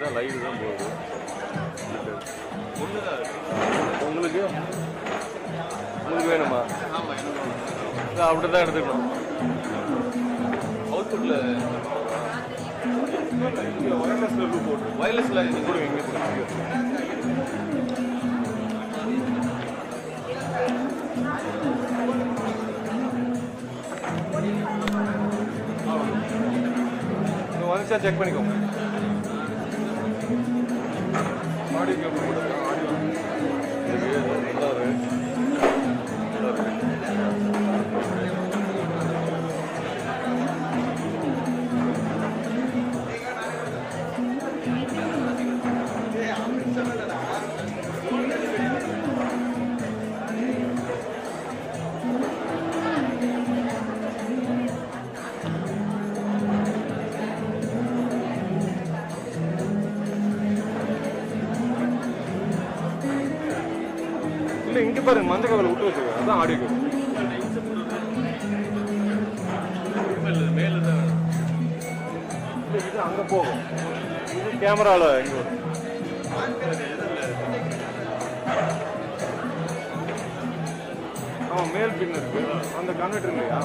தான் லைவ் தான் போகுது. ஒன்று தான் உங்களுக்கு உங்களுக்கு வேணுமா? ஆமாம் எனக்கு அப்படி தான் எடுத்துக்கணும். அவுட்புட்டில் ஒயர்லெஸில் போட்டு ஒயர்லெஸில் இது கூட எங்கே கொடுங்க. வந்துச்சா செக் பண்ணிக்கோங்க. ஆடியோ கேபிள் கூட ஆடியோ இல்லை இங்கே பாருங்க மஞ்சள் கவலை விட்டு வச்சுருக்கேன். அதுதான் ஆடியோ கேபிள். மேலே தான் இது அங்கே போகும். இது கேமராவில் இங்கே வரும். ஆமாம் மேல் பின் இருக்கு. அந்த கன்வெர்ட்டர் இல்லையா?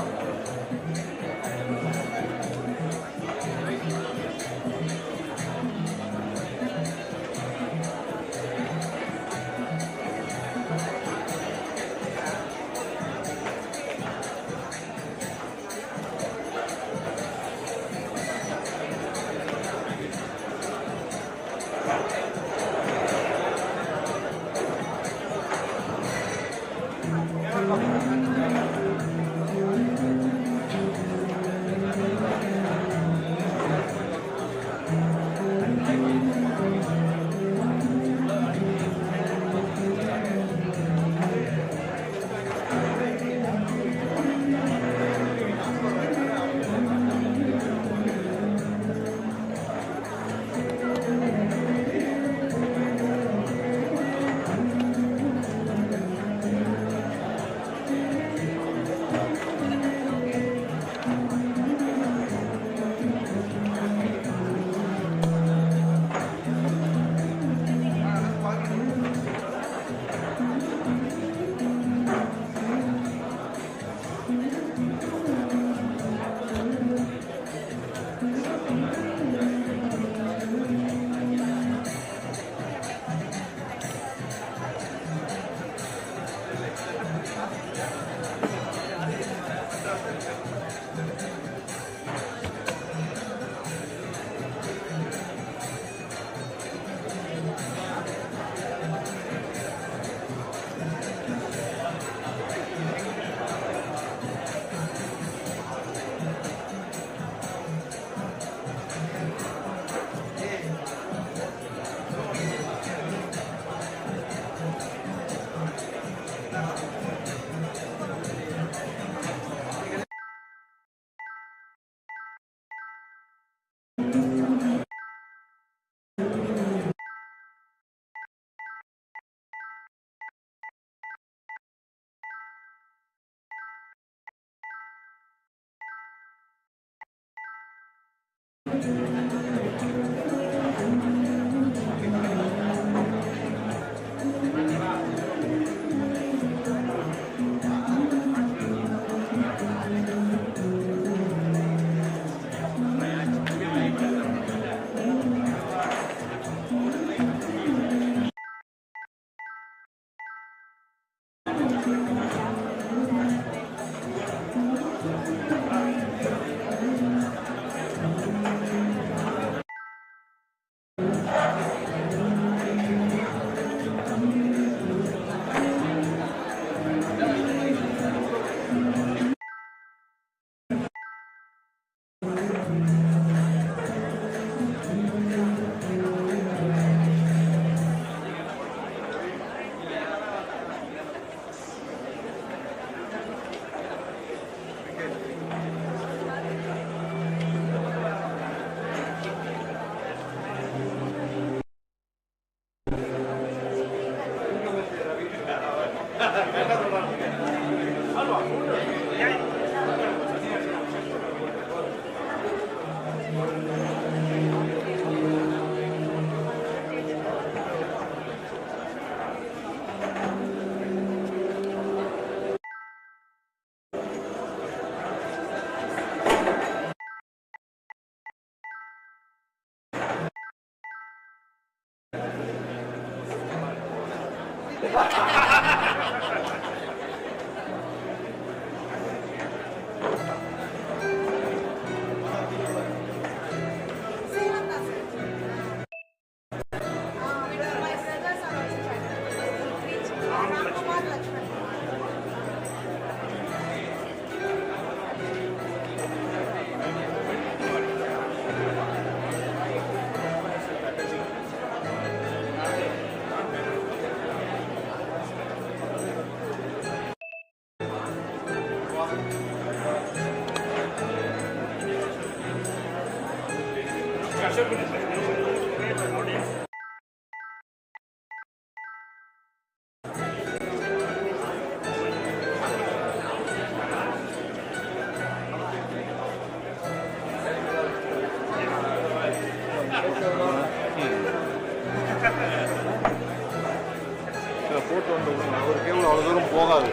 போட்டு வந்து ஒரு கேபிள் அவ்வளோ தூரம் போகாது.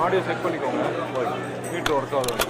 ஆடியோ செக் பண்ணிக்கோங்க. மீட்ரு ஒர்க் ஆகுது.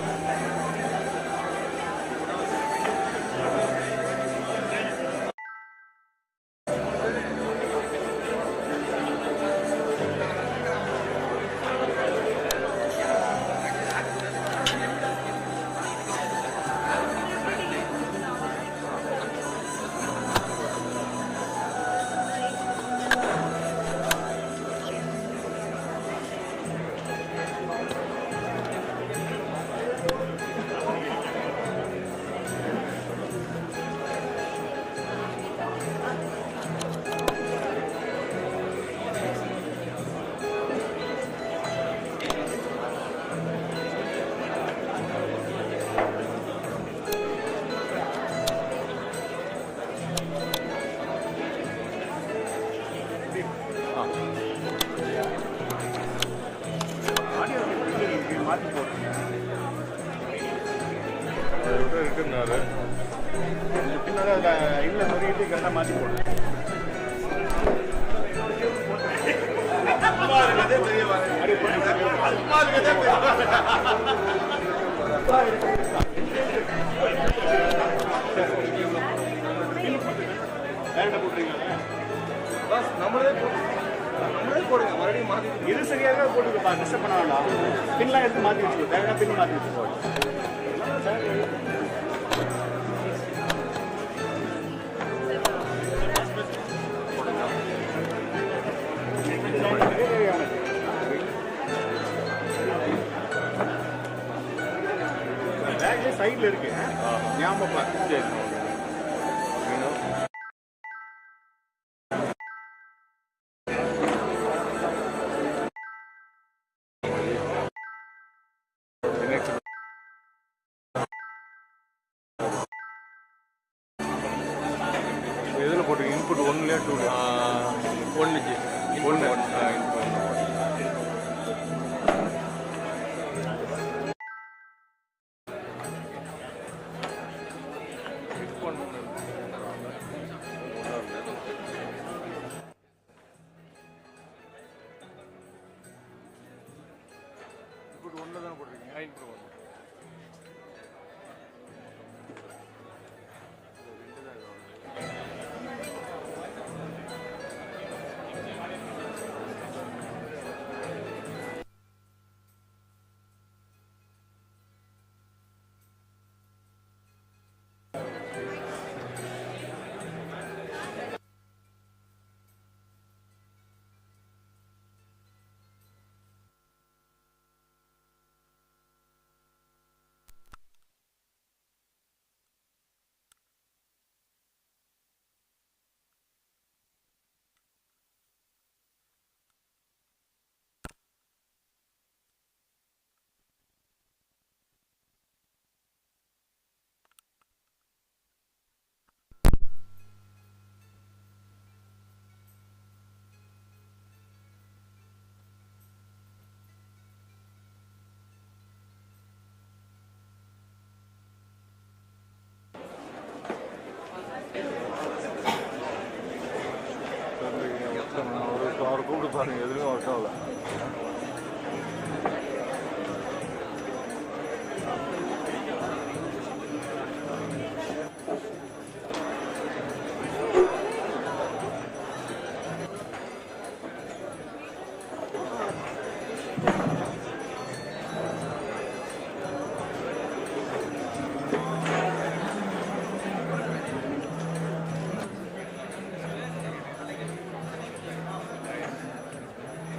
இருக்குன்னாரு. பின்னாடி அதில் இல்லை சொல்லிட்டு கரெக்டாக மாற்றி போடுறேன். நம்மளே போடுங்க. மறுபடியும் மாற்றி இது சரியாக போட்டுக்கப்பா. டிஸ்டர்ப் பண்ண வேண்டாம். பின்லாம் எடுத்து மாற்றி வச்சுக்கோ. தேவையான பின் மாற்றி வச்சுக்கோ. சைடில் இருக்கு ஞாபகம். சரி எதில் போட்டு இன்புட் 1 2 1 ஒன்று தானே போட்டிருக்கீங்க. இன்புட் 1 அவரை கூப்பிட்டு பாருங்க. எதுவுமே ஒர்க் ஆகல.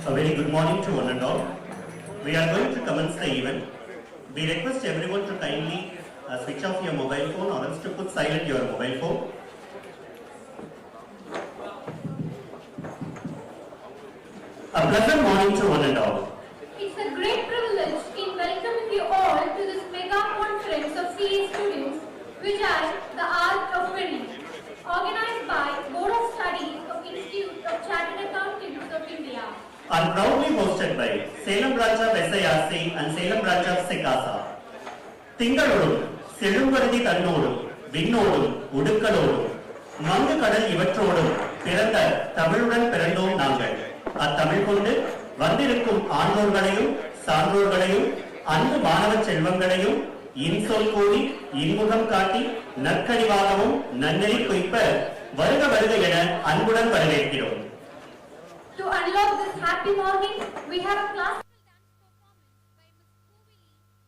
A very good morning to one and all. We are going to commence the event. We request everyone to kindly switch off your mobile phone or else to put silent your mobile phone. A pleasant morning to one and all. It's a great privilege in welcoming you all to this mega conference of CA students, Vijay, the Art of Winning, organized by Board of Studies of Institute of Chartered Accountants of India. And proudly hosted by Salem branch of SICASA and Salem branch of SICASA. திங்களோடும் செழும்பருதி தன்னோடும் விண்ணோடும் உடுக்களோடும் மங்கு கடல் இவற்றோடும் பிறந்த தமிழுடன் பிறந்தோம் நாங்கள். அத்தமிழ் கொண்டு வந்திருக்கும் ஆண்டோர்களையும் சான்றோர்களையும் அன்பு மாணவ செல்வங்களையும் இன்சொல் கூறி இன்முகம் காட்டி நற்கனிவாகவும் நன்னெறி குய்ப்ப வருக வருக என அன்புடன் வரவேற்கிறோம். To unlock this happy morning, we have a classical dance performance by Ms. Kovili and Ms.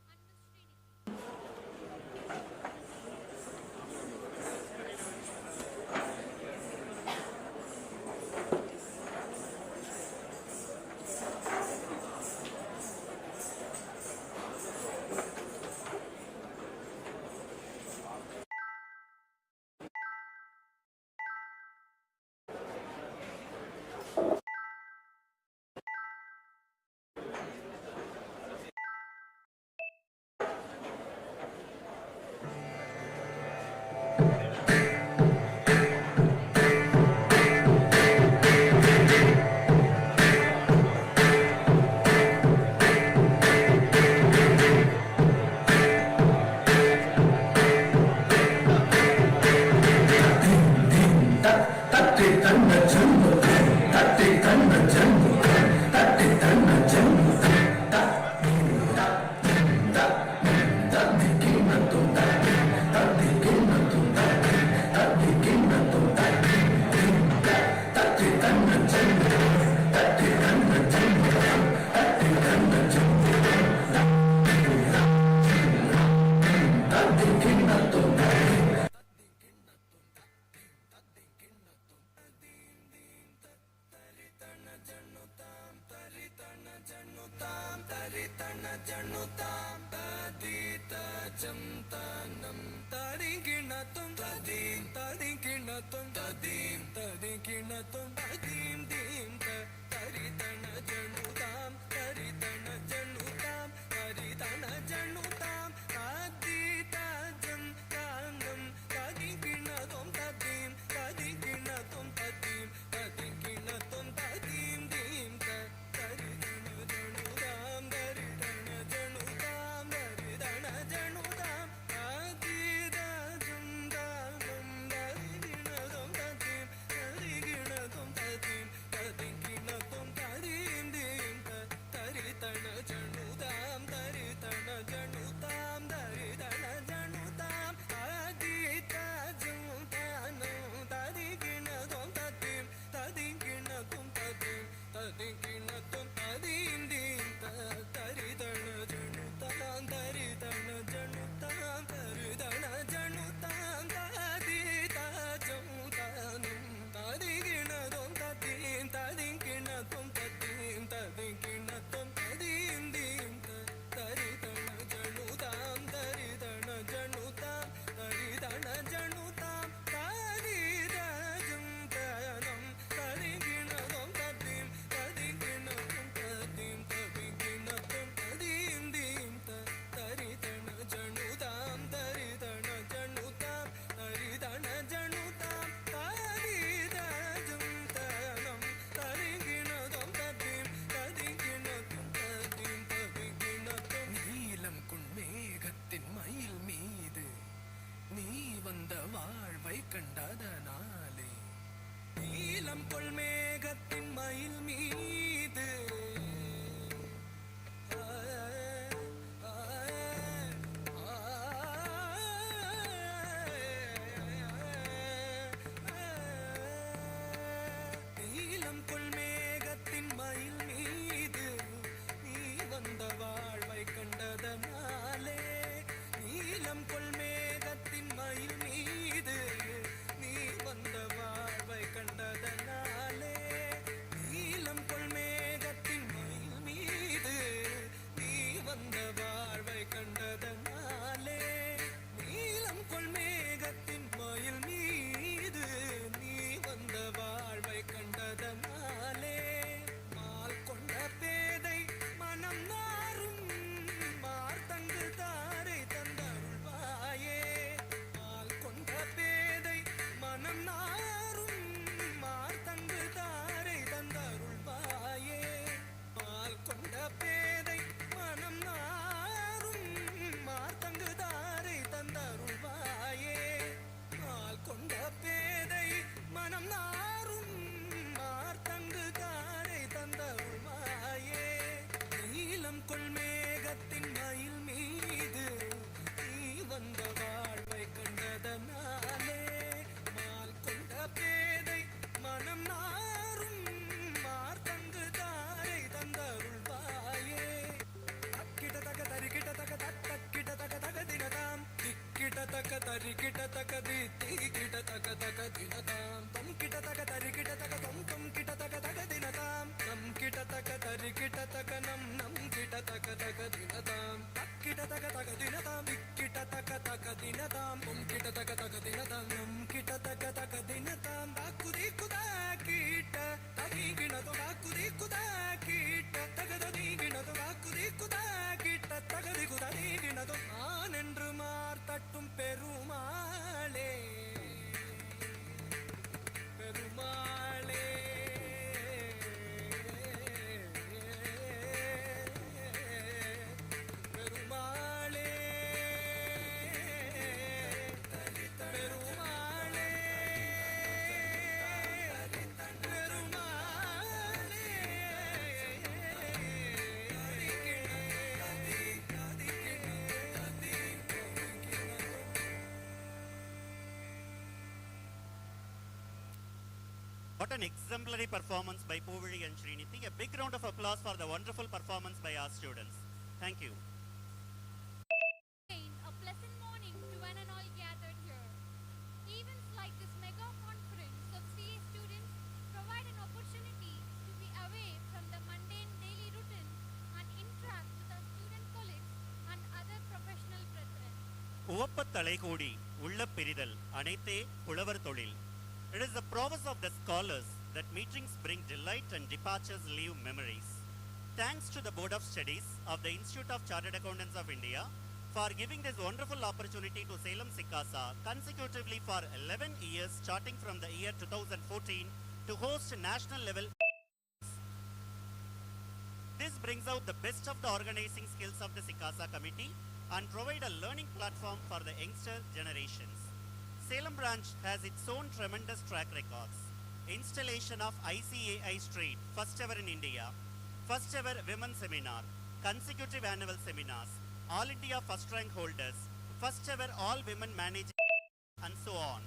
Srinidhi. கண்டதனாலே நீலம் கொள் மேகத்தின் மனம் நாரும் மார்த்தங்கு தாரை தந்தருள்வாயே மால் கொண்ட பேதை மனம் நாரும் மார்த்தங்கு தாரை தந்தருள்வாயே மால் கொண்ட பேதை மனம் நாரும் மார்த்தங்கு தாரை தந்தருள்வாயே நீலம் கொள்மேகத்தின் மயில் மீது நீ வந்த வாழ்வை கண்டதனாலே மால் கொண்ட பேதை மனம் நாரும் மார்த்தங்கு தாரை தந்தருள்வாயே தக்கிட தக தரிக்கிட தக தக்கிட தக தக தினதாம் திக்கிட தக தரிக்கிட தக திக்கிட தக தக தினதாம் தொம் கிட தக தரிக்கிட தக தொம் கிட தக தக தினதாம் நம் கிட தக தரிக்கிட தக நம் கிட தக தக தினதாம் தக்கிட தக தக தினதாம் திக்கிட தக தக தினதாம் தொம் கிட தக தக தினதாம் நம் கிட தக தக தினதாம் தாக்குதி குதா கீட்ட தகிகிணதோ தாக்குதி குதா கீட்ட தகதகிணதோ தாக்குதி குதா கீட்ட தகதி குதகிணதோ நான் என்று மார்த்தட்டும் பெருமாளே பெருமாளே பெருமாளே பெருமாளே What an exemplary performance by Povili and Sriniti. A big round of applause for the wonderful performance by our students. Thank you. A pleasant morning to one and all gathered here. Events like this mega conference of CA students provide an opportunity to be away from the mundane daily routine and interact with our student colleagues and other professional brethren. உவப்பத் தலைகூடி உள்ள பிரிதல் அனைத்தே புலவர் தொழில். It is the prowess of the scholars that meetings bring delight and departures leave memories. Thanks to the Board of Studies of the Institute of Chartered Accountants of India for giving this wonderful opportunity to Salem SICASA consecutively for 11 years starting from the year 2014 to host national level. This brings out the best of the organizing skills of the SICASA committee and provide a learning platform for the youngster generations. Salem branch has its own tremendous track records. Installation of ICAI Street, first ever in India, first ever women's seminar, consecutive annual seminars, all India first rank holders, first ever all women managing, and so on.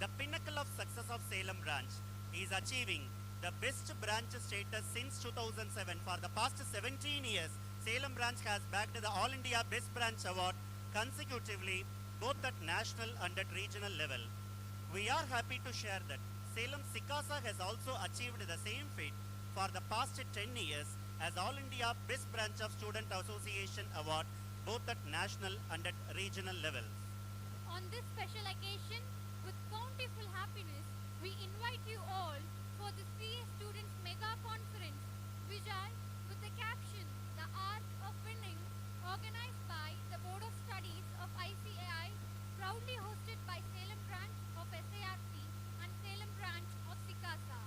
The pinnacle of success of Salem branch is achieving the best branch status since 2007. For the past 17 years, Salem branch has bagged the All India Best Branch Award consecutively, both at national and at regional level. We are happy to share that Salem SICASA has also achieved the same feat for the past 10 years as All India Best Branch of Student Association Award, both at national and at regional level. On this special occasion, with bountiful happiness, we invite you all for the CA Students Mega Conference, Vijay, with the caption, The Art of Winning, organized by the Board of Studies of ICAI, proudly hosted by Salem branch of SIRC and Salem branch of SICASA.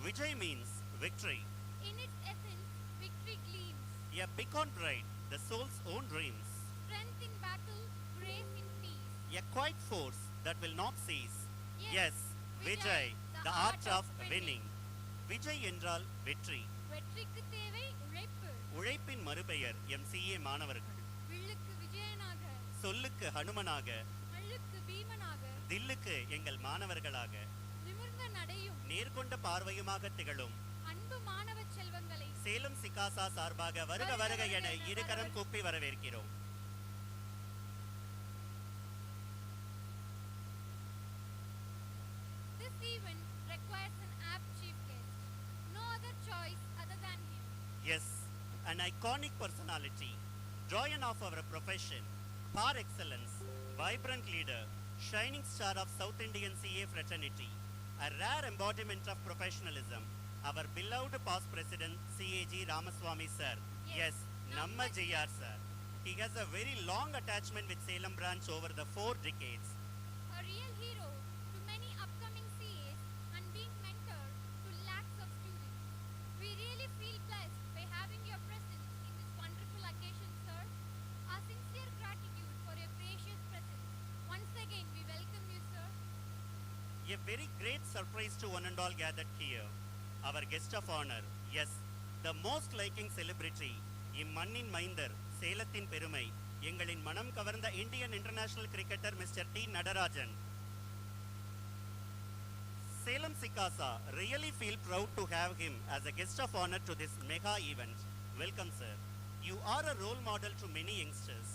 Vijay means victory. In its essence, victory gleams. A beacon bright, the soul's own dreams. Strength in battle, grace in peace. A quiet force that will not cease. Yes, Vijay, the art of winning. Vijay என்றால் வெற்றி. வெற்றிக்கு தேவை உழைப்பு. உழைப்பின் மறுபெயர் MCA மாணவர்கள். வில்லுக்கு விஜயனாக. சொல்லுக்கு ஹனுமனாக. அள்ளுக்கு பீமனாக. தில்லுக்கு எங்கள் மாணவர்களாக. நிமிர்ந்த நடையும் நேர்கொண்ட பார்வையுமாக திகழும் அன்பு மாணவ செல்வங்களை சேலம் சிகாசா சார்பாக வருக வருக என இருகரம் கூப்பி வரவேற்கிறோம். This event requires an apt chief guest. No other choice other than him. Yes, an iconic personality, doyen of our profession, par excellence, vibrant leader, shining star of South Indian CA fraternity, a rare embodiment of professionalism, our beloved past president CAG Ramaswamy sir. Yes, Namma JR sir. He has a very long attachment with Salem branch over the 4 decades. A real hero to many upcoming A very great surprise to one and all gathered here. Our guest of honor, yes, the most liking celebrity, இம்மண்ணின் மைந்தர், சேலத்தின் பெருமை, எங்களின் மனம் கவர்ந்த Indian international cricketer mister T Natarajan. Salem SICASA really feel proud to have him as a guest of honor to this mega event. Welcome sir. You are a role model to many youngsters.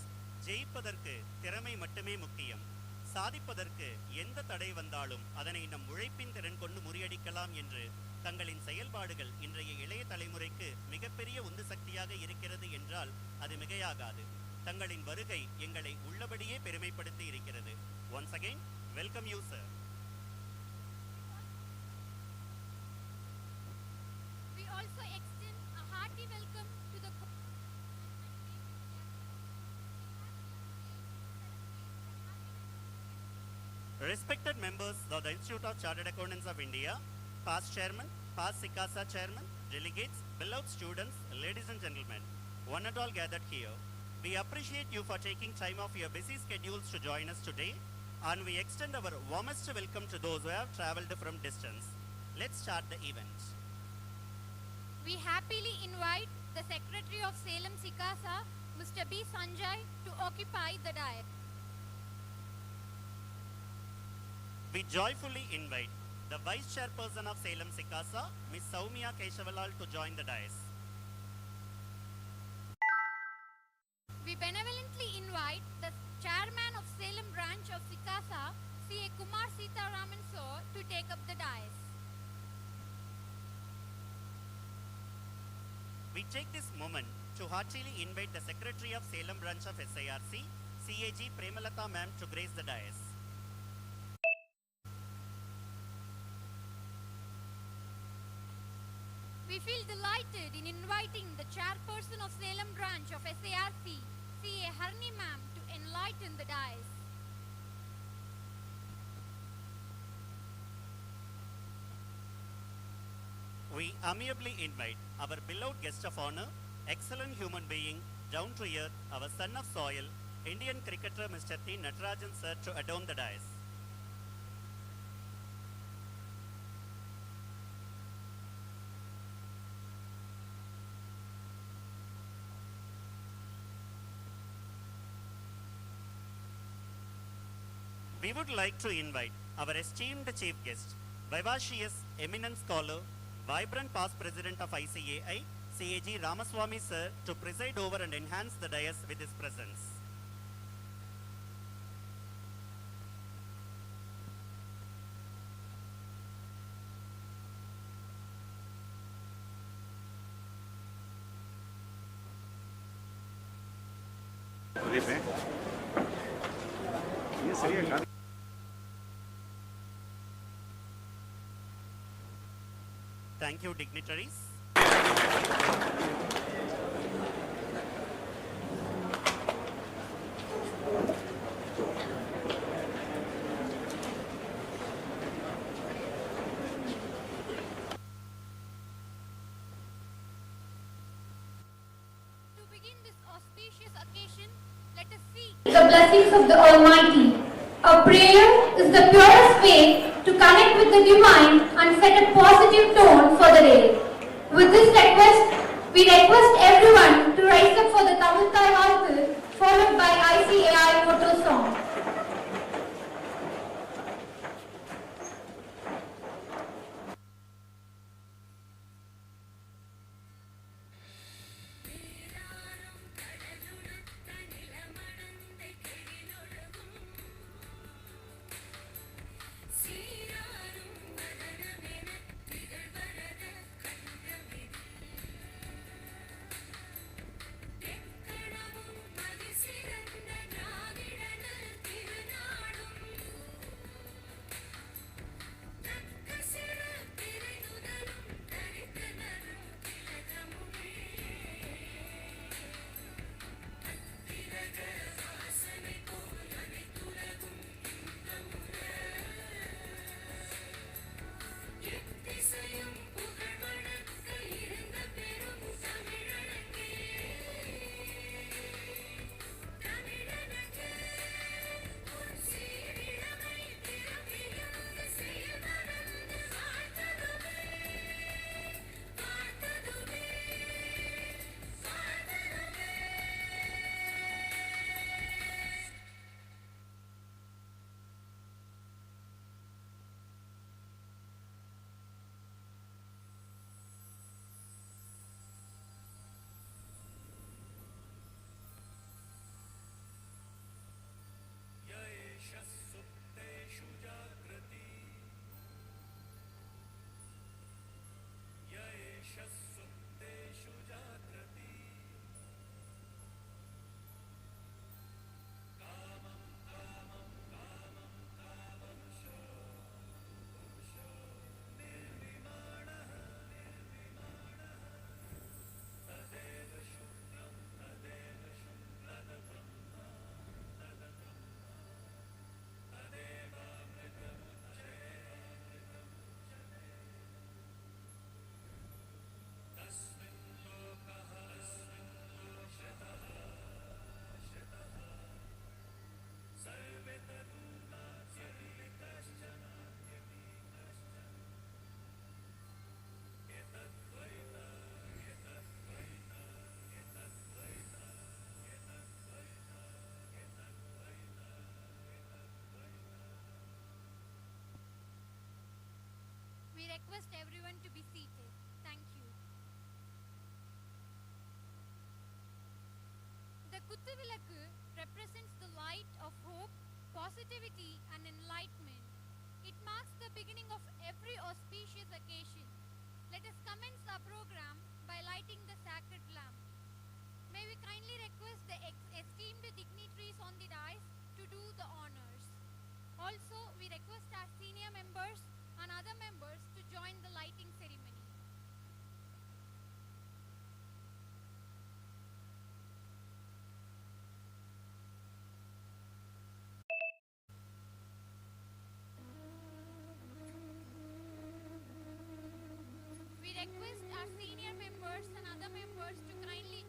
ஜெயிப்பதற்கு திறமை மட்டுமே முக்கியம். சாதிப்பதற்கு எந்த தடை வந்தாலும் அதனை நம் உழைப்பின் திறன் கொண்டு முறியடிக்கலாம் என்று தங்களின் செயல்பாடுகள் இன்றைய இளைய தலைமுறைக்கு மிகப்பெரிய உந்து சக்தியாக இருக்கிறது என்றால் அது மிகையாகாது. தங்களின் வருகை எங்களை உள்ளபடியே பெருமைப்படுத்தி இருக்கிறது. Once again, welcome you sir. We also extend a hearty welcome to the Respected members of the Institute of Chartered Accountants of India, past chairman, past SICASA chairman, delegates, beloved students, ladies and gentlemen, one and all gathered here, we appreciate you for taking time off your busy schedules to join us today, and we extend our warmest welcome to those who have travelled from distance. Let's start the event. We happily invite the Secretary of Salem SICASA, Mr. B. Sanjay, to occupy the dais. We joyfully invite the Vice Chairperson of Salem SICASA, Ms. Soumya Keshavalal, to join the dais. We benevolently invite the Chairman of Salem branch of SICASA, C.A. Kumar Sitaraman Sir, to take up the dais. We take this moment to heartily invite the Secretary of Salem branch of SIRC, CAG Premalata ma'am, to grace the dais. We feel delighted in inviting the Chairperson of Salem branch of SIRC, C.A. Harni ma'am, to enlighten the dais. We amiably invite our beloved guest of honor, excellent human being, down to earth, our son of soil, Indian cricketer Mr. T. Natarajan sir, to adorn the dais. We would like to invite our esteemed chief guest, vivacious eminent scholar, vibrant past president of ICAI, CAG Ramaswamy sir, to preside over and enhance the dais with his presence. Thank you, dignitaries. To begin this auspicious occasion, let us seek the blessings of the Almighty. A prayer is the purest way to connect with the divine and set a positive tone for the day. With this request, we request everyone to rise up for the Tamil Thai Varthu, followed by ICAI motto song. தெக்கணமும் மதிசிறந்த திராவிடனல் Kuthuvilakku represents the light of hope, positivity and enlightenment. It marks the beginning of every auspicious occasion. Let us commence our program by lighting the sacred lamp. May we kindly request the esteemed dignitaries on the dais to do the honors. Also, we request our senior members and other members to join the lighting ceremony. We request our senior members and other members to kindly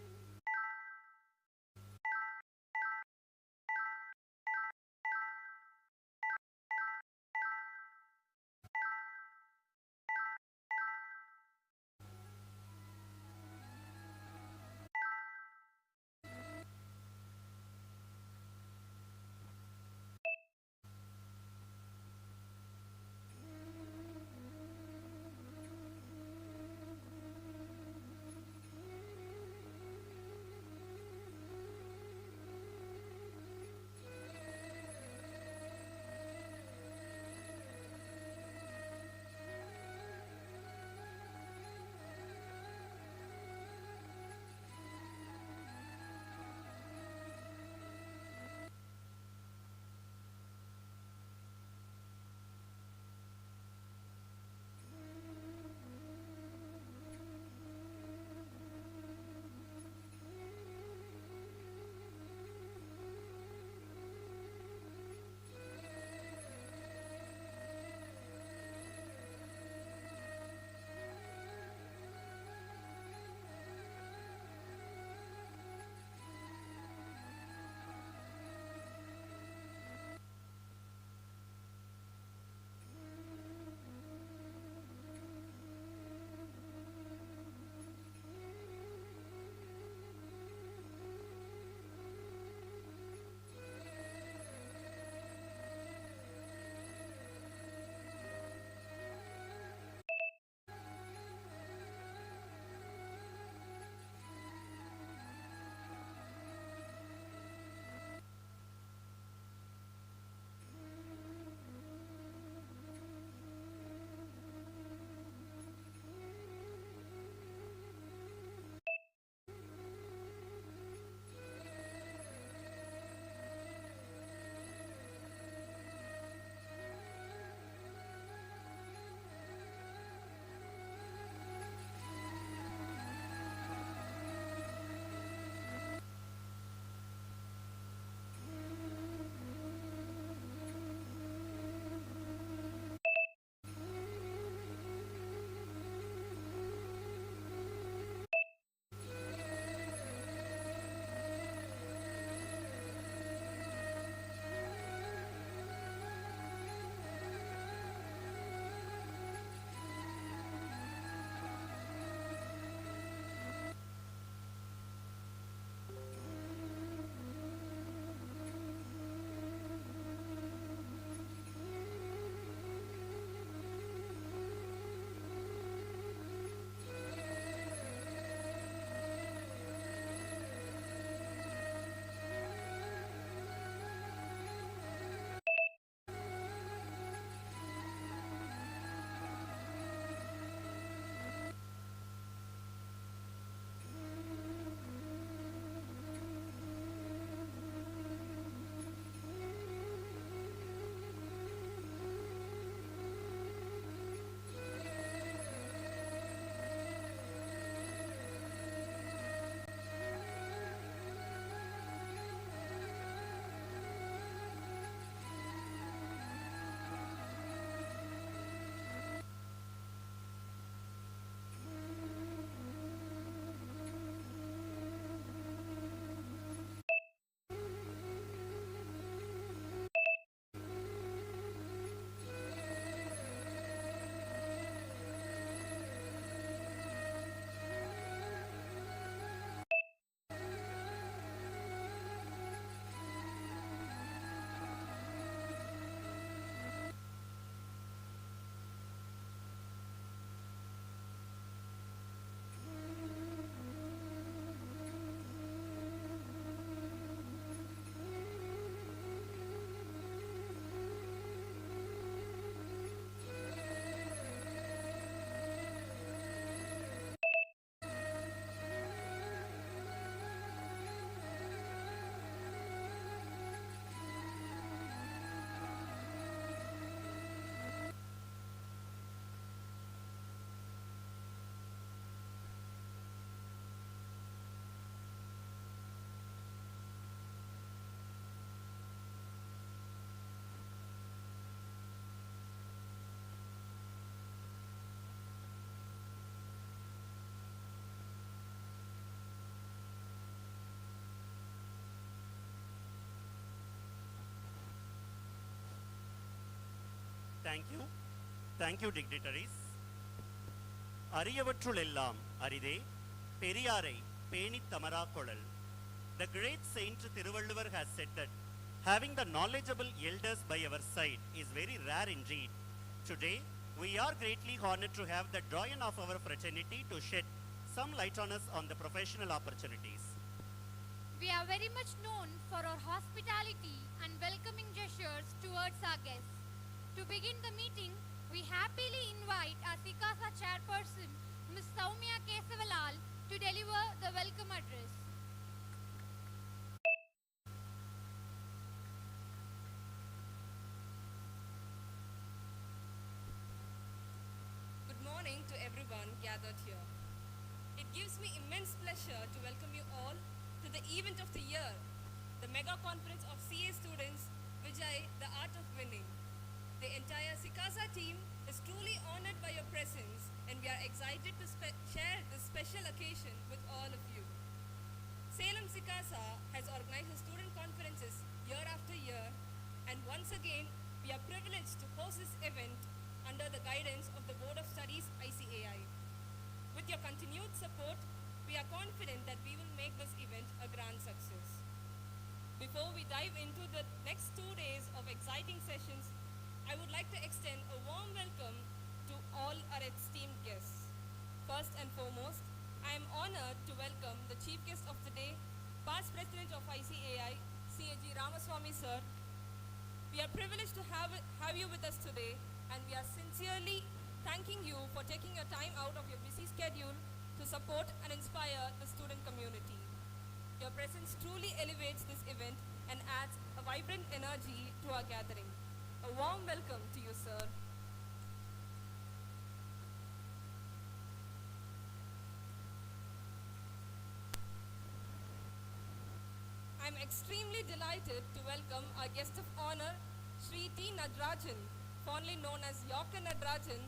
Thank you, dignitaries. அரியவற்றுள் எல்லாம் அரிதே பெரியாரை பேணித் Tamara கொளல். The great saint Thiruvalluvar has said that having the knowledgeable elders by our side is very rare indeed. Today, we are greatly honored to have the doyen of our fraternity to shed some light on us on the professional opportunities. We are very much known for our hospitality and welcoming gestures towards our guests. To begin the meeting, we happily invite our SICASA chairperson, Ms. Soumya Kesavalal, to deliver the welcome address. Good morning to everyone gathered here. It gives me immense pleasure to welcome you all to the event of the year, the mega conference of CA students, Vijay, the Art of Winning. The entire SICASA team is truly honored by your presence, and we are excited to share this special occasion with all of you. Salem SICASA has organized student conferences year after year, and once again, we are privileged to host this event under the guidance of the Board of Studies ICAI. With your continued support, we are confident that we will make this event a grand success. Before we dive into the next 2 days of exciting sessions, I would like to extend a warm welcome to all our esteemed guests. First and foremost, I am honored to welcome the Chief Guest of the day, Past President of ICAI, CAG Ramaswamy Sir. We are privileged to have you with us today, and we are sincerely thanking you for taking your time out of your busy schedule to support and inspire the student community. Your presence truly elevates this event and adds a vibrant energy to our gathering. A warm welcome to you, sir. I am extremely delighted to welcome our guest of honor, Sri T. Nadarajan, fondly known as Yorker Nadarajan,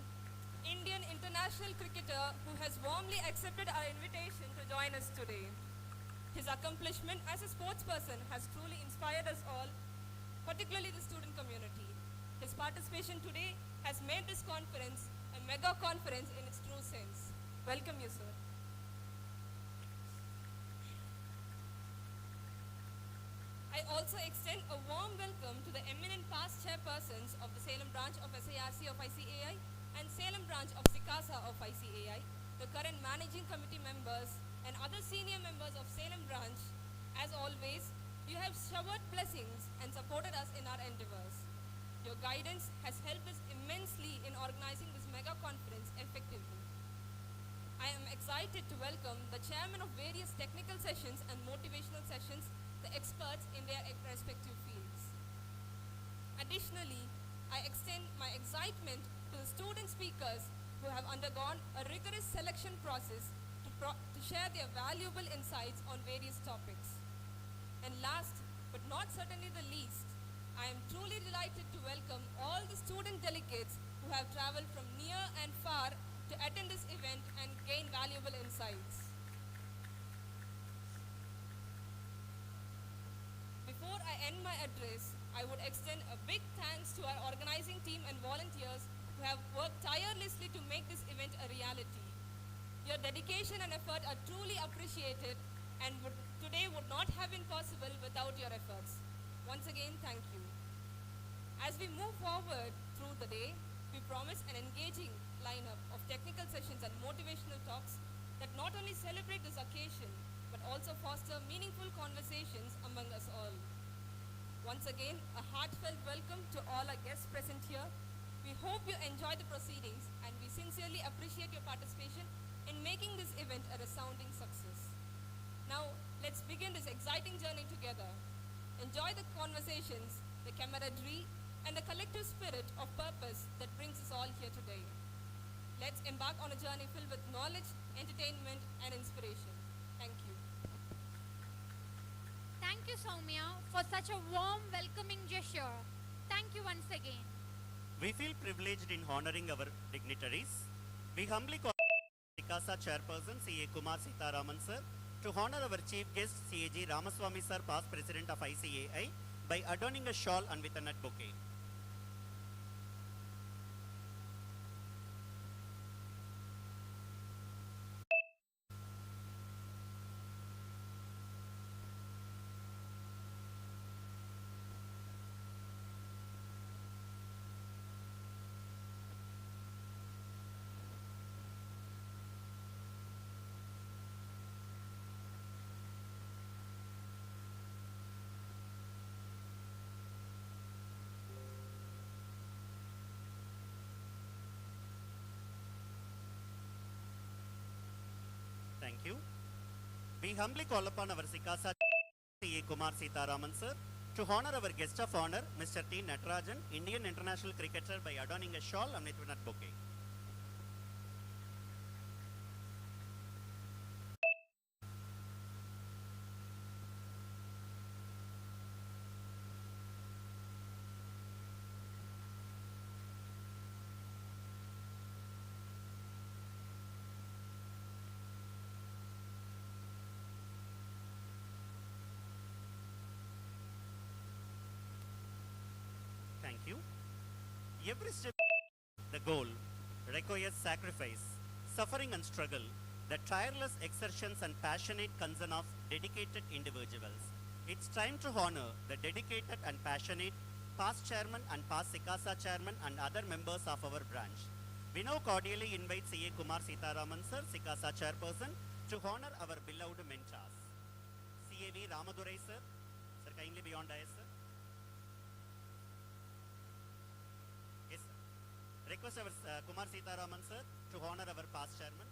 Indian international cricketer who has warmly accepted our invitation to join us today. His accomplishment as a sportsperson has truly inspired us all, particularly the student community. His participation today has made this conference a mega conference in its true sense. Welcome you, sir. I also extend a warm welcome to the eminent past chairpersons of the Salem branch of SIRC of ICAI and Salem branch of SICASA of ICAI, the current managing committee members and other senior members of Salem branch. As always, you have showered blessings and supported us in our endeavors. Your guidance has helped us immensely in organizing this mega conference effectively. I am excited to welcome the chairman of various technical sessions and motivational sessions, the experts in their respective fields. Additionally, I extend my excitement to the student speakers who have undergone a rigorous selection process to share their valuable insights on various topics. And last, but not certainly the least, I am truly delighted to welcome all the student delegates who have traveled from near and far to attend this event and gain valuable insights. Before I end my address, I would extend a big thanks to our organizing team and volunteers who have worked tirelessly to make this event a reality. Your dedication and effort are truly appreciated and today would not have been possible without your efforts. Once again, thank you. As we move forward through the day, we promise an engaging lineup of technical sessions and motivational talks that not only celebrate this occasion, but also foster meaningful conversations among us all. Once again, a heartfelt welcome to all our guests present here. We hope you enjoy the proceedings, and we sincerely appreciate your participation in making this event a resounding success. Now, let's begin this exciting journey together. Enjoy the conversations, the camaraderie, and the collective spirit of purpose that brings us all here today. Let's embark on a journey filled with knowledge, entertainment, and inspiration. Thank you. Thank you, Soumya, for such a warm welcoming gesture. Thank you once again. We feel privileged in honoring our dignitaries. We humbly call SICASA chairperson CA Kumar Sitaraman sir to honor our chief guest CAG Ramaswamy sir, past president of ICAI, by adorning a shawl and with a nut bouquet. Thank you. We humbly call upon our SICASA CA Kumar Sitaraman sir to honor our guest of honor, Mr. T. Natarajan, Indian international cricketer, by adorning a shawl and with a bouquet. Thank you. Every step the goal requires sacrifice, suffering and struggle, the tireless exertions and passionate concern of dedicated individuals. It's time to honor the dedicated and passionate past chairman and past SICASA chairman and other members of our branch. We now cordially invite CA Kumar Sitaraman sir, SICASA chairperson, to honor our beloved mentors. CAV Ramadurai sir, sir kindly be on dais sir. Yes sir. Request our Kumar Sitaraman sir to honor our past chairman.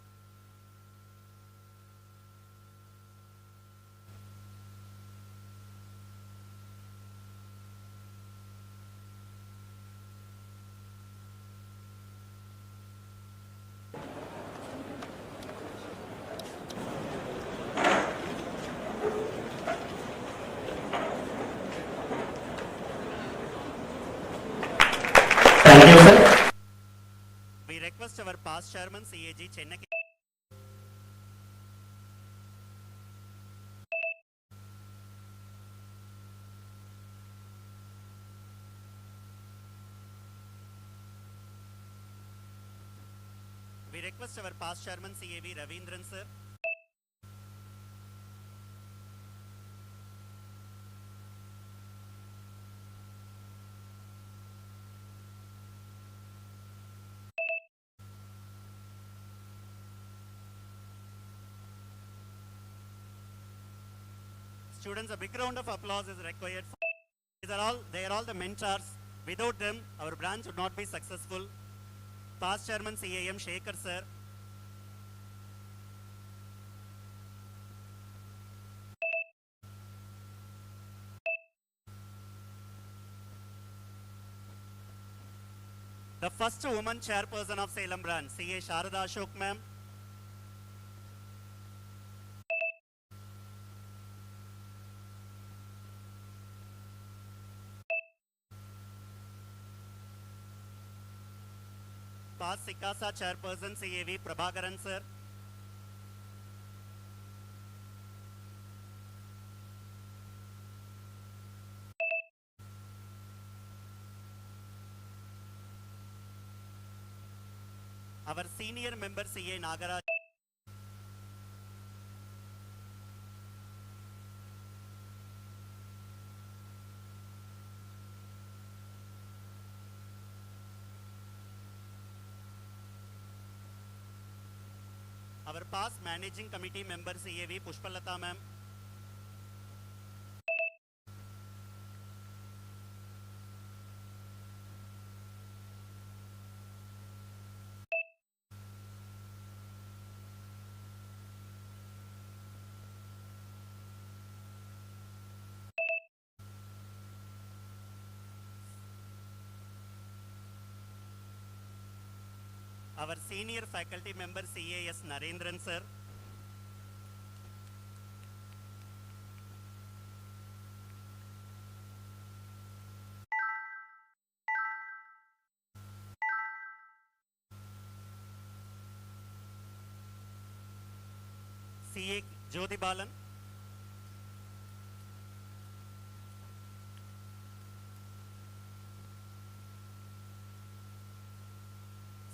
Thank you, sir. We request our past chairman CAG Chennai. We request our past chairman CAV Ravindran sir. Students, a big round of applause is required. They are all the mentors. Without them, our branch would not be successful. Past chairman CAM Shekhar sir. The first woman chairperson of Salem branch, CA Sharada Ashok ma'am. Past SICASA chairperson CAV Prabhakaran sir. Our senior member CA Nagaraj. Our past managing committee member CAV Pushpalata ma'am. Our senior faculty member CAS Narendran sir. CA Jyoti Balan.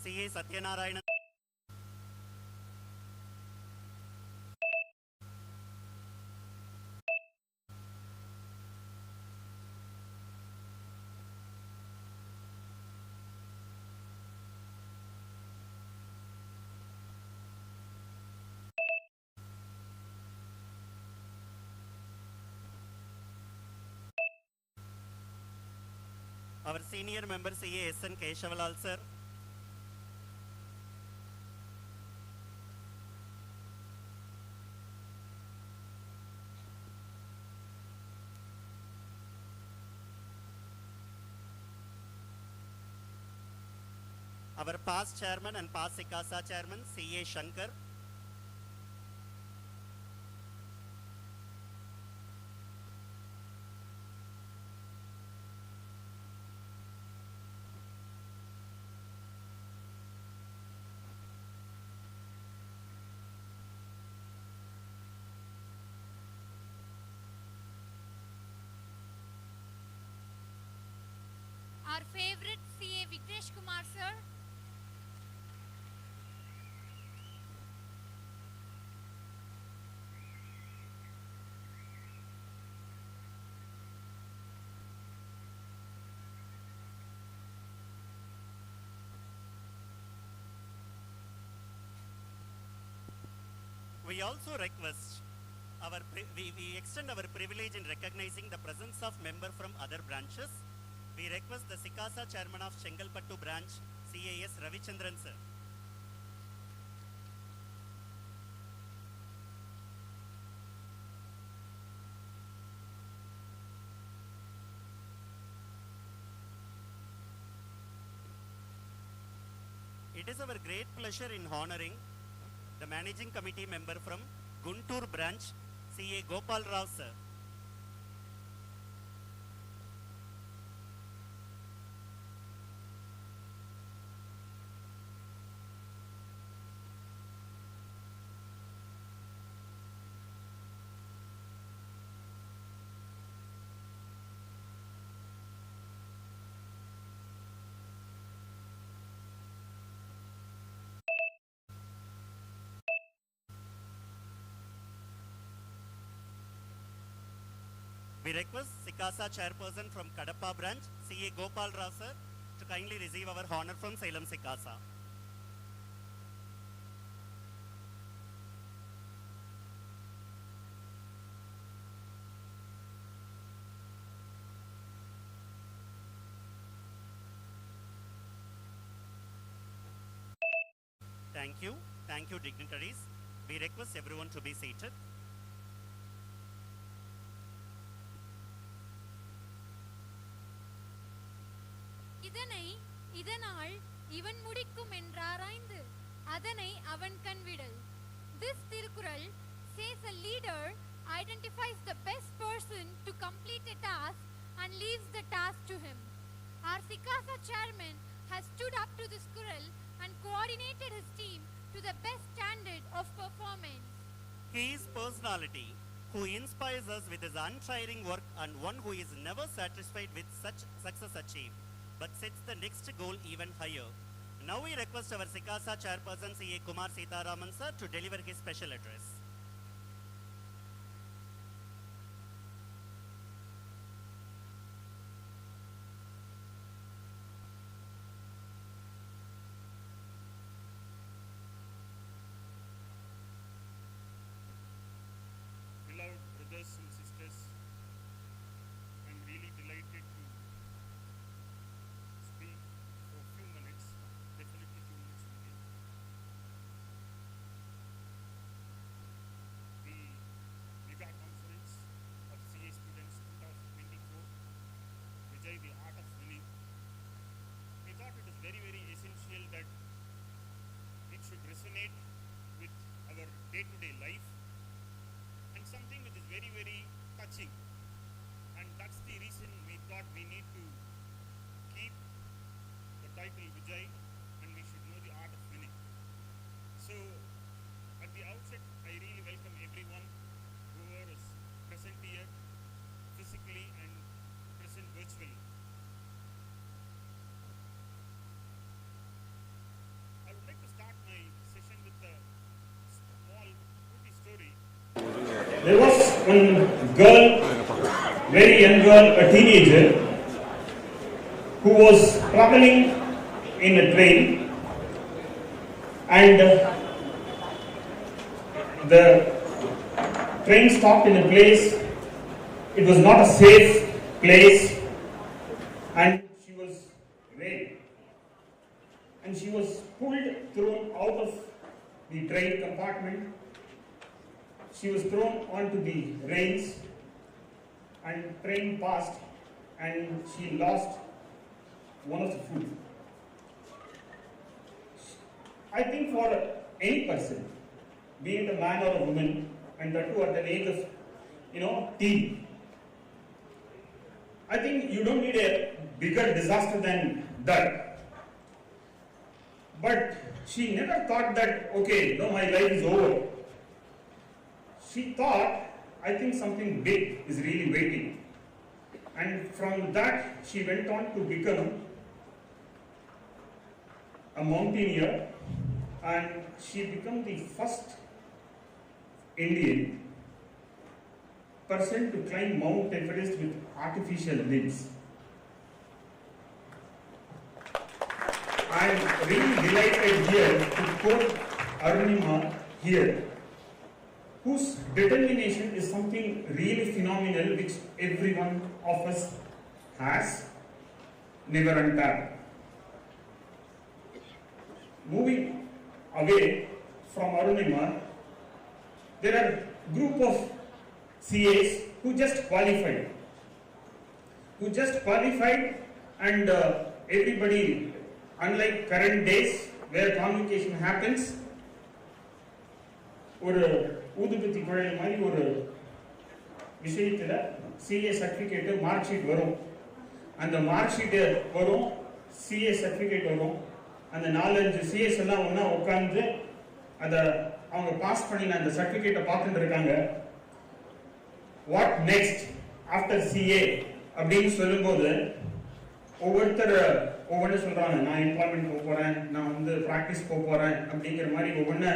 CA Satyanarayan. Our senior member CA SN Keshavalal sir. our past chairman and past SICASA chairman, C.A. Shankar. Our favorite CA Vijay Kumar sir. We also request we extend our privilege in recognizing the presence of member from other branches. We request the SICASA chairman of Chengalpattu branch, CAS Ravichandran sir. It is our great pleasure in honoring the managing committee member from Guntur branch, CA Gopal Rao sir. We request SICASA chairperson from Kadapa branch, CA Gopal Rao sir, to kindly receive our honor from Salem SICASA. Thank you dignitaries. We request everyone to be seated. இதனால் இவன் முடிக்கும் என்றாராய்ந்து அதனை அவன் கண்விடல். This Thirukkural says a leader identifies the best person to complete a task and leaves the task to him. Our SICASA chairman has stood up to this Kural and coordinated his team to the best standard of performance. He is personality who inspires us with his untiring work and one who is never satisfied with such success achieved, but sets the next goal even higher. Now we request our SICASA chairperson C.A. Kumar Sitaraman sir to deliver his special address. Beloved brothers and sisters, I'm really delighted to speak for a few minutes, definitely 2 minutes only. The mega conference of CA students 2024, Vijay, the art of winning. We thought it is very, very essential that it should resonate with our day-to-day life and something which is very, very touching. And that's the reason we thought we need to keep the title Vijay and we should know the art of winning. So at the outset, I really welcome everyone whoever is present here physically and present virtually. I would like to start my session with a small movie story. There was one girl, very young girl, a teenager, who was traveling in a train, and the train stopped in a place. It was not a safe place, and she was raped, and she was thrown out of the train compartment. She was thrown onto the rails, and train passed, and she lost one of the foot. I think for any person, be it a man or a woman, and that too at the age of, teen, I think you don't need a bigger disaster than that. But she never thought that, okay, no, my life is over. She thought, I think something big is really waiting. And from that, she went on to become a mountaineer, and she became the first Indian person to climb Mount Everest with artificial limbs. I am really delighted here to quote Arunima here, whose determination is something really phenomenal which every one of us has, never untapped. Moving away from Arunima, there are group of CAs who just qualified, and everybody, unlike current days where convocation happens, ஒரு ஊதுபத்தி குழல் மாதிரி ஒரு விஷயத்துல CA certificate mark sheet வரும். அந்த mark sheet வரும், CA certificate வரும். அந்த 4-5 CS எல்லாம் ஒண்ணா உட்கார்ந்து அதை அவங்க பாஸ் பண்ணி அந்த சர்டிபிகேட்டை பார்த்துட்டு இருக்காங்க. வாட் நெக்ஸ்ட் ஆஃப்டர் CA அப்படின்னு சொல்லும்போது ஒவ்வொன்று சொல்றாங்க. நான் எம்ப்ளாய்மெண்ட் போக போறேன், நான் வந்து பிராக்டிஸ் போக போறேன் அப்படிங்கிற மாதிரி ஒவ்வொன்று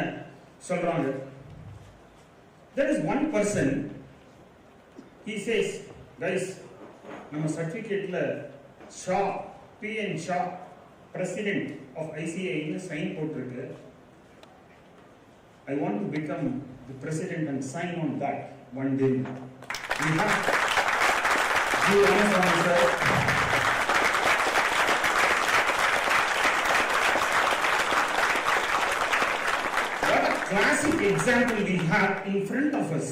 சொல்றாங்க. There is one person, he says, guys, நம்ம சர்டிபிகேட்ல Shah, PN Shah, president of ICA ன்னு சைன் போட்டிருக்கு. I want to become the president and sign on that one day. We have give honors on sir. What a classic example we have in front of us.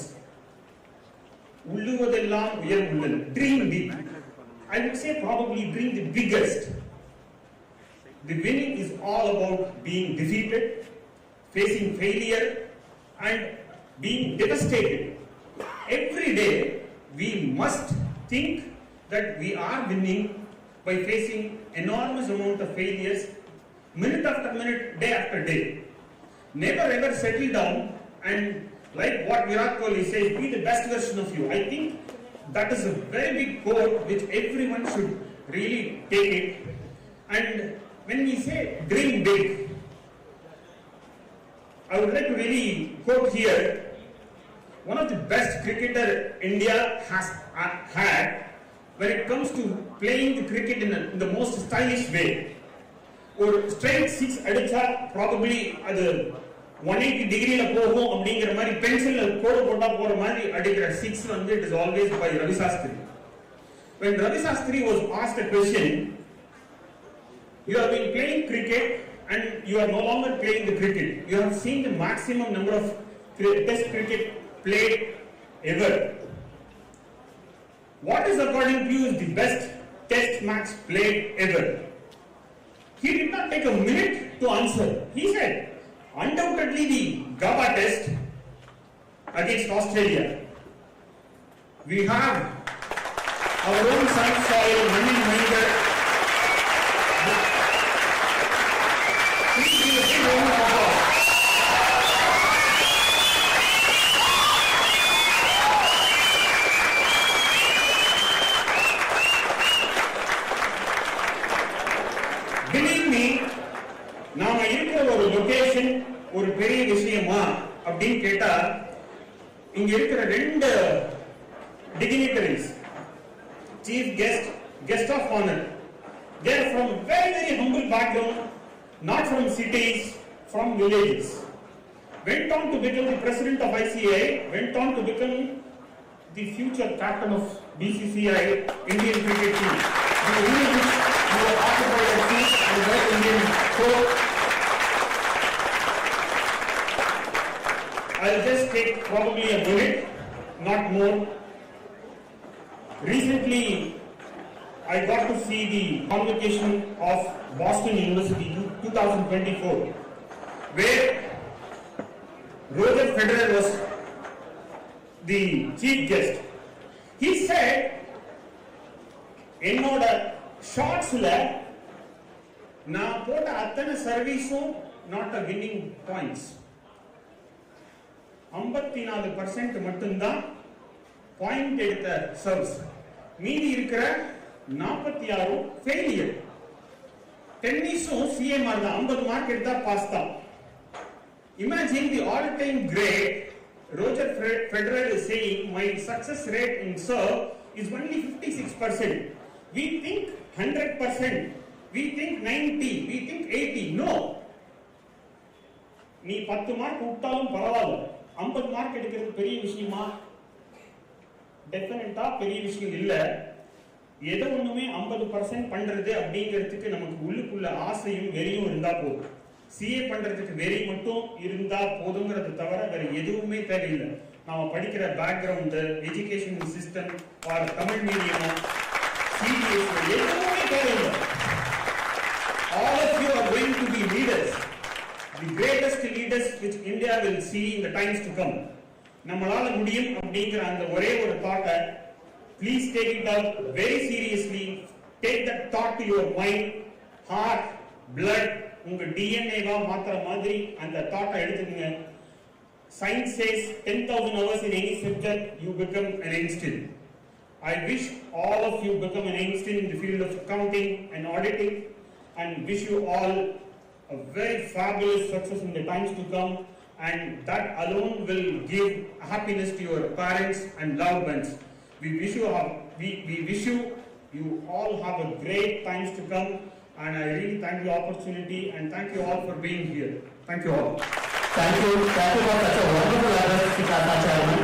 உள்ளுவதெல்லாம் உயர் உள்ளல். Dream big. I would say probably dream the biggest. The winning is all about being defeated, facing failure, and being devastated. Every day, we must think that we are winning by facing enormous amount of failures, minute after minute, day after day. Never ever settle down and, like what Virat Kohli says, be the best version of you. I think that is a very big quote which everyone should really take it. And when we say dream big, I would like to really quote here one of the best cricketer India has had when it comes to playing the cricket in the most stylish way. Or straight 6 அடிச்சா probably அது 180 டிகிரில போகும் அப்படிங்கிற மாதிரி பென்சில்ல கோடு போட்டா போற மாதிரி அடிக்கிற 6 வந்து it is always by Ravi Shastri. When Ravi Shastri was asked a question, you have been playing cricket and you are no longer playing the cricket. You have seen the maximum number of test cricket played ever. What is according to you is the best test match played ever? He did not take a minute to answer. He said, undoubtedly the Gaba test against Australia. We have our own sun soil, Manin Mahinder. Please give a big round of applause. Believe me, நாம இருக்கிற ஒரு location ஒரு பெரிய விஷயமா அப்படின்னு கேட்டா, இங்க இருக்கிற 2 dignitaries, chief guest of honor, they are from very humble background, not from cities, from villages. Went on to become the president of ICA, went on to become the future captain of BCCI Indian cricket team. The villages who are occupied a seat in the Indian court. I'll just take probably a minute, not more. Recently, I got to see the convocation of Boston University 2024. where Roger Federer was the chief guest. He said, என்னோட ஷார்ட்ஸ்ல நான் போட்ட அத்தனை சர்வீஸும் not a winning points, 54% மட்டும்தான் point எடுத்த serves, மீதி இருக்கிற 46 failure. டென்னிஸும் CMR தான், 50 மார்க் எடுத்தா பாஸ் தான். Imagine the all-time great Roger Federer is saying my success rate in serve is only 56%. We think 100%, we think 90, we think 80. No. நீ 10 mark விட்டாலும் பரவாயில்ல, 50 மார்க் எடுக்கிறது பெரிய விஷயமா? டெஃபினட்டா பெரிய விஷயம் இல்ல. எதை ஒண்ணுமே 50% பண்றது அப்படிங்கிறதுக்கு நமக்கு உள்ளுக்குள்ள ஆசையும் வெறியும் இருந்தா போதும். சிஏ பண்றதுக்கு வெறி மட்டும் இருந்தா போதுங்கிறது தவிர வேற எதுவுமே தேவையில்லை. நாம படிக்கிற background, education system, Tamil medium, CBSE எதுவுமே தேவையில்லை. All of you are going to be leaders, the greatest leaders which India will see in the times to come. நம்மளால முடியும் அப்படிங்கிற அந்த ஒரே ஒரு தாட்டை please take it out very seriously. Take that thought to your mind, heart, blood, உங்க DNA வா மாத்துற மாதிரி அந்த தாட்டை எடுத்துக்கங்க. Science says 10,000 hours in any subject you become an Einstein. I wish all of you become an Einstein in the field of accounting and auditing, and wish you all a very fabulous success in the times to come, and that alone will give happiness to your parents and loved ones. We wish you all have a great times to come, and I really thank the opportunity and thank you all for being here. Thank you all. Thank you for such a wonderful address, SICASA Chairman.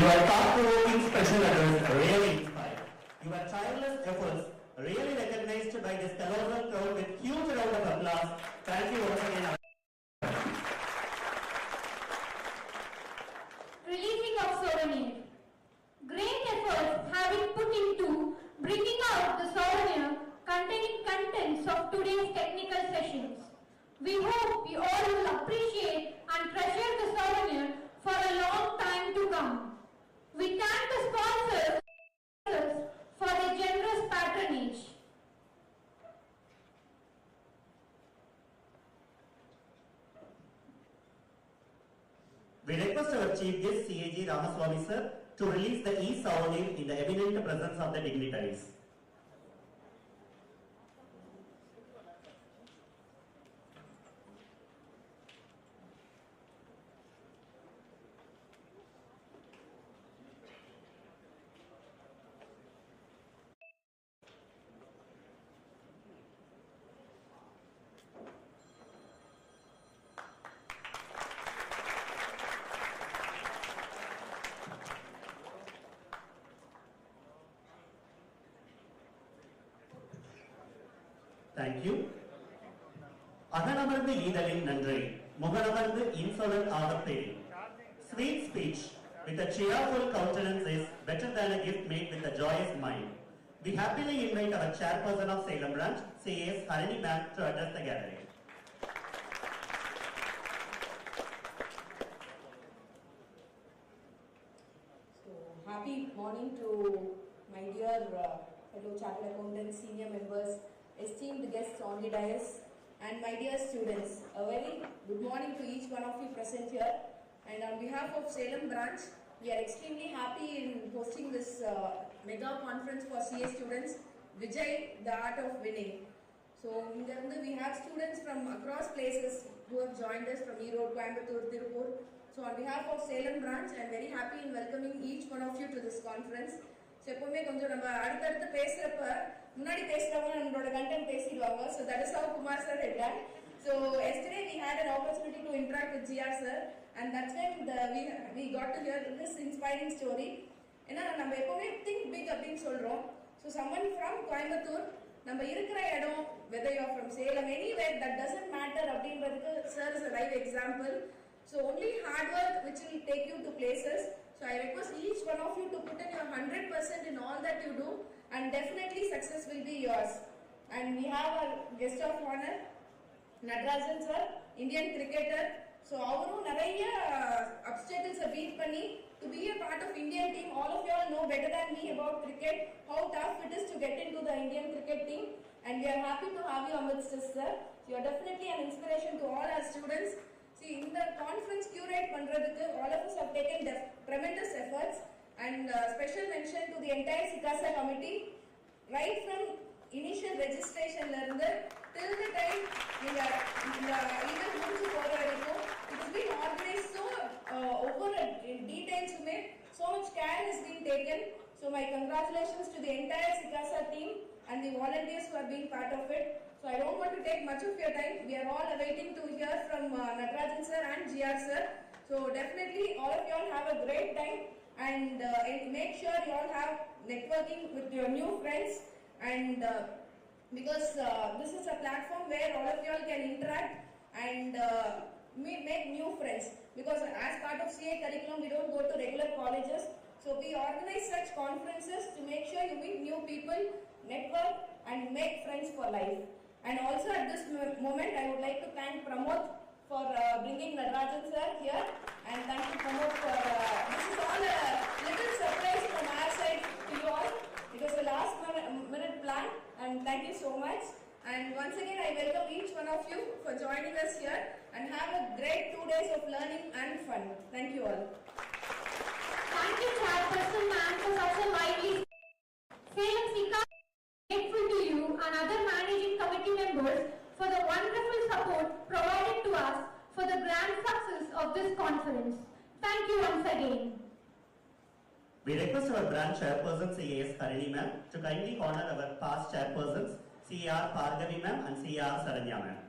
Your thought-provoking special address really inspired. Your tireless efforts really recognized by this colossal crowd with huge round of applause. Thank you once again. Releasing of souvenir. Great efforts have been put into bringing out the souvenir containing contents of today's technical sessions. We hope you all will appreciate and treasure the souvenir for a long time to come. We thank the sponsors for their generous patronage. We request our Chief Guest CAG Ramaswamy sir to release the e-souvenir in the eminent presence of the dignitaries. Thank you. அகனமர்ந்து ஈதலின் நன்றி, முகனமர்ந்து insolent ஆகப்பேரி. Sweet speech with a cheerful countenance is better than a gift made with a joyous mind. We happily invite our chairperson of Salem branch, C.S. Harini ma'am, to address the gathering. So, happy morning to my dear fellow chartered accountants, senior members, esteemed guests on the dais, and my dear students. A very good morning to each one of you present here. And on behalf of Salem branch, we are extremely happy in hosting this mega conference for CA students, Vijay, the art of winning. So, we have students from across places who have joined us from Erode, Coimbatore, Tirupur. So, on behalf of Salem branch, I am very happy in welcoming each one of you to this conference. So, எப்பவுமே கொஞ்சம் நம்ம அடுத்தடுத்து பேசுறப்ப முன்னாடி பேசுறவங்க நம்மளோட content பேசிடுவாங்க. So that is how Kumar sir had done. So yesterday we had an opportunity to interact with GR sir, and that's when we got to hear this inspiring story. ஏன்னா நம்ம எப்பவுமே think big அப்படின்னு சொல்றோம். So someone from Coimbatore, நம்ம இருக்கிற இடம், whether you are from Salem, anywhere, that doesn't matter அப்படின்றதுக்கு sir is a live example. So only hard work which will take you to places. So I request each one of you to put in your 100% in all that you do, and definitely success will be yours. And we have our guest of honor, Natarajan sir. Indian cricketer. So அவரும் நிறைய obstacles beat பண்ணி to be a part of Indian team. All of you all know better than me about cricket, how tough it is to get into the Indian cricket team, and we are happy to have you amidst us, sir. You are definitely an inspiration to all our students. See, in the conference curate பண்றதுக்கு all of us have taken tremendous efforts, and special mention to the entire SICASA committee, right from initial registration la irundhu till the time neenga event முடிஞ்சு போற வரைக்கும் it has been organized so over details mein so much care has been taken. So my congratulations to the entire SICASA team and the volunteers who have been part of it. So I don't want to take much of your time. We are all awaiting to hear from Natarajan sir and GR sir. So definitely all of you all have a great time, and make sure you all have networking with your new friends, and because this is a platform where all of you all can interact and make new friends, because as part of CA curriculum we don't go to regular colleges, so we organize such conferences to make sure you meet new people, network and make friends for life. And also at this moment I would like to thank Pramod for bringing Natarajan sir here, and thank you Pramod for this is all a little surprise from our side to you all. It was a last minute plan, and thank you so much. And once again I welcome each one of you for joining us here, and have a great 2 days of learning and fun. Thank you all. Thank you, Chairperson ma'am, for such a lively. Salem SICASA is grateful to you and other managing committee members for the wonderful support provided to us for the grand success of this conference. Thank you once again. We request our branch chairperson CAS Harini ma'am to kindly honor our past chairpersons CR Pargavi ma'am and CR Saranya ma'am.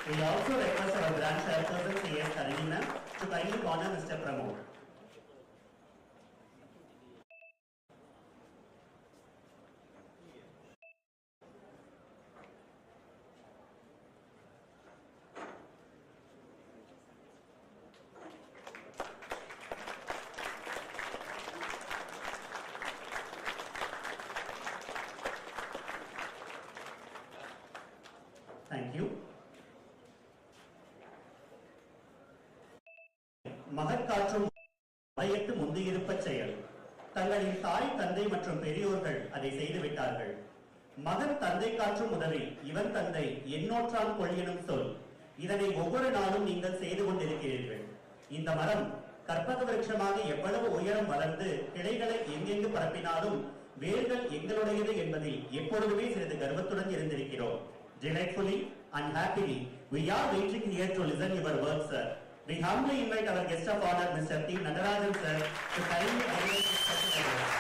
We also request our branch chairperson CAS Harini ma'am to kindly honor Mr. Pramod. Thank you. மகற்காற்றும் மலையத்து முந்தியிருப்ப செயல். தங்களின் தாய் தந்தை மற்றும் பெரியோர்கள் அதை செய்துவிட்டார்கள். மகன் தந்தை காற்றும் உதவி இவன் தந்தை எண்ணோற்றான் கொள்ளினும் சொல். இதனை ஒவ்வொரு நாளும் நீங்கள் செய்து கொண்டிருக்கிறீர்கள். இந்த மரம் கற்பக விருட்சமாக எவ்வளவு உயரம் வளர்ந்து கிளைகளை எங்கெங்கு பரப்பினாலும் வேர்கள் எங்களுடையது என்பதில் எப்பொழுதுமே சிறிது கர்வத்துடன் இருந்திருக்கிறோம். Delightfully and happily, we are waiting here to listen your words, sir. We humbly invite our guest of honor, Mr. T. Natarajan, sir, to kindly address this special address.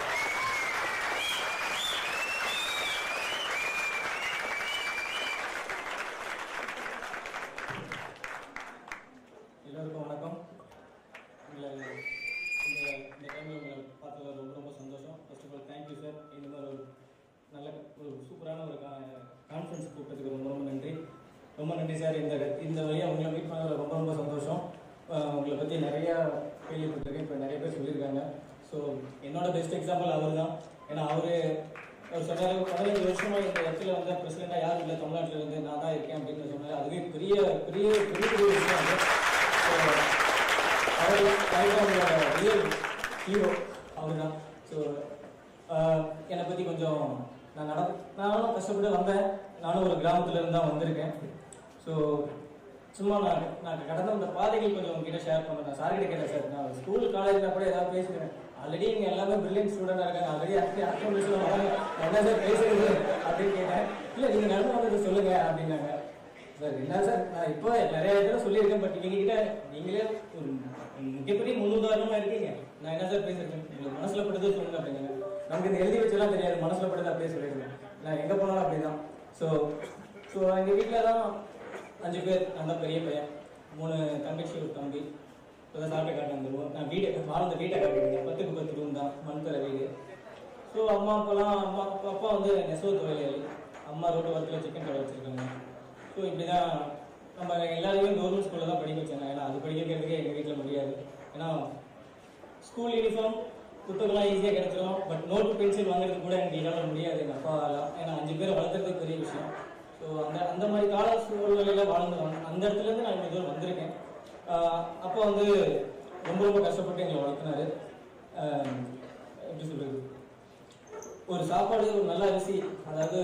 எல்லோருக்கும் வணக்கம். இந்த டைமில் உங்களை பார்த்ததில் ரொம்ப சந்தோஷம். First of all thank you sir. இந்த மாதிரி ஒரு சூப்பரான ஒரு கான்ஃபரன்ஸ் கூப்பிட்டதுக்கு ரொம்ப நன்றி. ரொம்ப நன்றி சார். இந்த வழியாக உங்களை மீட் பண்ணதில் ரொம்ப சந்தோஷம். உங்களை பற்றி நிறையா கேள்விப்பட்டிருக்கேன். இப்போ நிறைய பேர் சொல்லியிருக்காங்க. ஸோ என்னோட பெஸ்ட் எக்ஸாம்பிள் அவர் தான். ஏன்னா அவர் சொன்னார் 15 வருஷமாக இந்த இடத்துல வந்து பிரசிடெண்ட்டாக யாரும் இல்லை தமிழ்நாட்டில் இருந்து நான் தான் இருக்கேன் அப்படின்னு சொன்னார். அதுவே பெரிய பெரிய பெரிய பெரிய விஷயம் அது. அவர் ரியல் ஹீரோ அவர் தான். ஸோ என்னை பற்றி கொஞ்சம் நானும் கஷ்டப்பட்டு வந்தேன். நானும் ஒரு கிராமத்துலேருந்து தான் வந்திருக்கேன். ஸோ சும்மா நான் கடந்த அந்த பாதைகள் கொஞ்சம் உங்ககிட்ட ஷேர் பண்ணுறேன். நான் சார்கிட்ட கேட்டேன் சார், நான் ஸ்கூல் காலேஜில் கூட ஏதாவது பேசுகிறேன். ஆல்ரெடி இங்கே எல்லாமே பிரில்லியன்ட் ஸ்டூடெண்டாக இருக்காங்க. ஆல்ரெடி அக்கௌண்ட்ஸில் வராங்க. என்ன சார் பேசுறது அப்படின்னு கேட்டேன். இல்லை நீங்கள் நடந்து வந்தது சொல்லுங்கள் அப்படின்னாங்க. சார் என்ன சார், நான் இப்போ நிறைய இடத்துல சொல்லியிருக்கேன். பட் எங்ககிட்ட நீங்களே ஒரு மிகப்பெரிய முன்னுதாரணமாக இருக்கீங்க. நான் என்ன சார் பேசுகிறேன், உங்களுக்கு மனசில் படுறது சொல்லுங்க அப்படின்னாங்க. நமக்கு இந்த எழுதி வச்செல்லாம் தெரியாது, மனசில் படுறது அப்படியே சொல்லிடுங்க. நான் எங்கே போனாலும் அப்படி தான். ஸோ எங்கள் வீட்டில் தான் 5 பேர். நான் தான் பெரிய பையன், 3 தங்கச்சி ஒரு தம்பி. இப்போ தான் சாப்பிட்டு காட்ட வந்துடுவோம். நான் வாழ்ந்த வீட்டை காட்டிருக்கேன். 10க்கு 10 ரூம் தான், மண் தர வீடு. ஸோ அம்மா அப்பா வந்து நெசவு தொழிலாளி, அம்மா ரோட்டு வாரத்தில் சிக்கன் கடை வச்சுருக்காங்க. ஸோ இப்படி தான் நம்ம எல்லாருமே கவர்மெண்ட் ஸ்கூலில் தான் படிக்க வச்சாங்க. ஏன்னா அது படிக்க வைக்கிறதுக்கே எங்கள் வீட்டில் முடியாது. ஏன்னா ஸ்கூல் யூனிஃபார்ம் புத்தகம்லாம் ஈஸியாக கிடச்சிடும், பட் நோட்டு பென்சில் வாங்குறது கூட எனக்கு என்னால் முடியாது எங்கள் அப்பாவால். ஏன்னா 5 பேர் வளர்த்துறது பெரிய விஷயம். ஸோ அந்த மாதிரி கால சூழ்நிலையில் வாழ்ந்து அந்த இடத்துலேருந்து நான் இவ்வளோ தூரம் வந்திருக்கேன். அப்போ வந்து ரொம்ப கஷ்டப்பட்டு எங்களை வளர்த்தினாரு. எப்படி சொல்கிறது, ஒரு சாப்பாடு ஒரு நல்ல அரிசி, அதாவது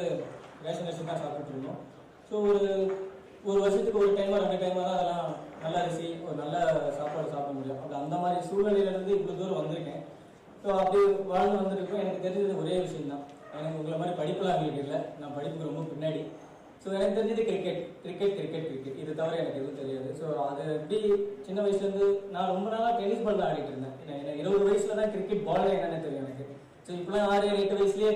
ரேஷன் அரிசி தான் சாப்பிட்டு இருந்தோம். ஸோ ஒரு வருஷத்துக்கு ஒரு டைமாக 2 டைமாக தான் அதெல்லாம் நல்ல அரிசி ஒரு நல்ல சாப்பாடு சாப்பிட முடியும். அப்படி அந்த மாதிரி சூழ்நிலையிலேருந்து இவ்வளோ தூரம் வந்திருக்கேன். ஸோ அப்படி வாழ்ந்து வந்திருக்கோம். எனக்கு தெரிஞ்சது ஒரே விஷயம் தான், எனக்கு உங்களை மாதிரி படிப்பெல்லாம் எங்களுக்கு இல்லை, நான் படிப்புக்கு ரொம்ப பின்னாடி. ஸோ எனக்கு தெரிஞ்சது கிரிக்கெட் இது தவிர எனக்கு எதுவும் தெரியாது. ஸோ அது எப்படி சின்ன வயசுலேருந்து நான் ரொம்ப நாளாக டென்னிஸ் பால் தான் ஆடிட்டு இருந்தேன். எனக்கு 20 வயசுல தான் கிரிக்கெட் பால் என்னன்னு தெரியும் எனக்கு. ஸோ இப்போலாம் 6-8 வயசுலேயே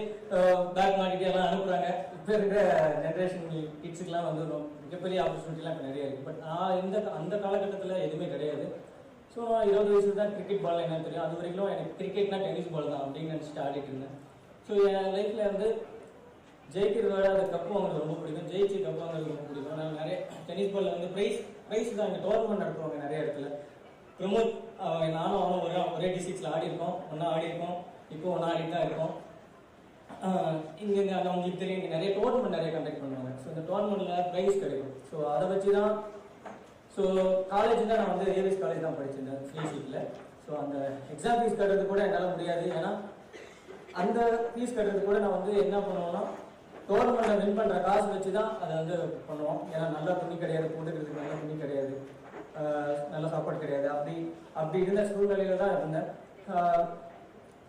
பேட் மாட்டிட்டு எல்லாம் அனுப்புகிறாங்க. இப்போ இருக்கிற ஜென்ரேஷன் கிட்ஸுக்கெலாம் வந்து மிகப்பெரிய ஆப்பர்ச்சுனிட்டிலாம் இப்போ நிறைய இருக்குது. பட் நான் அந்த காலகட்டத்தில் எதுவுமே கிடையாது. ஸோ நான் 20 வயசுல தான் கிரிக்கெட் பால் என்னன்னு தெரியும். அது வரைக்கும் எனக்கு கிரிக்கெட்னா டென்னிஸ் பால் தான் அப்படின்னு நினச்சிட்டு ஆடிட்டு இருந்தேன். ஸோ என் லைஃப்பில் வந்து ஜெயிக்கிறதோட அந்த கப்பு வாங்குறது ரொம்ப பிடிக்கும், ஜெயிச்சு கப்பு வாங்குறது ரொம்ப பிடிக்கும். நான் நிறைய டென்னிஸ் பாலில் வந்து ப்ரைஸ் தான் இங்கே டோர்னமெண்ட் நடத்துவாங்க நிறைய இடத்துல. ப்ரமோட் நானும் அவனும் ஒரே டிஸ்ட்ரிக்ஸில் ஆடிருக்கோம், ஒன்றா ஆடிருக்கோம், இப்போ ஒன்றா ஆடிட்டு தான் இருக்கோம். இங்கே உங்களுக்கு தெரியும், இங்கே நிறைய டோர்னமெண்ட் நிறைய கண்டக்ட் பண்ணுவாங்க. ஸோ இந்த டோர்னமெண்ட்டில் ப்ரைஸ் கிடைக்கும். ஸோ அதை வச்சு தான் ஸோ காலேஜ் தான் நான் வந்து ஏவிஎஸ் காலேஜ் தான் படிச்சிருந்தேன் ஃப்ரீ சீட்டில். ஸோ அந்த எக்ஸாம் ஃபீஸ் கட்டுறது கூட என்னால் முடியாது. ஏன்னா அந்த ஃபீஸ் கட்டுறது கூட நான் வந்து என்ன பண்ணுவோம்னா டோர்னமெண்ட்டை வின் பண்ணுற காசு வச்சு தான் அதை வந்து பண்ணுவோம். ஏன்னா நல்ல துணி கிடையாது, போட்டுக்கிறதுக்கு நல்ல துணி கிடையாது, நல்ல சாப்பாடு கிடையாது. அப்படி இருந்த சூழ்நிலையில தான் இருந்தேன்.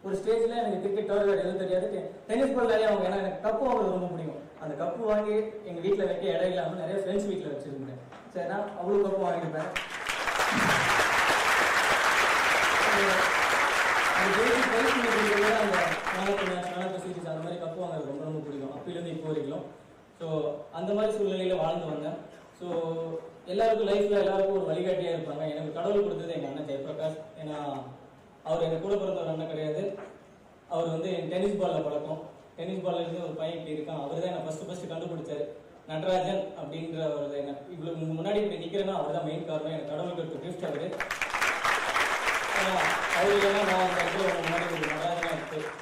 ஒரு ஸ்டேஜில் எனக்கு கிரிக்கெட் தவிர வேறு எதுவும் தெரியாது. டென்னிஸ் பால் நிறைய அவங்க, ஏன்னா எனக்கு கப்பு வாங்குறது ரொம்ப பிடிக்கும். அந்த கப்பு வாங்கி எங்கள் வீட்டில் வைக்க இடம் இல்லாமல் நிறைய ஃப்ரெண்ட்ஸ் வீட்டில் வச்சுருந்தேன். சரி, நான் அவ்வளோ கப்பு வாங்கியிருப்பேன். அந்த பேசிக் ப்ரைஸ் பண்ணிக்கிறத அந்த நானூறு சீரிஸ் அந்த மாதிரி கப்பு வாங்குறது ரொம்ப பிடிக்கும், அப்போலேருந்து இப்போ வரைக்கும். ஸோ அந்த மாதிரி சூழ்நிலையில் வாழ்ந்து வந்தேன். ஸோ எல்லாருக்கும் லைஃப்பில் எல்லாருக்கும் ஒரு வழிகாட்டியாக இருப்பாங்க. எனக்கு கடவுள் கொடுத்தது எங்கள் அண்ணன் ஜெயபிரகாஷ். ஏன்னா அவர் எனக்கு கூட பிறந்த ஒரு அண்ணன் கிடையாது. அவர் வந்து என் டென்னிஸ் பாலில் பழக்கம். டென்னிஸ் பால்ல இருந்து ஒரு பையன் இப்படி இருக்கான், அவர் தான் என்ன ஃபர்ஸ்ட் கண்டுபிடிச்சாரு. நடராஜன் அப்படின்ற ஒரு என்ன இவ்வளோ முன்னாடி இப்படி நிற்கிறேன்னா அவர் தான் மெயின் காரணம். எனக்கு கடவுளுக்கு ஒரு கிஃப்ட் அவரு. அவர் இல்லைன்னா நான் அந்த இடத்துல முன்னாடி ஒரு நடராஜனாக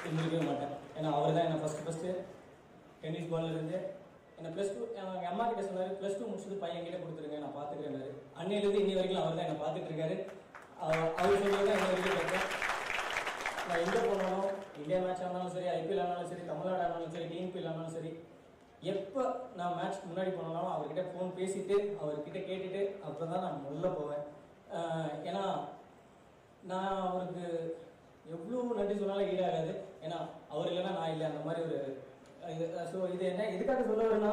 இருந்திருக்கவே மாட்டேன். ஏன்னா அவர் தான் என்ன ஃபர்ஸ்ட் டென்னிஸ் பால்ல இருந்து என்ன +2 எங்கள் அம்மா கிட்ட சொன்னார், +2 முடிச்சது பையன் கிட்ட கொடுத்துருங்க, நான் பார்த்துக்கிறேன்னாரு. அன்னையிலேருந்து இன்னி வரைக்கும் அவர் தான் என்னை பார்த்துட்டு இருக்காரு. அவர் சொல்லிதான் இன்ன வரைக்கும் கேட்பேன். நான் எங்கே போனாலும், இந்தியா மேட்ச் ஆனாலும் சரி, ஐபிஎல் ஆனாலும் சரி, தமிழ்நாடு ஆனாலும் சரி, டிஎன்பிஎல் ஆனாலும் சரி, எப்போ நான் மேட்ச்க்கு முன்னாடி போனாலும் அவர்கிட்ட ஃபோன் பேசிட்டு அவர்கிட்ட கேட்டுட்டு அப்புறம் தான் நான் முதல்ல போவேன். ஏன்னா நான் அவருக்கு எவ்வளோ நன்றி சொன்னாலும் ஈடாகாது. ஏன்னா அவர் இல்லைன்னா நான் இல்லை, அந்த மாதிரி ஒரு இது. ஸோ இது என்ன எதுக்காக சொல்ல வரேன்னா,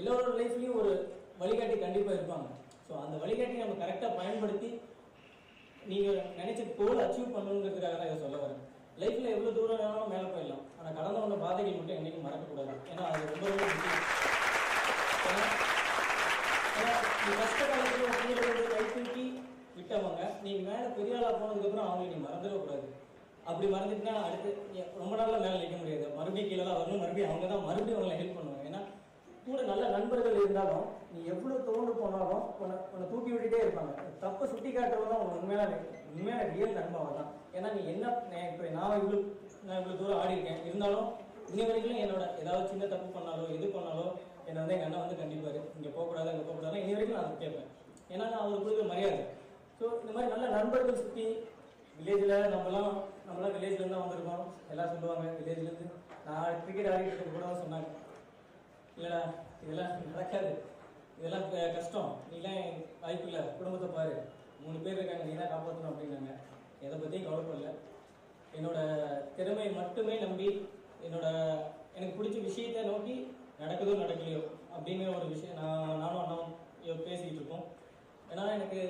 எல்லோரோட லைஃப்லேயும் ஒரு வழிகாட்டி கண்டிப்பாக இருப்பாங்க. ஸோ அந்த வழிகாட்டி நம்ம கரெக்டாக பயன்படுத்தி நீங்கள் நினைச்ச கோல் அச்சீவ் பண்ணணுங்கிறதுக்காக தான் இதை சொல்ல வரேன். லைஃப்பில் எவ்வளோ தூரம் வேணாலும் மேலே போயிடலாம், ஆனால் கடந்த வந்த பாதைகள் மட்டும் என்றைக்கும் மறக்கக்கூடாது. ஏன்னா அது ரொம்ப முக்கியம். ஏன்னா நீ கஷ்ட காலத்தில் கை தூக்கி விட்டவங்க நீங்கள் மேலே பெரிய ஆளாக போனதுக்கப்புறம் அவங்களை நீ மறந்துடக்கூடாது. அப்படி மறந்துட்டுனா அடுத்து ரொம்ப நாளில் மேலே நிற்க முடியாது. மறுபடியும் கீழே வரணும், மறுபடியும் அவங்க தான் மறுபடியும் அவங்களை ஹெல்ப் பண்ணுவாங்க. ஏன்னா கூட நல்ல நண்பர்கள் இருந்தாலும் நீ எவ்வளோ தோண்டு போனாலும் உன்னை தூக்கி விட்டுட்டே இருப்பாங்க. தப்பை சுட்டி காட்டுறவங்க உனக்கு உண்மையான ரியல் நண்பன் தான். ஏன்னா நீ என்ன இப்போ நான் இவ்வளோ தூரம் ஆடி இருக்கேன், இருந்தாலும் இன்னி வரைக்கும் என்னோட ஏதாவது சின்ன தப்பு பண்ணாலோ எது பண்ணாலோ என்னை வந்து எங்கள் அண்ணன் வந்து கண்டிப்பாரு, இங்கே போகக்கூடாது அங்கே போகக்கூடாது, இன்னி வரைக்கும் நான் அதை கேட்பேன். ஏன்னா நான் அவருக்கு கொடுக்குற மரியாதை. ஸோ இந்த மாதிரி நல்ல நண்பர்கள் சுற்றி வில்லேஜில் நம்மளாம் வில்லேஜ்லேருந்து தான் வந்திருக்கோம். எல்லாம் சொல்லுவாங்க வில்லேஜ்லேருந்து. நான் கிரிக்கெட் ஆடிட்டு கூட சொன்னாங்க, இல்லைடா இதெல்லாம் நடக்காது, இதெல்லாம் கஷ்டம், நீலாம் வாய்ப்பு இல்லை, குடும்பத்தை பாரு, 3 பேர் இருக்காங்க, நீ தான் காப்பாற்றணும் அப்படின்னாங்க. எதை பற்றியும் கவலைப்படல. என்னோட திறமை மட்டுமே நம்பி எனக்கு பிடிச்ச விஷயத்தை நோக்கி நடக்குதோ நடக்கலையோ அப்படிங்கிற ஒரு விஷயம் நானும் அண்ணாவும் பேசிக்கிட்டு இருக்கோம். ஏன்னா எனக்கு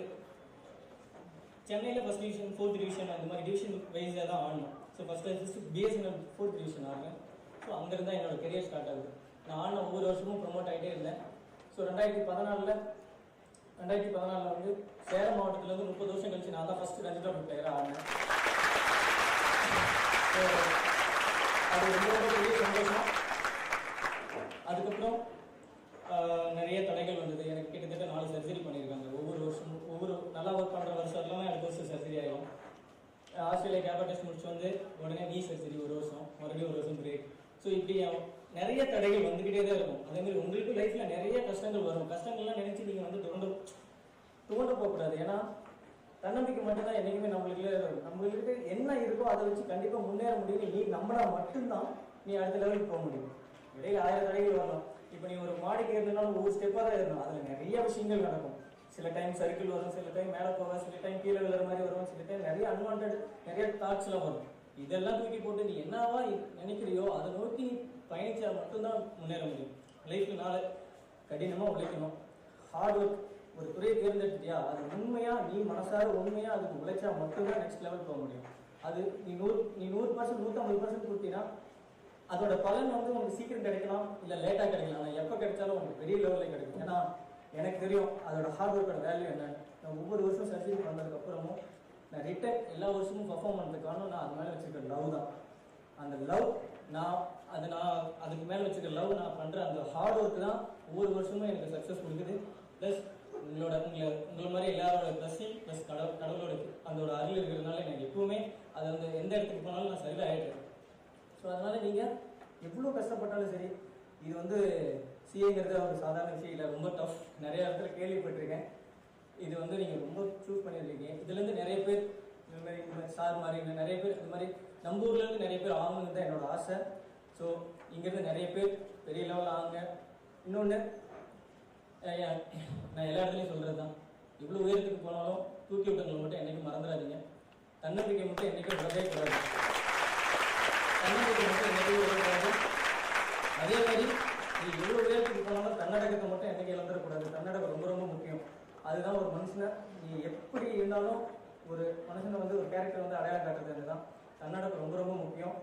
சென்னையில் ஃபர்ஸ்ட் டிவிஷன் 4th டிவிஷன் அந்த மாதிரி டிவிஷன் வைஸாக தான் ஆடணும். So first BSNL 4th division ஆடினேன். ஸோ அங்கேருந்து தான் என்னோட கெரியர் ஸ்டார்ட் ஆகுது. நான் ஆடின ஒவ்வொரு வருஷமும் ப்ரொமோட் ஆகிட்டே இருந்தேன். ஸோ 2014 2014 வந்து சேலம் மாவட்டத்திலேருந்து 30 வருஷம் கழிச்சு நான் தான் ஃபர்ஸ்ட் ரஞ்சிதா பிளேயராக ஆனேன். அது ரொம்ப பெரிய சந்தோஷம். அதுக்கப்புறம் நிறைய தடைகள் வந்தது. எனக்கு கிட்டத்தட்ட 4 சர்ஜரி பண்ணியிருக்காங்க. ஒவ்வொரு வருஷமும் ஒவ்வொரு நல்லா ஒர்க் பண்ணுற வருஷம் எல்லாமே அடுத்த வருஷம் சர்ஜரி ஆகிடும். ஆஸ்திரேலியா கேபா டெஸ்ட் முடிச்சு வந்து உடனே நீ சர்ஜரி ஒரு வருஷம், மறுபடியும் ஒரு வருஷம் பிரேக். ஸோ இப்படி நிறைய தடைகள் வந்துக்கிட்டே தான் இருக்கும். அதேமாதிரி உங்களுக்கு லைஃப்பில் நிறைய கஷ்டங்கள் வரும். கஷ்டங்கள்லாம் நினச்சி நீங்கள் வந்து துவண்டு போகக்கூடாது. ஏன்னா தன்னம்பிக்கை மட்டும்தான் என்றைக்குமே நம்மளுக்கு என்ன இருக்கோ அதை வச்சு கண்டிப்பாக முன்னேற முடியும். நீ நம்பினா மட்டும்தான் நீ அடுத்த லெவலுக்கு போக முடியும். இடையில 1000 தடைகள் வரலாம். இப்போ நீ ஒரு மாடிக்கு இருந்தாலும் ஒவ்வொரு ஸ்டெப்பாக தான் இருக்கணும். அதில் நிறைய விஷயங்கள் நடக்கும். சில டைம் சர்க்கிள் வரும், சில டைம் மேலே போக, சில டைம் கீழே விழுற மாதிரி வரும், சில டைம் நிறைய அன்வான்ட் நிறைய தாட்ஸ்லாம் வரும். இதெல்லாம் தூக்கி போட்டு நீ என்னவா நினைக்கிறியோ அதை நோக்கி பயணிச்சா மட்டும்தான் முன்னேற முடியும். லைஃப்ல நாளை கடினமாக உழைக்கணும். Hard work. ஒரு துறையை தேர்ந்தெடுத்தியா அது உண்மையா நீ மனசார உண்மையா அதுக்கு உழைச்சா மட்டும்தான் நெக்ஸ்ட் லெவல் போக முடியும். அது நீ 100%, 150% கொடுத்தீங்கன்னா அதோட பலன் வந்து உங்களுக்கு சீக்கிரம் கிடைக்கலாம், இல்லை லேட்டாக கிடைக்கலாம். ஆனால் எப்போ கிடைச்சாலும் உங்களுக்கு பெரிய லெவலில் கிடைக்கும். ஏன்னா எனக்கு தெரியும் அதோட ஹார்ட் ஒர்க்கோட வேல்யூ என்னன்னு. நான் ஒவ்வொரு வருஷம் சர்ஜரி பண்ணதுக்கப்புறமும் நான் ரிட்டன் எல்லா வருஷமும் பர்ஃபார்ம் பண்ணுறதுக்கான நான் அது மேலே வச்சுருக்க லவ் தான். அந்த லவ் நான் அதுக்கு மேலே வச்சுருக்க லவ் நான் பண்ணுற அந்த ஹார்ட் ஒர்க் தான் ஒவ்வொரு வருஷமும் எனக்கு சக்ஸஸ் கொடுக்குது. ப்ளஸ் உங்களை மாதிரி எல்லாரோட பிளஸிங் ப்ளஸ் கடவுளோட அதோட அருள் இருக்கிறதுனால எனக்கு எப்பவுமே அது வந்து எந்த இடத்துக்கு போனாலும் நான் சரியாக ஆகிடுறேன். ஸோ அதனால் நீங்கள் எவ்வளோ கஷ்டப்பட்டாலும் சரி, இது வந்து சிஏங்கிறது ஒரு சாதாரண விஷயம் இல்லை, ரொம்ப டஃப். நிறைய இடத்துல கேள்விப்பட்டிருக்கேன். இது வந்து நீங்கள் ரொம்ப சூஸ் பண்ணியிருக்கீங்க. இதுலேருந்து நிறைய பேர் இந்த மாதிரி சார் மாதிரி நிறைய பேர் இந்த மாதிரி நம்ம ஊர்லேருந்து நிறைய பேர் ஆகணுன்னு தான் என்னோட ஆசை. ஸோ இங்கேருந்து நிறைய பேர் பெரிய லெவலில் ஆகுங்க. இன்னொன்று நான் எல்லா இடத்துலையும் சொல்கிறது தான், இவ்வளோ உயரத்துக்கு போனாலும் தூக்கி விட்டவங்களை மட்டும் என்றைக்கும் மறந்துடாதீங்க. தன்னம்பிக்கை மட்டும் என்றைக்கும் விடவே கூடாது. தன்னம்பிக்கை மட்டும் என்றைக்கும் விடக்கூடாது. அதே மாதிரி நீ எவ்வளோ உயரத்துக்கு போனாலும் தன்னடக்கத்தை மட்டும் என்றைக்கும் இழந்துடக்கூடாது. தன்னடக்கம் ரொம்ப ரொம்ப முக்கியம். அதுதான் ஒரு மனுஷனை நீ எப்படி இருந்தாலும் ஒரு மனுஷனை வந்து ஒரு கேரக்டர் வந்து அடையாளம் காட்டுறது தான். தன்னடக்கம் ரொம்ப ரொம்ப முக்கியம்.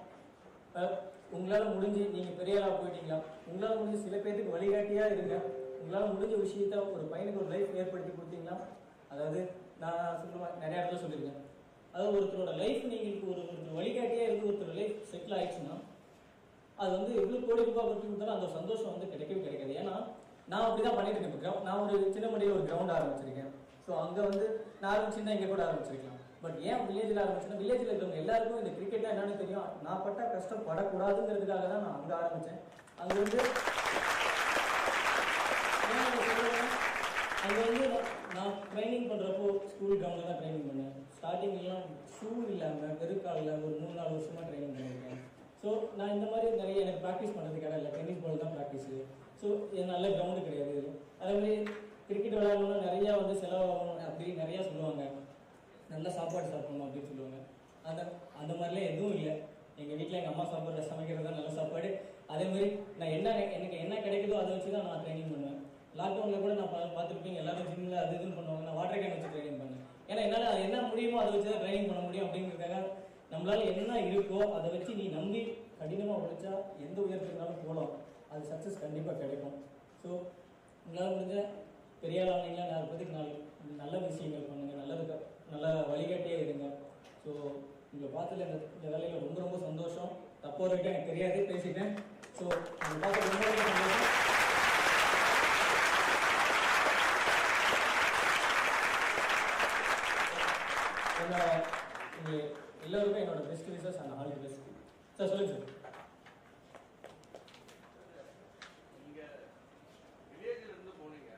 உங்களால் முடிஞ்சு நீங்கள் பெரிய ஆளாக போயிட்டீங்களா, உங்களால் முடிஞ்சு சில பேருக்கு வழிகாட்டியாக இருங்க. உங்களால் முடிஞ்ச விஷயத்த ஒரு பையனுக்கு ஒரு லைஃப் ஏற்படுத்தி கொடுத்தீங்களா. அதாவது நான் சொல்லுவேன், நிறைய இடத்துல சொல்லியிருக்கேன், அதாவது ஒருத்தரோட லைஃப் நீங்கள் ஒரு வழிகாட்டியாக இருந்து ஒருத்தர் லைஃப் செட்டில் ஆயிடுச்சுன்னா அது வந்து எவ்வளோ கோடி ரூபாய் கொடுத்து கொடுத்தாலும் அந்த சந்தோஷம் வந்து கிடைக்கவே கிடைக்காது. ஏன்னா நான் அப்படி தான் பண்ணிட்டு இருக்கேன். நான் ஒரு சின்ன மண்டியில் ஒரு கிரவுண்ட் ஆரம்பிச்சிருக்கேன். ஸோ அங்கே வந்து நான் ஆரம்பிச்சுன்னா இங்கே கூட ஆரம்பிச்சிருக்கலாம். பட் ஏன் வில்லேஜில் ஆரம்பிச்சுன்னா வில்லேஜில் இருக்கிறவங்க எல்லாருக்கும் இந்த கிரிக்கெட்டாக என்னன்னு தெரியும். நான் பட்ட கஷ்டப்படக்கூடாதுங்கிறதுக்காக தான் நான் அங்கே ஆரம்பித்தேன். அங்கே வந்து நான் ட்ரைனிங் பண்ணுறப்போ ஸ்கூல் கிரவுண்டில் தான் ட்ரைனிங் பண்ணேன். ஸ்டார்டிங்லாம் ஷூ இல்லாமல் வெறுக்காலில் ஒரு 3-4 வருஷமாக ட்ரைனிங் பண்ணியிருக்கேன். ஸோ நான் இந்த மாதிரி நிறைய எனக்கு ப்ராக்டிஸ் பண்ணுறதுக்காக இல்லை, டென்னிஸ் பால் தான் ப்ராக்டிஸு. ஸோ நல்ல கிரவுண்டு கிடையாது. அதேமாதிரி கிரிக்கெட் விளையாடணும்னா நிறையா வந்து செலவாகணும் அப்படின்னு நிறையா சொல்லுவாங்க. நல்லா சாப்பாடு சாப்பிடணும் அப்படின்னு சொல்லுவாங்க. அந்த மாதிரிலாம் எதுவும் இல்லை. எங்கள் வீட்டில் எங்கள் அம்மா சாப்பாடு சமைக்கிறது தான் நல்ல சாப்பாடு. அதேமாதிரி நான் எனக்கு என்ன கிடைக்குதோ அதை வச்சு தான் நான் ட்ரைனிங் பண்ணுவேன். லாக்டவுனில் கூட நான் பார்த்துருப்பீங்க, எல்லாரும் ஜிம்மில் அது இதுன்னு பண்ணுவாங்க. நான் வாட்டர் கேன் வச்சு ட்ரைனிங் பண்ணேன். ஏன்னா என்னால் அது என்ன முடியுமோ அதை வச்சு தான் ட்ரைனிங் பண்ண முடியும். அப்படிங்கிறதுக்காக நம்மளால் என்ன இருக்கோ அதை வச்சு நீ நம்பி கடினமாக உழைச்சா எந்த உயரத்துக்குனாலும் போகலாம். அது சக்ஸஸ் கண்டிப்பாக கிடைக்கும். ஸோ உங்களால் முடிஞ்ச பெரிய ஆளானீங்களா 4 பேருக்கு 4 நல்ல விஷயங்கள் பண்ணுங்கள், நல்ல வழிகாட்டியே இருங்க. ஸோ உங்களை பார்த்ததில் இந்த வேலையில் ரொம்ப ரொம்ப சந்தோஷம். தப்போ வரைக்கும் எனக்கு தெரியாது, பேசிட்டேன். ஸோ உங்களை பார்த்து ரொம்ப ரொம்ப சந்தோஷம். எல்லாருக்கும் என்னோட best wishes and all the best. Sir சொல்லுங்க சார். நீங்க வில்லேஜ்ல இருந்து போனீங்க,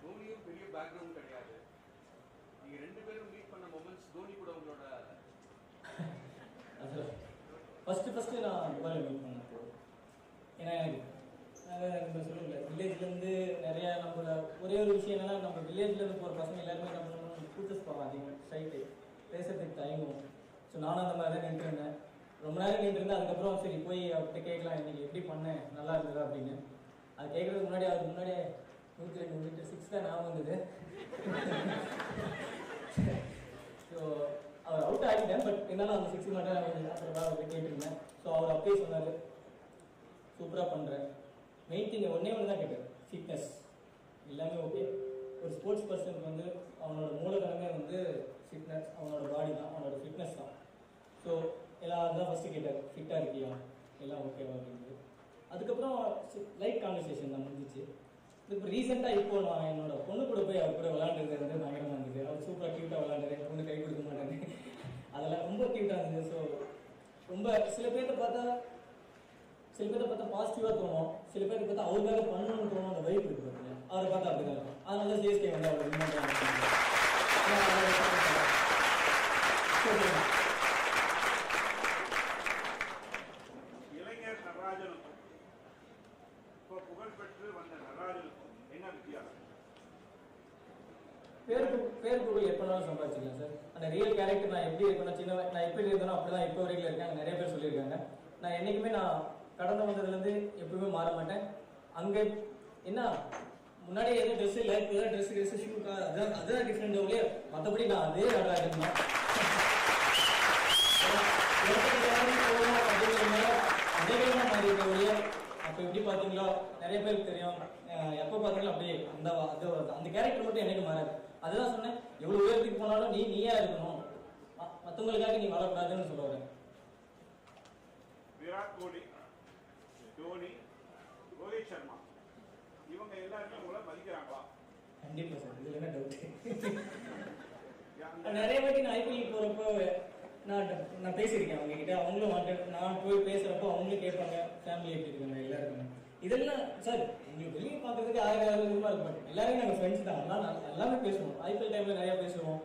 தோனியும் பெரிய பேக்ரவுண்ட் கிடையாது. நீங்க 2 பேரும் மீட் பண்ண மொமெண்ட்ஸ், தோனி கூட உங்களோட ஃபர்ஸ்ட் நான் துபாயில் மீட் பண்ணப்போ, ஏன்னா நம்ம சொல்லுங்க வில்லேஜ்லேருந்து நிறையா நம்மளோட ஒரே ஒரு விஷயம் என்னன்னா, நம்ம வில்லேஜ்லேருந்து போகிற பசங்க எல்லாருமே என்ன பண்ணணும், கூச்சஸ் போவாங்க, அதிகம் ஷைட்டு, பேசுறதுக்கு தயங்கும். ஸோ நானும் அந்த மாதிரி தான் நின்றுருந்தேன். ரொம்ப நேரம் நின்றுருந்தேன். அதுக்கப்புறம் சரி போய் அவர்கிட்ட கேட்கலாம், இன்னைக்கு எப்படி பண்ணேன், நல்லா இருந்ததா அப்படின்னு. அது கேட்குறதுக்கு முன்னாடி அவருக்கு முன்னாடியே 102 மீட்டர் 6 தான் நான் வந்தது. ஸோ அவர் அவுட் ஆகிட்டேன். பட் என்னால் அந்த 6 மட்டும் அப்புறம் அவர்கிட்ட கேட்டிருந்தேன். ஸோ அவர் அப்படியே சொன்னார், சூப்பராக பண்ணுறேன். மெயின் திங் ஒன்றே ஒன்று தான் கேட்டேன், ஃபிட்னஸ் எல்லாமே ஓகே. ஒரு ஸ்போர்ட்ஸ் பர்சனுக்கு வந்து அவனோட மூலதனமே வந்து ஃபிட்னஸ், அவனோட பாடி தான், அவனோட ஃபிட்னஸ் தான். ஸோ எல்லாம் தான் ஃபஸ்ட்டு கேட்டார், ஃபிட்டாக இருக்கியா, எல்லாம் ஓகேவா அப்படின்றது. அதுக்கப்புறம் லைட் கான்வர்சேஷன் தான் முடிஞ்சிச்சு. இப்போ ரீசெண்டாக இப்போ நான் என்னோட பொண்ணு கூட போய் அவர் கூட விளாண்டுறது வந்து பயங்கரமாக இருந்தது. அவர் சூப்பராக க்யூட்டாக விளாண்டாரு, பொண்ணு கை கொடுக்க மாட்டாரு, அதெல்லாம் ரொம்ப க்யூட்டாக இருந்தது. ஸோ ரொம்ப சில பேர்த்த பார்த்தா பாசிட்டிவாக தோணும், சில பேர்த்த பார்த்தா அவருக்காக பண்ணணும்னு தோணும். அந்த வைப் இருக்கு பார்த்தீங்க, அவரை பார்த்தா அப்படி தான் இருக்கும். அதனால தான் சிஎஸ்கே வந்து அவர் இளைஞர் நடராஜனுக்கும் இப்போ புகழ்பெற்று வந்த நடராஜனுக்கும் என்ன வித்தியாசம்? பேர் புகழ் எப்போனாலும் சம்பாதிச்சிக்கலாம் சார். அந்த ரியல் கேரக்டர் நான் எப்படி இருக்கணும், நான் எப்படி இருந்தேனோ அப்படி தான் இப்போ வரைக்கும் இருக்கேன். நிறைய பேர் சொல்லியிருக்காங்க. நான் என்றைக்குமே நான் கடந்து வந்ததுலேருந்து எப்பவுமே மாற மாட்டேன். அங்கே என்ன முன்னாடி எதுவும் ட்ரெஸ் இல்லை, இப்போ ட்ரெஸ் ஷூக்கா அதுதான் டிஃப்ரெண்ட் ஒழிய மற்றபடி நான் அதே நடராஜன் தான். அதே தான் மாறி இருக்க ஒழிய அப்போ எப்படி பார்த்தீங்களோ நிறைய பேருக்கு தெரியும், எப்போ பார்த்தீங்களோ அப்படியே அந்த கேரக்டர் மட்டும் எனக்கு மாறாது. அதுதான் சொன்னேன், எவ்வளோ உயரத்துக்கு போனாலும் நீயா இருக்கணும், மற்றவங்களுக்காக நீ வாழக்கூடாதுன்னு சொல்லுவாரு. விராட் கோலி, தோனி, ரோஹித் சர்மா இவங்க எல்லாருமே உங்களை மதிக்கிறாங்களா? கண்டிப்பா சார், இதுல என்ன டவுட். நிறைய வாட்டி நான் ஐபிஎல் போறப்போ நான் பேசியிருக்கேன் அவங்க கிட்ட. அவங்களும் நான் போய் பேசுறப்போ அவங்களும் கேட்பாங்க ஃபேமிலி எப்படி இருக்காங்க எல்லாருமே. இதெல்லாம் சார் உங்களுக்கு வெளியே பார்க்கறதுக்கு 1000 விதமா இருக்கும். எல்லாருமே நாங்கள் ஃப்ரெண்ட்ஸ் தான், எல்லாமே பேசுவோம். ஐபிஎல் டைம்ல நிறைய பேசுவோம்.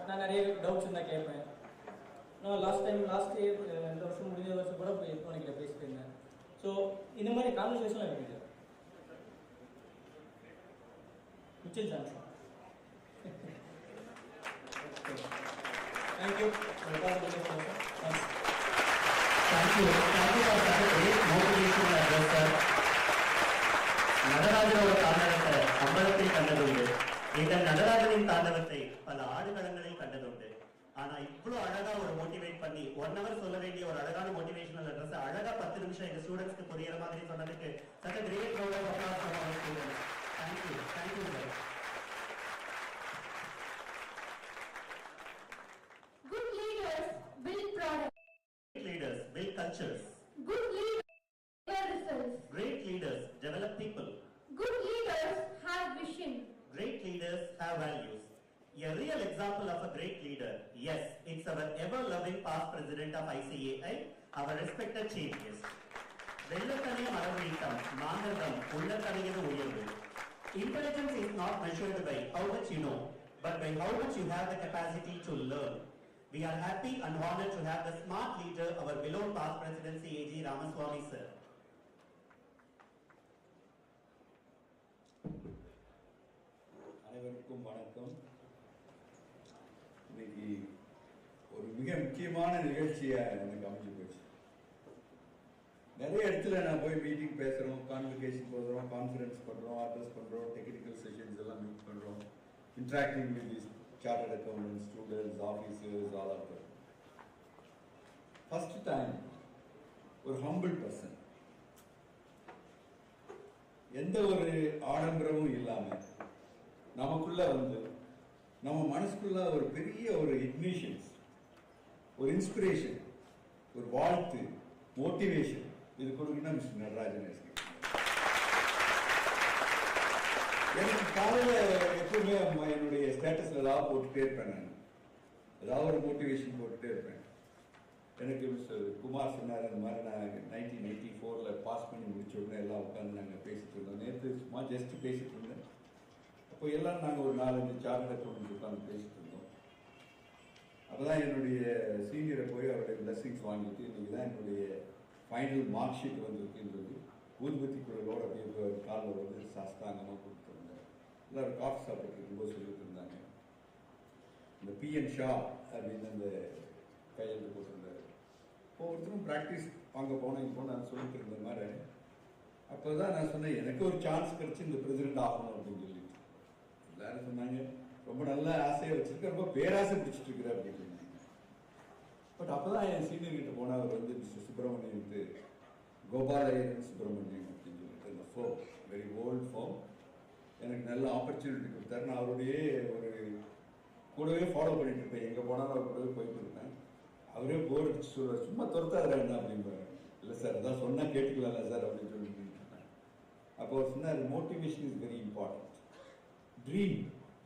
நான் நிறைய டவுட்ஸ் இருந்தால் கேட்பேன். நான் லாஸ்ட் இயர் இந்த வருஷம் முடிஞ்ச வருஷம் கூட போய் தோனிக்கிட்ட பேசிட்டு இருந்தேன். ஸோ இந்த மாதிரி கான்வர்சேஷன்லாம் இருக்குது. Mitchell chance. தேங்க்யூ. நடராஜனோட தாண்டவத்தை அம்பலத்தில் கண்டதுண்டு. இந்த நடராஜனின் தாண்டவத்தை பல ஆடுகளங்களில் கண்டதுண்டு. ஆனா இவ்வளவு அழகா ஒரு மோட்டிவேட் பண்ணி 1 hour சொல்ல வேண்டிய ஒரு அழகான மோட்டிவேஷனல் அட்ரஸ் அழகா 10 நிமிஷம் எங்க ஸ்டூடெண்ட்ஸ்க்கு புரியுற மாதிரி சொன்னதுக்கு such a great round of applause for our students. Thank you sir. Good leaders build products. Great leaders build cultures. Good leaders deliver results. Great leaders develop people. Good leaders have vision. Great leaders have values. A real example of a great leader, yes, it's our ever-loving past president of ICAI, our respected chief guest. வெள்ளத்தனைய மரவழித்தம் மாங்கல்யம் உள்ளத்தனையது உயர்வு. Intelligence is not measured by how much you know, but by how much you have the capacity to learn. We are happy and honored to have the smart leader, our beloved past presidency AG Ramaswamy sir. அனைவருக்கும் வணக்கம். இன்னைக்கு ஒரு மிக முக்கியமான நிகழ்ச்சியை எனக்கு அமைஞ்சு போச்சு. நிறைய இடத்துல நான் போய் மீட்டிங் பேசுகிறோம், கான்வெகேஷன் போடுறோம், கான்ஃபரன்ஸ் பண்ணுறோம், அட்ரஸ் பண்ணுறோம், டெக்னிக்கல் செஷன்ஸ் எல்லாம் மீட் பண்ணுறோம், interacting with this chartered accountant, students, officers, all of that. First time ஒரு ஹம்பிள் பர்சன், எந்த ஒரு ஆடம்பரமும் இல்லாமல் நமக்குள்ள வந்து நம்ம மனசுக்குள்ள ஒரு பெரிய ஒரு இக்னிஷன்ஸ், ஒரு இன்ஸ்பிரேஷன், ஒரு வாழ்த்து, மோட்டிவேஷன் இது கொடுக்கணும் மிஸ்டர் நடராஜன். எனக்கு காலையில் எப்பவுமே என்னுடைய ஸ்டேட்டஸ்ல ஏதாவது போட்டுட்டே இருப்பேன். நான் ஏதாவது ஒரு மோட்டிவேஷன் போட்டுட்டே இருப்பேன். எனக்கு மிஸ்டர் குமார் சொன்னார், இந்த மாதிரி நான் 1984 பாஸ் பண்ணி முடிச்ச உடனே எல்லாம் உட்காந்து நாங்கள் பேசிட்டு இருந்தோம். நேற்று சும்மா ஜஸ்ட் பேசிட்டு இருந்தேன். அப்போ எல்லாம் நாங்கள் ஒரு 4-5 சார்ட்டர்ட் அக்கௌண்டன்ட் உட்காந்து பேசிட்டு இருந்தோம். அப்போ தான் என்னுடைய சீனியரை போய் அவருடைய பிளஸிங்ஸ் வாங்கிட்டு இன்னைக்கு தான் என்னுடைய ஃபைனல் மார்க் ஷீட் வந்திருக்குன்னு சொல்லி ஊதுபத்தி குழலோடு அப்படியே காலில் வந்து சாஸ்தாங்கமாக கொடுத்துருந்தாங்க. எல்லோரும் காஃபி சாப்பிட்டு இருக்கும்போது சொல்லிட்டு இருந்தாங்க. இந்த பிஎன் ஷா அப்படின்னு அந்த கையெழுத்து போட்டிருந்தாரு. ஒவ்வொருத்தரும் ப்ராக்டிஸ் வாங்க போனோம் இப்போ நான் சொல்லிட்டு இருந்த மாதிரி. அப்போ தான் நான் சொன்னேன், எனக்கு ஒரு சான்ஸ் கிடச்சி இந்த பிரசிடென்ட் ஆகணும் அப்படின்னு சொல்லிட்டு. எல்லாரும் சொன்னாங்க, ரொம்ப நல்ல ஆசையை வச்சிருக்க, ரொம்ப பேராசை பிடிச்சிட்டு இருக்கிற அப்படின்னு சொன்னாங்க. பட் அப்போ தான் என் சீனியர் கிட்ட போனால் அவர் வந்து மிஸ்டர் எனக்கு நல்ல ஆப்பர்ச்சுனிட்டி கொடுத்தாரு. நான் அவருடைய ஒரு கூடவே ஃபாலோ பண்ணிட்டு இருப்பேன். எங்கே போனாலும் அவர் கூடவே போயிட்டு இருப்பேன். அவரே போர் அடிச்சு சொல்லுவார், சும்மா துரத்தாதுரா என்ன அப்படின்பாரு. இல்லை சார், அதான் சொன்னால் கேட்டுக்கலாம்ல சார் அப்படின்னு சொல்லிட்டு இருப்பேன். அப்போ அவர் சொன்னார், motivation is very important, dream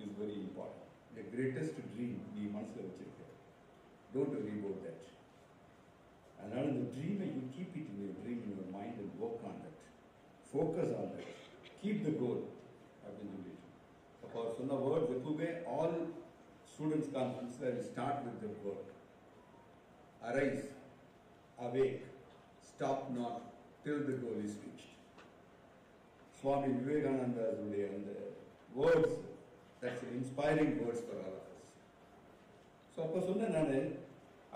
is very important. The greatest dream நீ மனசில் வச்சிருக்க, டோன்ட் வரி அபவுட் தட். அதனால இந்த ட்ரீமை you keep it in your dream, in your mind and work on that, focus on that, keep the goal அப்படின்னு சொல்லிட்டு. அப்போ அவர் சொன்ன வேர்ட்ஸ் எப்பவுமே ஆல் ஸ்டூடெண்ட்ஸ் கான்ஃபரன்ஸில் I will start with the word arise, awake, stop not till the goal is reached. சுவாமி விவேகானந்தாவுடைய அந்த words, that's inspiring words for all of us. So அப்போ சொன்னேன் நான்.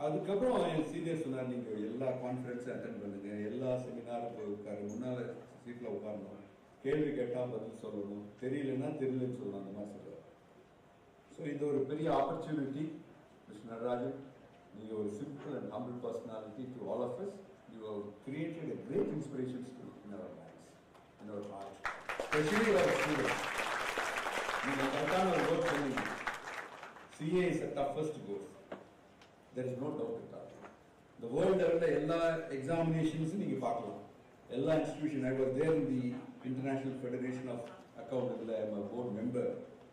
அதுக்கப்புறம் என் சீனியர் சொன்னார், நீங்கள் எல்லா கான்ஃபரன்ஸும் அட்டன் பண்ணுங்க, எல்லா செமினாரும் போய் உட்காரு, முன்னால் சீட்டில் உட்காரணும், கேள்வி கேட்டால் பதில் சொல்லணும், தெரியலன்னா தெரியலன்னு சொல்லணும், அந்த மாதிரி சொல்லுவார். ஸோ இது ஒரு பெரிய ஆப்பர்ச்சுனிட்டி. மிஸ்டர் நடராஜன், நீங்கள் ஒரு simple and humble personality to all of us. You have created a great inspirations in our minds, in our heart, especially our students. நீங்கள் கரெக்டான ஒரு வேர்ட் சொன்னீங்க, CA is the toughest course. There is no doubt at all. The world level எல்லா examinations நீங்க பார்க்கலாம். எல்லா institution, I was there in the International Federation of Accountants. I am a board member.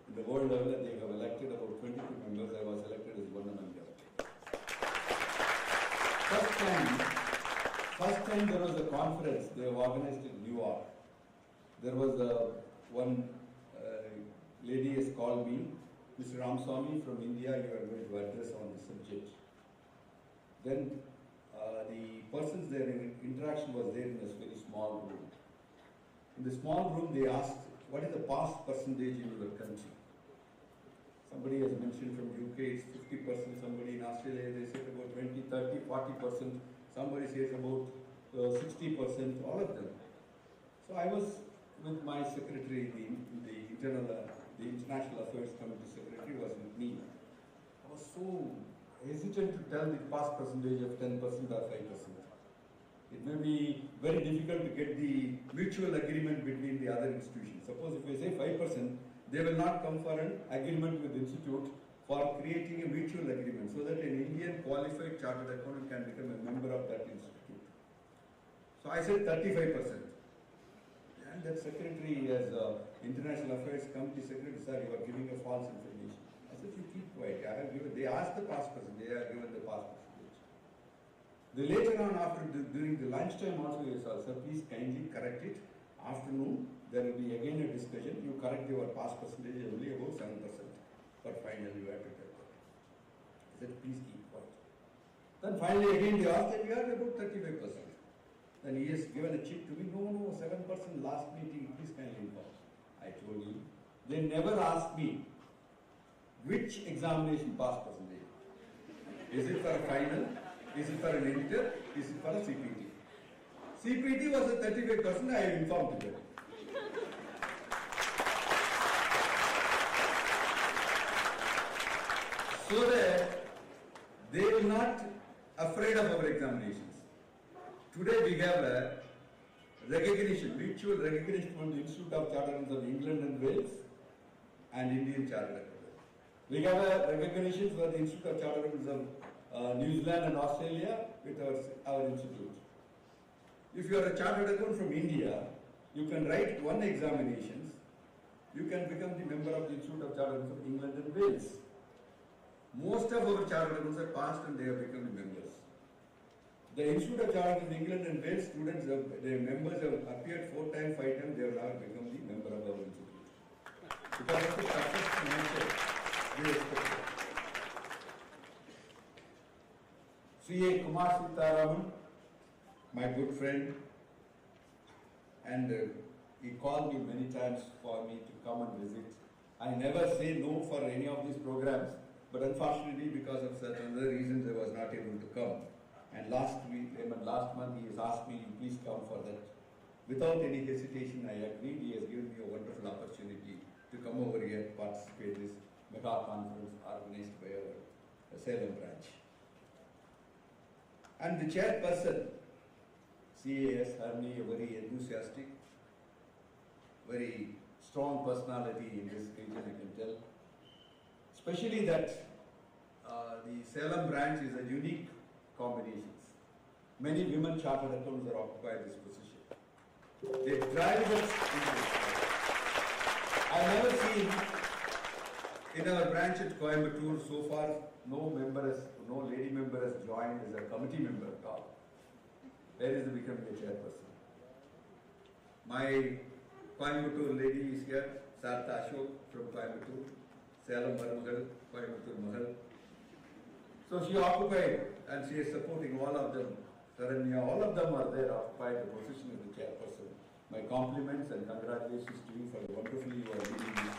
In the world level, they have elected about 22 members. I was elected as one among them. First time there was a conference they have organized in New York. There was one lady has called me, Mr. Ramswamy from India, you are going to address on the subject. Then the persons there, interaction was there in this very small room. In the small room they asked, what is the pass percentage in your country? Somebody has mentioned from UK it's 50%, somebody in Australia they said about 20, 30, 40%, somebody says about 60%, all of them. So I was with my secretary, the International Affairs Committee secretary was with me. I was so hesitant to tell the pass percentage of 10% or 5%. It may be very difficult to get the mutual agreement between the other institutions. Suppose if we say 5%, they will not come for an agreement with the institute for creating a mutual agreement so that an Indian qualified chartered accountant can become a member of that institute. So I said 35%. And that secretary, as International Affairs Committee secretary, sir, you are giving a false information. I said, you keep quiet. I have given, they asked the pass percentage, they have given the pass percentage. The later on, during the lunchtime also, you saw, sir, please kindly correct it. Afternoon, there will be again a discussion. You correct your pass percentage only about 7%. But finally, you have to tell that. I said, please keep quiet. Then finally, again, they asked, we are about 35%. Then he has given a check to me, no, 7% last meeting, please kindly inform. I told you, they never asked me which examination pass percentage. Is it for a final? Is it for an inter? Is it for a CPT? CPT was a 35%, I have informed them. So that they will not afraid of our examinations. Today we have a recognition, mutual recognition from the Institute of Chartered of England and Wales and Indian Chartered Accountants. We have a recognition for the Institute of Chartered of New Zealand and Australia with our institute. If you are a chartered accountant from India, you can write one examinations, you can become the member of the Institute of Chartered of England and Wales. Most of our chartered accountants are passed and they have become the members. The Institute of Chartered of England and Wales students, their members have appeared 4 times, 5 times, they have now become the member of our institute. Because of the successful nature, they expect. C.A. Kumar Sitaraman, my good friend, and he called me many times for me to come and visit. I never say no for any of these programs, but unfortunately because of certain other reasons I was not able to come. And last month he has asked me, please come for that. Without any hesitation I agreed. He has given me a wonderful opportunity to come over here to participate in this mega conference organized by our Salem branch. And the chairperson, CAS, Harni, very enthusiastic, very strong personality in this region, I can tell. Especially that the Salem branch is a unique combination. Many women chartered accountants are occupied this position. They drive us into this. I have never seen in our branch at Coimbatore so far no lady member has joined as a committee member at all. Where is becoming a chairperson? My Coimbatore lady is here, Sartha Ashok from Coimbatore, Salem Marugal, Coimbatore Mahal. So she occupied and she is supporting all of them. Saranya, all of them are there, occupied the position of the chairperson. My compliments and congratulations to you for the wonderfully you are leading this.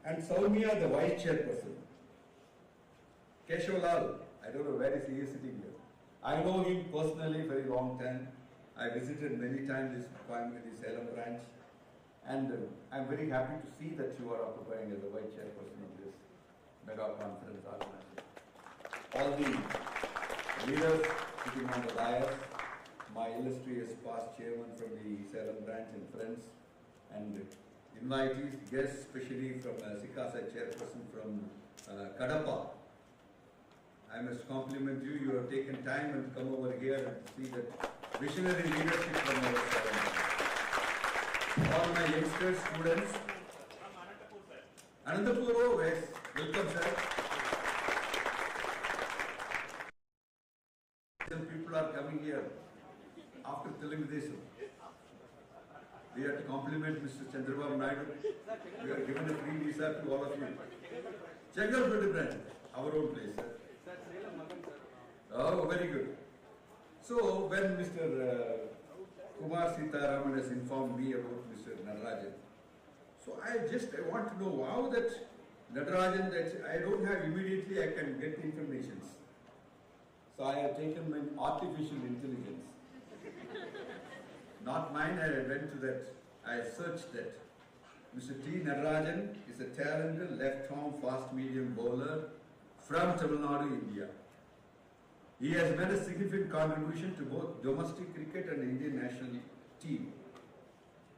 And Soumya, the vice chairperson. Keshavalal, I don't know where is he sitting here. I know him personally for a long time. I visited many times this Salem branch, and I'm very happy to see that you are occupying as the vice chairperson of this mega conference organization. All the leaders sitting on the dais, my illustrious past chairman from the Salem branch and friends, and invitees, guests, especially from SICASA chairperson from Kadapa. I must compliment you. You have taken time and come over here and see that visionary leadership from our Salem. All my youngsters, students. Anandapur, oh yes, welcome sir. Some people are coming here after Telangudesam. We have to compliment Mr. Chandrababu Naidu. We have given a free visa to all of you. Changalpet branch, our own place, sir. Oh, very good. So, when Mr. Kumar Sitaraman has informed me about Mr. Nadarajan, so I want to know, wow, that Nadarajan, that I don't have immediately, I can get information. So I have taken my artificial intelligence. Not mine, I went to that, I searched that. Mr. T. Nadarajan is a talented left-arm fast-medium bowler from Tamil Nadu, India. He has made a significant contribution to both domestic cricket and Indian national team,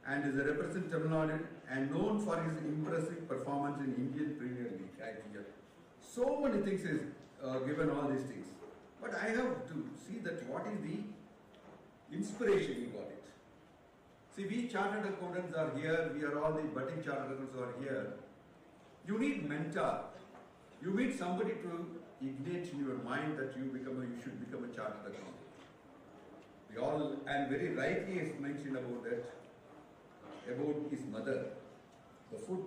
and is a representative of Tamil Nadu and known for his impressive performance in Indian Premier League, IPL. So many things is given all these things. But I have to see that what is the inspiration he got it. See, we chartered accountants are here, we are all the budding chartered accountants are here. You need mentor. You need somebody to ignite in your mind that you should become a chartered accountant. We all, and very rightly is mentioned about that, about his mother. The food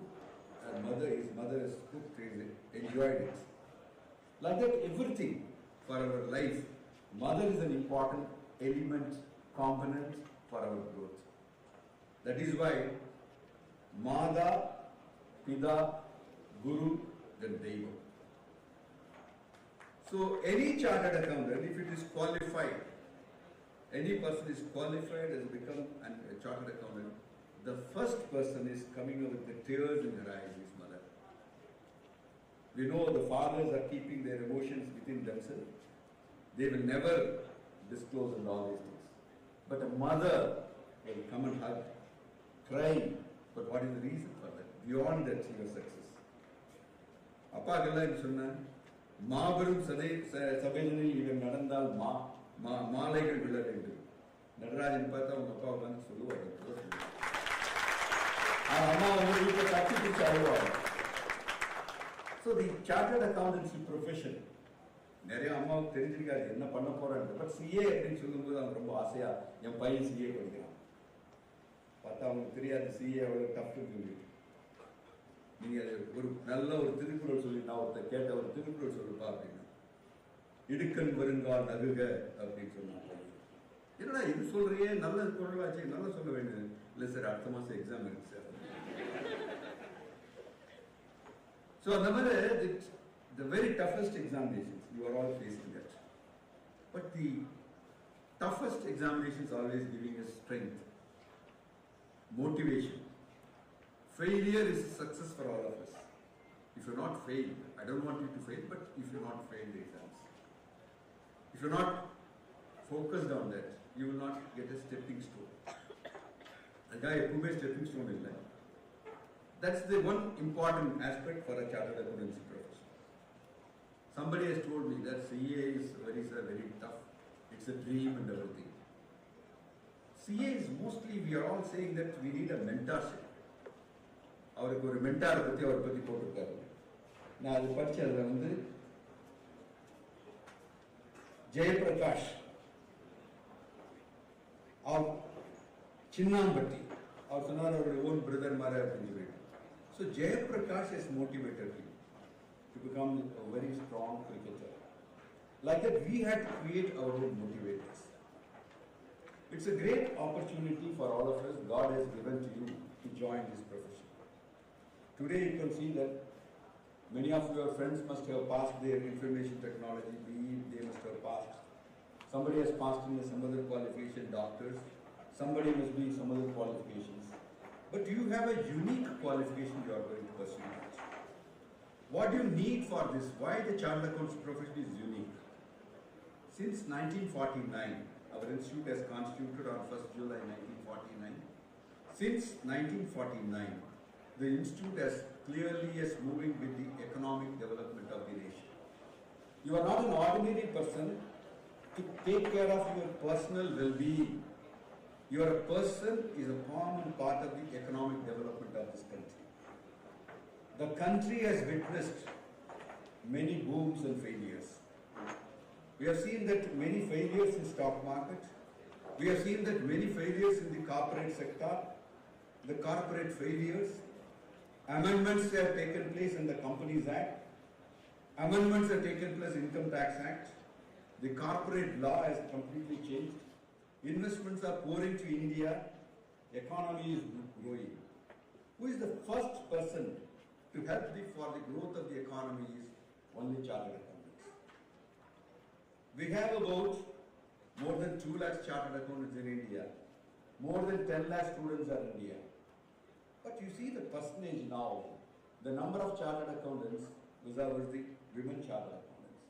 his mother has cooked, he enjoyed it. Like that, everything for our life, mother is an important element, component for our growth. That is why Mada, Pida, Guru, then Deva. So any chartered accountant, if it is qualified, any person is qualified as become a chartered accountant, the first person is coming up with the tears in her eyes, his mother. We know the fathers are keeping their emotions within themselves. They will never disclose and all these things. But a mother will come and hug, cry. But what is the reason for that? Beyond that, your success. Appa Galla சொன்ன மாபெரும் சபைகளில் இவன் நடந்தால் மாலைகள் விழ வேண்டும். நடராஜன் பார்த்தா உங்க அப்பா வந்து சொல்லுவாங்க. அம்மா வந்து வீட்டை தட்டி பிடிச்சு அழுவாங்க. So the chartered accountancy profession, நிறைய அம்மாவுக்கு தெரிஞ்சிருக்காது என்ன பண்ண போறாங்க. பட் சிஏ அப்படின்னு சொல்லும்போது அவங்க ரொம்ப ஆசையா என் பையன் சிஏ படிக்கிறான். பார்த்தா அவங்களுக்கு தெரியாது சிஏ அவ்வளவு டஃப்னு சொல்லி. நீங்க ஒரு நல்ல ஒரு திருக்குறள் சொல்லி நான் ஒருத்தர் கேட்ட ஒரு திருக்குறள் சொல்லுப்பா அப்படின்னா இடுக்கண் வருங்கால் நகுக அப்படின்னு சொன்னாங்க. என்னடா இது சொல்றியே நல்ல குரலாச்சு நல்லா சொல்ல வேண்டியது இல்லை சார் அடுத்த மாசம் எக்ஸாம் இருக்கு sir. So the very toughest examinations you are all facing that, but the toughest examinations always giving us strength, motivation. Failure is success for all of us. If you're not failed, I don't want you to fail, but if you're not failed the exams, if you're not focused on that, you will not get a stepping stone. A guy who made stepping stone in life. That's the one important aspect for a chartered accountancy profession. Somebody has told me that CA is very tough. It's a dream and everything. CA is mostly, we are all saying that we need a mentorship. அவருக்கு ஒரு மென்டாரை பற்றி அவரை பற்றி போட்டிருக்காரு. நான் அது படித்து அதில் வந்து ஜெயபிரகாஷ் அவர் சின்னாம்பட்டி அவர் சொன்னார் அவருடைய ஓன் பிரதர் மாதிரி அப்படின்னு சொல்லிட்டு. So Jayaprakash has motivated him to become a very strong cricketer. Like that, we had to create our own motivators. It's a great opportunity for all of us God has given to you to join this profession. Today you can see that many of your friends must have passed their information technology, they must have passed. Somebody has passed in some other qualification, doctors. Somebody must be some other qualifications. But you have a unique qualification you are going to pursue. What do you need for this? Why the chartered accounts profession is unique? Since 1949, our institute has constituted on 1st July 1949. Since 1949, the institute has clearly is moving with the economic development of the nation. You are not an ordinary person to take care of your personal well-being. Your person is a common part of the economic development of this country. The country has witnessed many booms and failures. We have seen that many failures in stock market. We have seen that many failures in the corporate sector, the corporate failures. Amendments have taken place in the Companies Act. Amendments have taken place in Income Tax Act. The corporate law has completely changed. Investments are pouring to India. Economy is growing. Who is the first person to help for the growth of the economy is only chartered accountants. We have about more than 2 lakh chartered accountants in India. More than 10 lakh students are in India. But you see the percentage now, the number of chartered accountants versus the women chartered accountants.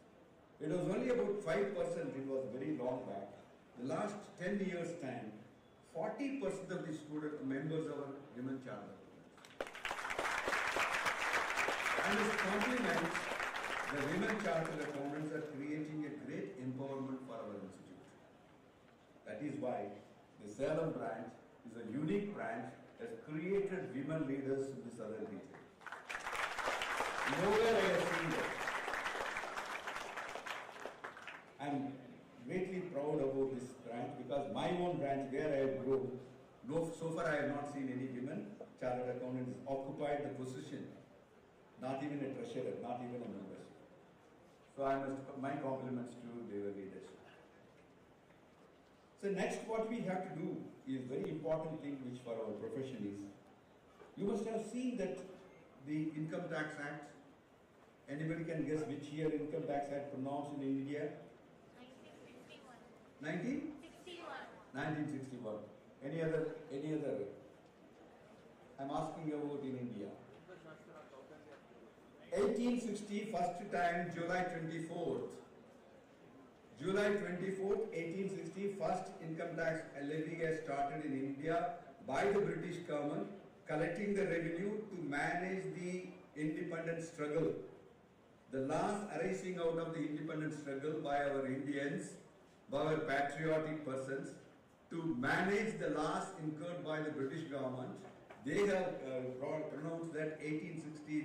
It was only about 5%, it was very long back. The last 10 years' time, 40% of the student members are women chartered accountants. And as compliments, the women chartered accountants are creating a great empowerment for our institute. That is why the Salem branch is a unique branch, has created women leaders in the southern region. Nowhere I have seen that. I am greatly proud about this branch because my own branch where I have grown, so far I have not seen any women chartered accountants occupied the position, not even a treasurer, not even a membership. So my compliments to their leadership. So next what we have to do is very important thing which for our profession is, you must have seen that the Income Tax Act, anybody can guess which year Income Tax Act pronounced in India? 1961. Any other? I'm asking about in India. 1860, first time, July 24th. July 24th, 1860, first income tax levy has started in India by the British government, collecting the revenue to manage the independence struggle. The loss arising out of the independence struggle by our Indians, by our patriotic persons, to manage the loss incurred by the British government, they have pronounced that 1860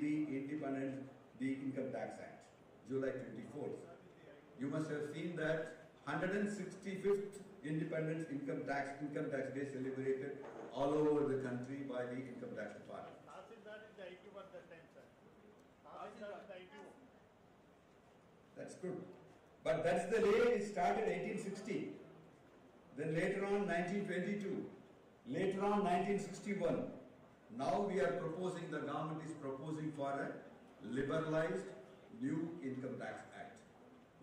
the Income Tax Act, July 24th. You must have seen that 165th Independence Income Tax Day celebrated all over the country by the Income Tax Department. That's good. But that's the day it started, 1860. Then later on 1922. Later on 1961. Now we are proposing, the government is proposing for a liberalized new Income Tax Act.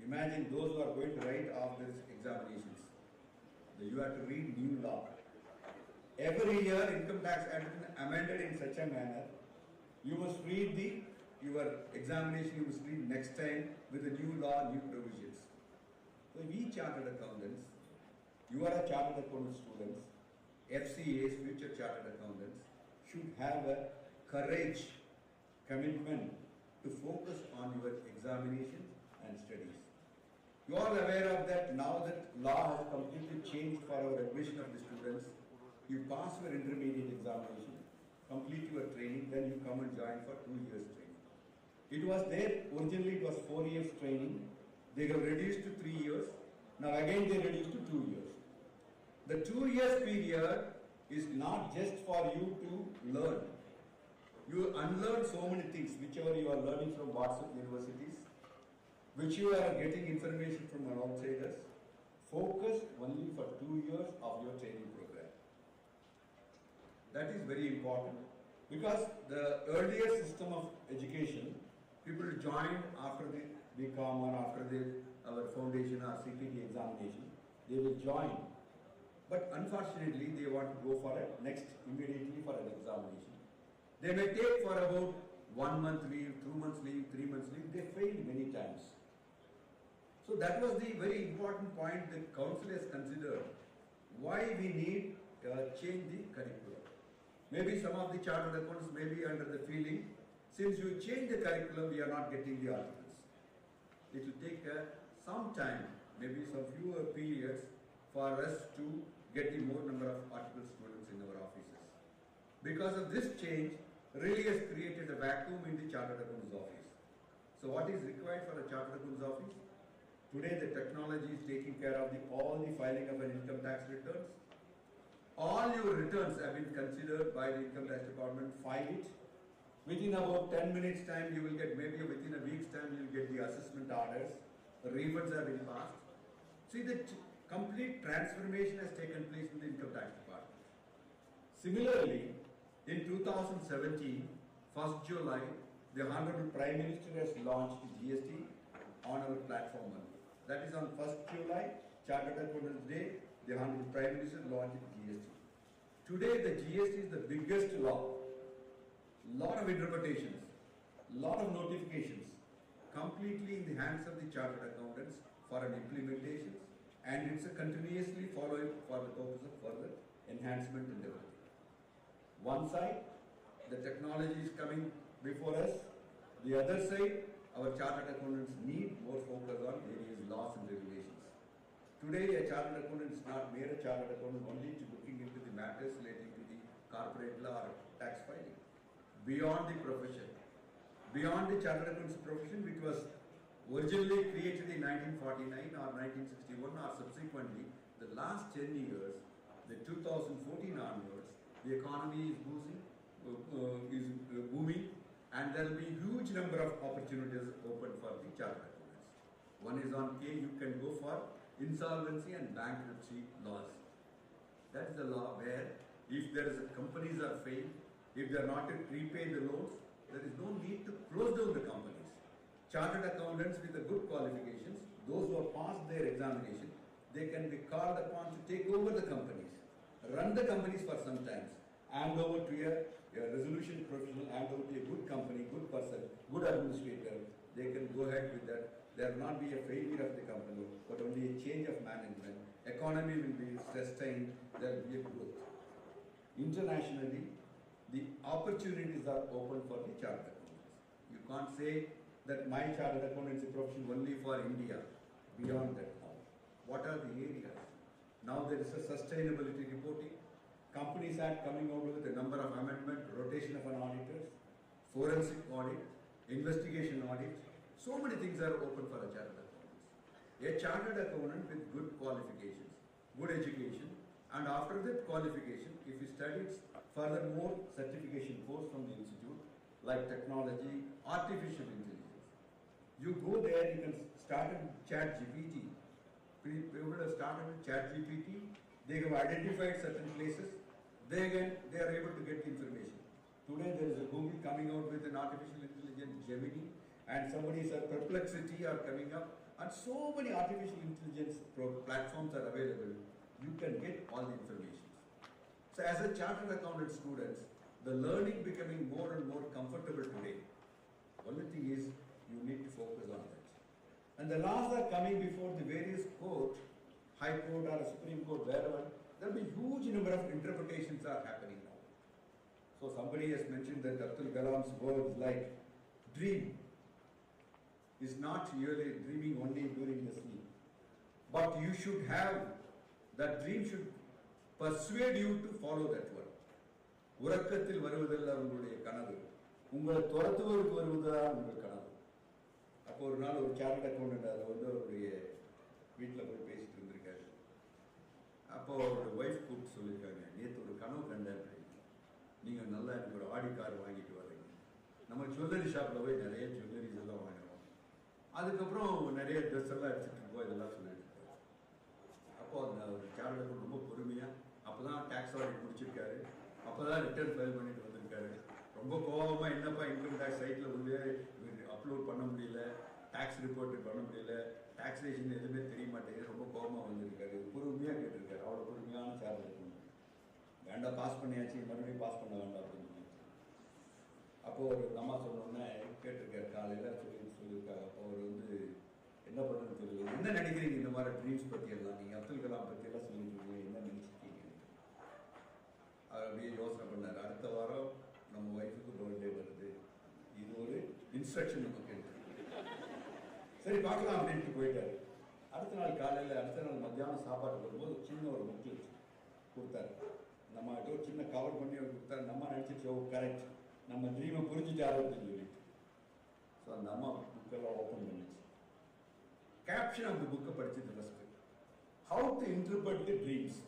Imagine those who are going to write off these examinations. You have to read new law. Every year Income Tax Act is amended in such a manner. You must read your examination, you must read next time with the new law, new provisions. So we chartered accountants, you are a chartered accountant students, FCAs, future chartered accountants, should have a courage, commitment to focus on your examinations and studies. You are aware of that now that law has completely changed for our admission of the students. You pass your intermediate examination, complete your training, then you come and join for 2 years training. It was there, originally it was 4 years training. They have reduced to 3 years. Now again they reduced to 2 years. The 2 years period is not just for you to learn. You unlearn so many things, whichever you are learning from WhatsApp universities, which you are getting information from outsiders. Focus only for 2 years of your training program. That is very important, because the earlier system of education, people joined after the BCom or after our foundation or CPT examination, they will join. But unfortunately, they want to go for a next, immediately for an examination. They may take for about 1 month leave, 2 months leave, 3 months leave. They failed many times. So that was the very important point the council has considered. Why we need change the curriculum. Maybe some of the chartered accountants may be under the feeling, since you change the curriculum, we are not getting the articles. It will take some time, maybe some fewer periods for us to get the more number of article students in our offices. Because of this change, really has created a vacuum in the chartered accountant's office. So what is required for a chartered accountant's office? Today the technology is taking care of all the filing of an income tax returns. All your returns have been considered by the income tax department. File it. Within about 10 minutes time, you will get, maybe within a week's time, you will get the assessment orders. The refunds have been passed. See, the complete transformation has taken place in the income tax department. Similarly, in 2017, 1st July, the Honorable Prime Minister has launched GST on our platform only. That is on 1st July, Chartered Accountants Day, the Honorable Prime Minister launched GST. Today, the GST is the biggest law. Lot of interpretations, lot of notifications, completely in the hands of the chartered accountants for an implementation, and it's a continuously following for the purpose of further enhancement and development. One side, the technology is coming before us. The other side, our chartered accountants need more focus on various laws and regulations. Today, a chartered accountant is not mere a chartered accountant only to looking into the matters relating to the corporate law or tax filing. Beyond the profession, beyond the chartered accountants profession, which was originally created in 1949 or 1961 or subsequently, the last 10 years, the 2014 onwards, the economy is booming, and there will be huge number of opportunities open for the chartered accountants. One is on K, you can go for insolvency and bankruptcy laws. That is the law where if there is companies are failed, if they are not to repay the loans, there is no need to close down the companies. Chartered accountants with the good qualifications, those who have passed their examination, they can be called upon to take over the companies, run the companies for some time, hand over to a resolution professional, hand over to a good company, good person, good administrator. They can go ahead with that. There will not be a failure of the company, but only a change of management. Economy will be sustained, there will be a growth. Internationally, the opportunities are open for the chartered accountants. You can't say that my chartered accountancy profession only for India. Beyond that now, what are the areas? Now there is a sustainability reporting. Companies Act coming out with a number of amendments, rotation of an auditors, forensic audit, investigation audit. So many things are open for a chartered accountant. A chartered accountant with good qualifications, good education, and after that qualification, if he studies furthermore certification course from the institute, like technology, artificial intelligence. You go there, you can start with ChatGPT. People have started with ChatGPT, they have identified certain places, they are able to get the information. Today there is a Google coming out with an artificial intelligence Gemini, and somebody's Perplexity are coming up, and so many artificial intelligence platforms are available. You can get all the information. So as a chartered accountant students, the learning becoming more and more comfortable today. Only thing is, you need to focus on that. And the laws are coming before the various courts, High Court or a Supreme Court, wherever, there will be huge number of interpretations are happening now. So somebody has mentioned that Abdul Kalam's words like dream is not really dreaming only during the sleep. But you should have, that dream should persuade you to follow that one. உறக்கத்தில் வருவதல்ல உங்களுடைய கனவு, உங்களை துரத்துவதற்கு வருவதுதான் உங்கள் கனவு. அப்போ ஒரு நாள் ஒரு சார்ட் அக்கௌண்டன்ட் அதை அவருடைய வீட்டில் போய் பேசிட்டு இருந்திருக்காரு. அப்போ அவரோட ஒய்ஃப் கூப்பிட்டு சொல்லியிருக்காங்க, நேற்று ஒரு கனவு கண்டேன், நீங்கள் நல்லா எனக்கு ஒரு ஆடி கார் வாங்கிட்டு வரீங்க. நம்ம ஜுவல்லரி ஷாப்பில் போய் நிறைய ஜுவல்லரிஸ் எல்லாம் வாங்குறோம், அதுக்கப்புறம் நிறைய ட்ரெஸ் எல்லாம் எடுத்துகிட்டு இருக்கோம், இதெல்லாம் சொல்லிட்டு இருக்காரு. அப்போ அந்த ஒரு சார்ட் அக்கௌண்ட் ரொம்ப பொறுமையாக, அப்போ தான் டேக்ஸ் ஆடிட் முடிச்சிருக்காரு, அப்போ தான் ரிட்டர்ன் ஃபைல் பண்ணிட்டு வந்திருக்காரு. ரொம்ப கோபமாக, என்னப்பா இன்கம் டேக்ஸ் சைட்டில் வந்து அப்லோட் பண்ண முடியல, டேக்ஸ் ரிப்போர்ட் பண்ண முடியல, டாக்ஸேஷன் எதுவுமே தெரிய மாட்டேங்குது, ரொம்ப கோபமாக வந்திருக்காரு. பொறுமையாக கேட்டிருக்காரு, அவ்வளோ பொறுமையான சார்ஜ் இருக்கும். வேண்டாம், பாஸ் பண்ணியாச்சு, மறுபடியும் பாஸ் பண்ண வேண்டாம் அப்படின்னு. அப்போது ஒரு அம்மா சொன்னோன்னே கேட்டிருக்காரு, காலையில் சொல்லியிருக்காரு. அப்போ அவர் வந்து என்ன பண்ணுறதுன்னு தெரியல, என்ன நினைக்கிறீங்க இந்த மாதிரி ட்ரீம்ஸ் பற்றி எல்லாம், நீங்கள் அப்துல் கலாம் பற்றியெல்லாம் சொல்லியிருக்கீங்க, என்ன நினச்சிருக்கீங்க? அவர் அப்படியே யோசனை பண்ணார். அடுத்த வாரம் நம்ம ஒய்ஃபுக்கு பர்த்டே வருது, இது ஒரு இன்ஸ்ட்ரக்ஷன் நமக்கு இருக்கு, சரி பார்க்கலாம் அப்படின்ட்டு போயிட்டாரு. அடுத்த நாள் காலையில், அடுத்த நாள் மத்தியானம் சாப்பாடு வரும்போது சின்ன ஒரு புக்லெட் கொடுத்தாரு. நம்ம ஒரு சின்ன கவர் பண்ணி கொடுத்தாரு. நம்ம நினச்சிட்டு ஓ கரெக்ட், நம்ம ட்ரீமை புரிஞ்சுட்டாருன்னு சொல்லிட்டு. ஸோ அந்த அம்மா புக்கெல்லாம் ஓப்பன் பண்ணிச்சு. கேப்ஷன் ஆஃப் தி புக்கை படிச்சது first, how to interpret the dreams.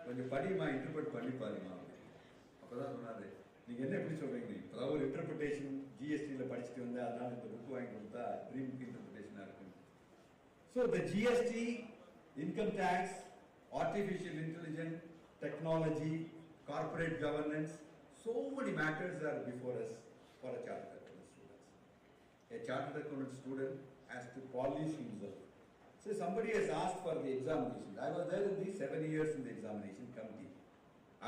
கொஞ்சம் படிமா, இன்டர்பிரட் பண்ணி பாருமா. அப்போதான் சொன்னாரு, நீங்கள் என்ன எப்படி சொல்கிறீங்க, இப்போதான் ஒரு இன்டர்பிரிட்டேஷன் ஜிஎஸ்டியில் படிச்சுட்டு வந்தேன், அதனால் இந்த புக் வாங்கி கொடுத்தா ட்ரீமுக்கு இன்டர்பிரிட்டேஷனாக இருக்குன்னு. So the GST, income tax, artificial intelligence, technology, corporate governance, so many matters are before us for a chartered accountant student. A chartered accountant student has to polish himself. So somebody has asked for the examination. I was there in the 7 years in the examination committee.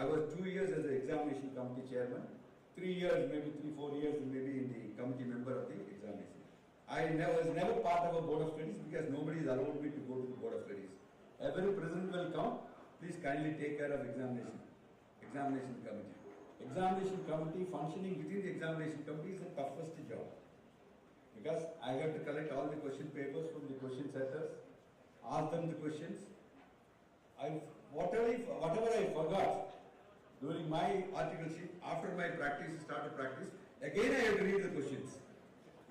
I was 2 years as the examination committee chairman, 3 years, maybe 3-4 years maybe in the committee member of the examination. I was never part of a board of studies because nobody is allowed me to go to the board of studies. Every president will come, please kindly take care of examination committee. Examination committee functioning within the examination committee is the toughest job. Because I have to collect all the question papers from the question setters, ask them the questions. Whatever I forgot during my article sheet, after my practice, started practice, again I have to read the questions,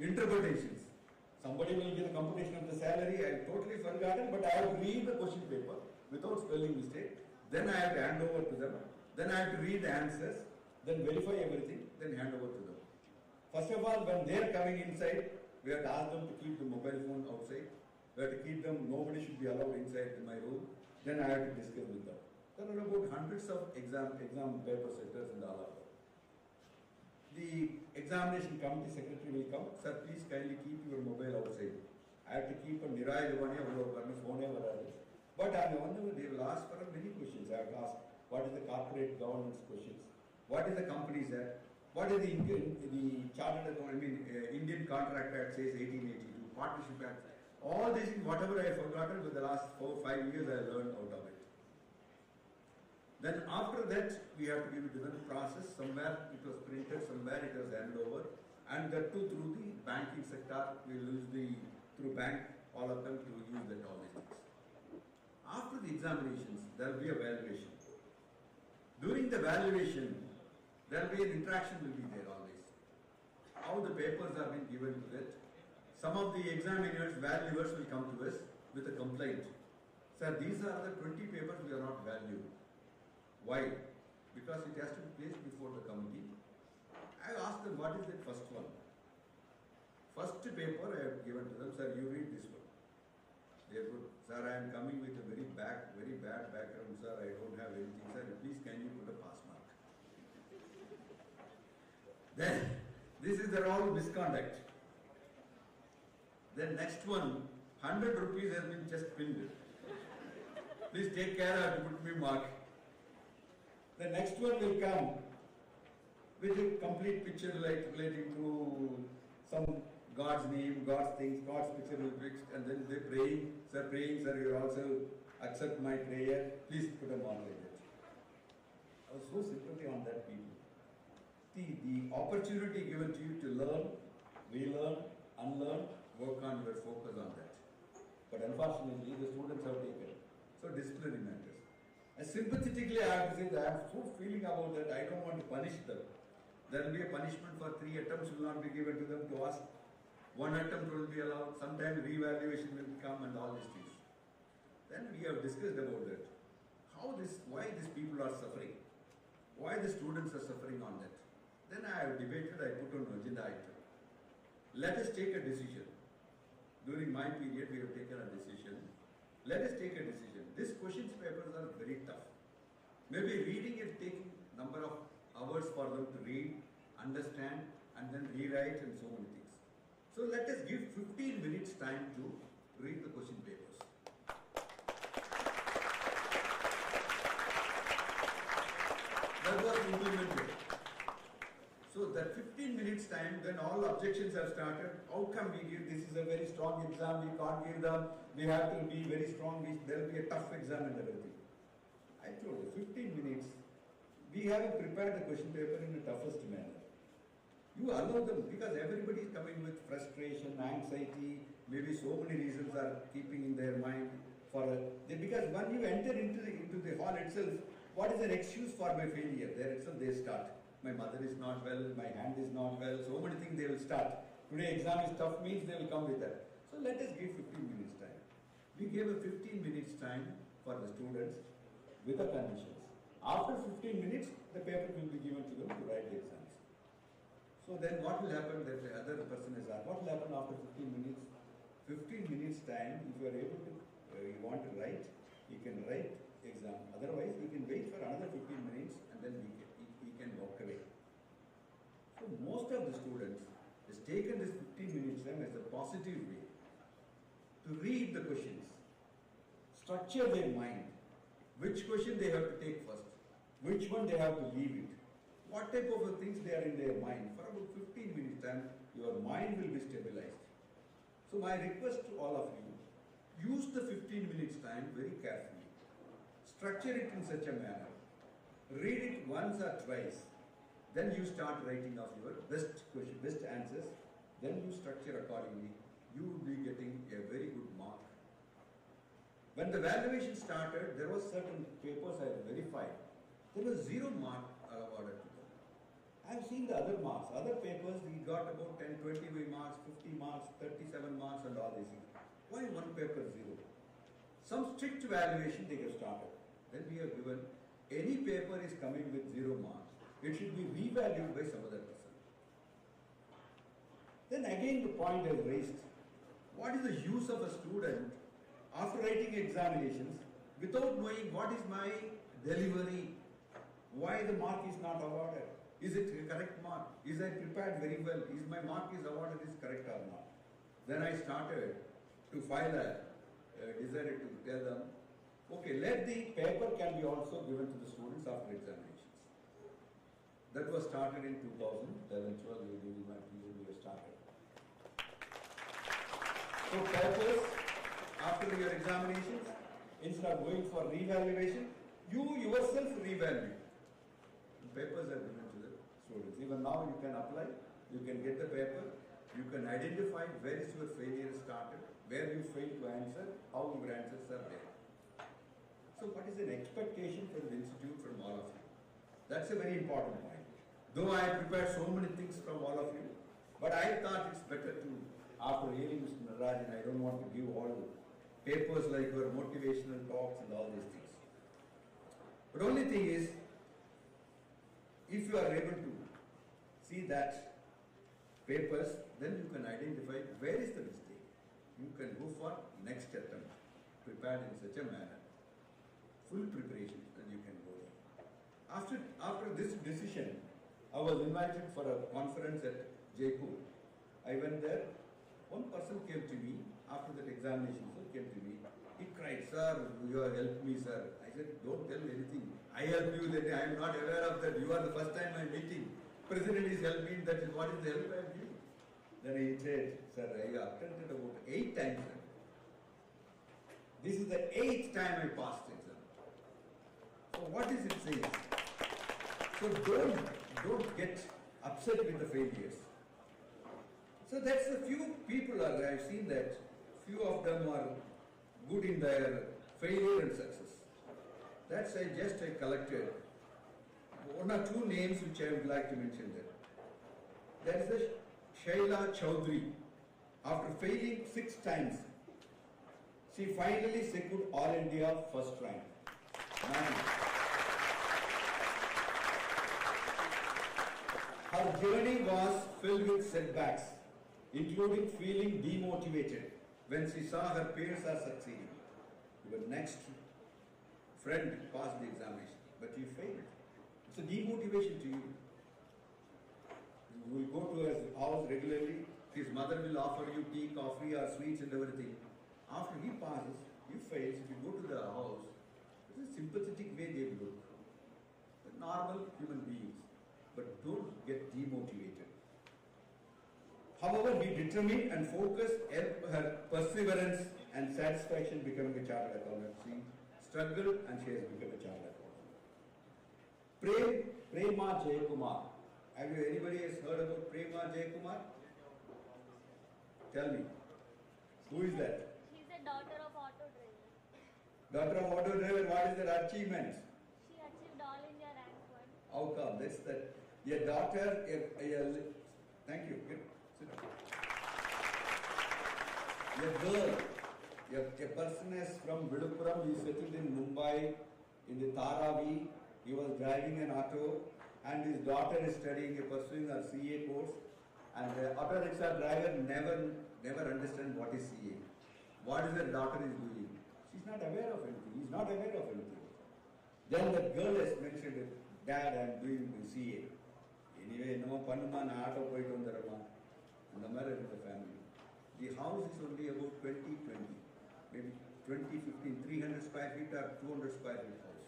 interpretations. Somebody will give a computation of the salary, I have totally forgotten, but I have to read the question paper without spelling mistake. Then I have to hand over to them. Then I have to read the answers, then verify everything, then hand over to them. First of all, when they are coming inside, we have to ask them to keep the mobile phone outside. We have to keep them, nobody should be allowed inside my room. Then I have to discuss with them. There are about hundreds of exam paper setters in the all of them. The examination committee secretary will come, sir, please kindly keep your mobile outside. I have to keep a Nirai Devani phone. But I wonder, they will ask for many questions. I have to ask, what is the corporate governance questions? What is the Companies Act? What is the Chartered Indian Contract Act says 1882, Partnership Act? All these things, whatever I have forgotten for the last 4-5 years, I have learned out of it. Then after that, we have to give it to the process. Somewhere it was printed, somewhere it was handed over, and that too through the banking sector, we will use through bank, all of them to use that all these things. After the examinations, there will be a valuation. During the valuation, there will be an interaction will be there always. How the papers are being given to that. Some of the examiners, valuers will come to us with a complaint. Sir, these are the 20 papers we are not valued. Why? Because it has to be placed before the committee. I asked them, what is the first one? First paper I have given to them, sir, you read this one. They put, sir, I am coming with a very bad background, sir, I don't have anything, sir, please can you put a pass mark? Then, this is their all misconduct. Then next one, 100 rupees has been just pinned. Please take care to put me mark. The next one will come with a complete picture like relating to some God's name, God's things, God's picture will be fixed, and then they praying, sir, you also accept my prayer, please put a mark like that. I was so sympathy on that people. The opportunity given to you to learn, relearn, unlearn, work on your focus on that. But unfortunately, the students have taken. So disciplinary matters. And sympathetically, I have to say that I am so feeling about that, I don't want to punish them. There will be a punishment for 3 attempts will not be given to them to ask. 1 attempt will be allowed, sometimes re-evaluation will come and all these things. Then we have discussed about that. Why these people are suffering? Why the students are suffering on that? Then I have debated, I put on agenda item. Let us take a decision. During my period, we have taken a decision. Let us take a decision. These questions papers are very tough. Maybe reading it taking number of hours for them to read, understand, and then rewrite and so many things. So let us give 15 minutes time to read the question papers. That was implemented. So that 15 minutes time, then all objections have started. How come we give, this is a very strong exam, we can't give them, we have to be very strong, there will be a tough exam and everything. I told you, 15 minutes, we have prepared the question paper in the toughest manner. You allow them, because everybody is coming with frustration, anxiety, maybe so many reasons are keeping in their mind. Because when you enter into the hall itself, what is an excuse for my failure? There itself they start. My mother is not well, my hand is not well, so many things they will start. Today exam is tough means they will come with that. So let us give 15 minutes time. We gave a 15 minutes time for the students with the conditions. After 15 minutes, the paper will be given to them to write the exams. So then what will happen, that the other person is asked, what will happen after 15 minutes? 15 minutes time, if you are able to, you want to write, you can write exam. Otherwise, you can wait for another 15 minutes and then we can walk away. So most of the students has taken this 15 minutes time as a positive way to read the questions, structure their mind, which question they have to take first, which one they have to leave it, what type of things they are in their mind. For about 15 minutes time, your mind will be stabilized. So my request to all of you, use the 15 minutes time very carefully. Structure it in such a manner. Read it once or twice. Then you start writing of your best question, best answers. Then you structure accordingly. You will be getting a very good mark. When the valuation started, there was certain papers I verified. There was 0 mark awarded to them. I have seen the other marks. Other papers, we got about 10, 20 marks, 50 marks, 37 marks and all these things. Why one paper 0? Some strict valuation they have started. Then we have given, any paper is coming with 0 marks. It should be revalued by some other person. Then again the point is raised. What is the use of a student after writing examinations without knowing what is my delivery? Why the mark is not awarded? Is it a correct mark? Is I prepared very well? Is my mark is awarded is correct or not? Then I started to file decided to tell them, okay, let the paper can be also given to the students after examinations. That was started in 2011, 12, we started. So papers, after your examinations, instead of going for revaluation, you yourself revalue. Papers are given to the students. Even now you can apply, you can get the paper, you can identify where is your failure started, where you failed to answer, how your answers are there. So what is an expectation from the institute from all of you? That's a very important point. Though I prepared so many things from all of you, but I thought it's better to, after hearing Mr. Narayan, I don't want to give all the papers like your motivational talks and all these things. But only thing is, if you are able to see that papers, then you can identify where is the mistake. You can go for next attempt, prepared in such a manner. Full preparation, and you can go there. After this decision, I was invited for a conference at Jaipur. I went there. One person came to me after that examination. Sir came to me. He cried, "Sir, you have helped me, sir." I said, "Don't tell me anything. I help you. That I am not aware of that. You are the first time I am meeting. President is helping. That is what is the help I am giving." Then he said, sir, I attended about 8 times. Sir. This is the 8th time I passed exam. So what is it saying? So don't get upset with the failures. So that's a few people I've seen that few of them are good in their failure and success. That's I collected 1 or 2 names which I would like to mention there. There is a Shaila Chowdhury. After failing 6 times, she finally secured All India first rank. Her journey was filled with setbacks, including feeling demotivated when she saw her peers are succeeding. Your next friend passed the examination, but you failed. It's a demotivation to you. You will go to his house regularly, his mother will offer you tea, coffee or sweets and everything. After he passes, you fail. If you go to the house, it's a sympathetic way they look. The normal human beings. But don't get demotivated. However, be determined and focused, help her perseverance and satisfaction becoming a chartered accountant. She struggled and she has become a chartered accountant. Prema Jayakumar. Have you anybody has heard about Prema Jayakumar? Tell me. Who is that? She's a daughter of auto driver. Daughter of auto driver, what is their achievements? She achieved All India rank 1. How come? That's that. Your daughter, thank you. Sit down. Your girl, a person is from Viluppuram, he settled in Mumbai, in the Dharavi, he was driving an auto, and his daughter is studying, pursuing her CA course, and the auto rickshaw driver never understand what is CA. What is the daughter is doing? She's not aware of anything. He's not aware of anything. Then the girl has mentioned, Dad, I'm doing CA. Anyway, no panuma na auto poitu vandarama. And the mother in the family. The house is only about 20, maybe 20, 15, 300 square feet or 200 square feet house.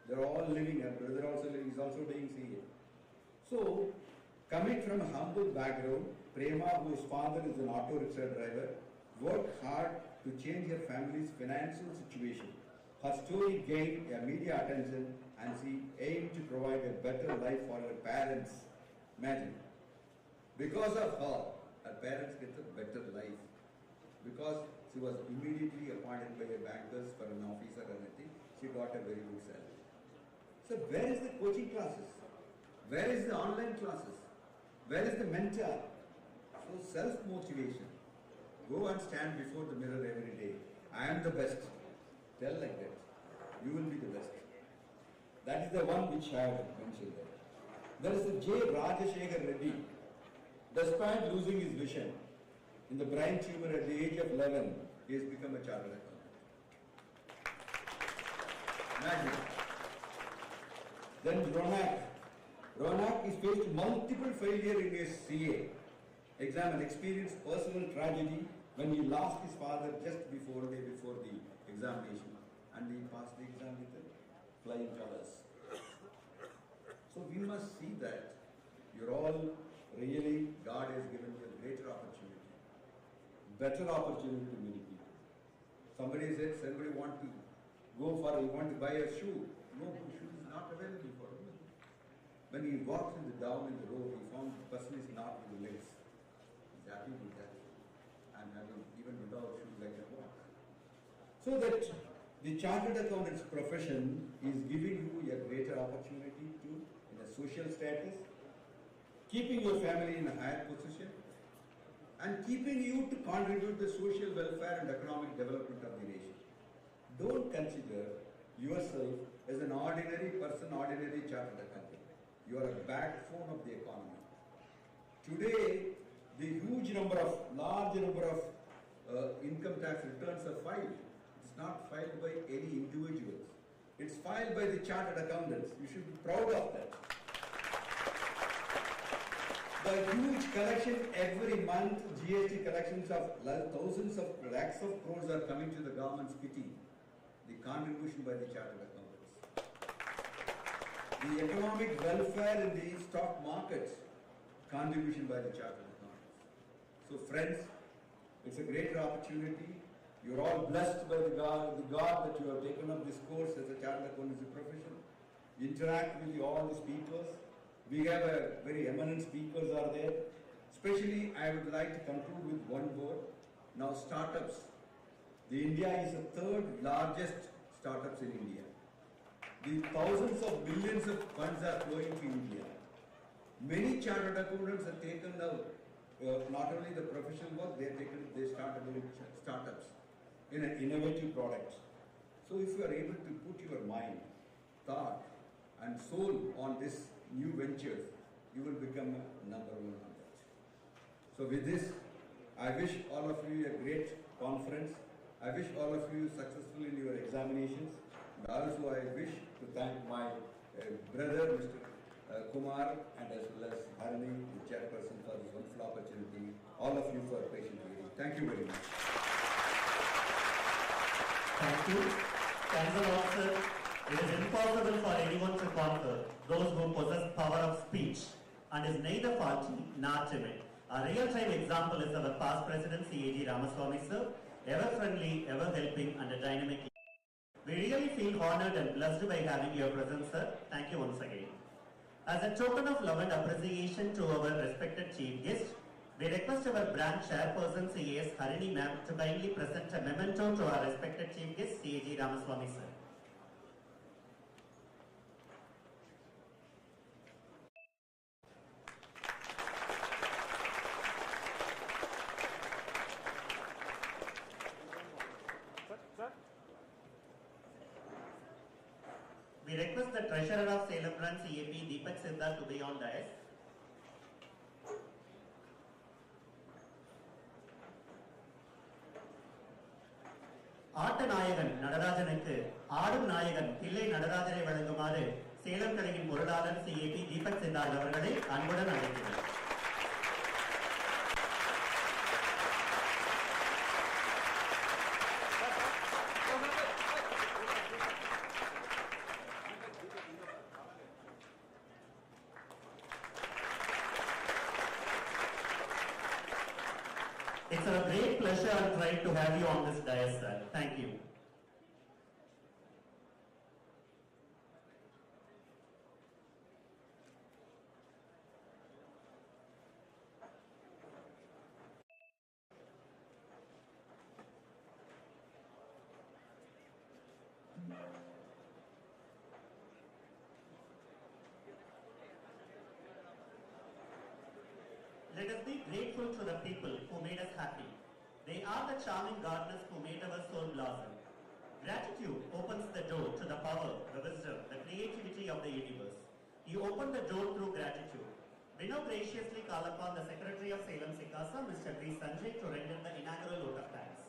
They're all living, her brother also living, is also doing CA. So, coming from a humble background, Prema, whose father is an auto rickshaw driver, worked hard to change her family's financial situation. Her story gained media attention and she aimed to provide a better life for her parents. Imagine. Because of her parents get a better life. Because she was immediately appointed by the bankers for an officer or anything, she got a very good salary. So where is the coaching classes? Where is the online classes? Where is the mentor? So self-motivation. Go and stand before the mirror every day. I am the best. Tell like that. You will be the best. That is the one which I have mentioned there. There is the J. Rajashekar Reddy. Despite losing his vision, in the brain tumor at the age of 11, he has become a chartered accountant. Imagine. Then Ronak is faced multiple failure in his CA exam and experienced personal tragedy when he lost his father just before the examination, and he passed the exam with flying colors. So we must see that you're all really, God has given you a greater opportunity, better opportunity to many people. Somebody said, somebody want to buy a shoe. No, the shoe is not available for him. When he walks down in the road, he found the person is not with the legs. He's happy with that. And even without shoes, I can walk. So that the chartered accountant's profession is giving you a greater opportunity to, in a social status, keeping your family in a higher position, and keeping you to contribute to social welfare and economic development of the nation. Don't consider yourself as an ordinary person, ordinary chartered accountant. You are a backbone of the economy. Today, the large number of income tax returns are filed. It's not filed by any individuals. It's filed by the chartered accountants. You should be proud of that. The huge collection every month, GST collections of thousands of lakhs of crores are coming to the government's kitty. The contribution by the chartered accountants. The economic welfare in the stock markets, contribution by the chartered accountants. So friends, it's a great opportunity. You're all blessed by the God that you have taken up this course as a chartered accountancy profession. Interact with all the speakers. We have a very eminent speakers are there. Especially, I would like to conclude with one word. Now, startups. India is the third largest startups in India. The thousands of billions of funds are flowing to India. Many chartered accountants have taken out not only the professional work, they started doing startups in an innovative products. So if you are able to put your mind, thought and soul on this new ventures, you will become number one on that. So with this, I wish all of you a great conference. I wish all of you successful in your examinations. And also I wish to thank my brother, Mr. Kumar, and as well as Harini, the chairperson, for this wonderful opportunity. All of you for patient hearing. Thank you very much. Thank you. Thanks a lot, sir. It is impossible for anyone to conquer those who possess power of speech and is neither faulty nor timid. A real-time example is our past president, C.A.G. Ramaswamy, sir, ever friendly, ever helping, and a dynamic. We really feel honored and blessed by having your presence, sir. Thank you once again. As a token of love and appreciation to our respected chief guest, we request our branch chairperson, C.A.S. Harini ma'am, to kindly present a memento to our respected chief guest, C.A.G. Ramaswamy, sir. We request the treasurer of Salem branch, CAP, Deepak Siddha, to be on dais. ஆட்ட நாயகன் நடராஜனுக்கு ஆடும் நாயகன் பிள்ளை நடராஜனை வழங்குமாறு சேலம் கலையின் பொருளாளர் CAP Deepak Siddharth அவர்களை அன்புடன் அழைக்கிறேன். It's a great pleasure and pride to have you on this dais, sir. Thank you. Let us be grateful to the people who made us happy. They are the charming gardeners who made our soul blossom. Gratitude opens the door to the power, the wisdom, the creativity of the universe. You open the door through gratitude. We now graciously call upon the Secretary of Salem SICASA, Mr. V. Sanjay, to render the inaugural vote of thanks.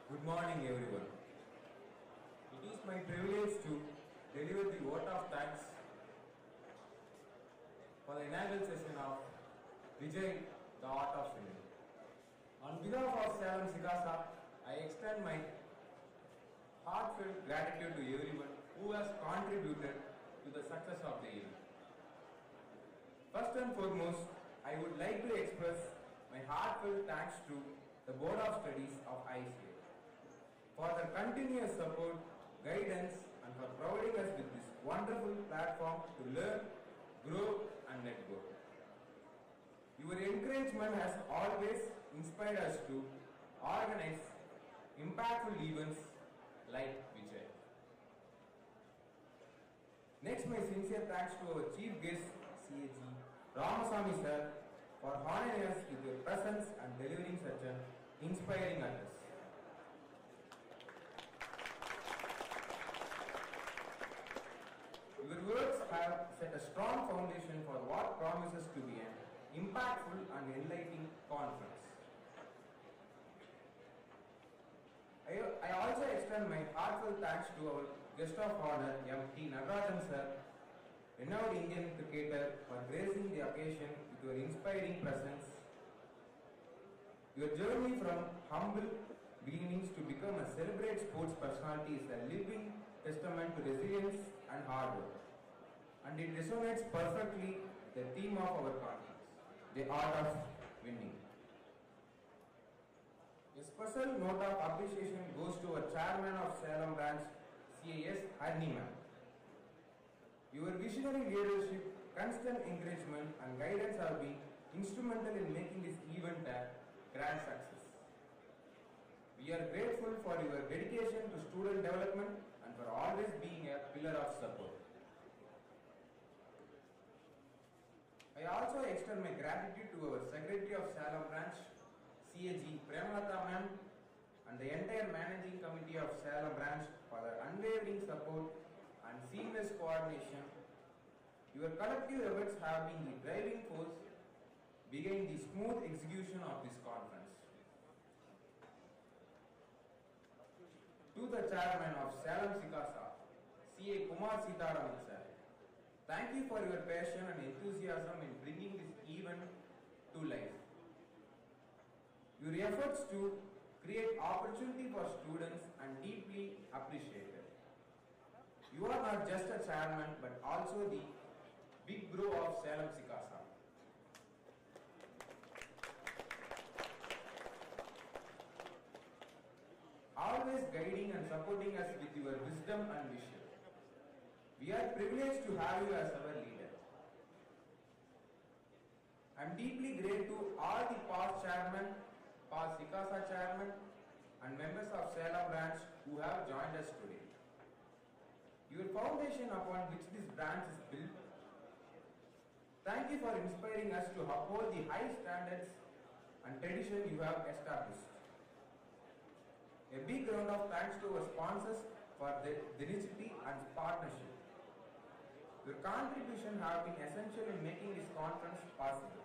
Good morning everyone. It is my privilege to deliver the vote of thanks for the inaugural session of Vijay, the Art of Winning. On behalf of Salem SICASA, I extend my heartfelt gratitude to everyone who has contributed to the success of the event. First and foremost, I would like to express my heartfelt thanks to the Board of Studies of ICA for their continuous support, guidance, and for providing us with this wonderful platform to learn, grow, and network. Your encouragement has always inspired us to organize impactful events like Vijay. Next, my sincere thanks to our chief guest, C.A.G. Ramaswamy sir, for honoring us with your presence and delivering such an inspiring address. Your words have set a strong foundation for what promises to be an impactful and enlightening conference. I also extend my heartfelt thanks to our guest of honor M.T. Nagarajan sir, renowned Indian cricketer, for gracing the occasion with your inspiring presence. Your journey from humble beginnings to become a celebrated sports personality is a living testament to resilience and hard work. And it resonates perfectly with the theme of our conference, the art of winning. A special note of appreciation goes to our chairman of Salem branch, CAS Harniman. Your visionary leadership, constant encouragement and guidance have been instrumental in making this event a grand success. We are grateful for your dedication to student development and for always being a pillar of support. I also extend my gratitude to our Secretary of Salem branch, CAG Premalata ma'am, and the entire managing committee of Salem branch for their unwavering support and seamless coordination. Your collective efforts have been the driving force behind the smooth execution of this conference. To the chairman of Salem SICASA, CA Kumar Sitaraman sir, thank you for your passion and enthusiasm in bringing this event to life. Your efforts to create opportunity for students are deeply appreciated. You are not just a chairman but also the big bro of Salem SICASA. Always guiding and supporting us with your wisdom and vision. We are privileged to have you as our leader. I am deeply grateful to all the past chairmen, past SICASA chairmen and members of Salem branch who have joined us today. Your foundation upon which this branch is built. Thank you for inspiring us to uphold the high standards and tradition you have established. A big round of thanks to our sponsors for their tenacity and partnership. Your contribution have been essential in making this conference possible,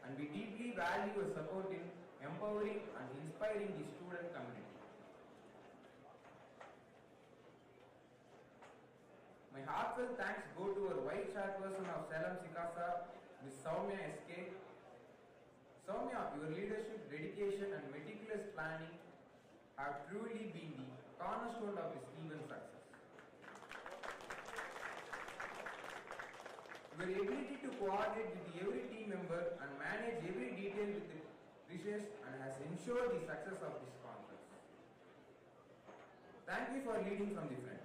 and we deeply value your support in empowering and inspiring the student community. My heartfelt thanks go to our Vice Chairperson of Salem SICASA, Ms. Soumya SK. Soumya, your leadership, dedication and meticulous planning have truly been the cornerstone of this event success. Your ability to coordinate with every team member and manage every detail with precision and has ensured the success of this conference. Thank you for leading from the front.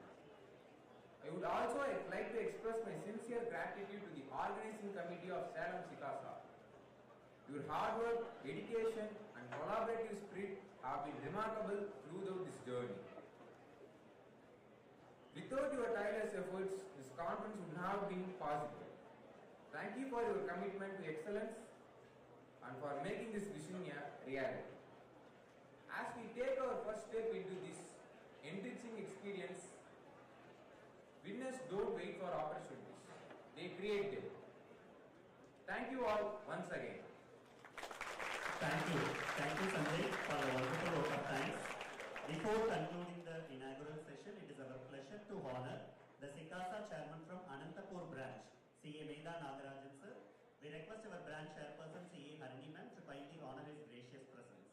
I would also like to express my sincere gratitude to the organizing committee of Salem SICASA. Your hard work, dedication and collaborative spirit have been remarkable throughout this journey. Without your tireless efforts, this conference would not have been possible. Thank you for your commitment to excellence and for making this vision a reality. As we take our first step into this enriching experience, winners don't wait for opportunities, they create them. Thank you all once again. Thank you. Thank you, Sanjay, for the wonderful vote of thanks. Before concluding the inaugural session, it is our pleasure to honor the SICASA chairman from Anantapur branch, CA Medha Nagarajan sir. We request our branch chairperson, CA Harini ma'am, to kindly honor his gracious presence.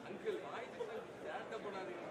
Uncle வாய் சேட்டை பண்ணாதீங்க.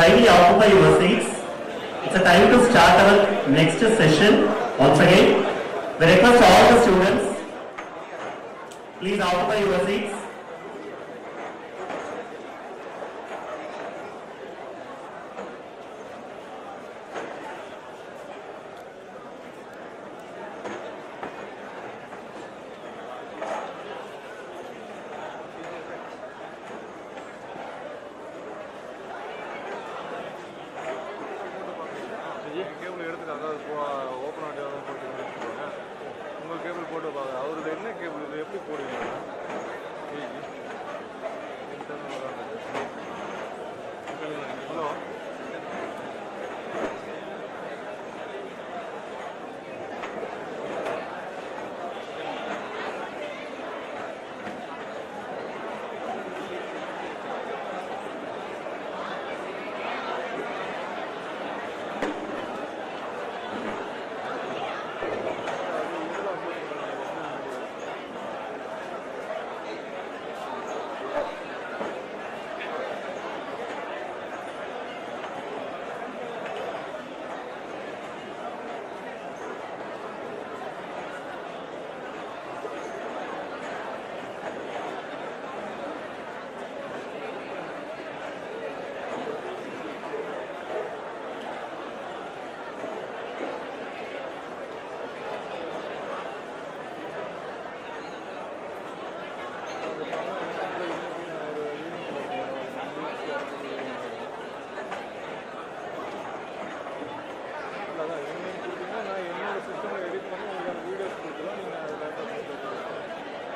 kindly occupy your seats. It's a time to start our next session. Once again, we request all the students, please occupy your seats. Cable எடுத்துட்டு அதாவது open audio போட்டு உங்கள் cable போட்டு பார்க்க அவருக்கு என்ன கேபிள் இது எப்படி போடுவீங்க hello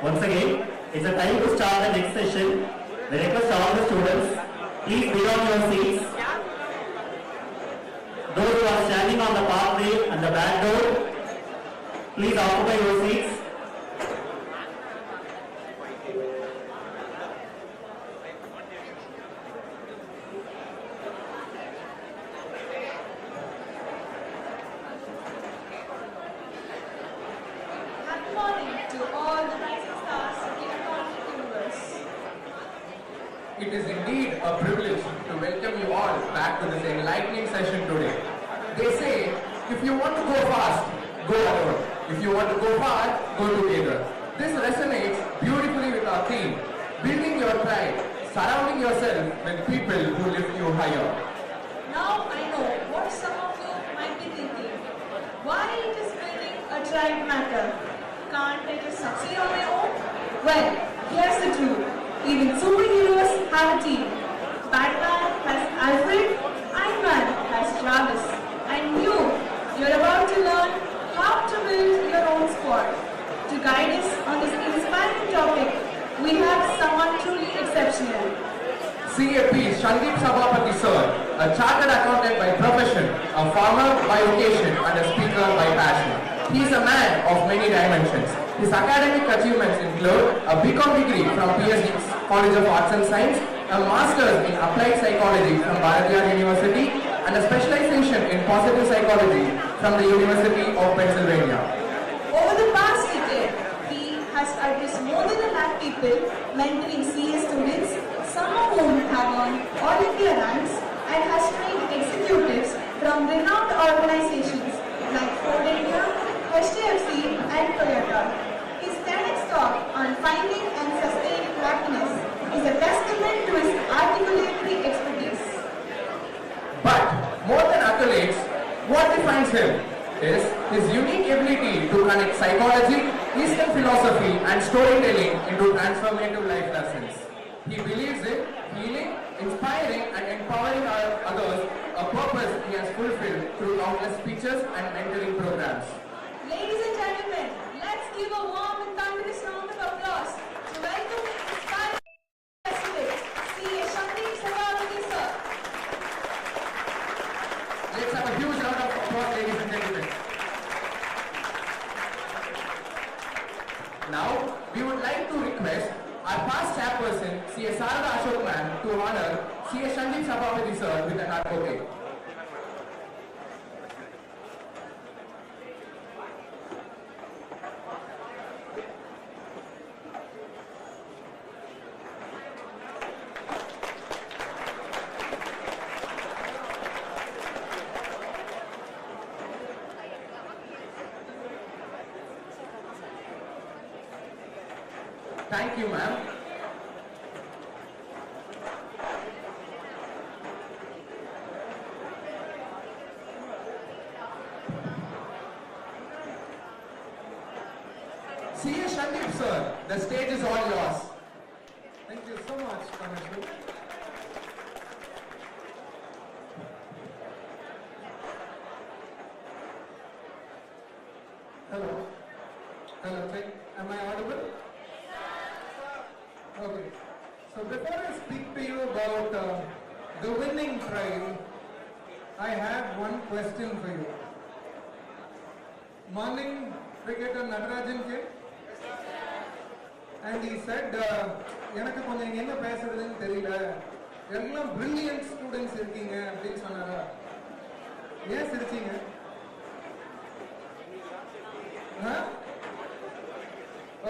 Once again, it's a time to start the next session. We request all the students, please be on your seats. Those who are standing on the pathway and the back door, please occupy your seats. Good morning to all the rising stars in our universe. It is indeed a privilege to welcome you all back to this enlightening session today. They say, if you want to go fast, go alone. If you want to go far, go together. This resonates beautifully with our theme, building your tribe, surrounding yourself with people who lift you higher. Now I know what some of you might be thinking. Why is building a tribe matter? Can't I just succeed on my own? Well, here's the truth. Even superheroes have a team. Batman has Alfred, Iron Man has Jarvis. And you're about to learn how to build your own squad. To guide us on this inspiring topic, we have someone truly exceptional. CAP Shandip Sabapati sir, a chartered accountant by profession, a farmer by vocation and a speaker by passion. He is a man of many dimensions. His academic achievements include a BCom degree from PSG College of Arts and Science, a master's in applied psychology from Bharatiyar University, and a specialization in positive psychology from the University of Pennsylvania. Over the past decade, he has addressed more than 1 lakh people, mentoring CA students, some of whom have won all India ranks, and has trained executives from renowned organizations like Ford India, HDFC, and Toyota. His TEDx talk on finding and sustaining happiness is a testament to his articulatory expertise. But more than accolades, what defines him is his unique ability to connect psychology, Eastern philosophy and storytelling into transformative life lessons. He believes in healing, inspiring and empowering others, a purpose he has fulfilled through countless speeches and mentoring programs. Ladies and gentlemen, let's give a warm and thunderous round of applause to welcome the inspiring president, C.A. Shandip Sabapati sir. Let's have a huge round of applause, ladies and gentlemen. Now, we would like to request our past chairperson, C.A. Sarada Ashokman, to honor C.A. Shandip Sabapati sir with an art bouquet. Thank you, ma'am. C.A. Shandip, sir, the stage is all yours. Thank you so much, Commissioner. Hello. Hello, check. Am I audible? Okay. So before I speak to you about the winning tribe, I have one question for you. Morning, cricketer Natarajan came. And he said, எனக்கு கொஞ்சம் என்ன பேசுறதுன்னு தெரியல, எல்லாம் brilliant students இருக்கீங்க அப்படின்னு சொன்னாரா? ஏன் சிரிச்சீங்க?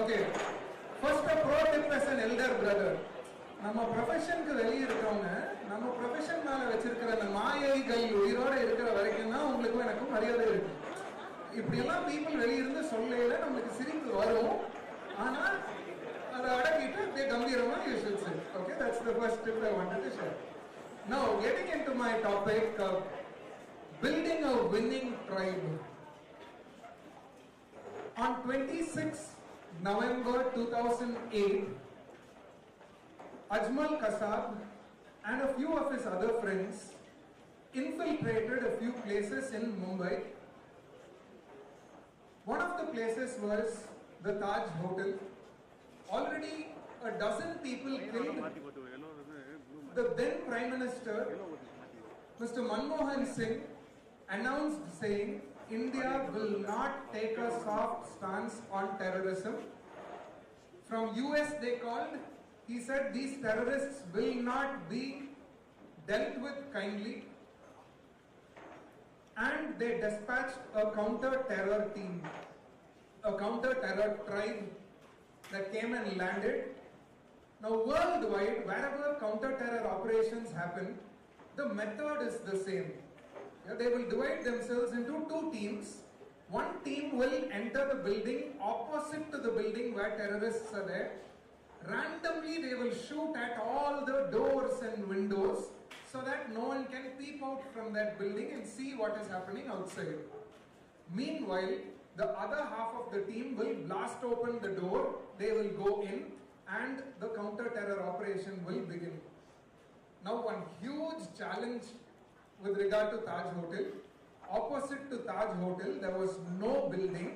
Okay. First a pro tip as an elder brother. நம்ம ப்ரொஃபஷனுக்கு வெளியே இருக்கிறவங்க நம்ம ப்ரொஃபஷன் மேல வச்சிருக்கிற அந்த மாயைகள் உயிரோட இருக்கிற வரைக்கும் தான் உங்களுக்கும் எனக்கும் மரியாதை இருக்கு. இப்படியெல்லாம் பீப்புள் வெளியிருந்து சொல்லல நம்மளுக்கு சிரிப்பு வரும். ஆனா அதை அடக்கிட்டு கம்பீரமா you should say. Okay, that's the first tip I wanted to share. Now, getting into my topic, building a winning tribe. On 26 November 2008, Ajmal Kasab and a few of his other friends infiltrated a few places in Mumbai. One of the places was the Taj Hotel. Already a dozen people killed. The then Prime Minister, Mr. Manmohan Singh, announced saying, India will not take a soft stance on terrorism. From US they called, he said these terrorists will not be dealt with kindly. And they dispatched a counter-terror team, a counter-terror tribe that came and landed. Now worldwide, wherever counter-terror operations happen, the method is the same. They will divide themselves into two teams. One team will enter the building opposite to the building where terrorists are there. Randomly they will shoot at all the doors and windows so that no one can peep out from that building and see what is happening outside. Meanwhile, the other half of the team will blast open the door, they will go in, and the counter-terror operation will begin. Now, one huge challenge with regard to Taj Hotel. Opposite to Taj Hotel, there was no building,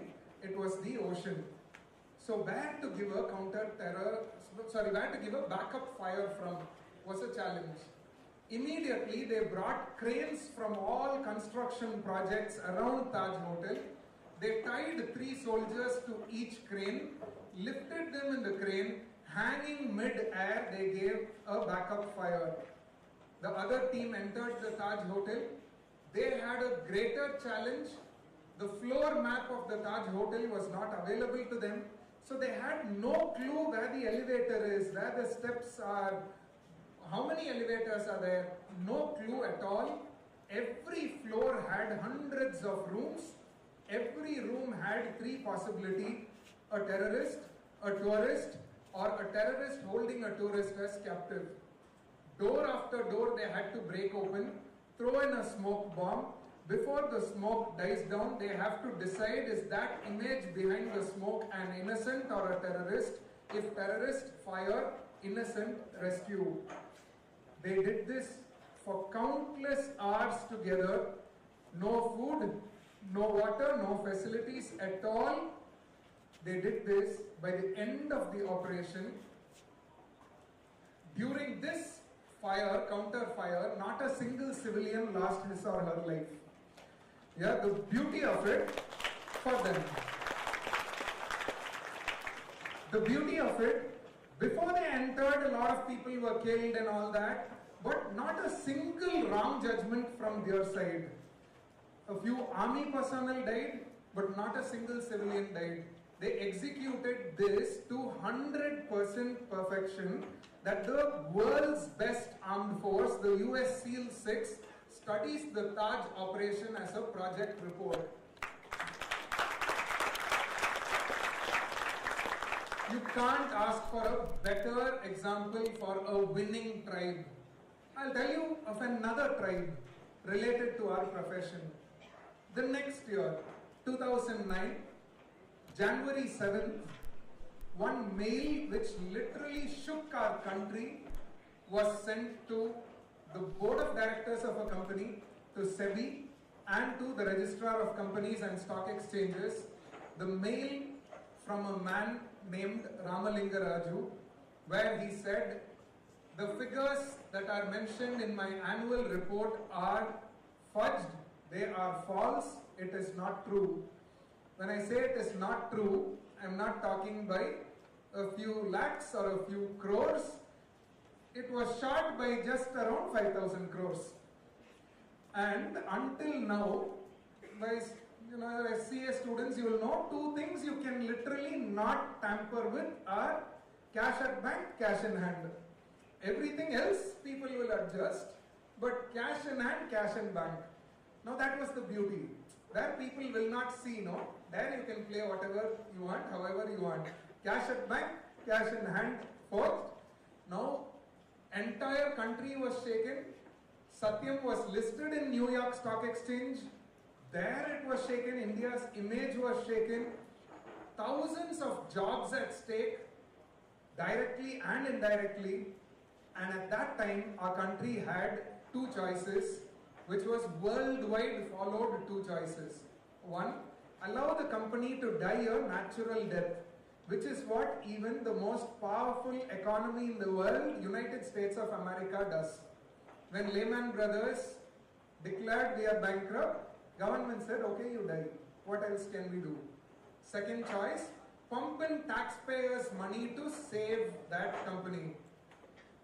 it was the ocean. So where to give a where to give a backup fire from was a challenge. Immediately, they brought cranes from all construction projects around Taj Hotel. They tied 3 soldiers to each crane, lifted them in the crane, hanging mid-air, they gave a backup fire. The other team entered the Taj Hotel. They had a greater challenge. The floor map of the Taj Hotel was not available to them. So they had no clue where the elevator is, where the steps are, how many elevators are there. No clue at all. Every floor had hundreds of rooms. Every room had 3 possibilities: a terrorist, a tourist, or a terrorist holding a tourist as captive. Door after door they had to break open, throw in a smoke bomb. Before the smoke dies down, they have to decide, is that image behind the smoke an innocent or a terrorist? If terrorist, fire; innocent, rescue. They did this for countless hours together. No food, no water, no facilities at all. They did this. By the end of the operation, during this fire, counter fire, not a single civilian lost his or her life. Yeah, the beauty of it for them. The beauty of it, before they entered, a lot of people were killed and all that, but not a single wrong judgment from their side. A few army personnel died, but not a single civilian died. They executed this to 100% perfection, that the world's best armed force, the US SEAL 6, studies the Taj operation as a project report. You can't ask for a better example for a winning tribe. I'll tell you of another tribe related to our profession. The next year, 2009, January 7th, one mail which literally shook our country was sent to the board of directors of a company, to SEBI, and to the registrar of companies and stock exchanges. The mail from a man named Ramalinga Raju, where he said, the figures that are mentioned in my annual report are fudged, they are false, it is not true. When I say it is not true, I am not talking by a few lakhs or a few crores. It was short by just around 5,000 crores. And until now, by SCA students, you will know two things you can literally not tamper with are cash at bank, cash in hand. Everything else people will adjust, but cash in hand, cash in bank. Now that was the beauty. There people will not see, no. There you can play whatever you want, however you want. Cash at bank, cash in hand, fourth. Now, entire country was shaken. Satyam was listed in New York Stock Exchange. There it was shaken. India's image was shaken. Thousands of jobs at stake, directly and indirectly. And at that time, our country had two choices, which was worldwide followed two choices. One, allow the company to die a natural death, which is what even the most powerful economy in the world, United States of America, does. When Lehman Brothers declared we are bankrupt, government said, okay, you die. What else can we do? Second choice, pump in taxpayers' money to save that company.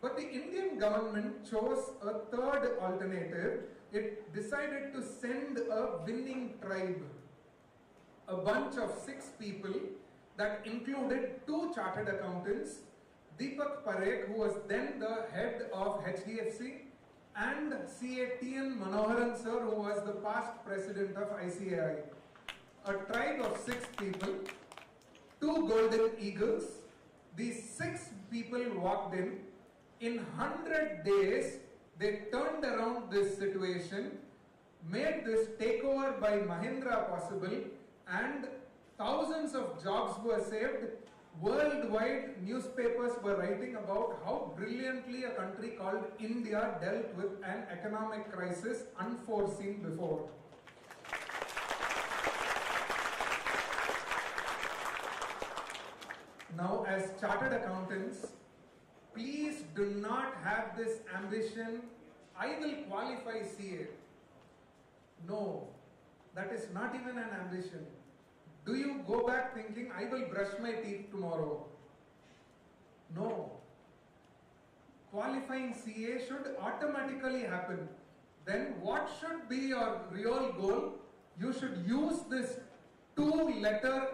But the Indian government chose a third alternative. It decided to send a winning tribe, a bunch of 6 people that included 2 chartered accountants, Deepak Parekh, who was then the head of HDFC, and CATN Manoharan sir, who was the past president of ICAI. A tribe of 6 people, 2 golden eagles. These 6 people walked in. In 100 days, they turned around this situation, made this takeover by Mahindra possible, and thousands of jobs were saved. Worldwide, newspapers were writing about how brilliantly a country called India dealt with an economic crisis unforeseen before. Now, as chartered accountants, please do not have this ambition, I will qualify CA. No, that is not even an ambition. Do you go back thinking, I will brush my teeth tomorrow? No. Qualifying CA should automatically happen. Then what should be your real goal? You should use this 2-letter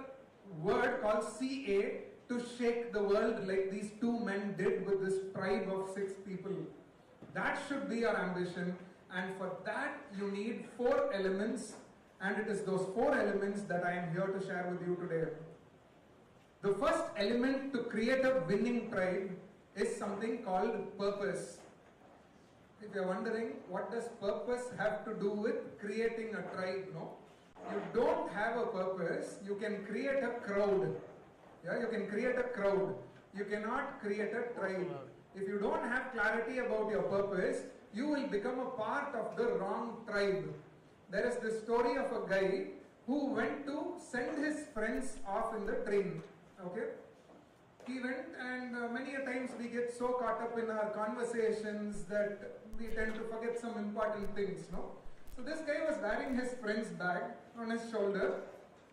word called CA to shake the world like these 2 men did with this tribe of 6 people. That should be your ambition, and for that you need 4 elements, and it is those 4 elements that I am here to share with you today. The first element to create a winning tribe is something called purpose. If you are wondering, what does purpose have to do with creating a tribe? No. You don't have a purpose, you can create a crowd. Yeah, you can create a crowd. You cannot create a tribe. If you don't have clarity about your purpose, you will become a part of the wrong tribe. There is this story of a guy who went to send his friends off in the train. Okay? He went, and many a times we get so caught up in our conversations that we tend to forget some important things, no? So this guy was wearing his friend's bag on his shoulder.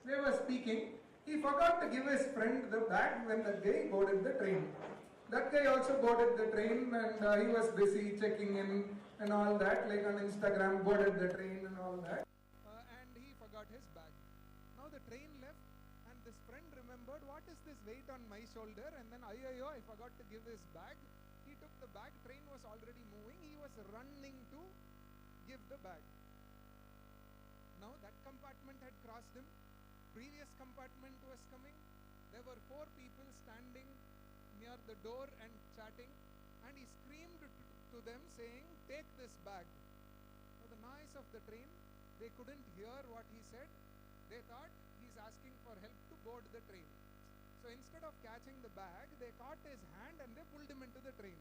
They were speaking. He forgot to give his friend the bag when the guy boarded the train. That guy also boarded the train, and he was busy checking in and all that, like on Instagram, boarded the train and all that. And he forgot his bag. Now the train left, and this friend remembered, what is this weight on my shoulder? And then, I forgot to give his bag. He took the bag, train was already moving, he was running to give the bag. Now that compartment had crossed him, previous compartment was coming, there were 4 people standing near the door and chatting, and he screamed to them saying, "Take this bag." So the noise of the train, they couldn't hear what he said. They thought he's asking for help to board the train. So instead of catching the bag, they caught his hand and they pulled him into the train.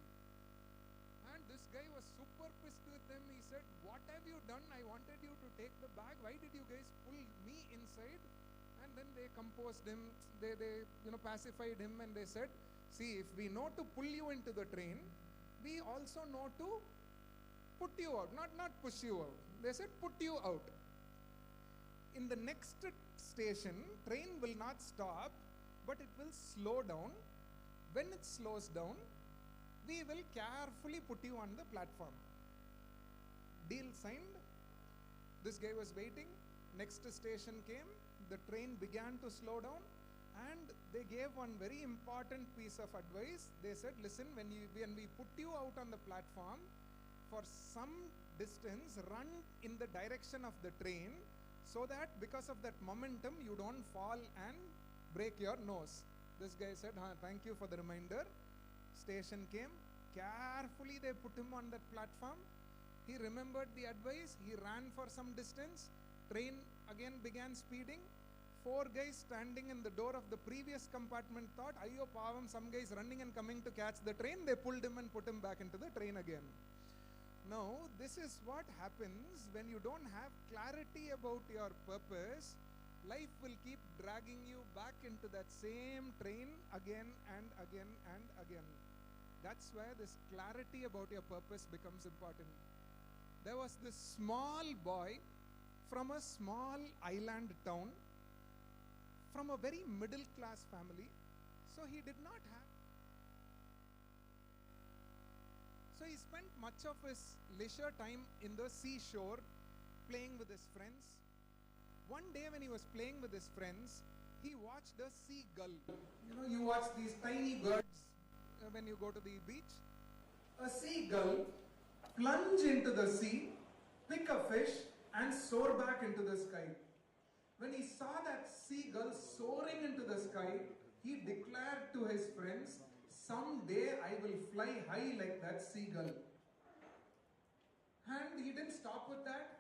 And this guy was super pissed with them. He said, "What have you done? I wanted you to take the bag. Why did you guys pull me inside?" And then they composed him, they pacified him, and they said, "See, if we know to pull you into the train, we also know to put you out, not push you out." They said, "Put you out. In the next station, train will not stop, but it will slow down. When it slows down, we will carefully put you on the platform." Deal signed. This guy was waiting. Next station came. The train began to slow down, and they gave one very important piece of advice. They said, "Listen, when we put you out on the platform, for some distance, run in the direction of the train, so that because of that momentum, you don't fall and break your nose." This guy said, "Thank you for the reminder." Station came. Carefully they put him on that platform. He remembered the advice. He ran for some distance. Train again began speeding. 4 guys standing in the door of the previous compartment thought, "Ayyo pavam, some guys running and coming to catch the train." They pulled him and put him back into the train again. Now, this is what happens when you don't have clarity about your purpose. Life will keep dragging you back into that same train again and again and again. That's where this clarity about your purpose becomes important. There was this small boy from a small island town, from a very middle class family. So he did not have. So he spent much of his leisure time in the seashore, playing with his friends. One day when he was playing with his friends, he watched a seagull. You watch these tiny birds when you go to the beach. A seagull plunge into the sea, pick a fish, and soar back into the sky. When he saw that seagull soaring into the sky, he declared to his friends, "Someday I will fly high like that seagull." And he didn't stop with that.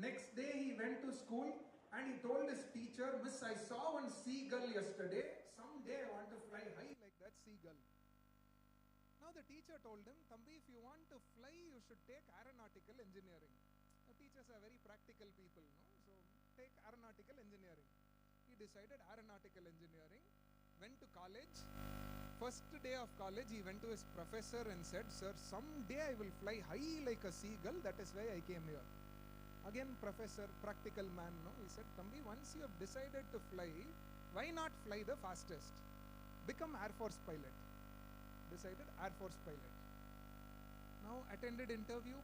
Next day he went to school and he told his teacher, "Miss, I saw one seagull yesterday. Someday I want to fly high like that seagull." Now the teacher told him, "Thambi, if you want to fly, you should take aeronautical engineering." Now teachers are very practical people, no? So take aeronautical engineering. He decided aeronautical engineering, went to college. First day of college, he went to his professor and said, "Sir, someday I will fly high like a seagull. That is why I came here." Again, professor, practical man, no? He said, "Thambi, once you have decided to fly, why not fly the fastest? Become Air Force pilot." Decided Air Force pilot. Now attended interview,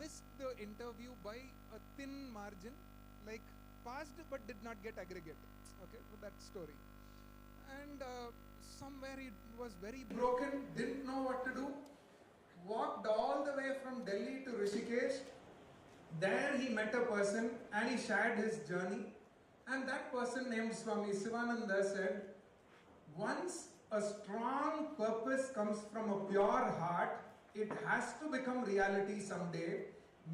missed the interview by a thin margin, like passed but did not get aggregate. Okay, so that story. And somewhere he was very broken, didn't know what to do, walked all the way from Delhi to Rishikesh. There he met a person and he shared his journey. And that person named Swami Sivananda said, "Once a strong purpose comes from a pure heart, it has to become reality someday.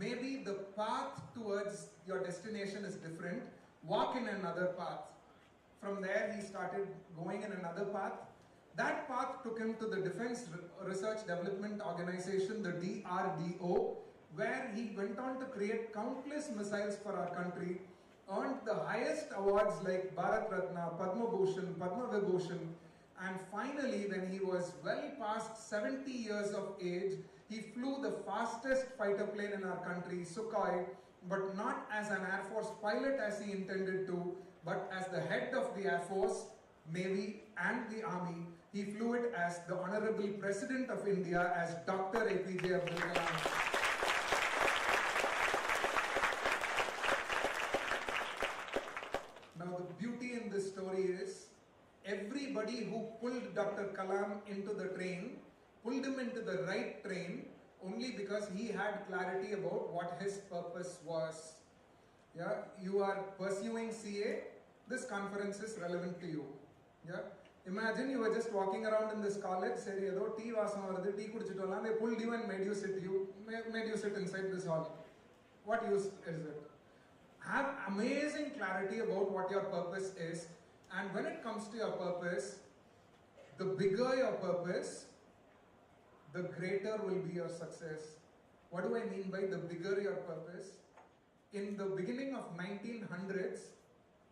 Maybe the path towards your destination is different. Walk in another path." From there he started going in another path. That path took him to the Defense Research Development Organization, the DRDO, where he went on to create countless missiles for our country, earned the highest awards like Bharat Ratna, Padma Bhushan, Padma Vibhushan, and finally, when he was well past 70 years of age, he flew the fastest fighter plane in our country, Sukhoi, but not as an Air Force pilot as he intended to, but as the head of the Air Force, Navy, and the Army. He flew it as the Honorable President of India, as Dr. APJ Abdul Kalam. Now the beauty in this story is, everybody who pulled Dr. Kalam into the train, pulled him into the right train only because he had clarity about what his purpose was. Yeah, you are pursuing CA, this conference is relevant to you. Yeah. Imagine you were just walking around in this college, say, tea vasam varudhu, tea kudichittu varam, they pulled you and made you sit inside this hall. What use is it? Have amazing clarity about what your purpose is, and when it comes to your purpose, the bigger your purpose, the greater will be your success. What do I mean by the bigger your purpose? In the beginning of 1900s,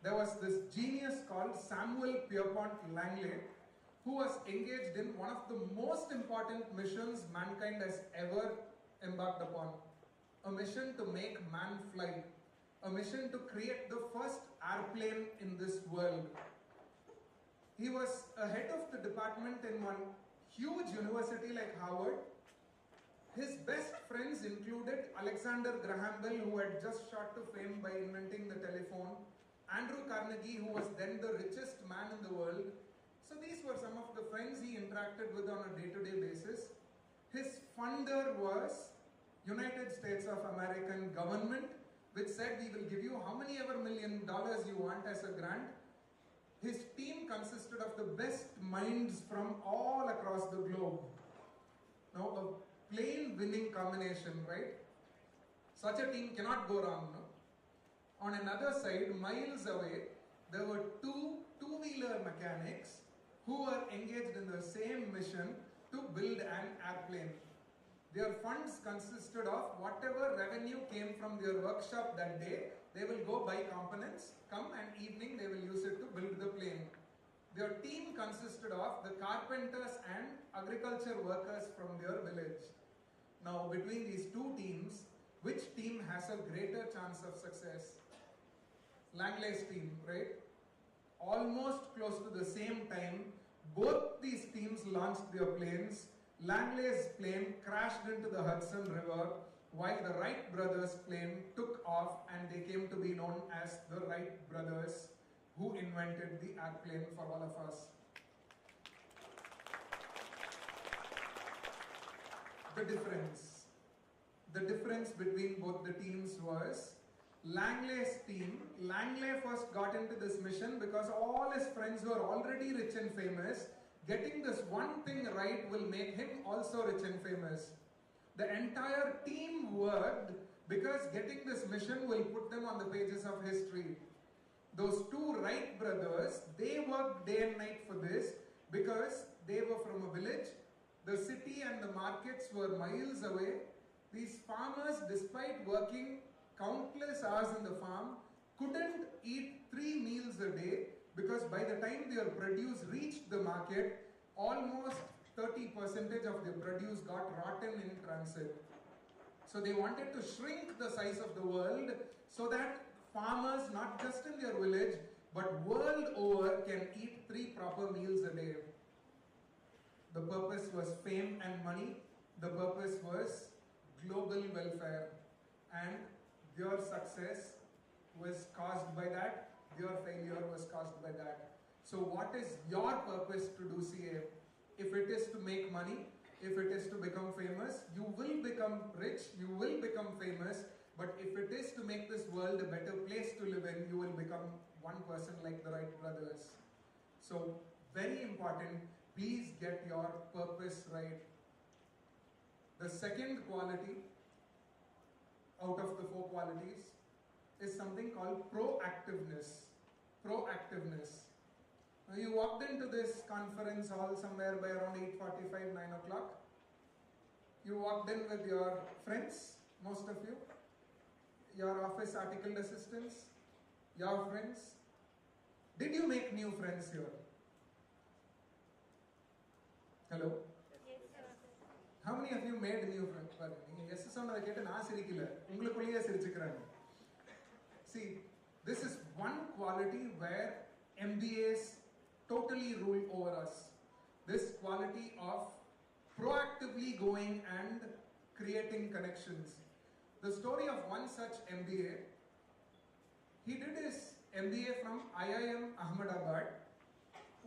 there was this genius called Samuel Pierpont Langley, who was engaged in one of the most important missions mankind has ever embarked upon. A mission to make man fly. A mission to create the first airplane in this world. He was a head of the department in one huge university like Harvard. His best friends included Alexander Graham Bell, who had just shot to fame by inventing the telephone, Andrew Carnegie, who was then the richest man in the world. So these were some of the friends he interacted with on a day-to-day basis. His funder was United States of American government, which said, we will give you how many ever $1 million you want as a grant. His team consisted of the best minds from all across the globe. Now, a plain winning combination, right? Such a team cannot go wrong, no? On another side, miles away, there were two-wheeler mechanics who were engaged in the same mission to build an airplane. Their funds consisted of whatever revenue came from their workshop that day, they will go buy components, come and evening they will use it to build the plane. Their team consisted of the carpenters and agriculture workers from their village. Now, between these two teams, which team has a greater chance of success? Langley's team, right? Almost close to the same time, both these teams launched their planes. Langley's plane crashed into the Hudson River, while the Wright brothers' plane took off, and they came to be known as the Wright brothers, who invented the airplane for all of us. The difference between both the teams was Langley's team. Langley first got into this mission because all his friends were already rich and famous. Getting this one thing right will make him also rich and famous. The entire team worked because getting this mission will put them on the pages of history. Those two Wright brothers, they worked day and night for this because they were from a village. The city and the markets were miles away. These farmers, despite working countless hours in the farm, couldn't eat 3 meals a day because by the time their produce reached the market, almost 30% of their produce got rotten in transit. So they wanted to shrink the size of the world so that farmers, not just in their village, but world over, can eat 3 proper meals a day. The purpose was fame and money. The purpose was global welfare. And their success was caused by that. Their failure was caused by that. So what is your purpose to do, CA? If it is to make money, if it is to become famous, you will become rich, you will become famous. But if it is to make this world a better place to live in, you will become one person like the Wright brothers. So, very important, please get your purpose right. The second quality out of the 4 qualities is something called proactiveness. Proactiveness. Now, you walked into this conference hall somewhere by around 8:45, 9 o'clock. You walked in with your friends, most of you, your office articled assistants, your friends. Did you make new friends here? Hello? Yes, sir. How many of you made new friends? Yes, சொன்னதை கேட்டு நான் சிரிக்கல, உங்களுக்குள்ளேயே சிரிச்சுக்கிறாங்க. See, this is one quality where MBAs totally rule over us. This quality of proactively going and creating connections. The story of one such MBA, he did his MBA from IIM Ahmedabad.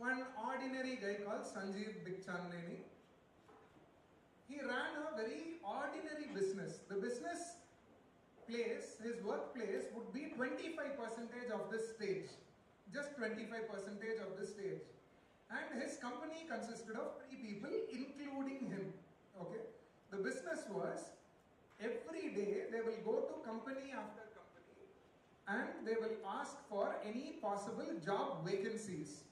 One ordinary guy called Sanjeev Bigchandleni. He ran a very ordinary business. The business place, his workplace, would be 25% of this stage. Just 25% of this stage. And his company consisted of 3 people, including him. Okay. The business was, every day they will go to company after company and they will ask for any possible job vacancies.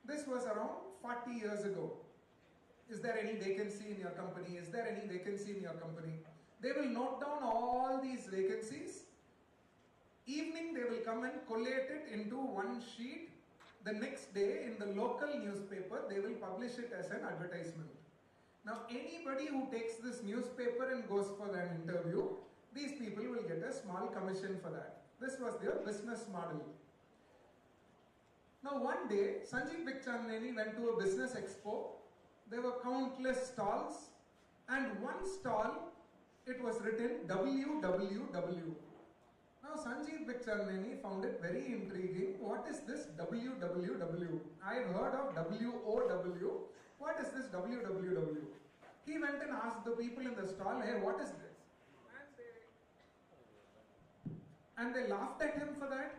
This was around 40 years ago. Is there any vacancy in your company? Is there any vacancy in your company? They will note down all these vacancies. Evening they will come and collate it into one sheet. The next day in the local newspaper they will publish it as an advertisement. Now anybody who takes this newspaper and goes for an interview, these people will get a small commission for that. This was their business model. Now one day Sanjeev Bikhchandani went to a business expo. There were countless stalls, and one stall, it was written WWW. Now Sanjeev Bikhchandani found it very intriguing. What is this WWW? I've heard of WOW. What is this WWW? He went and asked the people in the stall, hey, what is this? And they laughed at him for that.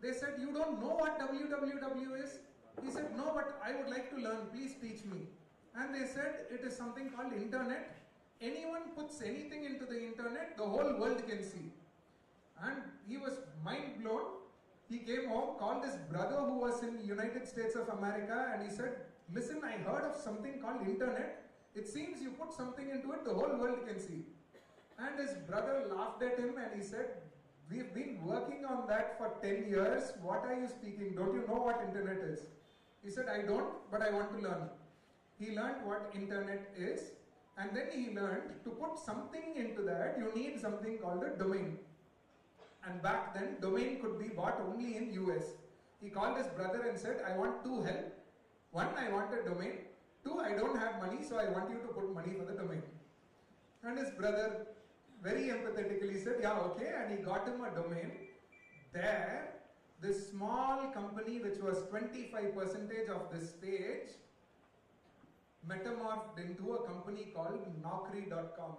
They said, you don't know what WWW is? He said, no, but I would like to learn. Please teach me. And they said, it is something called internet. Anyone puts anything into the internet, the whole world can see. And he was mind blown. He came home, called his brother who was in the United States of America, and he said, listen, I heard of something called internet. It seems you put something into it, the whole world can see. And his brother laughed at him and he said, we've been working on that for 10 years. What are you speaking? Don't you know what internet is? He said, I don't, but I want to learn. He learned what internet is, and then he learned to put something into that, you need something called a domain. And back then, domain could be bought only in US. He called his brother and said, I want 2 help. 1, I want a domain. 2, I don't have money, so I want you to put money for the domain. And his brother very empathetically said, yeah, okay, and he got him a domain. There, this small company which was 25% of this stage metamorphed into a company called Naukri.com.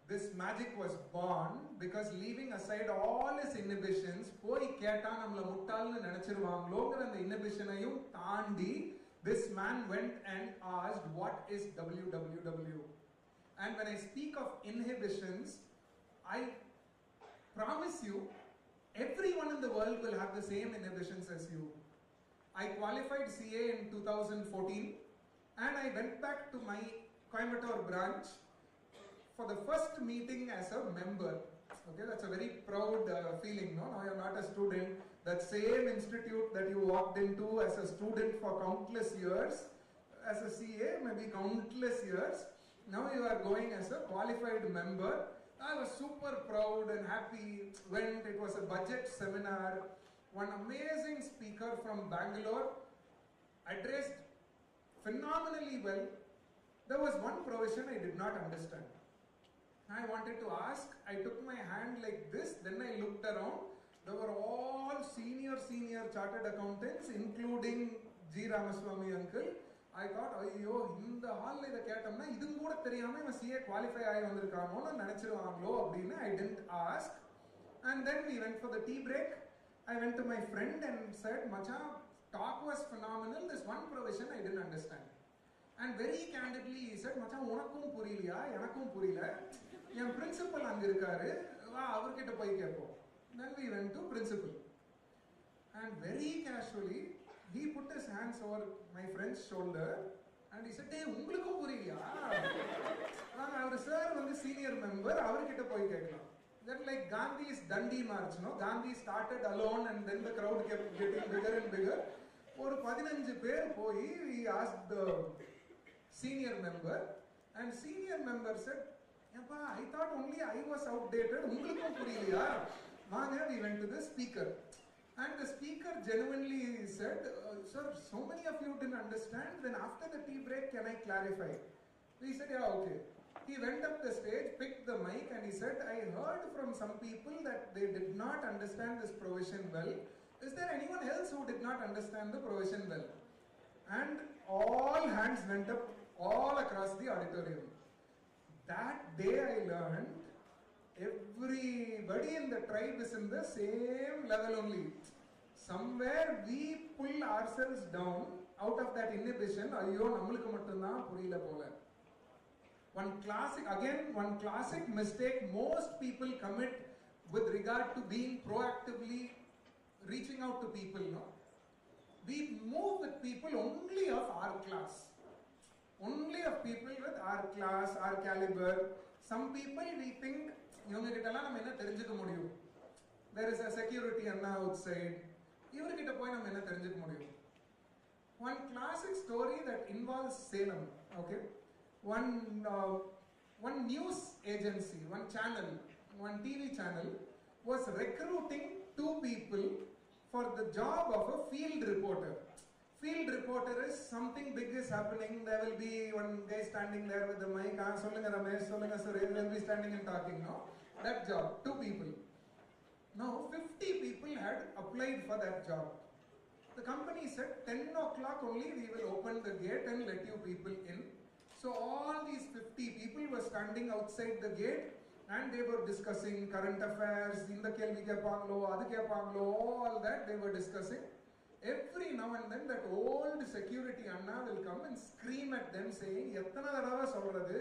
This magic was born because, leaving aside all his inhibitions, poi keta namla muttalnu nenachiruvangalogra and the inhibitionayum taandi, this man went and asked, what is WWW? And when I speak of inhibitions, I promise you, everyone in the world will have the same inhibitions as you. I qualified CA in 2014 and I went back to my Coimbatore branch for the first meeting as a member. Okay, that's a very proud feeling, no? Now you're not a student. That same institute that you walked into as a student for countless years, as a CA, maybe countless years, now you are going as a qualified member. I was super proud and happy. Went, it was a budget seminar. One amazing speaker from Bangalore addressed phenomenally well. There was one provision I did not understand. I wanted to ask. I took my hand like this, then I looked around. There were all senior chartered accountants, including G. Ramaswamy uncle. I thought, ayyo, இந்த ஹால்ல இத கேட்டோம்னா இதும் கூட தெரியாம இவன் CA qualify ஆகி வந்திருக்கானோன்னு நினைச்சிருவாங்களோ அப்படின்னு I didn't ask. And then we went for the tea break. I went to my friend and said, Macha, talk was phenomenal. This one provision I didn't understand. And very candidly he said, Macha, உனக்கும் புரியலையா எனக்கும் புரியல என் principal அங்க இருக்காரு வா அவர்கிட்ட போய் கேட்போம். Then we went to principal. And very casually he put his hands over my friend's shoulder and he said, hey, உங்களுக்கும் புரியலையா நாங்க அவர் சார் வந்து சீனியர் மெம்பர் அவர்கிட்ட போய் கேட்கலாம். Then like Gandhi's Dundee March, no? Gandhi started alone and then the crowd kept getting bigger and bigger. ஒரு 15 பேர் போய் he asked the senior member and senior member said, Yappa, I thought only I was outdated, உங்களுக்கும் புரியலையா வாங்க. We went to the speaker. And the speaker genuinely said, sir, so many of you didn't understand. Then after the tea break, can I clarify? We said, yeah, okay. He went up the stage, picked the mic and he said, I heard from some people that they did not understand this provision well. Is there anyone else who did not understand the provision well? And all hands went up all across the auditorium. That day I learned everybody in the tribe is in the same level only. Somewhere we pull ourselves down out of that inhibition, ayyo nammalukku mattum dhaan puriyala pola. One classic mistake most people commit with regard to being proactively reaching out to people, no? We move with people only of our class. Only of people with our class, our caliber. Some people we think, ivanga kitta la nam enna therinjukka mudiyum. There is a security anna outside. Ivaru kitta poi nam enna therinjukka mudiyum. One classic story that involves Salem, okay? One news agency, one channel, one TV channel was recruiting 2 people for the job of a field reporter. Field reporter is something big is happening. There will be one guy standing there with the mic. Solunga Ramesh, Solunga Suresh, will be standing and talking. No, that job, 2 people. Now 50 people had applied for that job. The company said 10 o'clock only we will open the gate and let you people in. So all these 50 people were standing outside the gate and they were discussing current affairs, inda kelvi kepangalo, adu kepangalo, all that they were discussing. Every now and then that old security anna will come and scream at them saying, "Ettana thadava solradhu,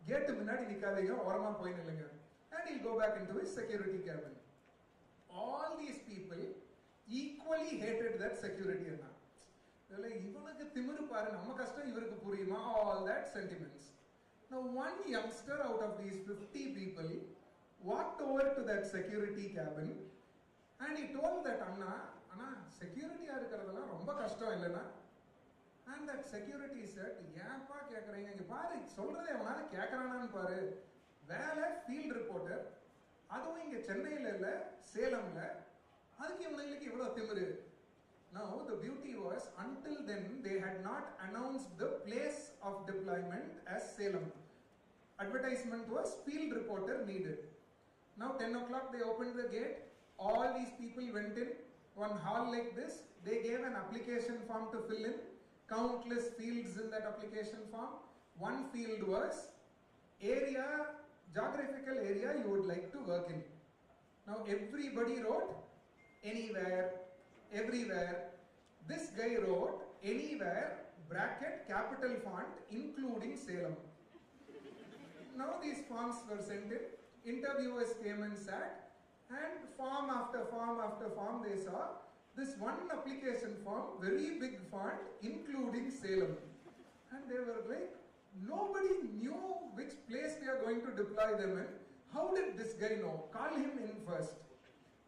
gate munadi nikadinga, orama poi nilunga." And he'll go back into his security cabin. All these people equally hated that security anna. They're like, "Ivanukku thimiru paru, namma kashtam ivarukku puriyuma," all that sentiments. Now one youngster out of these 50 people walked over to that security cabin and he told that Anna, security irukradala romba kashtam illana? And that security said, "Yapa kekkreenga, inga paaru solradhe avanaala kekkranaanu paaru. Vela field reporter, aduvum inga Chennai la illa, Salem la, adukku ivangalukku ivlo thimiru." Now the beauty was, until then they had not announced the place of deployment as Salem. Advertisement was field reporter needed. Now 10 o'clock they opened the gate, all these people went in, one hall like this, they gave an application form to fill in, countless fields in that application form. One field was area, geographical area you would like to work in. Now everybody wrote anywhere, everywhere. This guy wrote anywhere, bracket, capital font, including Salem. Now these forms were sent in, interviewers came and sat, and form after form after form they saw this one application form, very big font, including Salem. And they were like, nobody knew which place we are going to deploy them in. How did this guy know? Call him in first.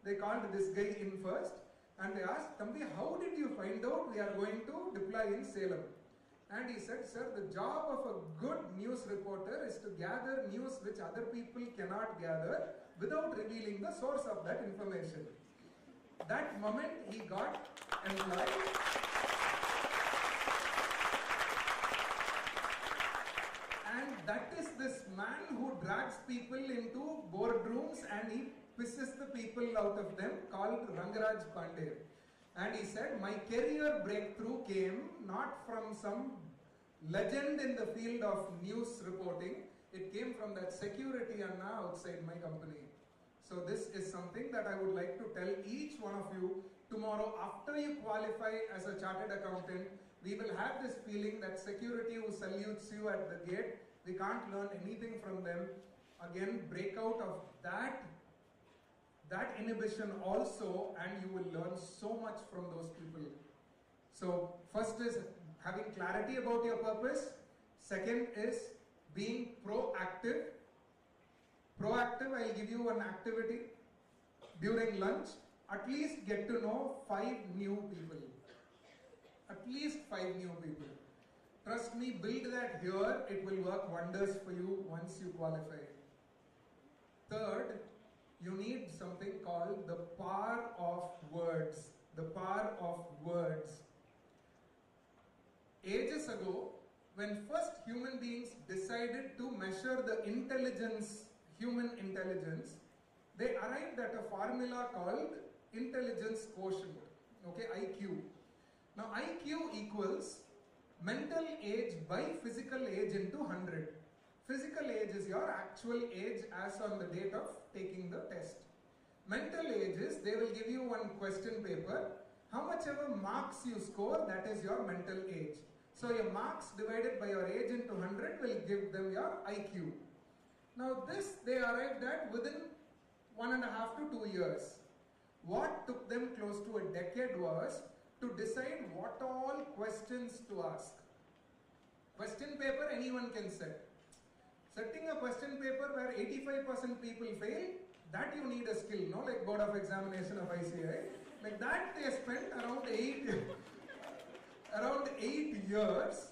They called this guy in first. And they asked, "Thambi, how did you find out we are going to deploy in Salem?" And he said, "Sir, the job of a good news reporter is to gather news which other people cannot gather without revealing the source of that information." That moment he got employed. And that is this man who drags people into boardrooms and he pisses the people out of them, called Rangaraj Pandey. And he said, "My career breakthrough came not from some legend in the field of news reporting, it came from that security anna outside my company." So this is something that I would like to tell each one of you. Tomorrow after you qualify as a chartered accountant, we will have this feeling that security who salutes you at the gate, we can't learn anything from them. Again, break out of that inhibition also, and you will learn so much from those people. So first is having clarity about your purpose. Second is being proactive. Proactive, I'll give you one activity. During lunch, at least get to know 5 new people. At least 5 new people. Trust me, build that here. It will work wonders for you once you qualify. Third, you need something called the power of words. The power of words. Ages ago, when first human beings decided to measure the intelligence, human intelligence, they arrived at a formula called intelligence quotient, okay, IQ. Now IQ equals mental age by physical age into 100. Physical age is your actual age as on the date of taking the test. Mental age is, they will give you one question paper How much ever marks you score, that is your mental age. So your marks divided by your age into 100 will give them your IQ. Now this they arrived at within 1.5 to 2 years. What took them close to a decade was to decide what all questions to ask. Question paper anyone can set. Setting a question paper where 85% people fail, that you need a skill, no? Like Board of Examination of ICI. Like that they spent around 8 years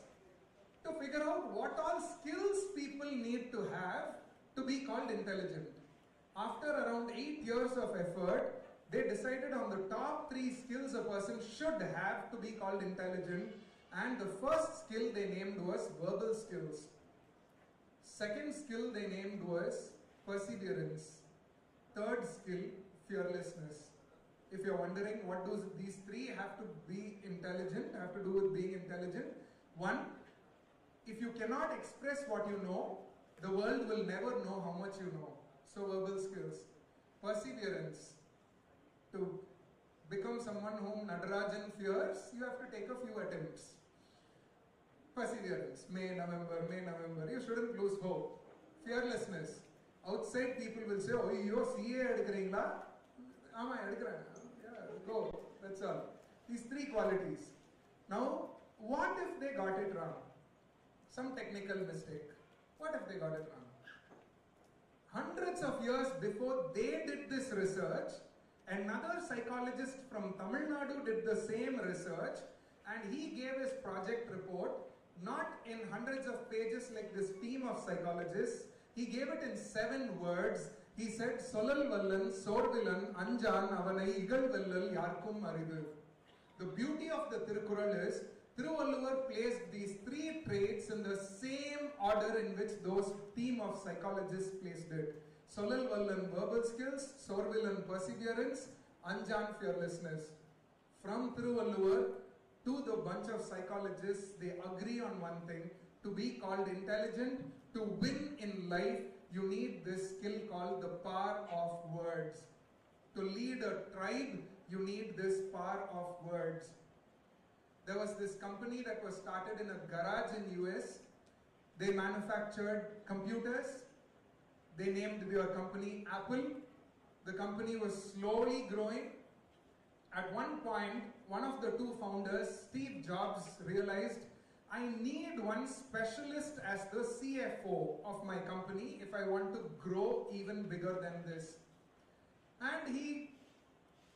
to figure out what all skills people need to have to be called intelligent. After around 8 years of effort, they decided on the top 3 skills a person should have to be called intelligent, and the first skill they named was verbal skills. Second skill they named was perseverance. Third skill, fearlessness. If you're wondering what do these 3 have to be intelligent, have to do with being intelligent. 1, if you cannot express what you know, the world will never know how much you know. So verbal skills. Perseverance. To become someone whom Nadarajan fears, you have to take a few attempts. Perseverance. May, November. You shouldn't lose hope. Fearlessness. Outside people will say, oh, you're CA edukaringla? Ama edukranga. Yeah, go. That's all. These 3 qualities. Now, what if they got it wrong? Some technical mistake. What if they got it wrong? Hundreds of years before they did this research, another psychologist from Tamil Nadu did the same research, and he gave his project report not in hundreds of pages like this team of psychologists. He gave it in 7 words. He said, Solal Vallan, Sorvilan, Anjan, Avanai, Igal Vallal, Yarkum Aridu. The beauty of the Tirukural is, Thiruvalluvar placed these 3 traits in the same order in which those team of psychologists placed it. Solal Vallan, verbal skills, Sorvilan, perseverance, Anjan, fearlessness. From Thiruvalluvar to the bunch of psychologists, they agree on one thing: to be called intelligent, to win in life, you need this skill called the power of words. To lead a tribe, you need this power of words. There was this company that was started in a garage in US. They manufactured computers. They named their company Apple. The company was slowly growing. At one point, one of the 2 founders, Steve Jobs, realized, I need one specialist as the CFO of my company if I want to grow even bigger than this. And he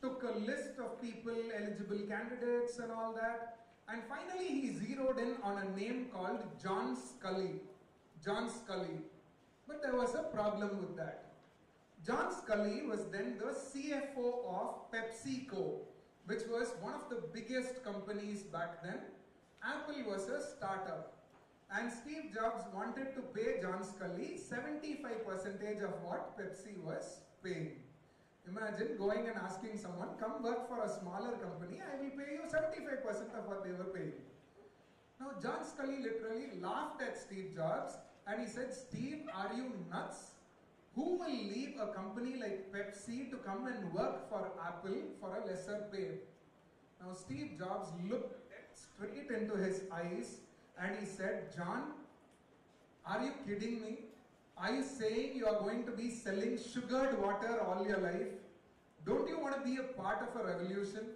took a list of people, eligible candidates and all that. And finally he zeroed in on a name called John Scully. John Scully. But there was a problem with that. John Scully was then the CFO of PepsiCo, which was one of the biggest companies back then. Apple was a startup. And Steve Jobs wanted to pay John Scully 75% of what Pepsi was paying. Imagine going and asking someone, come work for a smaller company, I will pay you 75% of what they were paying. Now John Scully literally laughed at Steve Jobs and he said, Steve, are you nuts? Who will leave a company like Pepsi to come and work for Apple for a lesser pay? Now Steve Jobs looked straight into his eyes and he said, John, are you kidding me? Are you saying you are going to be selling sugared water all your life? Don't you want to be a part of a revolution?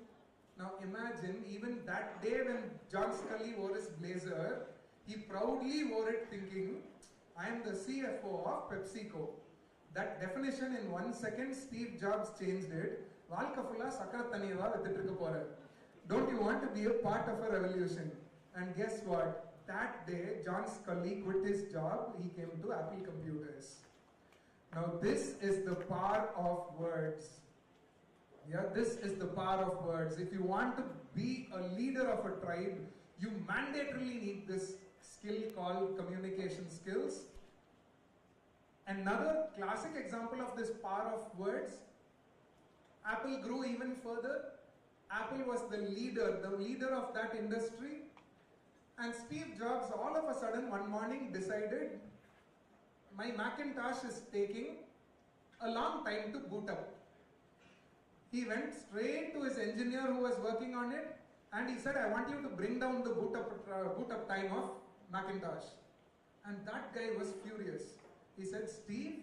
Now imagine, even that day when John Scully wore his blazer, he proudly wore it thinking, I am the CFO of PepsiCo. That definition in 1 second, Steve Jobs changed it. Don't you want to be a part of a revolution? And guess what? That day, John Scully quit his job. He came to Apple Computers. Now this is the power of words. Yeah, this is the power of words. If you want to be a leader of a tribe, you mandatorily need this skill called communication skills. Another classic example of this power of words, Apple grew even further. Apple was the leader of that industry. And Steve Jobs all of a sudden one morning decided, my Macintosh is taking a long time to boot up. He went straight to his engineer who was working on it, and he said, I want you to bring down the boot up time of Macintosh. And that guy was furious. He said, Steve,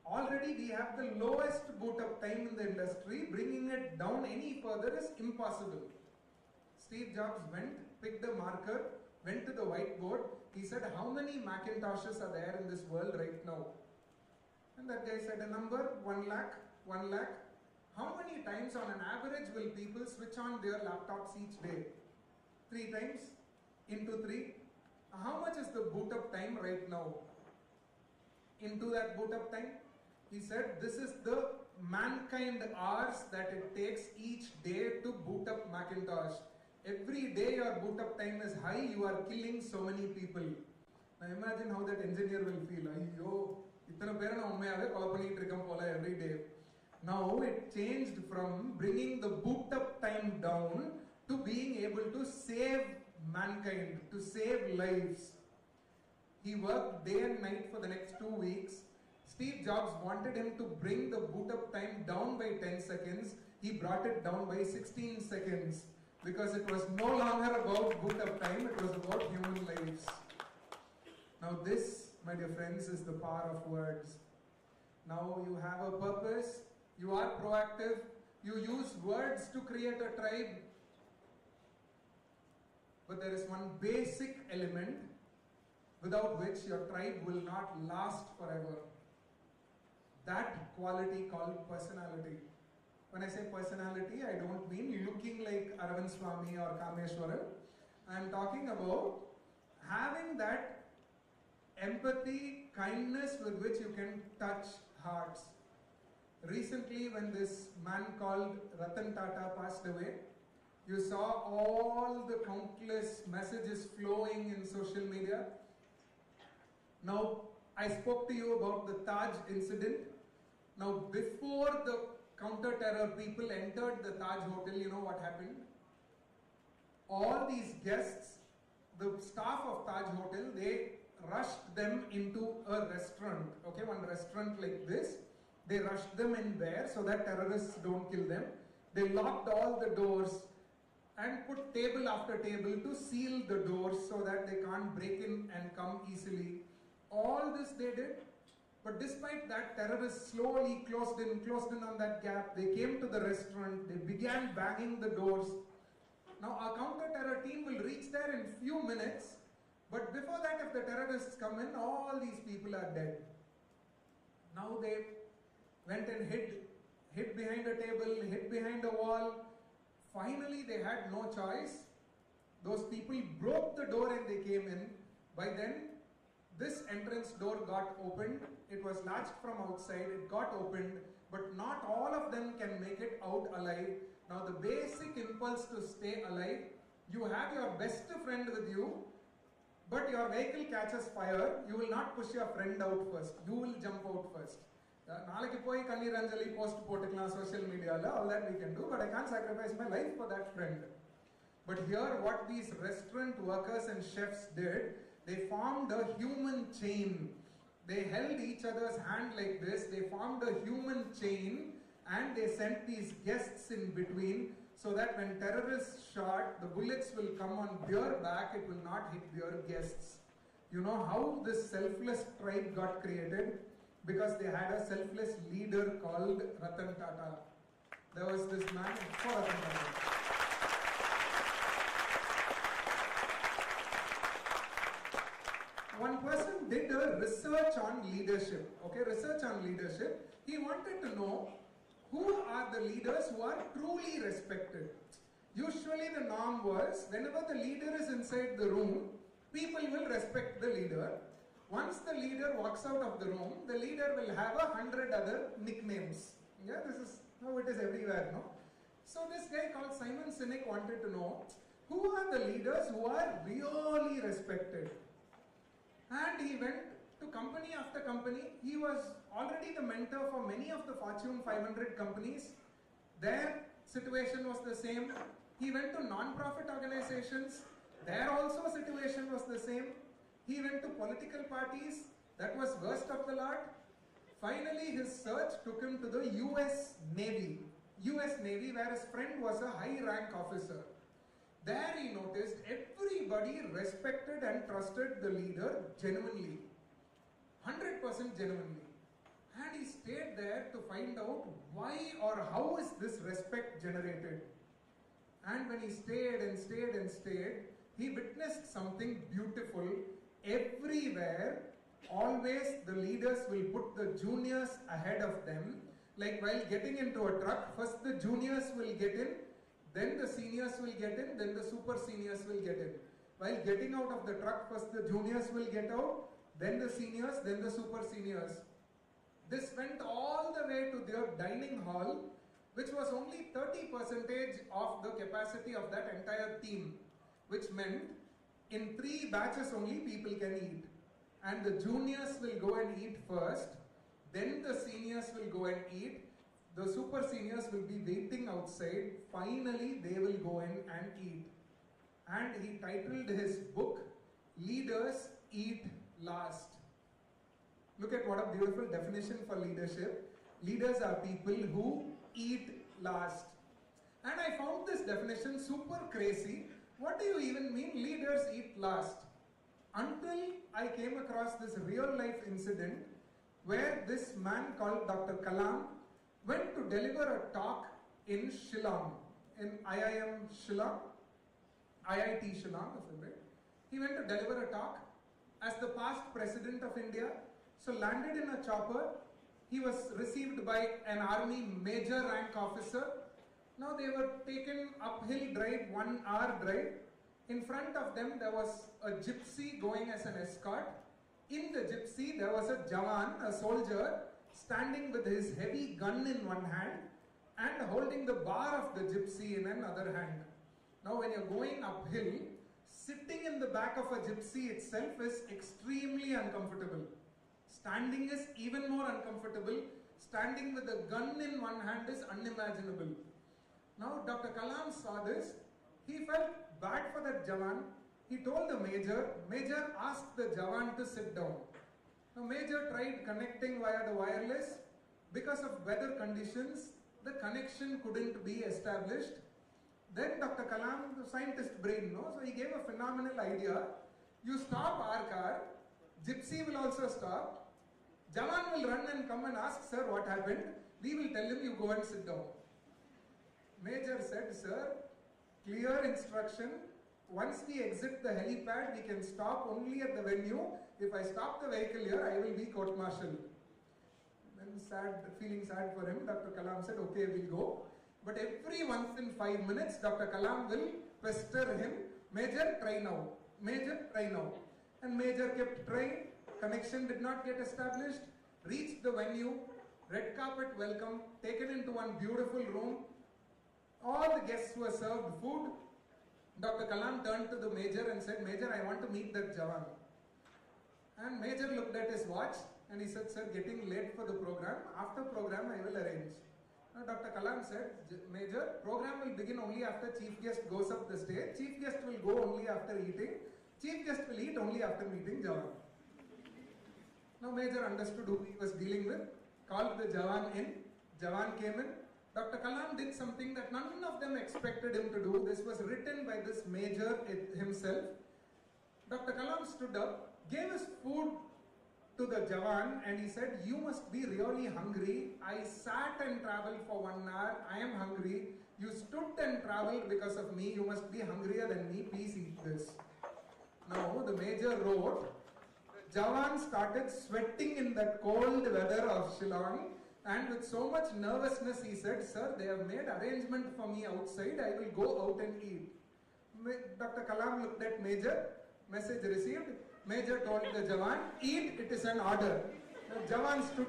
already we have the lowest boot up time in the industry. Bringing it down any further is impossible. Steve Jobs went, picked a marker, went to the whiteboard. He said, how many Macintoshes are there in this world right now? And that guy said a number, 1 lakh, 1 lakh. How many times on an average will people switch on their laptops each day? 3 times into 3. How much is the boot up time right now? Into that boot up time? He said, this is the mankind hours that it takes each day to boot up Macintosh. Every day your boot up time is high, you are killing so many people. Now imagine how that engineer will feel. Every day. Now it changed from bringing the boot up time down to being able to save mankind, to save lives. He worked day and night for the next 2 weeks. Steve Jobs wanted him to bring the boot up time down by 10 seconds. He brought it down by 16 seconds because it was no longer about boot up time, it was about human lives. Now this, my dear friends, is the power of words. Now you have a purpose, you are proactive, you use words to create a tribe. But there is one basic element without which your tribe will not last forever. That quality called personality. When I say personality, I don't mean looking like Aravind Swami or Kameshwaran. I am talking about having that empathy, kindness with which you can touch hearts. Recently, when this man called Ratan Tata passed away, you saw all the countless messages flowing in social media. Now, I spoke to you about the Taj incident. Now, before the counter-terror people entered the Taj hotel, you know what happened? All these guests, the staff of Taj hotel, they rushed them into a restaurant. Okay, one restaurant like this. They rushed them in there so that terrorists don't kill them. They locked all the doors and put table after table to seal the doors so that they can't break in and come easily. All this they did. But despite that, terrorists slowly closed in on that gap. They came to the restaurant. They began banging the doors. Now our counter-terror team will reach there in few minutes. But before that, if the terrorists come in, all these people are dead. Now they went and hid behind a table, hid behind a wall. Finally, they had no choice. Those people broke the door and they came in. By then, this entrance door got opened. It was latched from outside. It got opened, but not all of them can make it out alive. Now, the basic impulse to stay alive, you have your best friend with you, but your vehicle catches fire. You will not push your friend out first. You will jump out first. நாளைக்கு போய் கண்ணீர் அஞ்சலி post போட்டுக்கலாம் social media, all that we can do, but I can't sacrifice my life for that friend. But here what these restaurant workers and chefs did, they formed a human chain. They held each other's hand like this, they formed a human chain and they sent these guests in between so that when terrorists shot, the bullets will come on their back, it will not hit their guests. You know how this selfless tribe got created? Because they had a selfless leader called Ratan Tata. There was this man for Ratan Tata. One person did a research on leadership. Okay, research on leadership. He wanted to know who are the leaders who are truly respected. Usually the norm was, whenever the leader is inside the room, people will respect the leader. Once the leader walks out of the room, the leader will have 100 other nicknames. Yeah, this is how it is everywhere, no? So this guy called Simon Sinek wanted to know, who are the leaders who are really respected? And he went to company after company. He was already the mentor for many of the Fortune 500 companies. Their situation was the same. He went to non-profit organizations. There also situation was the same. He went to political parties. That was worst of the lot. Finally, his search took him to the US Navy. US Navy, where his friend was a high rank officer. There he noticed everybody respected and trusted the leader genuinely, 100% genuinely. And he stayed there to find out why or how is this respect generated. And when he stayed and stayed and stayed, he witnessed something beautiful. Everywhere, always the leaders will put the juniors ahead of them. Like while getting into a truck, first the juniors will get in, then the seniors will get in, then the super seniors will get in. While getting out of the truck, first the juniors will get out, then the seniors, then the super seniors. This went all the way to their dining hall, which was only 30% of the capacity of that entire team, which meant in 3 batches only people can eat. And the juniors will go and eat first, then the seniors will go and eat, the super seniors will be waiting outside, finally they will go in and eat. And he titled his book, Leaders Eat Last. Look at what a beautiful definition for leadership. Leaders are people who eat last. And I found this definition super crazy. What do you even mean leaders eat last? Until I came across this real life incident where this man called Dr. Kalam went to deliver a talk in Shillong, in IIM Shillong, IIT Shillong, he went to deliver a talk as the past president of India. So landed in a chopper, he was received by an army major rank officer. Now they were taken uphill drive, 1 hour drive. In front of them there was a gypsy going as an escort. In the gypsy there was a Jawan, a soldier, standing with his heavy gun in one hand and holding the bar of the gypsy in another hand. Now when you're going uphill, sitting in the back of a gypsy itself is extremely uncomfortable. Standing is even more uncomfortable. Standing with a gun in one hand is unimaginable. Now Dr. Kalam saw this. He felt bad for that Jawan. He told the Major. Major asked the Jawan to sit down. Now Major tried connecting via the wireless. Because of weather conditions, the connection couldn't be established. Then Dr. Kalam, the scientist brain, so he gave a phenomenal idea. You stop our car, gypsy will also stop. Jawan will run and come and ask, sir, what happened? We will tell him you go and sit down. Major said, sir, clear instruction. Once we exit the helipad, we can stop only at the venue. If I stop the vehicle here, I will be court-martialed. Then feeling sad for him, Dr. Kalam said, okay, we'll go. But every once in 5 minutes, Dr. Kalam will pester him. Major, try now. Major, try now. And Major kept trying. Connection did not get established. Reached the venue. Red carpet welcome. Taken into one beautiful room. All the guests were served food. Dr. Kalam turned to the Major and said, Major, I want to meet that Jawan. And Major looked at his watch and he said, sir, getting late for the program. After program, I will arrange. Now, Dr. Kalam said, Major, program will begin only after chief guest goes up the stage. Chief guest will go only after eating. Chief guest will eat only after meeting Jawan. Now Major understood who he was dealing with, called the Jawan in. Jawan came in. Dr. Kalam did something that none of them expected him to do. This was written by this Major himself. Dr. Kalam stood up, gave his food to the Jawan and he said, you must be really hungry. I sat and traveled for 1 hour. I am hungry. You stood and traveled because of me. You must be hungrier than me. Please eat this. Now the Major wrote, Jawan started sweating in that cold weather of Shillong, and with so much nervousness he said, sir, they have made arrangement for me outside, I will go out and eat. Dr. Kalam looked at Major, message received. Major told the Jawan, eat, it is an order. The Jawan stood,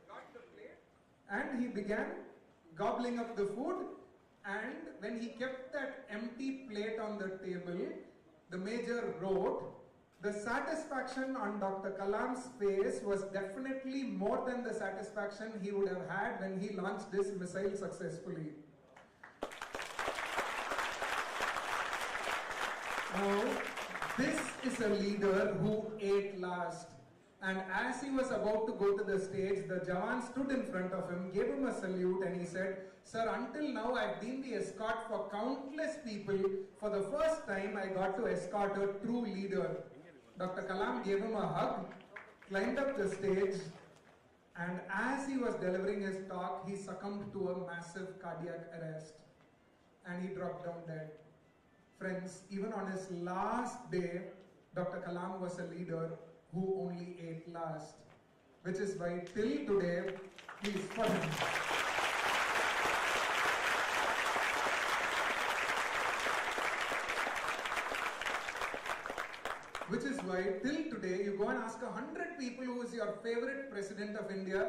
got the plate, and he began gobbling up the food, and when he kept that empty plate on the table, the Major wrote, the satisfaction on Dr. Kalam's face was definitely more than the satisfaction he would have had when he launched this missile successfully. Now, this is a leader who ate last. And as he was about to go to the stage, the Jawan stood in front of him, gave him a salute, and he said, "Sir, until now I've been the escort for countless people. For the first time I got to escort a true leader." Dr. Kalam gave him a hug, climbed up the stage, and as he was delivering his talk, he succumbed to a massive cardiac arrest and he dropped down dead. Friends, even on his last day, Dr. Kalam was a leader who only ate last, which is why till today, please for him. Which is why till today, you go and ask 100 people who is your favorite president of India,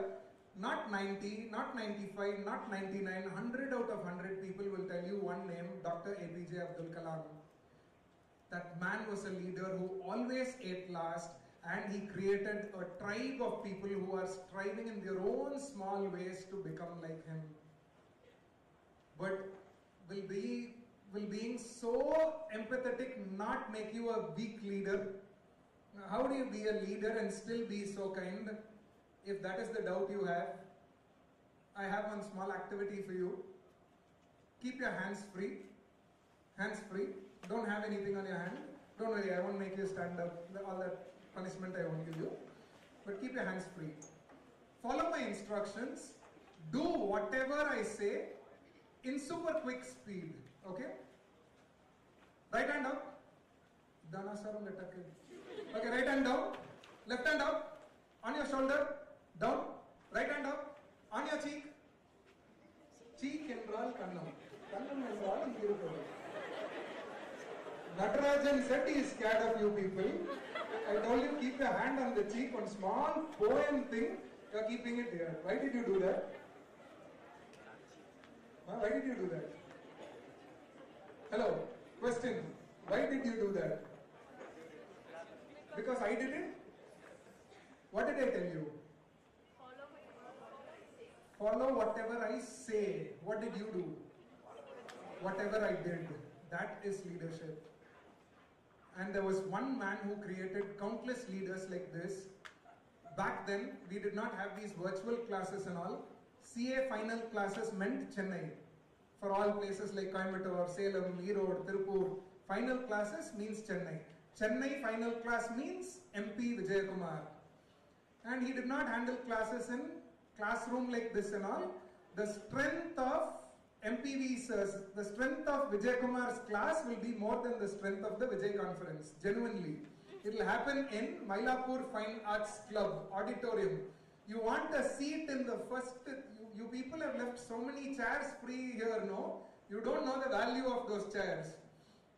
not 90, not 95, not 99, 100 out of 100 people will tell you one name, Dr. APJ Abdul Kalam. That man was a leader who always ate last, and he created a tribe of people who are striving in their own small ways to become like him. But will being so empathetic not make you a weak leader? How do you be a leader and still be so kind? If that is the doubt you have, I have one small activity for you. Keep your hands free. Hands free. Don't have anything on your hand. Don't worry, I won't make you stand up. All that punishment I won't give you. But keep your hands free. Follow my instructions. Do whatever I say in super quick speed. Okay? Right hand up. Okay, right hand down. Left hand up. On your shoulder. Down. Right hand up. On your cheek. Cheek என்றால் கன்னம். கன்னம் என்றால் இங்க இருக்கிறது. Natarajan said he is scared of you people. I told you keep your hand on the cheek, one small poem thing, you are keeping it here. Why did you do that? Why did you do that? Hello, question. Why did you do that? Because I did it? What did I tell you? Follow whatever I say. What did you do? Whatever I did. That is leadership. And there was one man who created countless leaders like this. Back then, we did not have these virtual classes and all. CA final classes meant Chennai. For all places like Coimbatore, Salem, Erode, Tirupur, final classes means Chennai. Chennai final class means MP Vijay Kumar. And he did not handle classes in classroom like this and all. The strength of MPV sirs, the strength of Vijay Kumar's class will be more than the strength of the Vijay conference, genuinely. It will happen in Mylapore Fine Arts Club auditorium. You want a seat in the first, you people have left so many chairs free here, no? You don't know the value of those chairs.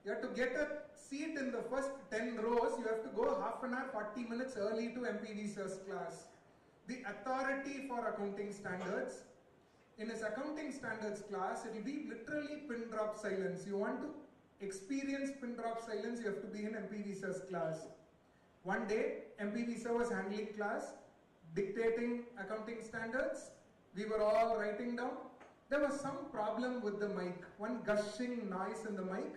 You have to get a seat in the first 10 rows, you have to go half an hour, 40 minutes early to MPV sir's class. The authority for accounting standards. In his accounting standards class, it will be literally pin drop silence. You want to experience pin drop silence, you have to be in MPV sir's class. One day, MPV sir was handling class, dictating accounting standards. We were all writing down. There was some problem with the mic, one gushing noise in the mic.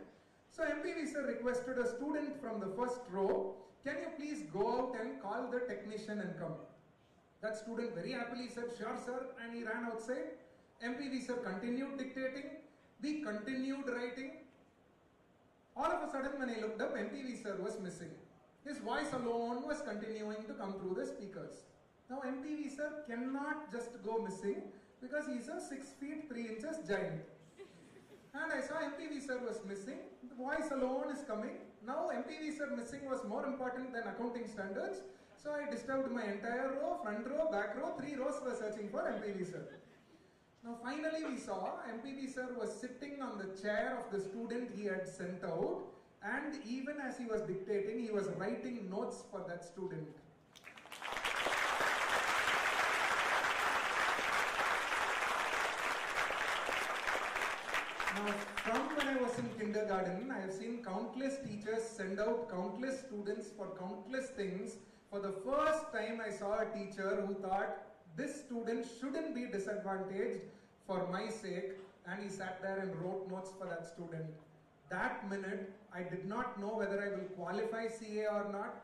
So MPV sir requested a student from the first row, can you please go out and call the technician and come? That student very happily said, sure sir, and he ran outside. MPV sir continued dictating, we continued writing. All of a sudden when I looked up, MPV sir was missing. His voice alone was continuing to come through the speakers. Now MPV sir cannot just go missing because he is a 6 feet 3 inches giant. And I saw MPV sir was missing, the voice alone is coming. Now MPV sir missing was more important than accounting standards. So I disturbed my entire row, front row, back row, 3 rows were searching for MPV sir. Now finally we saw MPV sir was sitting on the chair of the student he had sent out, and even as he was dictating, he was writing notes for that student. Now from when I was in kindergarten, I have seen countless teachers send out countless students for countless things. For the first time I saw a teacher who thought, this student shouldn't be disadvantaged for my sake, and he sat there and wrote notes for that student. That minute, I did not know whether I will qualify CA or not.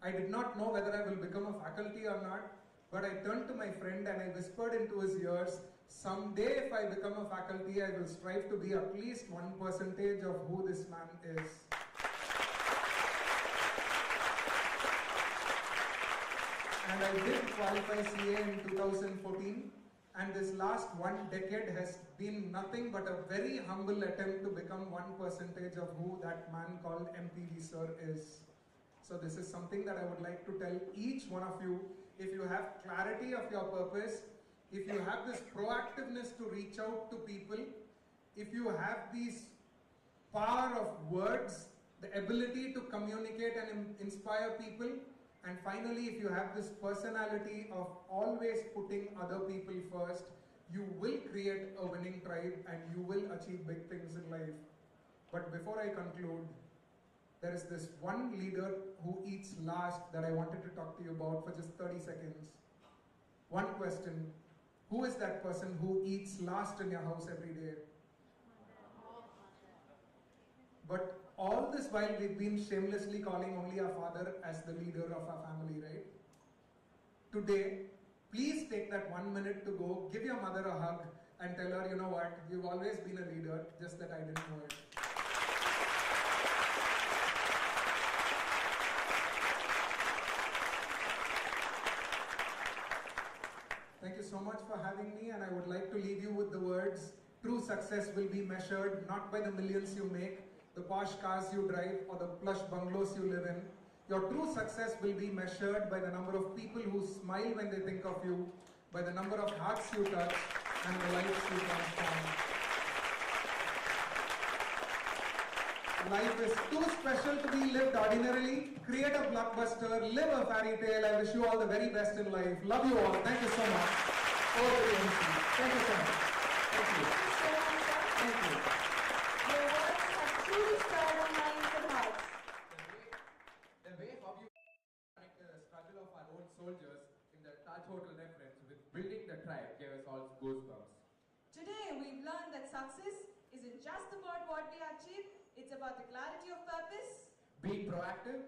I did not know whether I will become a faculty or not, but I turned to my friend and I whispered into his ears, someday if I become a faculty, I will strive to be at least 1% of who this man is. And I did qualify CA in 2014, and this last 1 decade has been nothing but a very humble attempt to become 1% of who that man called MPV sir is. So this is something that I would like to tell each one of you. If you have clarity of your purpose, if you have this proactiveness to reach out to people, if you have these power of words, the ability to communicate and inspire people, and finally, if you have this personality of always putting other people first, you will create a winning tribe and you will achieve big things in life. But before I conclude, there is this one leader who eats last that I wanted to talk to you about for just 30 seconds. One question: who is that person who eats last in your house every day? But all this while we've been shamelessly calling only our father as the leader of our family, right? Today, please take that 1 minute to go, give your mother a hug and tell her, you know what, you've always been a leader, just that I didn't know it. Thank you so much for having me, and I would like to leave you with the words, true success will be measured not by the millions you make, the posh cars you drive, or the plush bungalows you live in. Your true success will be measured by the number of people who smile when they think of you, by the number of hearts you touch, and the lives you transform. Life is too special to be lived ordinarily. Create a blockbuster, live a fairy tale. I wish you all the very best in life. Love you all. Thank you so much. Over to you, MC. Thank you so much. Thank you. Thank you. Your words have truly stirred our minds and hearts. The way how you connect the struggle of our own soldiers in the Taj Hotel reference with building the tribe gave us all goosebumps. Today, we've learned that success isn't just about what we achieve, it's about the clarity of purpose, Being proactive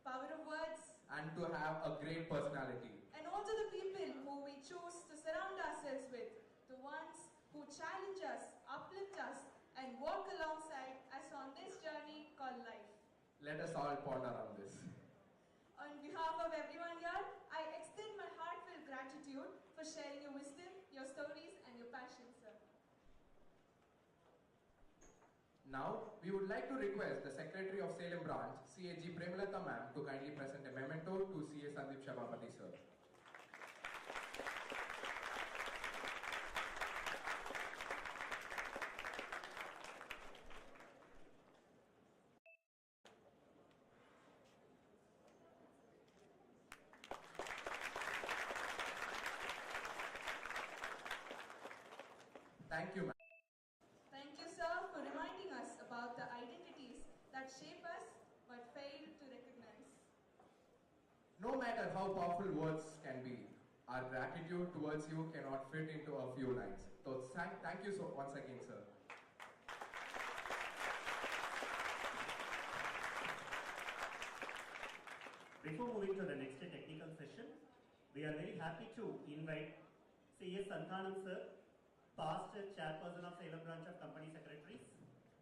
power of words, and to have a great personality. and also the people who we choose to surround ourselves with, the ones who challenge us, uplift us, and walk alongside us on this journey called life. Let us all ponder on this. On behalf of everyone here, I extend my heartfelt gratitude for sharing your wisdom, your stories, and your passion, sir. Now, we would like to request the Secretary of Salem Branch, CAG Premalata ma'am, to kindly present a memento to CA Sandeep Shabapati sir. Thank you, ma'am. Thank you, sir, for reminding us about the identities that shape us but fail to recognize. No matter how powerful words can be, our gratitude towards you cannot fit into a few lines. So thank you so once again, sir. Before moving to the next technical session, we are very happy to invite C.S. Santanam sir, past chairperson of Salem Branch of Company Secretaries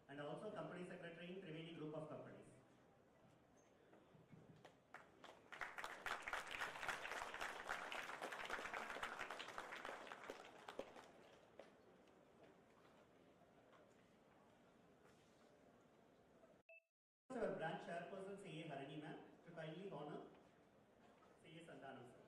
and also Company Secretary in Triveni Group of Companies. Our branch chairperson C.A. Harini ma'am to kindly honor C.S. Santanam sir.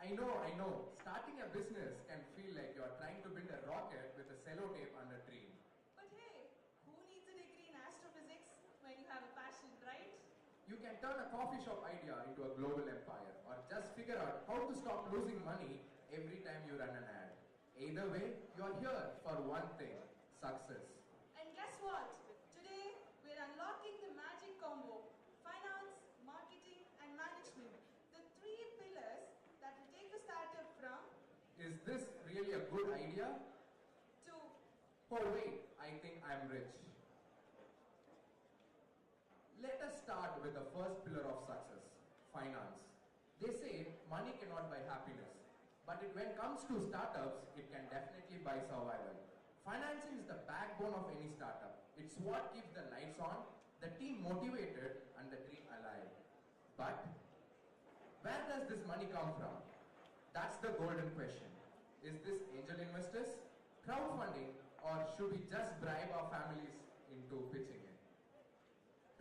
I know. Starting a business can feel like you're trying to build a rocket with a sellotape and a dream. But hey, who needs a degree in astrophysics when you have a passion, right? You can turn a coffee shop idea into a global empire, or just figure out how to stop losing money every time you run an ad. Either way, you're here for one thing, success. And guess what? Today, we're unlocking the magic combo: finance, marketing, and management. The three pillars that will take a startup from Is this really a good idea? to Oh wait, I think I'm rich. Let us start with the first pillar of success, finance. They say money cannot buy happiness, but when it comes to startups, it can definitely buy survival. Financing is the backbone of any startup. It's what keeps the lights on, the team motivated, and the dream alive. But where does this money come from? That's the golden question. Is this angel investors, crowdfunding, or should we just bribe our families into pitching in?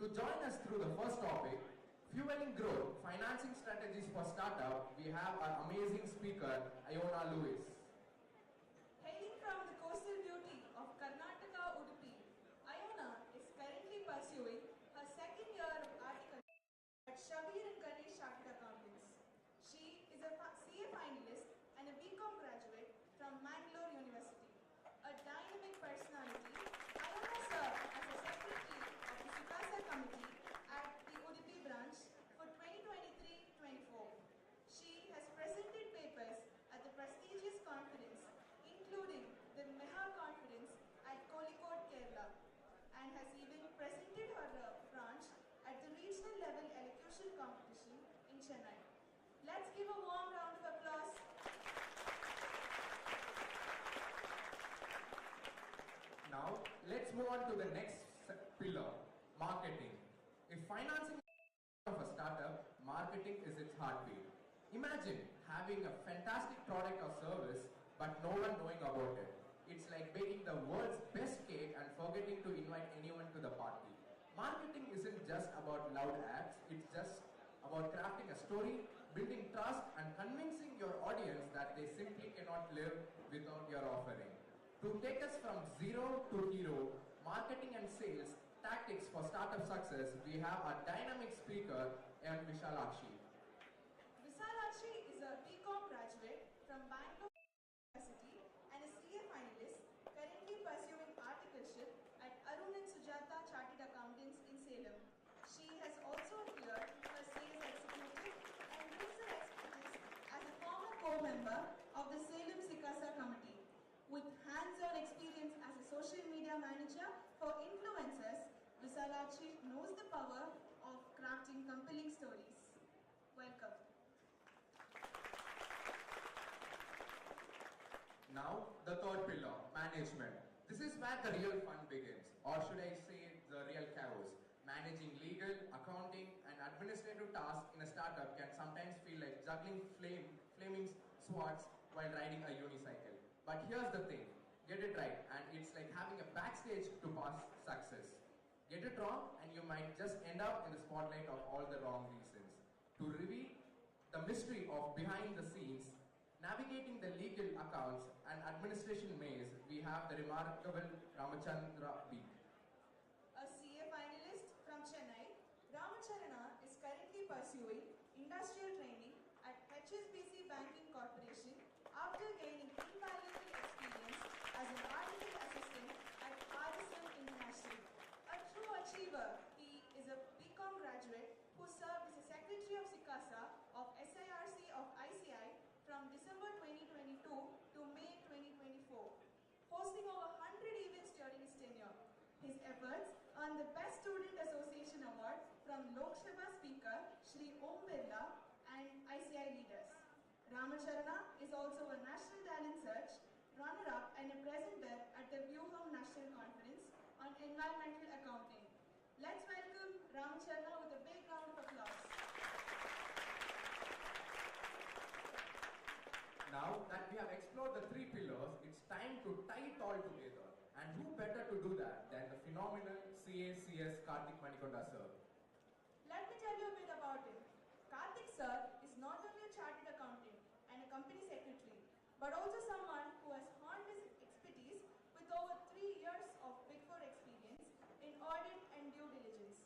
To join us through the first topic, fueling growth, financing strategies for startup, we have our amazing speaker, Iona Lewis. hailing from the coastal beauty of Karnataka Udupi. Iona is currently pursuing her second year of article at Shabir and Ganesh Chartered Accountants. She is a CA finalist and a BCom graduate from Mangalore University. A dynamic personality, Iona served as a secretary of the SICASA committee at the Udupi branch for 2023-24. She has presented papers at the prestigious conference, including the Meha conference at Kozhikode, Kerala, and has even presented her branch at the regional level elocution competition in Chennai. Let's give a warm round of applause. Now, let's move on to the next pillar, marketing. If financing of a startup, marketing is its heartbeat. Imagine having a fantastic product or service, but no one knowing about it. It's like baking the world's best cake and forgetting to invite anyone to the party. Marketing isn't just about loud ads, it's just about crafting a story, building trust, and convincing your audience that they simply cannot live without your offering. To take us from zero to hero, marketing and sales tactics for startup success, we have our dynamic speaker, M. Vishalakshi. Vishalakshi is a BCom graduate from Bangalore University and a CA finalist, currently pursuing articleship at Arun and Sujata Chartered Accountants in Salem. She has also appeared for sales executive and brings her expertise as a former co-member of the Salem SICASA committee. With hands-on experience as a social media manager for influencers, Vishalakshi knows the power of crafting compelling stories. Welcome. Now, the third pillar, management. This is where the real fun begins, or should I say the real chaos. Managing legal, accounting, and administrative tasks in a startup can sometimes feel like juggling flaming swords while riding a unicycle. But here's the thing, get it right, and it's like having a backstage to pass success. Get it wrong, and you might just end up in the spotlight of all the wrong reasons. To reveal the mystery of behind the scenes, navigating the legal accounts and administration maze, we have the remarkable Ramachandra B. A CA finalist from Chennai, Ramacharana is currently pursuing industrial training at HSBC Banking Corporation after gaining invaluable experience as an article assistant at RSM International. A true achiever, he is a BCom graduate who served as a secretary of SICASA of SIRC of ICI from December 2022 to May 2024, hosting over 100 events during his tenure. His efforts earned the Best Student Association Award from Lok Sabha Speaker Shri Om Birla and ICI leaders. Ramacharana is also a National Talent Search runner-up and a presenter at the Vyuham National Conference on Environmental Accounting. Let's welcome Ramacharana with a big round of applause. Now that we have explored the three pillars, it's time to tie it all together. And who better to do that than the phenomenal CACS Karthik Manikonda sir. Let me tell you a bit about him. Karthik sir is not only a chartered accountant and a but also someone who has honed his expertise with over 3 years of Big Four experience in audit and due diligence.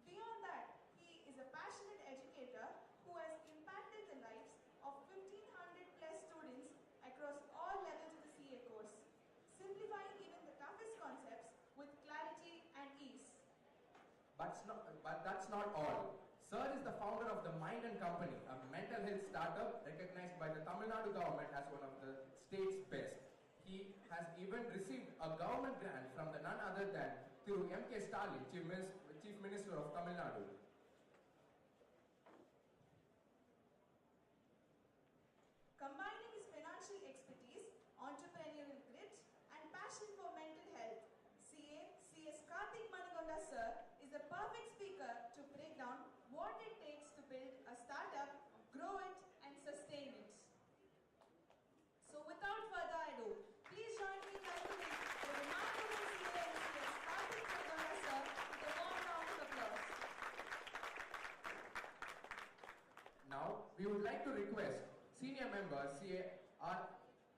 Beyond that, he is a passionate educator who has impacted the lives of 1,500 plus students across all levels of the CA course, simplifying even the toughest concepts with clarity and ease. But that's not all. Sir is the founder of the Mind and Company, a mental health startup recognized by the Tamil Nadu government as one of the state's best. He has even received a government grant from the none other than Thiru M.K. Stalin, Chief Minister of Tamil Nadu. Combining his financial expertise, entrepreneurial grit, and passion for mental health, CS Karthik Manikonda sir is the perfect speaker to break down what it takes to build a startup, grow it, and sustain it. So without further ado, please join me in welcoming the remarkable CA and CS Karthik Manikonda sir with a warm round of applause. Now, we would like to request Senior Member CA R.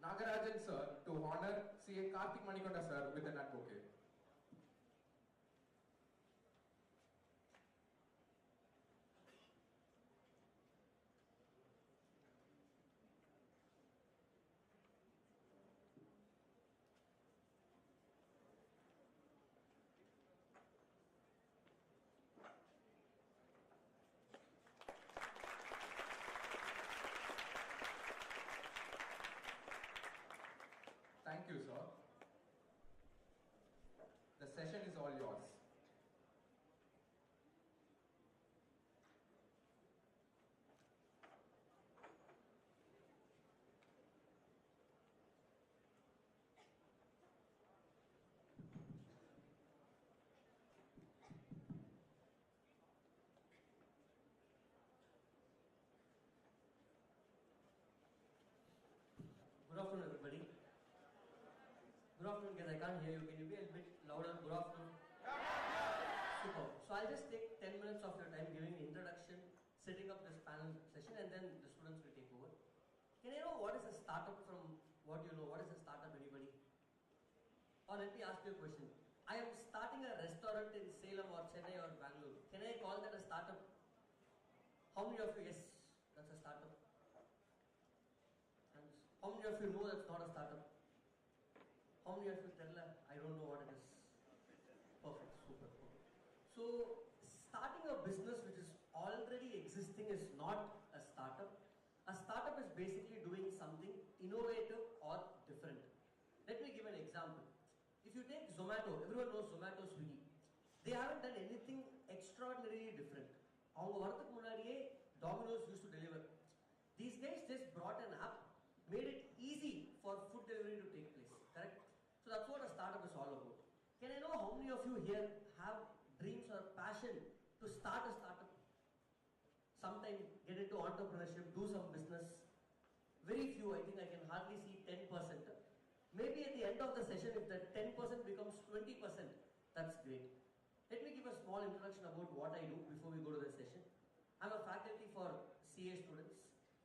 Nagarajan sir to honor CA Karthik Manikonda sir with an advocate. Thank you, sir. The session is all yours. Good afternoon, everybody. Good afternoon, guys. I can't hear you. Can you be a bit louder? Good afternoon. Super. So I'll just take 10 minutes of your time giving the introduction, setting up this panel session, and then the students will take over. Can I know what is a startup from what you know? What is a startup, anybody? Or let me ask you a question. I am starting a restaurant in Salem or Chennai or Bangalore. Can I call that a startup? How many of you, yes, that's a startup? How many of you know that's not a startup? How many of you tell her, I don't know what it is? Perfect, super. So, starting a business which is already existing is not a startup. A startup is basically doing something innovative or different. Let me give an example. If you take Zomato, everyone knows Zomato, Swiggy. They haven't done anything extraordinarily different. Domino's used to deliver. These guys just brought an app, made it easy for food delivery to take place, correct? So that's what a startup is all about. Can I know how many of you here have dreams or passion to start a startup? Sometime get into entrepreneurship, do some business. Very few, I think I can hardly see 10%. Maybe at the end of the session, if that 10% becomes 20%, that's great. Let me give a small introduction about what I do before we go to the session. I'm a faculty for CA students,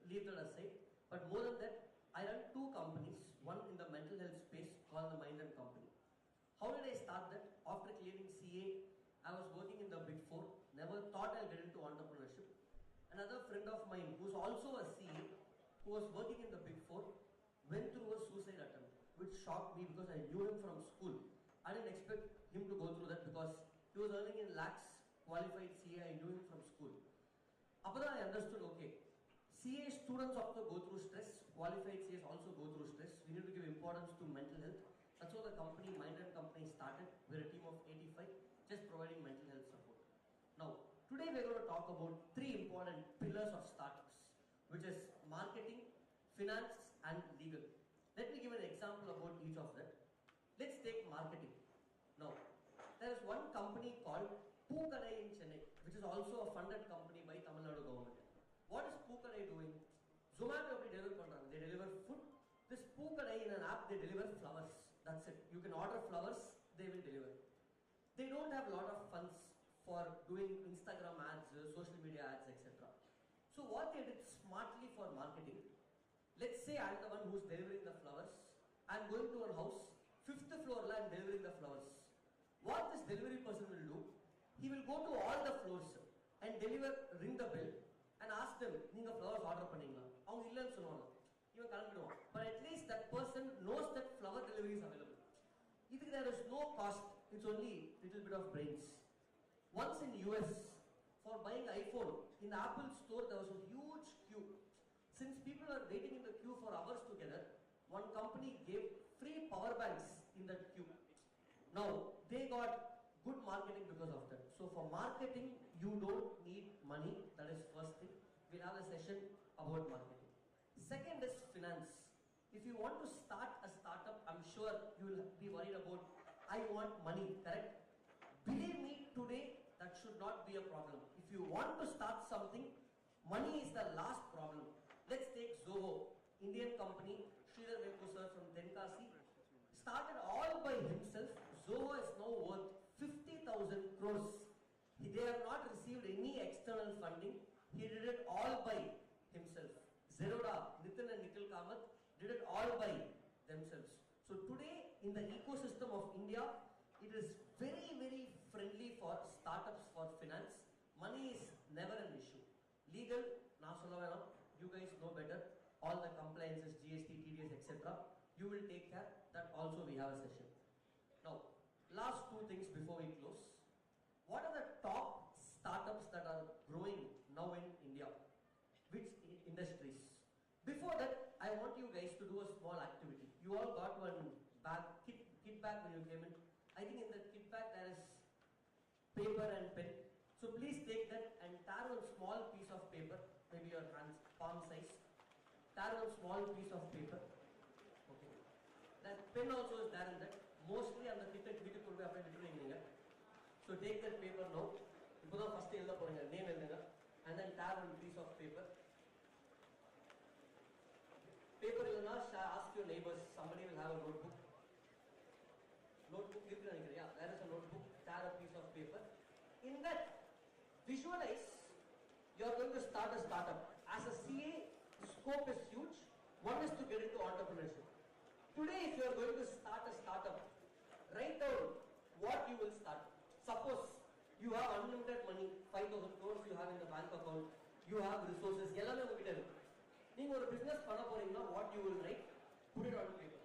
leave that aside. But more than that, I run 2 companies, one in the mental health space called the Mind and Company. How did I start that? After clearing CA, I was working in the Big Four, never thought I'll get into entrepreneurship. Another friend of mine who's also a CA, who was working in the Big Four, went through a suicide attempt, which shocked me because I knew him from school. I didn't expect him to go through that because he was earning in lakhs, qualified CA, I knew him from school. After that I understood, okay, CA students also go through stress, qualified CAs also go through stress. We need to give importance to mental health. That's how the company, Mind and Company, started. We're a team of 85, just providing mental health support. Now, today we're going to talk about 3 important pillars of startups, which is marketing, finance, and legal. Let me give an example about each of them. Let's take marketing. Now, there is one company called Pookadai in Chennai, which is also a funded company by Tamil Nadu government. What is Pookadai doing? Zomato they deliver food. This Pookadai in an app, they deliver flowers. That's it. You can order flowers, they will deliver. They don't have a lot of funds for doing Instagram ads, social media ads, etc. So what they did smartly for marketing, let's say I'm the one who's delivering the flowers. I'm going to a house, 5th floor la I'm delivering the flowers. What this delivery person will do, he will go to all the floors and deliver, ring the bell and ask them, நீங்க flowers order பண்ணீங்களா? அவங்க இல்லன்னு சொல்லுவாங்க. இவன் கிளம்பிடுவான். But at least that person knows that flower delivery is available. இதுக்கு there is no cost. It's only little bit of brains. Once in US, for buying iPhone, in the Apple store there was a huge queue. Since people are waiting in the queue for hours together, one company gave free power banks in that queue. Now, they got good marketing because of that. So for marketing, you don't need money. That is first thing. We'll have a session about marketing. Second is finance. If you want to start a startup, I'm sure you will be worried about, I want money, correct? Believe me, today, that should not be a problem. If you want to start something, money is the last problem. Let's take Zoho, Indian company, Sridhar Vembu sir from Tenkasi, started all by himself. Zoho is now worth 50,000 crores. They have not received any external funding. He did it all by himself. Zerodha, Nitin and Nikhil Kamath did it all by themselves. So today, in the ecosystem of India, it is very, very friendly for startups, for finance. Money is never an issue. Legal, you guys know better. All the compliances, GST, TDS, etc. You will take care. That also we have a session. Now, last two things before we close. What are the top startups that are growing now in India? Which industries? Before that, I want you guys to do a small activity. You all got one bag, kit bag when you came in. I think in that kit bag there is paper and pen. So please take that and tear one small piece of paper, maybe your hands, palm size. Tear one small piece of paper. Okay. That pen also is there in that. Mostly on the kit could be after literally. So take that paper now. You put on first name and then tear one piece of paper. Paper will not ask your neighbors. Somebody will have a notebook. Notebook, yeah, there is a notebook. Tear a piece of paper. In that, visualize you are going to start a startup. As a CA, the scope is huge. One is to get into entrepreneurship. Today, if you are going to start a startup, write down what you will start. Suppose you have unlimited money, 5,000 crores you have in the bank account, you have resources, எல்லாமே உங்ககிட்ட இருக்கு. நீங்க ஒரு business பண்ண போறீங்கன்னா what you will write, put it on paper.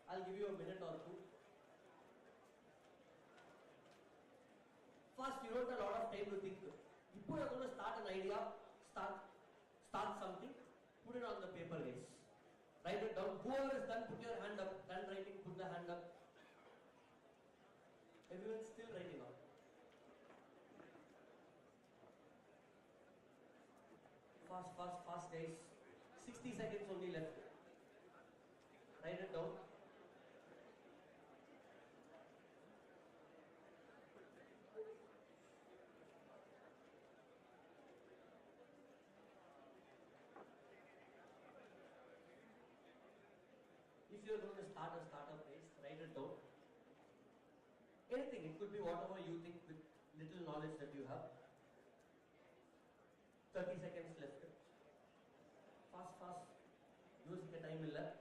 I'll give you a minute or two. First, you don't have a lot of time to think. If you are going to start an idea, start something, put it on the paper, guys. Write it down. Whoever is done, put your hand up. Done writing, put the hand up. Everyone's still writing out. Fast, guys. 60 seconds only left. Write it down. If you are going to start a startup, guys, write it down. Anything, it could be whatever you think with little knowledge that you have. 30 seconds left. Fast. Use the time left.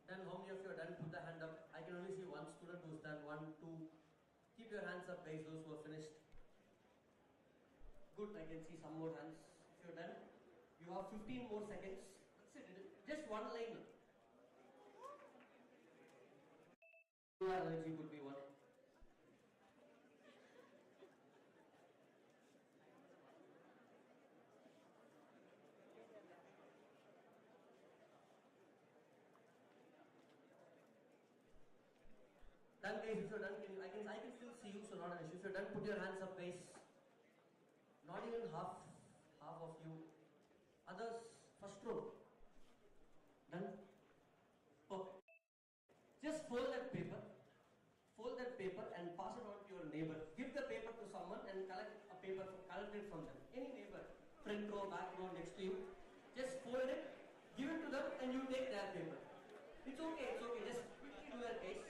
Then how many of you are done? Put the hand up. I can only see one student who's done. 1, 2. Keep your hands up, guys, those who are finished. Good, I can see some more hands. If you're done, you have 15 more seconds. That's it. Just one line. Energy could be one. Done, guys. If you're done, I can still see you, so not an issue. If you're done, put your hands up, guys. Not even half of you. Others, first row. Done. Perfect. Just fold that paper and pass it on to your neighbor. Give the paper to someone and collect it from them. Any neighbor, front row, back row, next to you. Just fold it, give it to them, and you take their paper. It's okay. Just quickly do that, guys.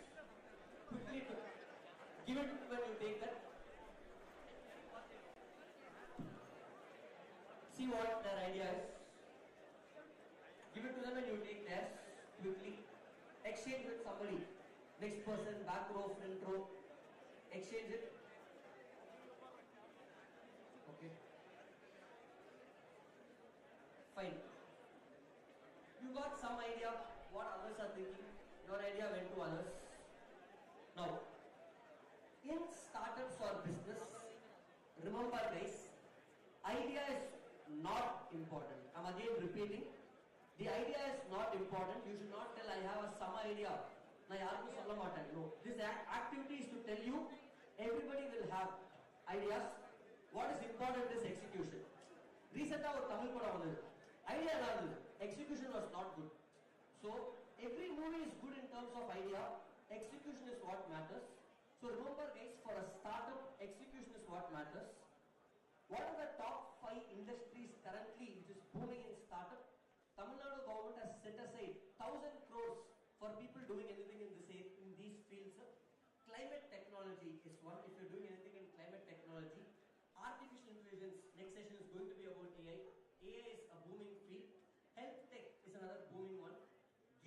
Quickly do. Give it when you take that. see what their idea is, give it to them and you take theirs quickly, exchange with somebody, next person, back row, front row, exchange it. Okay. Fine. You got some idea what others are thinking, your idea went to others. Now, in startups or business, remember guys, idea is not important. I'm again repeating. The idea is not important. You should not tell I have some idea. No. This activity is to tell you everybody will have ideas. What is important is execution. Recently, our Tamil padam idea execution was not good. So every movie is good in terms of idea. Execution is what matters. So remember guys, for a startup, execution is what matters. What are the top 5 industries currently which is booming in startup? Tamil Nadu government has set aside 1,000 crores for people doing anything in these fields. Climate technology is one. If you're doing anything in climate technology, artificial intelligence, next session is going to be about AI. AI is a booming field. Health tech is another booming one.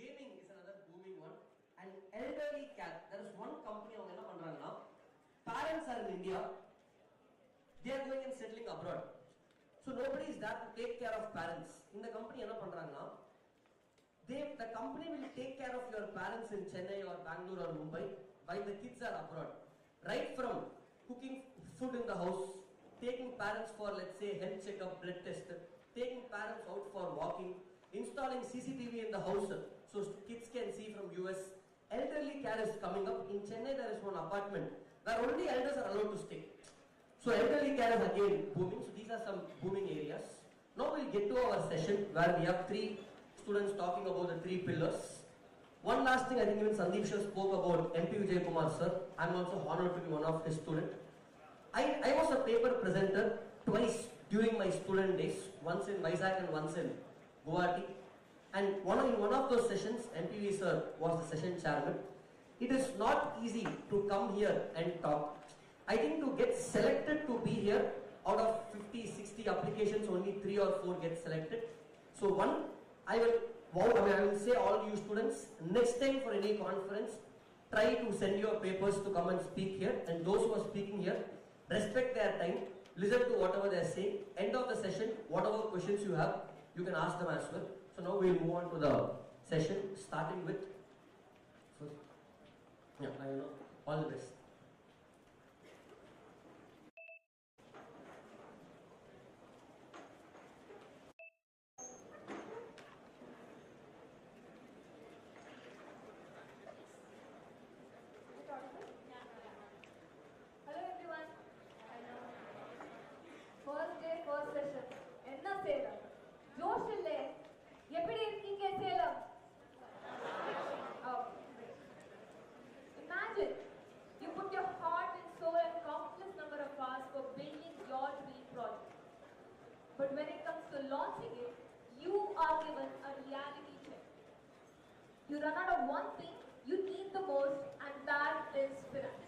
Gaming is another booming one. And elderly care. There is one company now. Parents are in India. They are going and settling abroad. So nobody is there to take care of parents. In the company, the company will take care of your parents in Chennai or Bangalore or Mumbai while the kids are abroad. Right from cooking food in the house, taking parents for, let's say, health checkup, blood test, taking parents out for walking, installing CCTV in the house so kids can see from US. Elderly care is coming up. In Chennai, there is one apartment where only elders are allowed to stay. So elderly care is again booming. So these are some booming areas. Now we'll get to our session where we have 3 students talking about the 3 pillars. One last thing, I think even Sandeep Shah spoke about MP Vijay sir. I'm also honored to be one of his students. I was a paper presenter twice during my student days, once in Vizag and once in Guwahati. And in one of those sessions, MPV sir was the session chairman. It is not easy to come here and talk. I think to get selected to be here, out of 50, 60 applications, only 3 or 4 get selected. So I will say all you students, next time for any conference, try to send your papers to come and speak here. And those who are speaking here, respect their time, listen to whatever they are saying. End of the session, whatever questions you have, you can ask them as well. So now we'll move on to the session, starting with, all the best. Hello everyone. First day, first session. Enna Salem. Josh ille. Eppadi irkeenga Salem? Imagine you put your heart and soul and countless number of hours for building your dream project. But when it comes to launching it, you are given a reality check. You run out of one thing you need the most, and that is finance.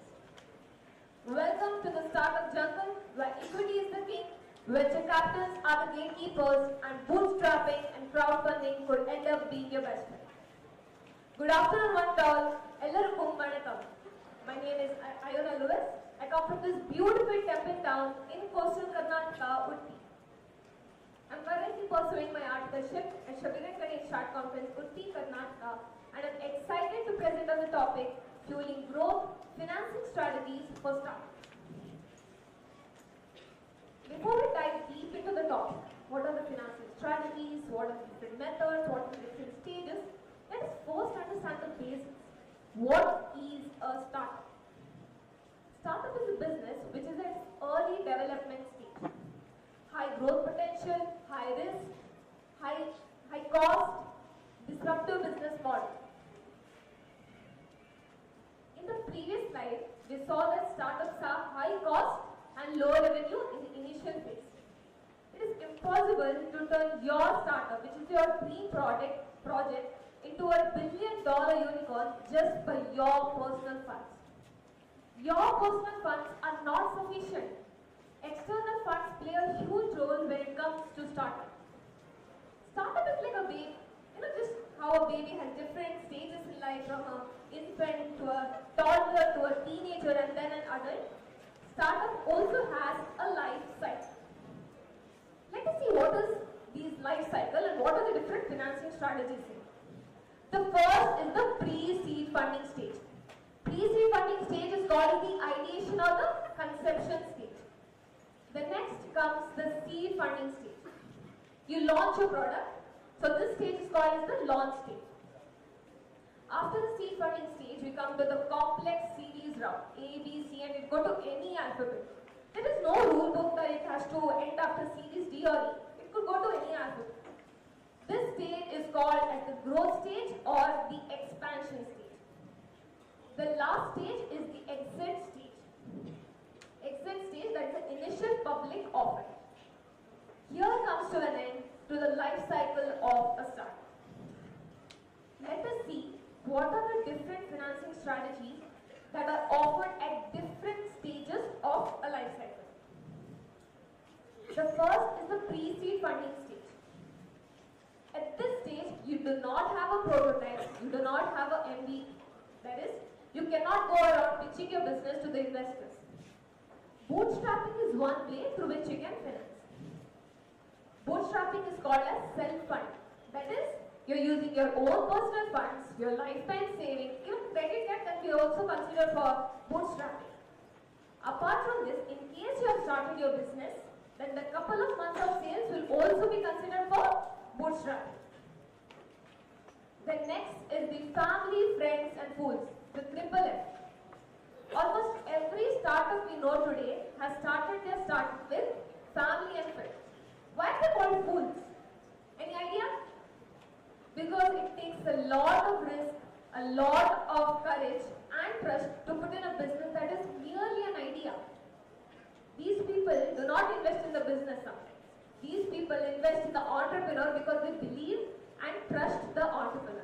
Welcome to the startup jungle, where equity is the king, venture capitals are the gatekeepers, and bootstrapping and crowdfunding could end up being your best friend. Good afternoon, one and all. Ellarukkum vanakkam. My name is Iona Lewis. I come from this beautiful temple town in coastal Karnataka, Utti. I'm currently pursuing my articleship at Shabiran Ganesh Short Conference, Utti, Karnataka, and I'm excited to present on the topic, fueling growth, financing strategies for startups. Before we dive deep into the topic, what are the financing strategies, what are the different methods, what are the different stages, let us first understand the basics. What is a startup? Startup is a business which is at its early development stage. High growth potential, high risk, high cost, disruptive business model. In the previous slide, we saw that startups are high cost and low revenue in the initial phase. It is impossible to turn your startup, which is your dream project, into a $1 billion unicorn just by your personal funds. Your personal funds are not sufficient. external funds play a huge role when it comes to startup. Startup is like a baby, just how a baby has different stages in life, from an infant to a toddler to a teenager and then an adult. Startup also has a life cycle. Let us see what is these life cycle and what are the different financing strategies here. The first is the pre-seed funding stage. Pre-seed funding stage is called the ideation or the conception stage. The next comes the seed funding stage. You launch your product, so this stage is called as the launch stage. After the seed funding stage, we come to the complex series route, A, B, C, and it go to any alphabet. There is no rule book that it has to end after series D or E. It could go to any alphabet. This stage is called as the growth stage or the expansion stage. The last stage is the exit stage. Exit stage, that is the initial public offering. Here comes to an end to the life cycle of a startup. Let us see what are the different financing strategies that are offered at different stages of a life cycle. The first is the pre-seed funding stage. At this stage, you do not have a prototype, you do not have a MVP. That is, you cannot go around pitching your business to the investors. Bootstrapping is one way through which you can finance. Bootstrapping is called as self-funding. That is, you're using your own personal funds, your lifetime savings, even credit card can be also considered for bootstrapping. Apart from this, in case you have started your business, then the couple of months of sales will also be considered for bootstrapping. The next is the family, friends and fools, the triple F. Almost every startup we know today has started their startup with family and friends. Why are they called fools? Any idea? Because it takes a lot of risk, a lot of courage and trust to put in a business that is merely an idea. These people do not invest in the business sometimes. These people invest in the entrepreneur because they believe and trust the entrepreneur.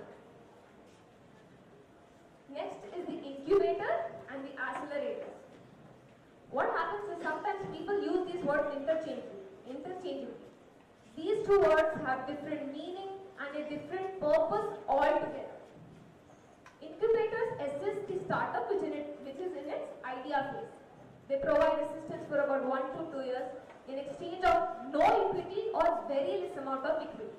Next is the incubator and the accelerators. What happens is sometimes people use these words interchangeably. These two words have different meaning and a different purpose altogether. Incubators assist the startup which is in its idea phase. They provide assistance for about 1 to 2 years in exchange of no equity or very less amount of equity.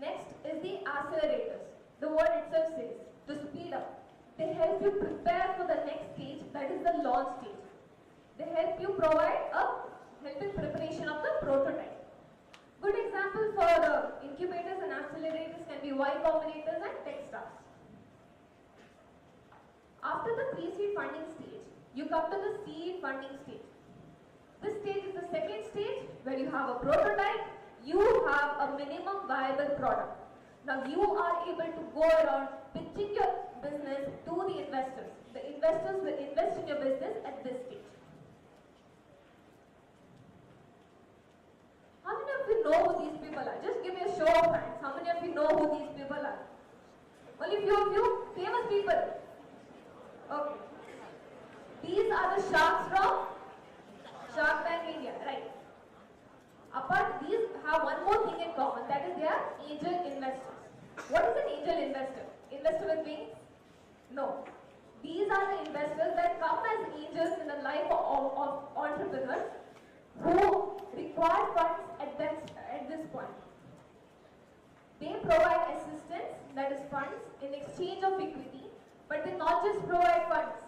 Next is the accelerators. The word itself says to speed up. They help you prepare for the next stage, that is the launch stage. They help you provide a helping preparation of the prototype. Good example for incubators and accelerators can be Y Combinators and Techstars. After the pre-seed funding stage, you come to the seed funding stage. This stage is the second stage where you have a prototype, you have a minimum viable product. Now you are able to go around pitching your business to the investors. The investors will invest in your business at this stage. How many of you know who these people are? Just give me a show of hands. How many of you know who these people are? Only few of you? Famous people. Okay. These are the sharks from Shark Tank India, right? Apart, these have one more thing in common, that is they are angel investors. What is an angel investor? Investor with wings? No. These are the investors that come as angels in the life of entrepreneurs who require funds at this point. They provide assistance, that is funds, in exchange of equity, but they not just provide funds.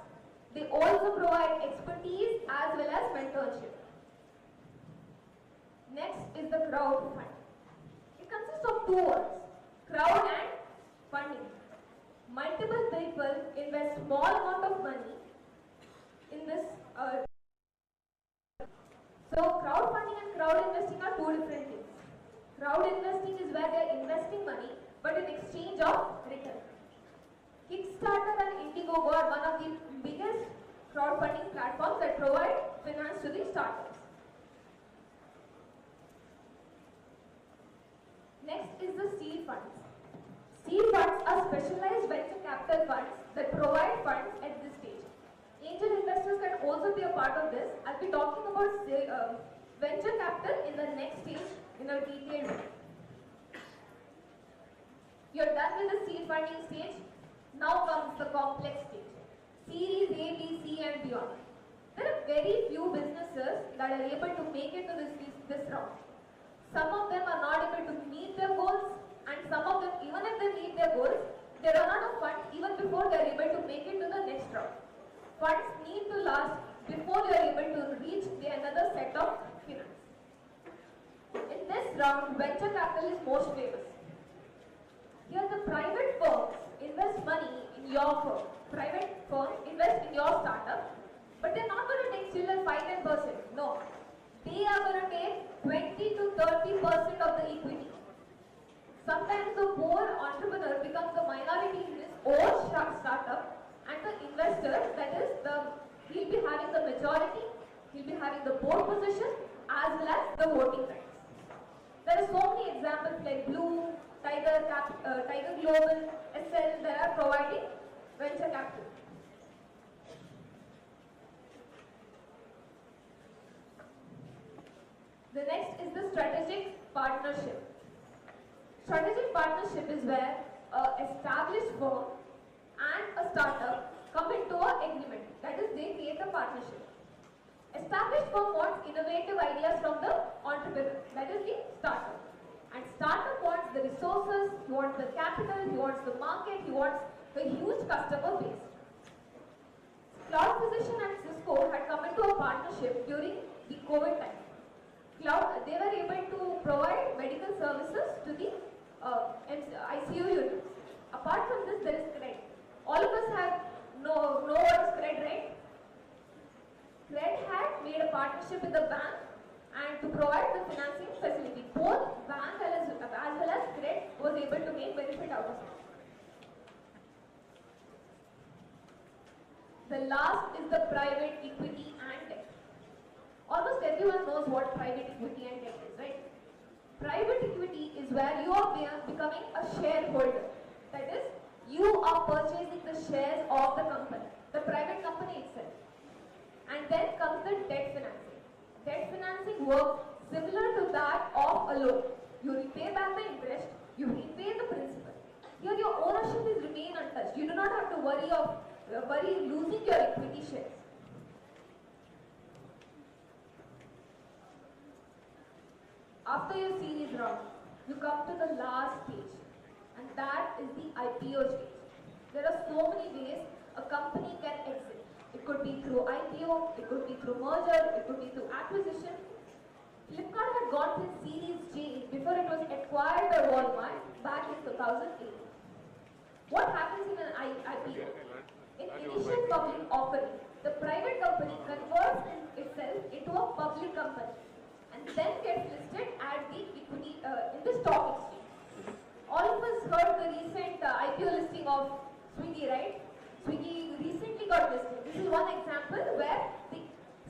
They also provide expertise as well as mentorship. Next is the crowd fund. It consists of two words, crowd and funding. Multiple people invest small amount of money in this. So crowdfunding and crowd investing are two different things. Crowd investing is where they are investing money but in exchange of return. Kickstarter and Indiegogo are one of the biggest crowdfunding platforms that provide finance to the startups. Next is the seed funds. Seed funds are specialized venture capital funds that provide funds at this stage. Angel investors can also be a part of this. I'll be talking about venture capital in the next stage in a detailed way. You're done with the seed funding stage. Now comes the complex stage. Series A, B, C and beyond. There are very few businesses that are able to make it to this round. Some of them are not able to meet their goals, and some of them, even if they meet their goals, they run out of funds even before they are able to make it to the next round. Funds need to last before they are able to reach another set of finance. In this round, venture capital is most famous. Here the private firms invest money in your firm. Private firms invest in your startup, but they're not going to take still 5-10%. No. They are going to take 20 to 30% of the equity. Sometimes the poor entrepreneur becomes the minority in his own startup, and the investor, that is, he'll be having the majority, he'll be having the board position as well as the voting rights. There are so many examples like Blue, Tiger Global, SL that are providing venture capital. The next is the strategic partnership. Strategic partnership is where an established firm and a startup come into an agreement. That is, they create a partnership. Established firm wants innovative ideas from the entrepreneur. That is the startup. And startup wants the resources, he wants the capital, he wants the market, he wants the huge customer base. Cloud Physician and Cisco had come into a partnership during the COVID time. They were able to provide medical services to the ICU units. Apart from this, there is credit. All of us have know what is credit, right? Credit had made a partnership with the bank and to provide the financing facility. Both bank as well as credit was able to make benefit out of it. The last is the private equity and debt. Almost everyone knows what private equity and debt is, right? Private equity is where you are becoming a shareholder. That is, you are purchasing the shares of the company, the private company itself. And then comes the debt financing. Debt financing works similar to that of a loan. You repay back the interest, you repay the principal. Here your ownership is remain untouched. You do not have to worry losing your equity shares. After your series round, you come to the last stage, and that is the IPO stage. There are so many ways a company can exit. It could be through IPO, it could be through merger, it could be through acquisition. Flipkart had gone through Series J before it was acquired by Walmart back in 2008. What happens in an IPO? In initial public offering, the private company converts itself into a public company and then gets listed at the equity in the stock exchange. All of us heard the recent IPO listing of Swiggy, right? Swiggy recently got listed. This is one example where the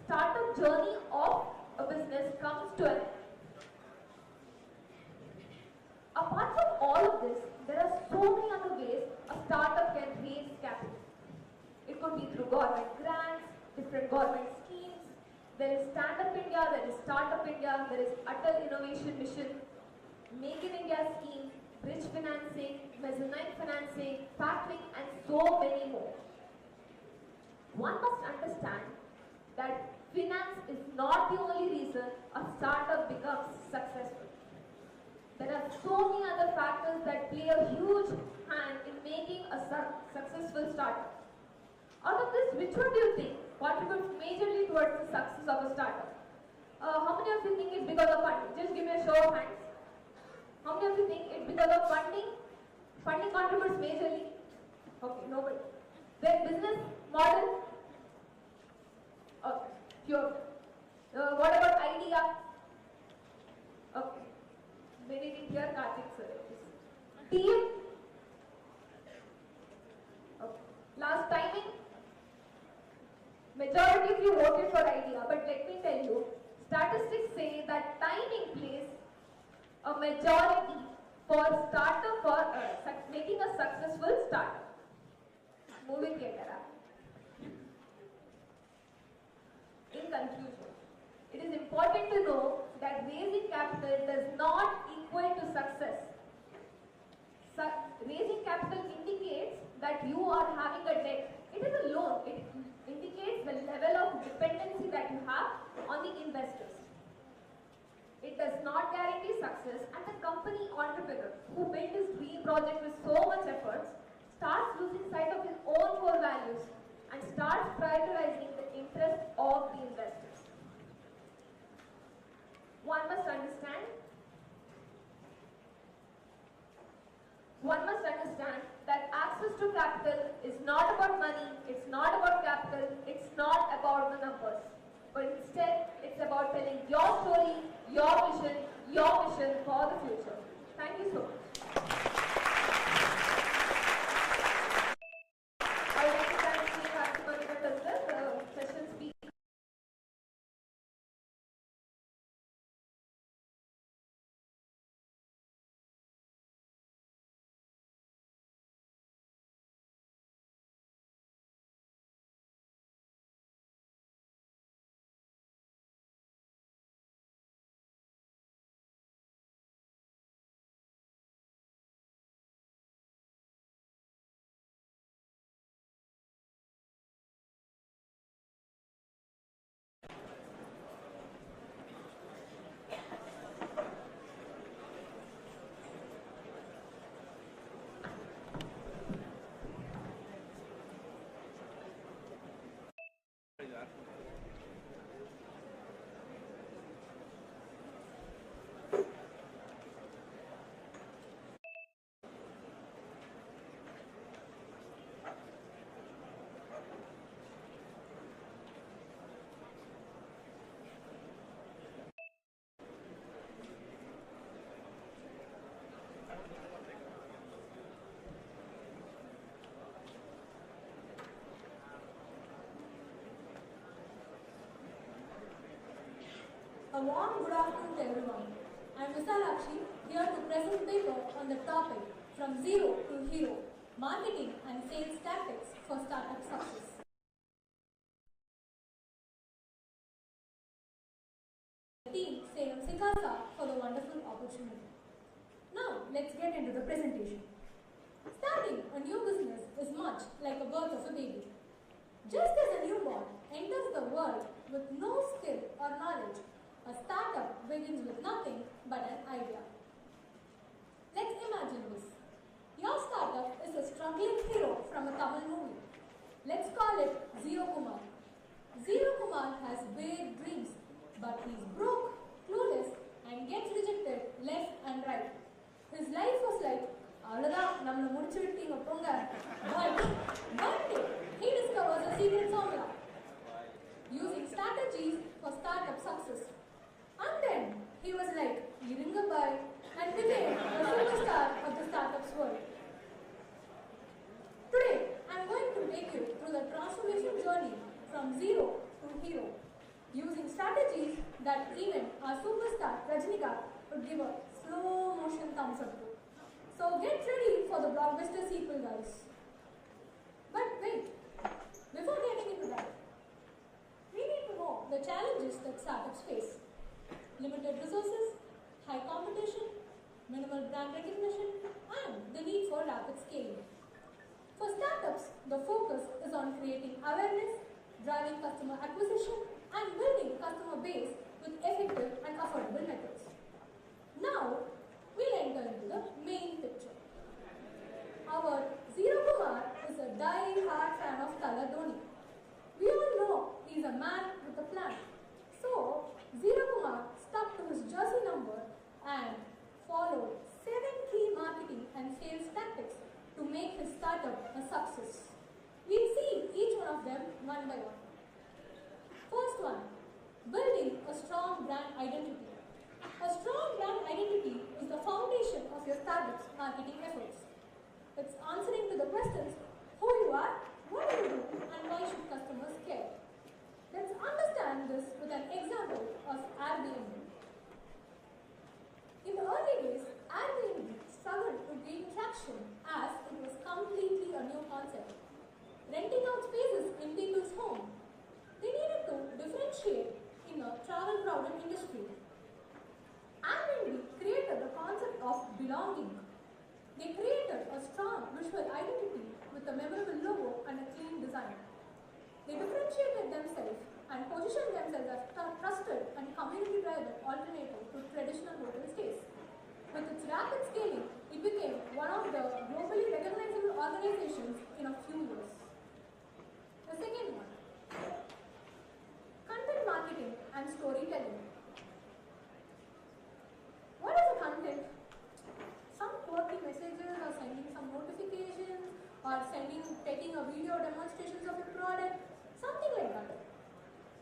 startup journey of a business comes to an end. Apart from all of this, there are so many other ways a startup can raise capital. It could be through government grants, different government schemes. There is Stand Up India, there is Startup India, there is Atal Innovation Mission, Make in India scheme, bridge financing, mezzanine financing, factoring, and so many more. One must understand that finance is not the only reason a startup becomes successful. There are so many other factors that play a huge hand in making a successful startup. Out of this, which one do you think contributes majorly towards the success of a startup? How many of you think it's because of funding? Just give me a show of hands. How many of you think it's because of funding? Funding contributes majorly? Okay, nobody. Then business model? Okay, sure. What about idea? Okay. Many didn't hear Karthik sir. Team? Okay. Last timing? Majority of you voted for idea, but let me tell you, statistics say that timing plays a majority for startup making a successful startup. Moving later. in conclusion, it is important to know that raising capital does not equal to success. Raising capital indicates that you are having a debt. It is a loan. It indicates the level of dependency that you have on the investors. It does not guarantee success, and the company entrepreneur who built his dream project with so much effort starts losing sight of his own core values and starts prioritizing the interest of the investors. One must understand that access to capital is not about money, it's not about capital, it's not about the numbers. But instead, it's about telling your story, your vision, your mission for the future. Thank you so much. I would like to thank the session speaker. A warm good afternoon to everyone. I am Visalakshi, here to present paper on the topic From Zero to Hero, Marketing and Sales Tactics for Startup Success. Team Salem SICASA for the wonderful opportunity. Now, let's get into the presentation. Starting a new business is much like a birth of a baby. Just as a newborn enters the world with no skill or knowledge, a startup begins with nothing but an idea. Let's imagine this. Your startup is a struggling hero from a Tamil movie. Let's call it Zero Kumar. Zero Kumar has big dreams, but he's broke, clueless, and gets rejected left and right. His life was like, "Avladhaan, namla mudichu vittinga ponga." But one day, he discovers a secret formula. Using strategies for startup success. And then he was like, "Irunga bhai," and became a superstar of the startups world. Today, I am going to take you through the transformation journey from zero to hero, using strategies that even our superstar Rajinikanth would give a slow motion thumbs up to. So get ready for the blockbuster sequel, guys. But wait, before getting into that, we need to know the challenges that startups face. Limited resources, high competition, minimal brand recognition, and the need for rapid scaling. For startups, the focus is on creating awareness, driving customer acquisition, and building customer base with effective and affordable methods. Now, we'll enter into the main picture. Our Zero Kumar is a die-hard fan of Tala Dhoni. We all know he's a man with a plan. So, Zero Kumar stuck to his jersey number and followed 7 key marketing and sales tactics to make his startup a success. We'll see each one of them one by one. First one, building a strong brand identity. A strong brand identity is the foundation of your startup's marketing efforts. It's answering to the questions, who you are, what do you do, and why should customers care. Let's understand this with an example of Airbnb. In the early days, Airbnb struggled to gain traction as it was completely a new concept. Renting out spaces in people's home. They needed to differentiate differentiate in a travel-crowded industry. And created the concept of belonging. They created a strong visual identity with a memorable logo and a clean design. They differentiated themselves and positioned themselves as trusted and community-driven alternative to traditional hotel stays. With its rapid scaling, it became one of the globally recognizable organizations in a few years. The second one, content marketing and storytelling. What is a content? Some quirky messages or sending some notifications or taking a video demonstrations of your product, something like that.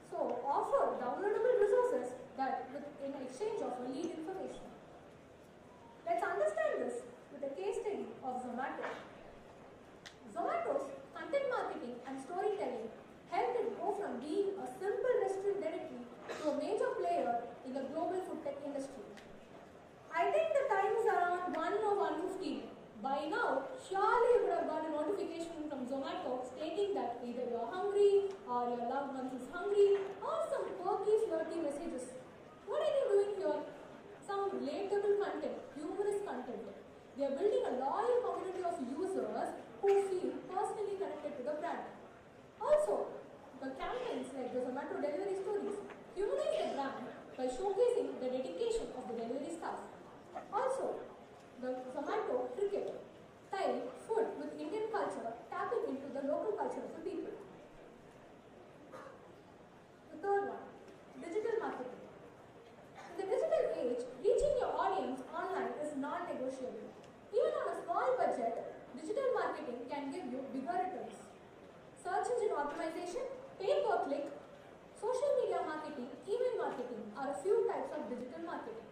So offer downloadable resources that in exchange of lead information. Let's understand this with a case study of Zomato. Zomato's content marketing and storytelling helped it go from being a simple restaurant directory to a major player in the global food tech industry. I think the time is around 1 or 1:15. By now, surely you would have got a notification from Zomato stating that either you are hungry or your loved ones is hungry or some quirky, flirty messages. What are you doing here? Some relatable content, humorous content. They are building a loyal community of users who feel personally connected to the brand. Also, the campaigns like the Zomato delivery stories humanize the brand by showcasing the dedication of the delivery staff. Also, the Zomato cricket, tile, food with Indian culture tapping into the local culture of the people. The third one, digital marketing. In the digital age, reaching your audience online is non-negotiable. Even on a small budget, digital marketing can give you bigger returns. Search engine optimization, pay-per-click, social media marketing, email marketing are a few types of digital marketing.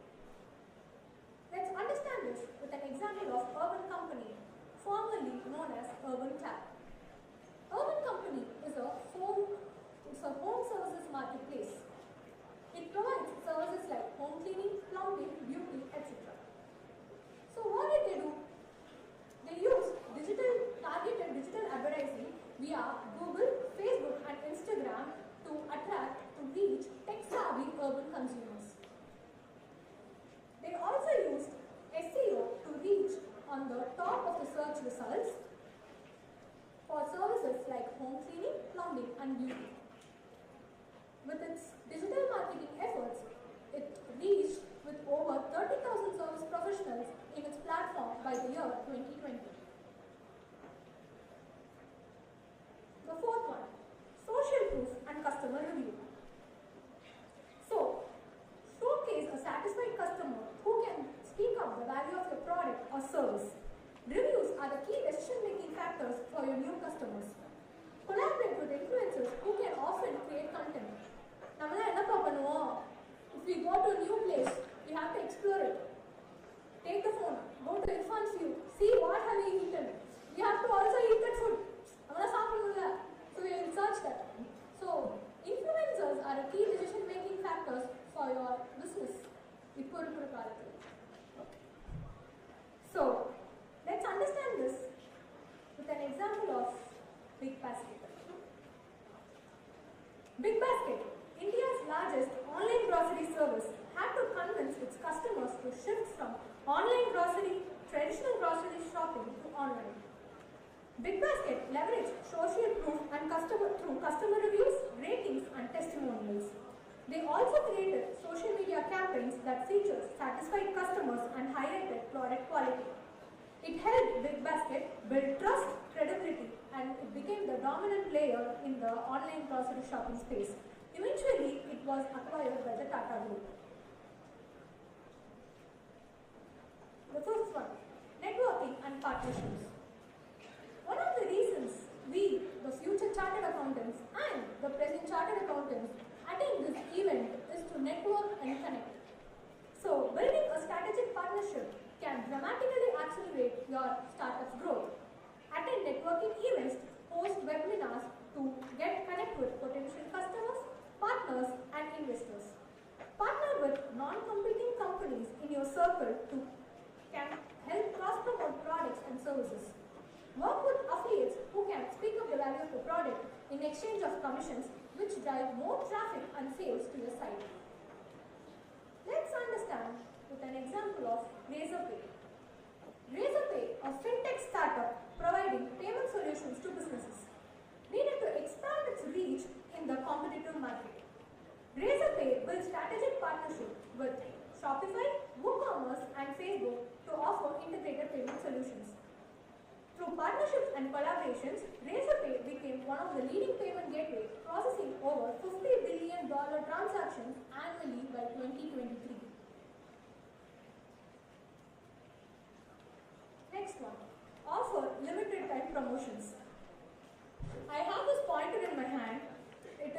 Let's understand this with an example of Urban Company, formerly known as Urban Club. Urban Company is a home services marketplace. It provides services like home cleaning, plumbing, beauty, etc. So what did they do? They used targeted digital advertising via Google, Facebook and Instagram to reach tech-savvy urban consumers. They also used SEO to reach on the top of the search results for services like home cleaning, plumbing and beauty. With its digital marketing efforts, it reached with over 30,000 service professionals in its platform by the year 2020. The fourth one, social proof and customer review. So, showcase a satisfied customer who can speak up the value of your product or service. Reviews are the key decision-making factors for your new customers. Collaborate with influencers who can often create content. If we go to a new place, we have to explore it. Take the phone, go to Irfan's view, see what have we eaten. We have to also eat that food. So we will search that. So influencers are a key decision-making factors for your business. So let's understand this with an example of Big Basket. Big Basket, India's largest online grocery service, had to convince its customers to shift from traditional grocery shopping to online. Big Basket leveraged social proof and through customer reviews, ratings and testimonials. They also created social media campaigns that featured satisfied customers and highlighted product quality. It helped Big Basket build trust, credibility, and it became the dominant player in the online grocery shopping space. Eventually, it was acquired by the Tata Group. The fifth one, networking and partnerships. One of the reasons we, the future chartered accountants and the present chartered accountants, attend this event is to network and connect. So, building a strategic partnership can dramatically accelerate your startup's growth. Attend networking events, host webinars to connect with potential customers, partners, and investors. Partner with non-competing companies in your circle can help cross-promote products and services. Work with affiliates who can speak up the value of the product in exchange of commissions which drive more traffic and sales to your site. Let's understand with an example of Razorpay. Razorpay, a fintech startup providing payment solutions to businesses, needed to expand its reach in the competitive market. Razorpay built strategic partnership with Shopify, WooCommerce and Facebook to offer integrated payment solutions. Through partnerships and collaborations, Razorpay became one of the leading payment gateways, processing over $50 billion transactions annually by 2023. Next one, offer limited time promotions. I have this pointer in my hand. It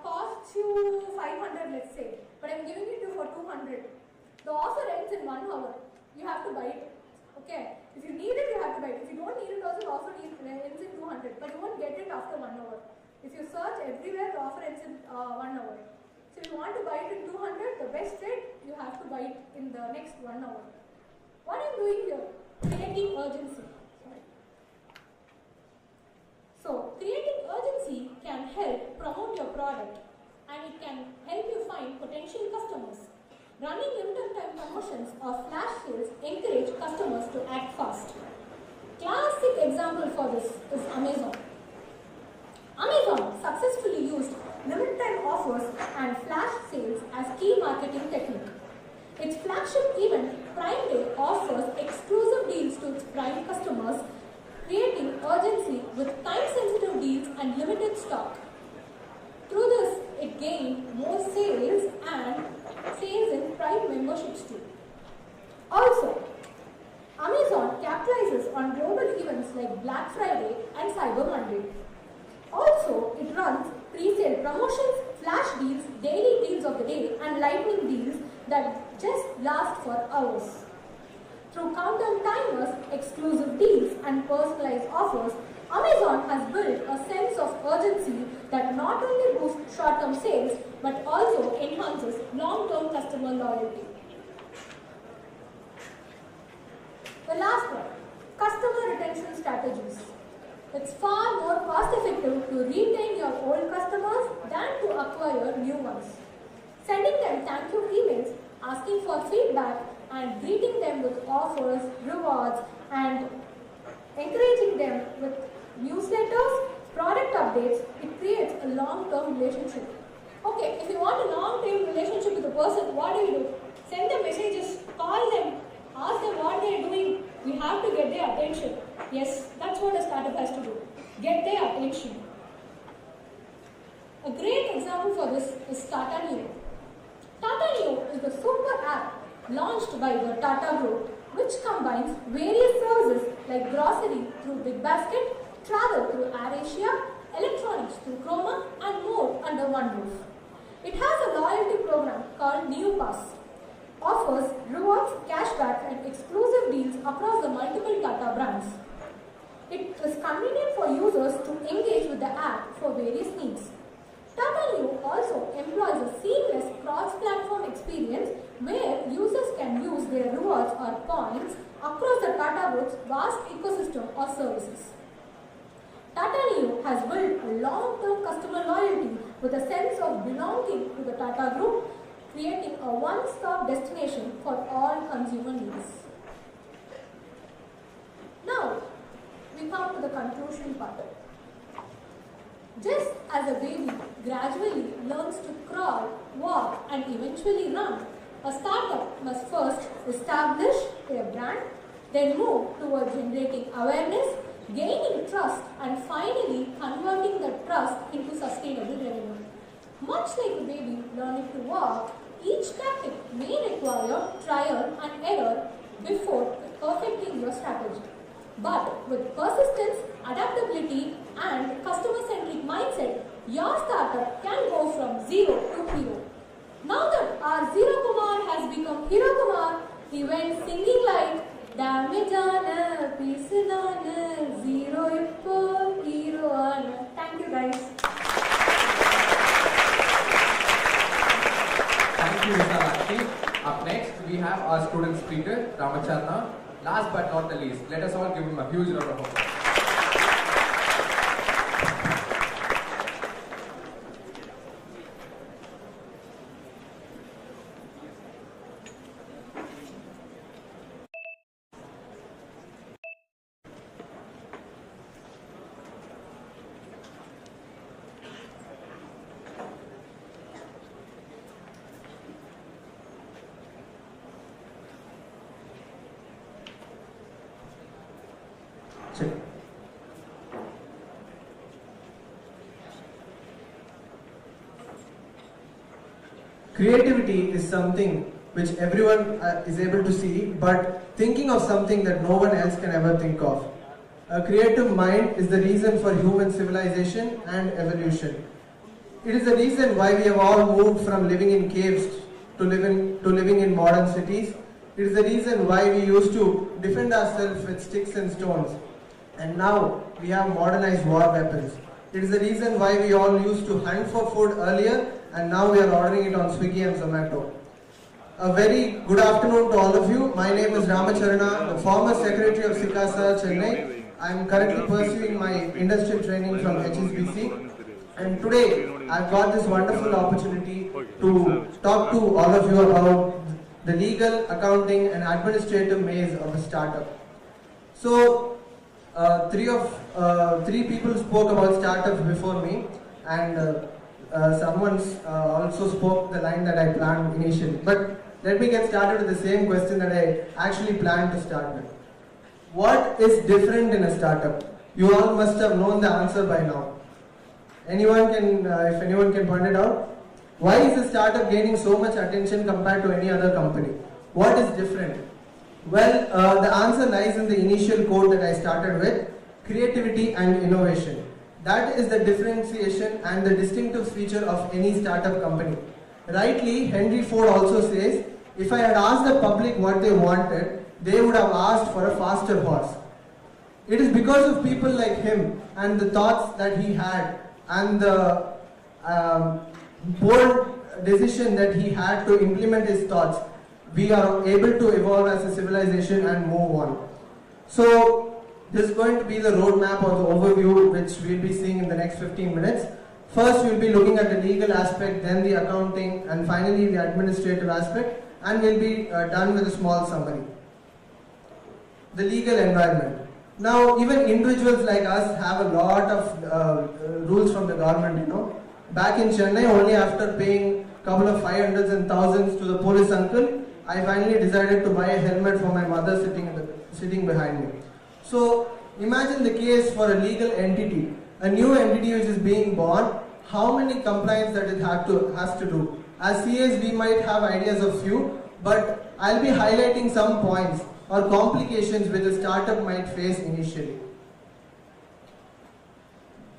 costs you 500, let's say, but I'm giving it to you for 200. The offer ends in 1 hour. You have to buy it. Okay? If you need it, you have to buy it. If you don't need it, also the offer ends in 200, but you won't get it after 1 hour. If you search everywhere, the offer ends in 1 hour. So if you want to buy it in 200, the best rate, you have to buy it in the next 1 hour. What I'm doing here, creating urgency. So, creating urgency can help promote your product and it can help you find potential customers. Running limited time promotions or flash sales encourage customers to act fast. Classic example for this is Amazon. Amazon successfully used limited time offers and flash sales as key marketing technique. Its flagship event, Prime Day, offers exclusive deals to its Prime customers, creating urgency with time-sensitive deals and limited stock. Through this, it gained more sales and sales in Prime memberships too. Also, Amazon capitalizes on global events like Black Friday and Cyber Monday. Also, it runs pre-sale promotions, flash deals, daily deals of the day, and lightning deals that just last for hours. Through countdown timers, exclusive deals, and personalized offers, Amazon has built a sense of urgency that not only boosts short-term sales but also enhances long-term customer loyalty. The last one, customer retention strategies. It's far more cost-effective to retain your old customers than to acquire new ones. Sending them thank you emails, asking for feedback, and greeting them with offers, rewards, and encouraging them with newsletters, product updates, it creates a long-term relationship. Okay, if you want a long-term relationship with a person, what do? Send them messages, call them, ask them what they are doing. We have to get their attention. Yes, that's what a startup has to do. Get their attention. A great example for this is Tata Neo. Tata Neo is the super app launched by the Tata Group, which combines various services like grocery through Big Basket, travel through AirAsia, electronics through Chroma, and more under one roof. It has a loyalty program called Neo Pass, offers rewards, cashback, and exclusive deals across the multiple Tata brands. It is convenient for users to engage with the app for various needs. Tata Neo also employs a seamless cross-platform experience where users can use their rewards or points across the Tata Group's vast ecosystem of services. Tata Neo has built a long-term customer loyalty with a sense of belonging to the Tata Group, creating a one-stop destination for all consumer needs. Now, we come to the conclusion part. Just as a baby gradually learns to crawl, walk, and eventually run, a startup must first establish their brand, then move towards generating awareness, gaining trust, and finally converting the trust into sustainable revenue. Much like a baby learning to walk, each tactic may require trial and error before perfecting your strategy. But with persistence, adaptability, and customer-centric mindset, your startup can go from zero to hero. Now that our Zero Kumar has become Hero Kumar, he went singing like Damage aana, peace aana, zero ippo, hero aana. Thank you guys. Thank you, Vijay. Up next, we have our student speaker, Ramacharna. Last but not the least, let us all give him a huge round of applause. Check. Creativity is something which everyone is able to see, but thinking of something that no one else can ever think of. A creative mind is the reason for human civilization and evolution. It is the reason why we have all moved from living in caves to living in modern cities. It is the reason why we used to defend ourselves with sticks and stones, and now we have modernized war weapons. It is the reason why we all used to hunt for food earlier, and now we are ordering it on Swiggy and Zomato. A very good afternoon to all of you. My name is Ramacharana, the former secretary of SICASA, Chennai. I am currently pursuing my industrial training from HSBC, and today I've got this wonderful opportunity to talk to all of you about the legal, accounting and administrative maze of a startup. So, three people spoke about startups before me, and someone also spoke the line that I planned initially. But let me get started with the same question that I actually planned to start with. What is different in a startup? You all must have known the answer by now. Anyone can, if anyone can point it out? Why is a startup gaining so much attention compared to any other company? What is different? Well, the answer lies in the initial quote that I started with, creativity and innovation. That is the differentiation and the distinctive feature of any startup company. Rightly, Henry Ford also says, if I had asked the public what they wanted, they would have asked for a faster horse. It is because of people like him and the thoughts that he had and the bold decision that he had to implement his thoughts, we are able to evolve as a civilization and move on. So, this is going to be the roadmap or the overview which we'll be seeing in the next 15 minutes. First, we'll be looking at the legal aspect, then the accounting, and finally the administrative aspect, and we'll be done with a small summary. The legal environment. Now, even individuals like us have a lot of rules from the government, you know. Back in Chennai, only after paying a couple of 500s and thousands to the police uncle, I finally decided to buy a helmet for my mother sitting behind me. So, imagine the case for a legal entity, a new entity which is being born, how many compliance that it has to do. As CAs, we might have ideas of few, but I'll be highlighting some points or complications which a startup might face initially.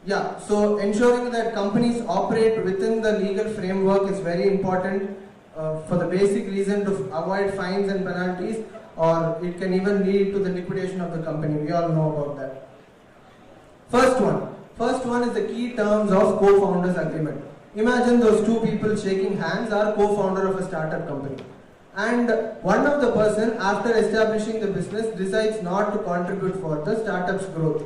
Yeah, so ensuring that companies operate within the legal framework is very important for the basic reason to avoid fines and penalties, or it can even lead to the liquidation of the company. We all know about that. First one is the key terms of co-founders agreement. Imagine those two people shaking hands are co-founder of a startup company. And one of the person, after establishing the business, decides not to contribute for the startup's growth.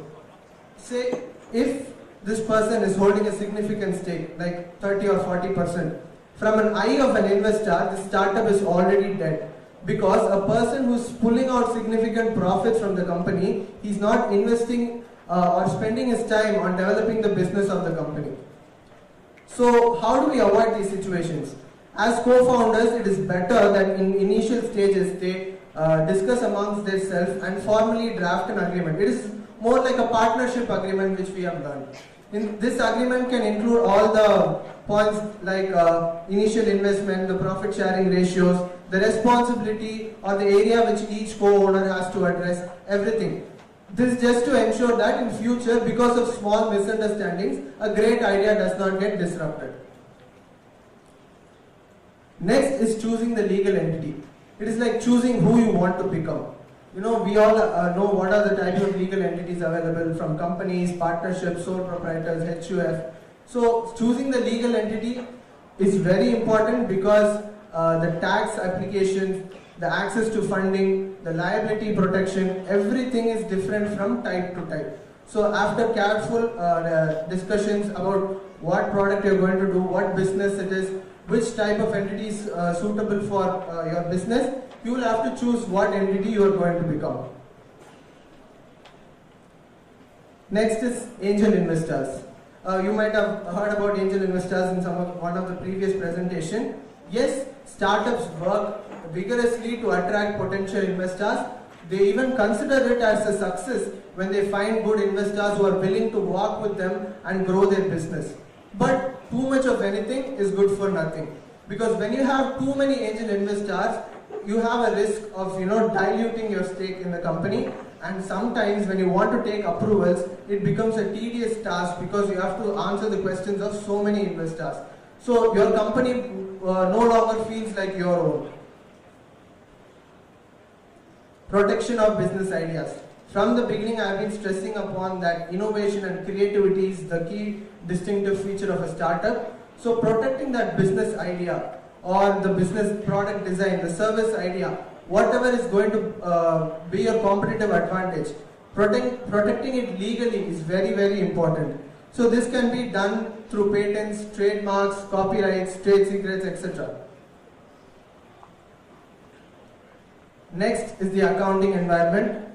Say, if this person is holding a significant stake, like 30 or 40%, from an eye of an investor, the startup is already dead. Because a person who's pulling out significant profits from the company, he's not investing or spending his time on developing the business of the company. So, how do we avoid these situations? As co-founders, it is better that in initial stages they discuss amongst themselves and formally draft an agreement. It is more like a partnership agreement which we have done. This agreement can include all the points like initial investment, the profit sharing ratios, the responsibility or the area which each co-owner has to address, everything. This is just to ensure that in future, because of small misunderstandings, a great idea does not get disrupted. Next is choosing the legal entity. It is like choosing who you want to become. You know, we all know what are the types of legal entities available, from companies, partnerships, sole proprietors, HUF. So choosing the legal entity is very important because the tax applications, the access to funding, the liability protection, everything is different from type to type. So after careful discussions about what product you're going to do, what business it is, which type of entity is suitable for your business, you will have to choose what entity you are going to become. Next is angel investors. You might have heard about angel investors in one of the previous presentation. Yes, startups work vigorously to attract potential investors, They even consider it as a success when they find good investors who are willing to work with them and grow their business. But too much of anything is good for nothing. Because when you have too many angel investors, you have a risk of diluting your stake in the company, and sometimes when you want to take approvals, it becomes a tedious task because you have to answer the questions of so many investors. So your company no longer feels like your own. Protection of business ideas. From the beginning, I have been stressing upon that innovation and creativity is the key distinctive feature of a startup. So protecting that business idea or the business product design, the service idea, whatever is going to be your competitive advantage, protecting it legally is very, very important. So this can be done through patents, trademarks, copyrights, trade secrets, etc. Next is the accounting environment.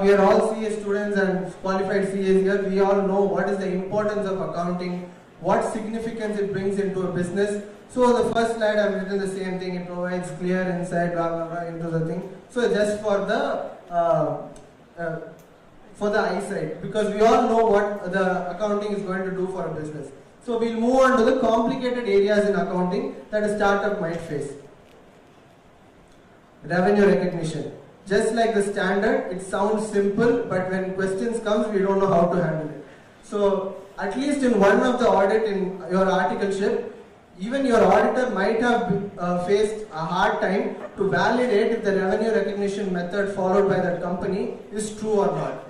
We are all CA students and qualified CAs here. We all know what is the importance of accounting, what significance it brings into a business. So the first slide I have written the same thing. It provides clear insight, blah blah blah, into the thing. So just for the eyesight, because we all know what the accounting is going to do for a business. So we'll move on to the complicated areas in accounting that a startup might face. Revenue recognition. Just like the standard, it sounds simple, but when questions comes, we don't know how to handle it. So at least in one of the audit in your articleship, even your auditor might have faced a hard time to validate if the revenue recognition method followed by that company is true or not.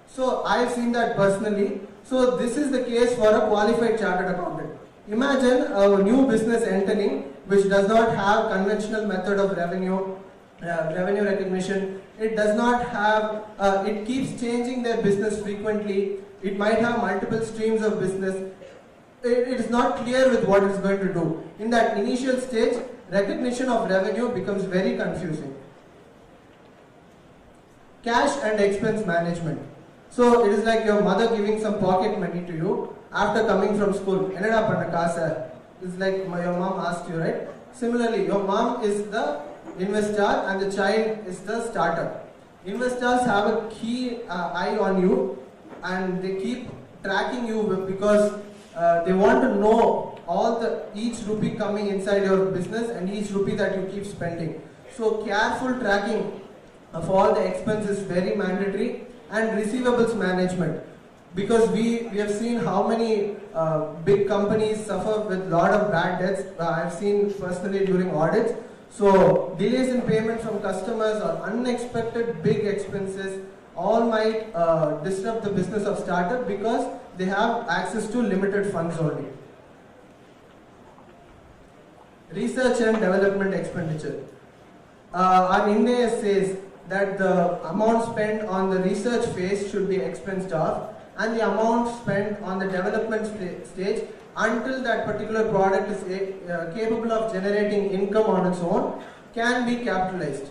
So I have seen that personally. So this is the case for a qualified chartered accountant. Imagine a new business entering which does not have conventional method of revenue recognition. It does not have, it keeps changing their business frequently. It might have multiple streams of business. It is not clear with what it's going to do. In that initial stage, recognition of revenue becomes very confusing. Cash and expense management. So it is like your mother giving some pocket money to you after coming from school. Enada panna kaasa. It's like your mom asked you, right? Similarly, your mom is the investor and the child is the starter. Investors have a key eye on you and they keep tracking you because they want to know each rupee coming inside your business and each rupee that you keep spending. So careful tracking of all the expenses is very mandatory, and receivables management, because we have seen how many big companies suffer with a lot of bad debts. I have seen personally during audits. So delays in payment from customers or unexpected big expenses all might disrupt the business of startup because they have access to limited funds only. Research and development expenditure. Our India says that the amount spent on the research phase should be expensed off, and the amount spent on the development stage until that particular product is capable of generating income on its own can be capitalized.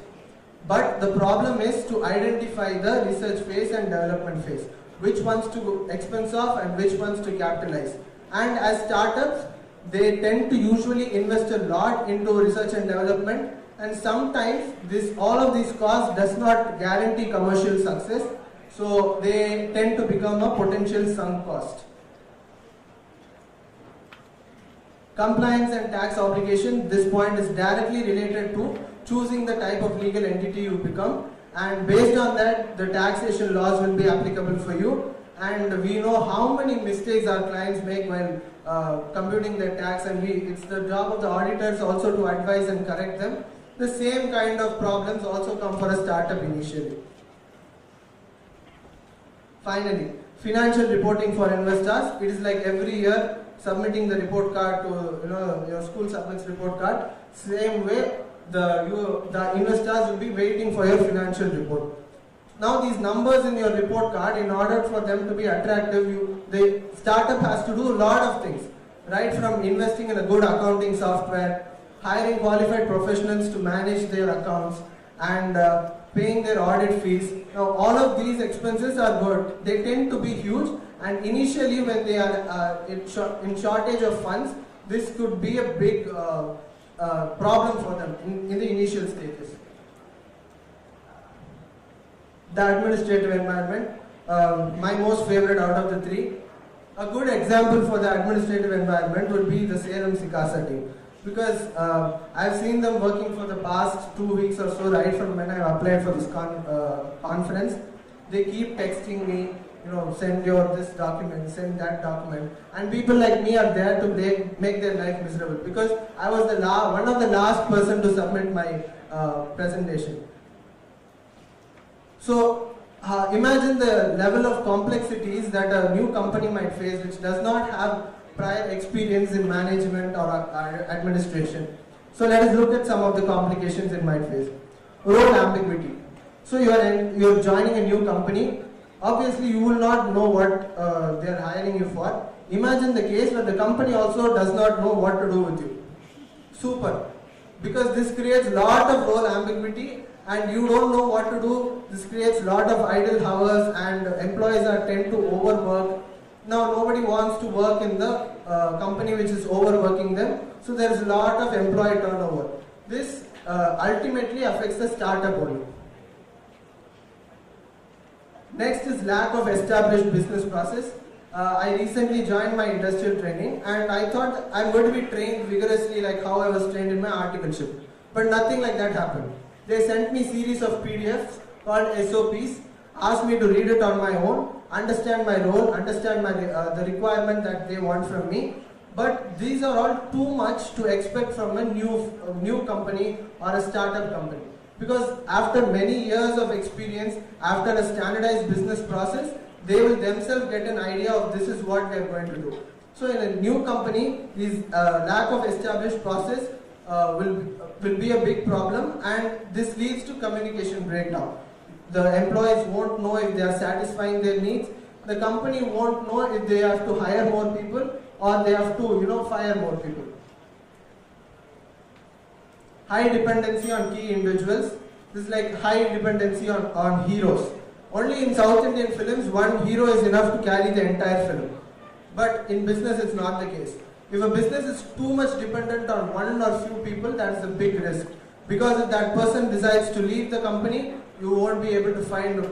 But the problem is to identify the research phase and development phase, which ones to expense off and which ones to capitalize. And as startups, they tend to usually invest a lot into research and development, and sometimes all of these costs does not guarantee commercial success, so they tend to become a potential sunk cost. Compliance and tax obligation. This point is directly related to choosing the type of legal entity you become, and based on that the taxation laws will be applicable for you. And we know how many mistakes our clients make while computing their tax, and it's the job of the auditors also to advise and correct them. The same kind of problems also come for a startup initially. Finally, financial reporting for investors. It is like every year submitting the report card to your school submits report card. Same way, the investors will be waiting for your financial report. Now these numbers in your report card, in order for them to be attractive, the startup has to do a lot of things, right from investing in a good accounting software, hiring qualified professionals to manage their accounts, and paying their audit fees. Now all of these expenses are good. They tend to be huge, and initially when they are in shortage of funds, this could be a big problem for them in the initial stages. the administrative environment, my most favorite out of the three. A good example for the administrative environment would be the Salem SICASA team, because I've seen them working for the past 2 weeks or so, right from when I applied for this conference. They keep texting me, send your this document, send that document, and people like me are there to make their life miserable, because I was one of the last person to submit my presentation. So imagine the level of complexities that a new company might face which does not have prior experience in management or administration. So let us look at some of the complications it might face. Role ambiguity. So you're joining a new company. Obviously you will not know what they are hiring you for. Imagine the case where the company also does not know what to do with you. Super. Because this creates a lot of role ambiguity and you don't know what to do. This creates a lot of idle hours and employees tend to overwork. Now nobody wants to work in the company which is overworking them. So there is a lot of employee turnover. This ultimately affects the startup only. Next is lack of established business process. I recently joined my industrial training and I thought I'm going to be trained vigorously like how I was trained in my articleship. But nothing like that happened. They sent me series of PDFs called SOPs, asked me to read it on my own, understand my role, understand the requirement that they want from me. But these are all too much to expect from a new company or a startup company. Because after many years of experience, after a standardized business process, they will themselves get an idea of this is what they are going to do. So in a new company, this lack of established process will be a big problem, and this leads to communication breakdown. The employees won't know if they are satisfying their needs. The company won't know if they have to hire more people or they have to fire more people. High dependency on key individuals. This is like high dependency on heroes. Only in South Indian films, one hero is enough to carry the entire film. But in business, it's not the case. If a business is too much dependent on one or few people, that is a big risk. Because if that person decides to leave the company, you won't be able to find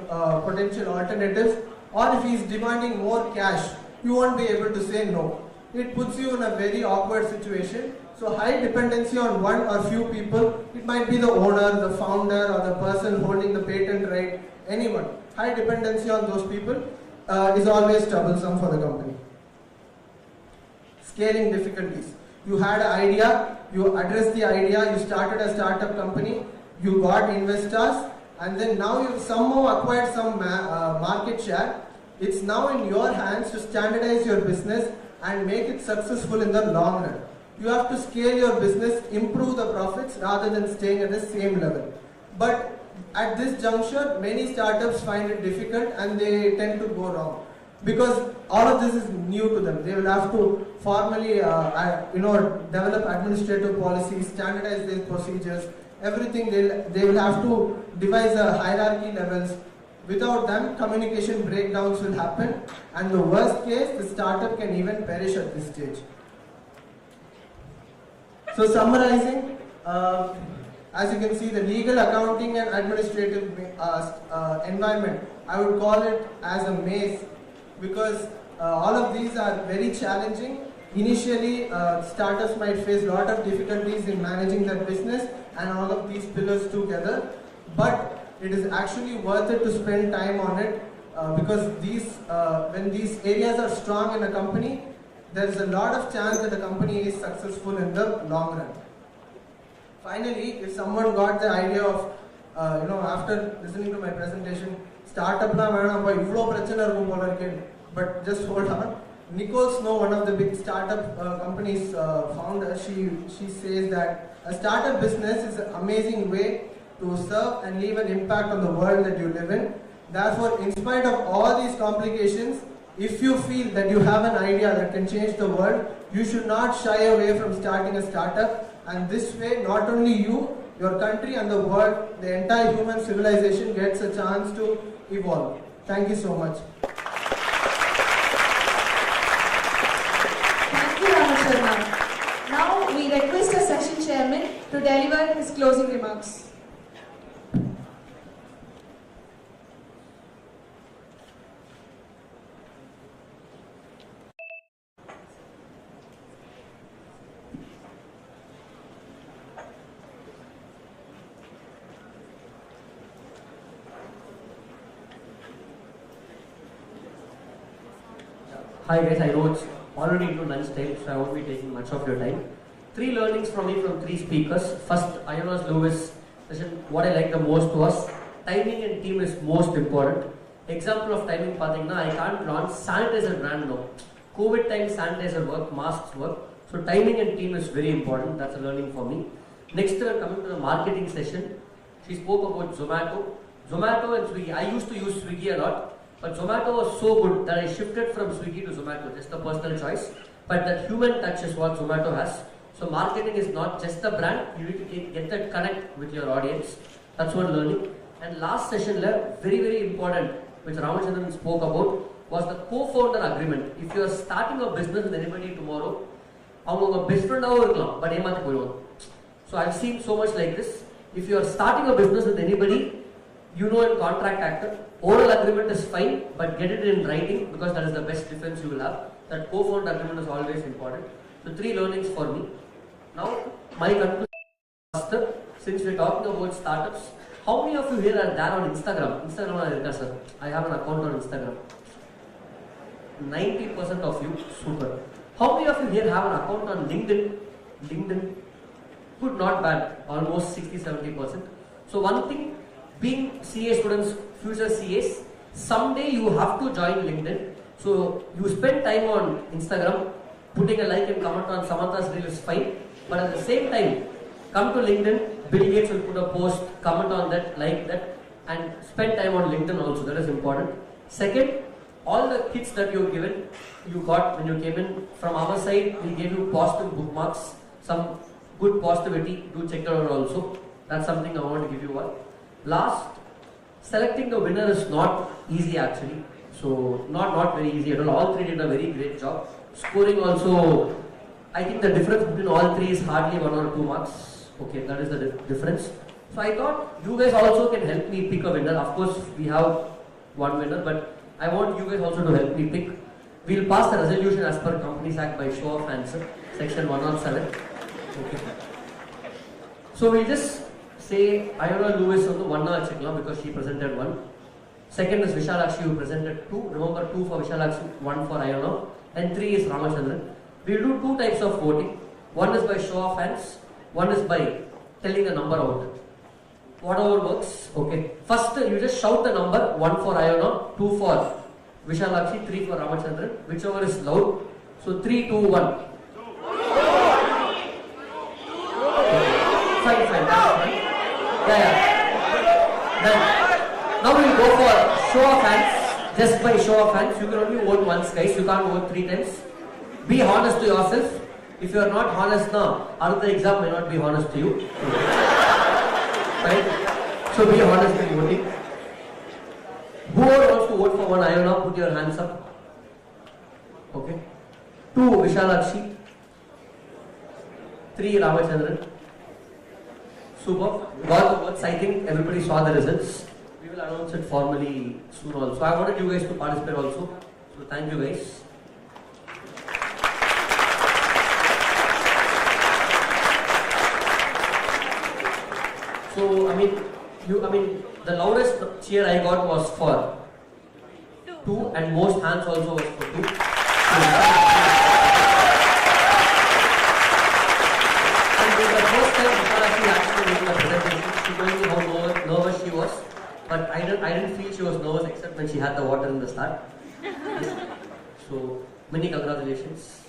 potential alternatives. Or if he is demanding more cash, you won't be able to say no. It puts you in a very awkward situation. So high dependency on one or few people, it might be the owner, the founder, or the person holding the patent right, anyone. High dependency on those people is always troublesome for the company. Scaling difficulties. You had an idea, you addressed the idea, you started a startup company, you got investors, and then now you've somehow acquired some market share. It's now in your hands to standardize your business and make it successful in the long run. You have to scale your business, improve the profits rather than staying at the same level. But at this juncture, many startups find it difficult and they tend to go wrong. Because all of this is new to them. They will have to formally develop administrative policies, standardize their procedures, everything. They will have to devise a hierarchy levels. Without them, communication breakdowns will happen, and the worst case, the startup can even perish at this stage. So summarizing, as you can see, the legal, accounting and administrative environment, I would call it as a maze, because all of these are very challenging. Initially, startups might face a lot of difficulties in managing their business and all of these pillars together, but it is actually worth it to spend time on it because when these areas are strong in a company, there is a lot of chance that the company is successful in the long run. Finally, if someone got the idea of, after listening to my presentation, startup na vedam pa ivlo prachana irukum pola irukke, but just hold on. Nicole Snow, one of the big startup companies founder, she says that a startup business is an amazing way to serve and leave an impact on the world that you live in. Therefore, in spite of all these complications, if you feel that you have an idea that can change the world, you should not shy away from starting a startup. And this way, not only you, your country and the world, the entire human civilization gets a chance to evolve. Thank you so much. Thank you, Ramasharma. Now we request the session chairman to deliver his closing remarks. Hi guys, I know it's already into lunch time, so I won't be taking much of your time. 3 learnings from me from 3 speakers. First, Iona's Lewis session, what I like the most was timing and team is most important. Example of timing, I can't launch sanitizer brand now. COVID time sanitizer work, masks work. So timing and team is very important. That's a learning for me. Next, we're coming to the marketing session. She spoke about Zomato. Zomato and Swiggy. I used to use Swiggy a lot, but Zomato was so good that I shifted from Swiggy to Zomato, just a personal choice. But that human touch is what Zomato has. So marketing is not just the brand, you need to get that connect with your audience. That's one learning. And last session, very, very important, which Ramachandran spoke about, was the co-founder agreement. If you are starting a business with anybody tomorrow, our best friend but so I've seen so much like this. If you are starting a business with anybody, you know in contract actor, oral agreement is fine, but get it in writing because that is the best defense you will have. That co-founder agreement is always important. So 3 learnings for me. Now my conclusion is, since we're talking about startups, how many of you here are there on Instagram? Instagram, sir. I have an account on Instagram. 90% of you, super. How many of you here have an account on LinkedIn? LinkedIn, good, not bad, almost 60-70%. So one thing, being CA students, future CAs, someday you have to join LinkedIn. So you spend time on Instagram, putting a like and comment on Samantha's reel is fine. But at the same time, come to LinkedIn, Bill Gates will put a post, comment on that, like that, and spend time on LinkedIn also, that is important. Second, all the kits that you got when you came in, from our side, we gave you positive bookmarks, some good positivity, do check it out also. That's something I want to give you one. Last, selecting the winner is not easy actually. So, not very easy at all. All 3 did a very great job. Scoring also, I think the difference between all 3 is hardly 1 or 2 marks. Okay, that is the difference. So I thought you guys also can help me pick a winner. Of course, we have one winner, but I want you guys also to help me pick. We'll pass the resolution as per Companies Act by show of answer, section 107. Okay. So we'll just say Iona Lewis on the 1 hour chikla because she presented 1. Second is Vishalakshi who presented 2. Remember 2 for Vishalakshi, 1 for Iona, and 3 is Ramachandran. We'll do 2 types of voting. One is by show of hands, one is by telling the number out. Whatever works, okay. First, you just shout the number, 1 for Iona, 2 for Vishalakshi, 3 for Ramachandran, whichever is loud. So 3, 2, 1. Okay. Fine, that's fine. Yeah. Then, now we'll go for show of hands, just by show of hands. You can only vote once, guys, you can't vote 3 times. Be honest to yourself. If you are not honest now, other exam may not be honest to you. Right? So be honest in voting. Whoever wants to vote for 1 Iona, put your hands up. Okay. 2 Vishalakshi. 3 Ramachandran. Super. Got the votes. I think everybody saw the results. We will announce it formally soon also. I wanted you guys to participate also. So thank you guys. So, the loudest cheer I got was for 2 and most hands also was for 2. And it was the first time Vishalakshi actually made a presentation. She told me how nervous she was, but I didn't feel she was nervous except when she had the water in the start. So, many congratulations.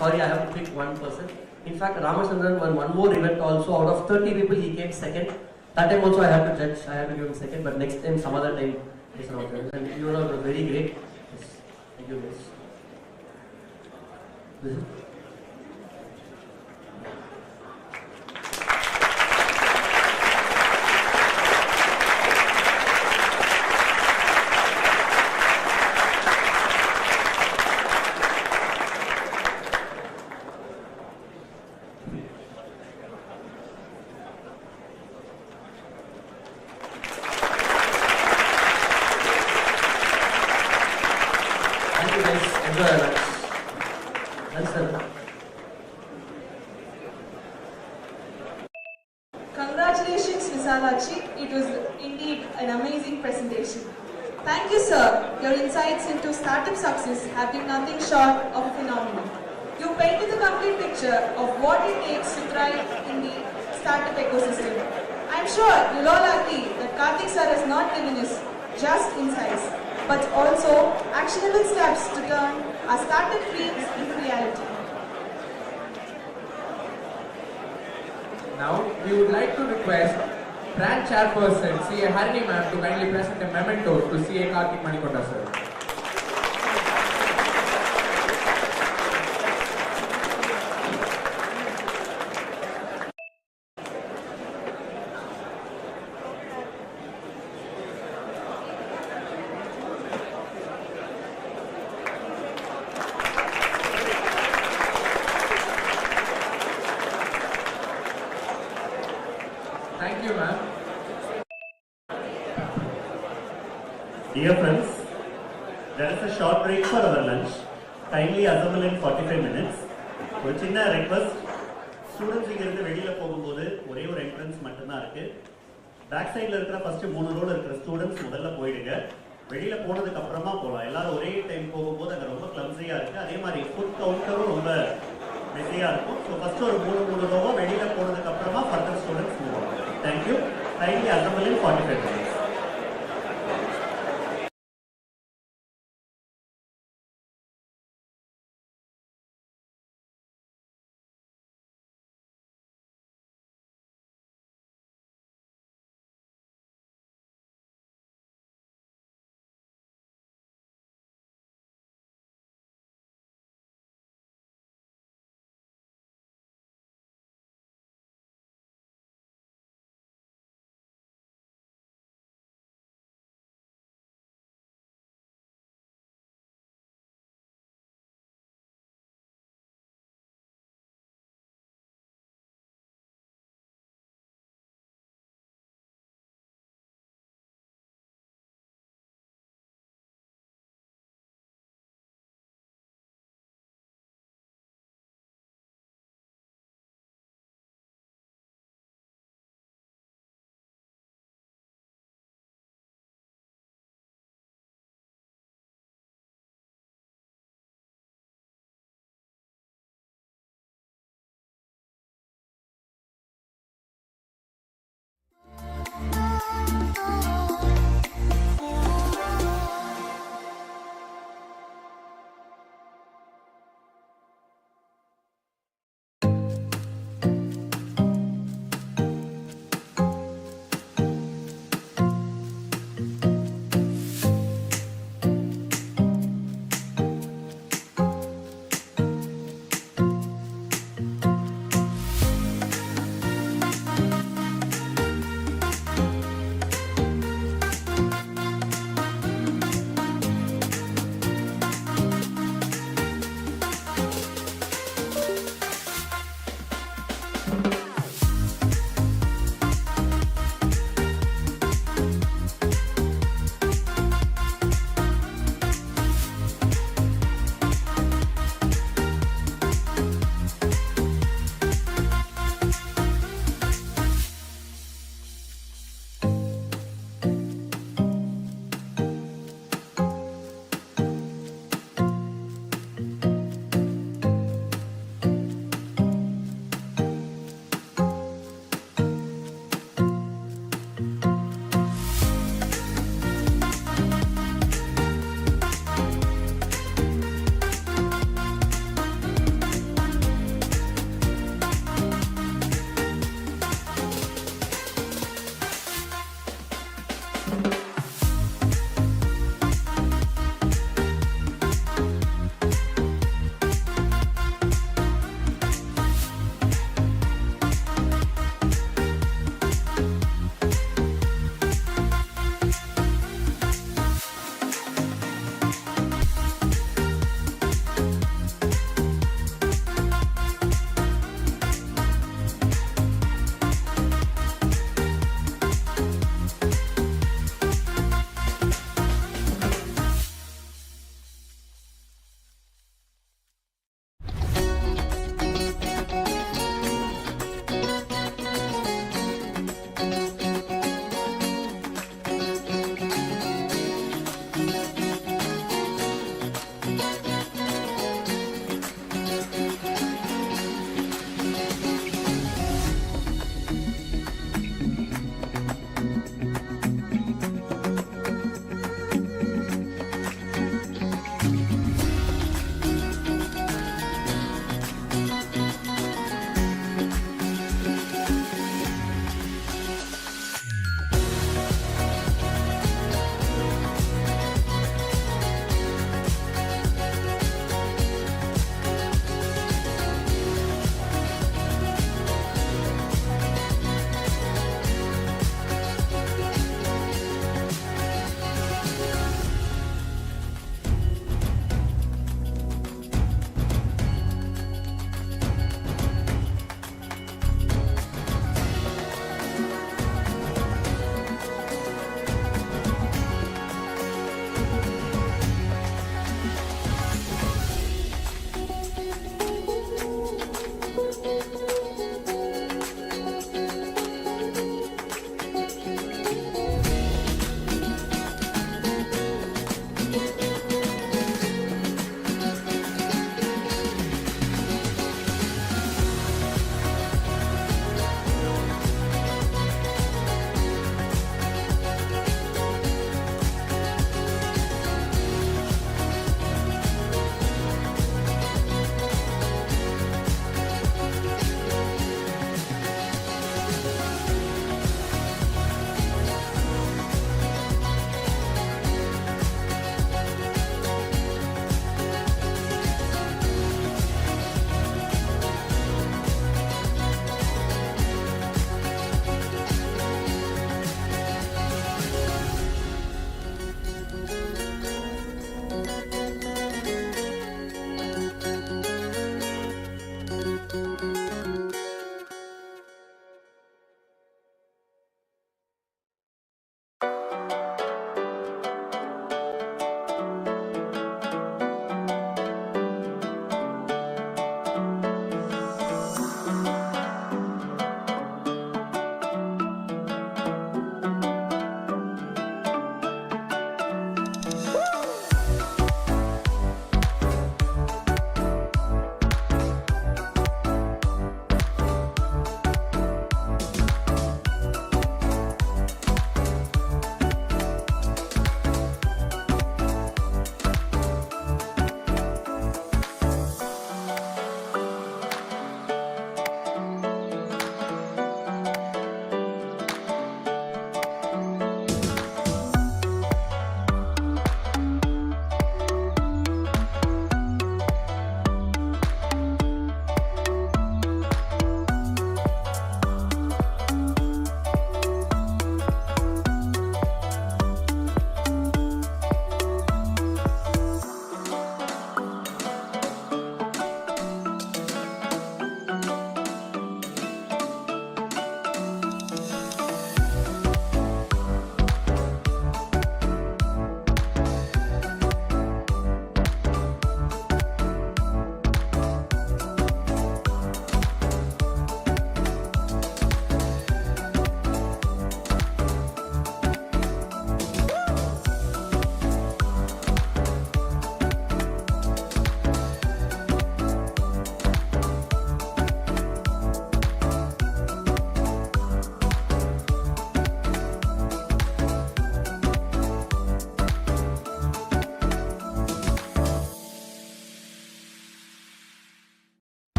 Sorry, I have to pick one person. In fact, Ramachandran won one more event also. Out of 30 people, he came second. That time also I had to judge. I had to give him second, but next time, some other time, it's not good. And you were very great. Yes. Thank you, guys. the lunch. Yes, sir. Congratulations, Visalachi. It was indeed an amazing presentation. Thank you, sir. Your insights into startup success have been nothing short of phenomenal. You painted the complete picture of what it takes to thrive in the startup ecosystem. I'm sure you'll all agree that Karthik sir has not given us just insights, but also actionable steps to turn our startup dreams into reality. Now, we would like to request Brand Chairperson CA Harini ma'am to kindly present a memento to CA Karthik Manikonda sir. Thank you, ma'am. Dear friends, there is a short break for our lunch. Kindly assemble in 45 minutes. ஒரு சின்ன request, students இங்கிருந்து வெளியில் போகும்போது ஒரே ஒரு entrance மட்டும்தான் இருக்கு. Back சைடில் இருக்கிற ஃபர்ஸ்ட் 3 ரோல இருக்கிற ஸ்டூடெண்ட்ஸ் முதல்ல போயிடுங்க. வெளியில் போனதுக்கு அப்புறமா போகலாம். எல்லாரும் ஒரே டைம் போகும்போது அங்கே ரொம்ப கிளம்ஸியாக இருக்குது. அதே மாதிரி ஃபுட் கவுண்டரும் ரொம்ப பிஸியாக இருக்கும். ஸோ ஃபர்ஸ்ட் ஒரு 3 ரோவா வெளியில் போனதுக்கு அப்புறமா ஃபர்தர் ஸ்டூடெண்ட்ஸ் மூவ் ஆகும். Thank you. Kindly assemble in 45 minutes.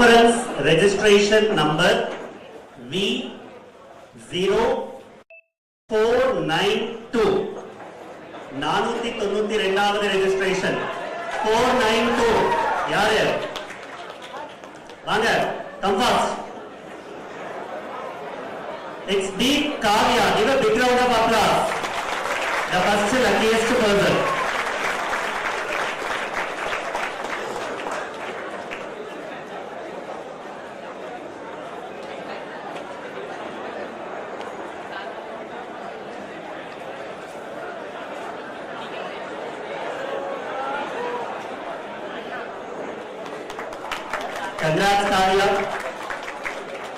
Conference registration number V0492. 492வது registration. 492. யாரு? வாங்க, come fast. It's B. Kavya. Give a big round of applause. The first luckiest person. Congrats, Kavya.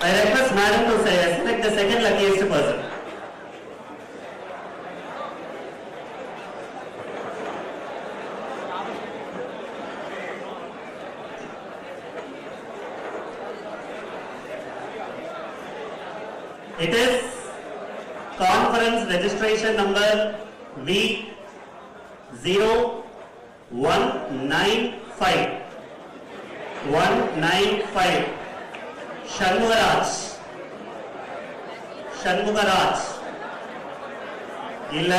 I request Madam to select the second luckiest person. It is conference registration number V0195. 195. Shanmugaraj. இல்ல.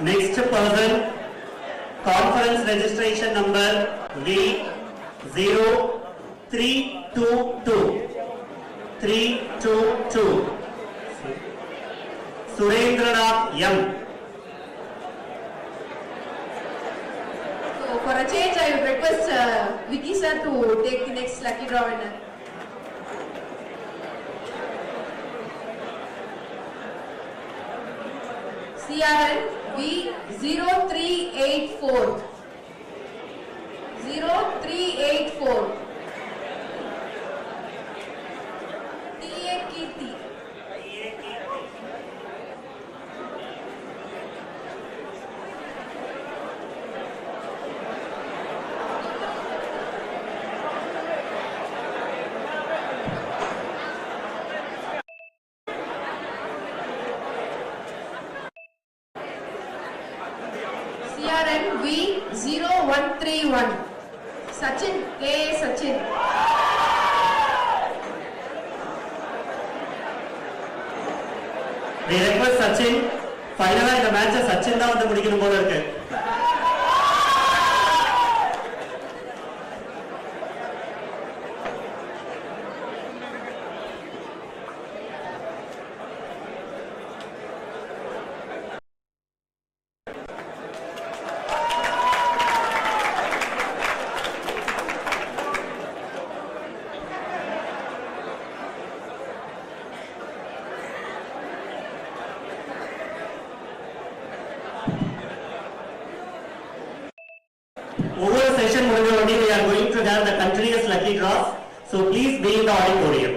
Next person, conference registration number V0322. 322. Surendranath M. So for a change, I would request Vicky sir to take the next lucky draw winner. CRN V0384. 0384. TA Kirti. CRN V0131. Sachin K. Sachin. We request Sachin. Finally, இந்த மேட்சை சச்சின் தான் வந்து முடிக்கணும் போல இருக்கு. Over session we are going to have the continuous lucky draws. So please be in the auditorium.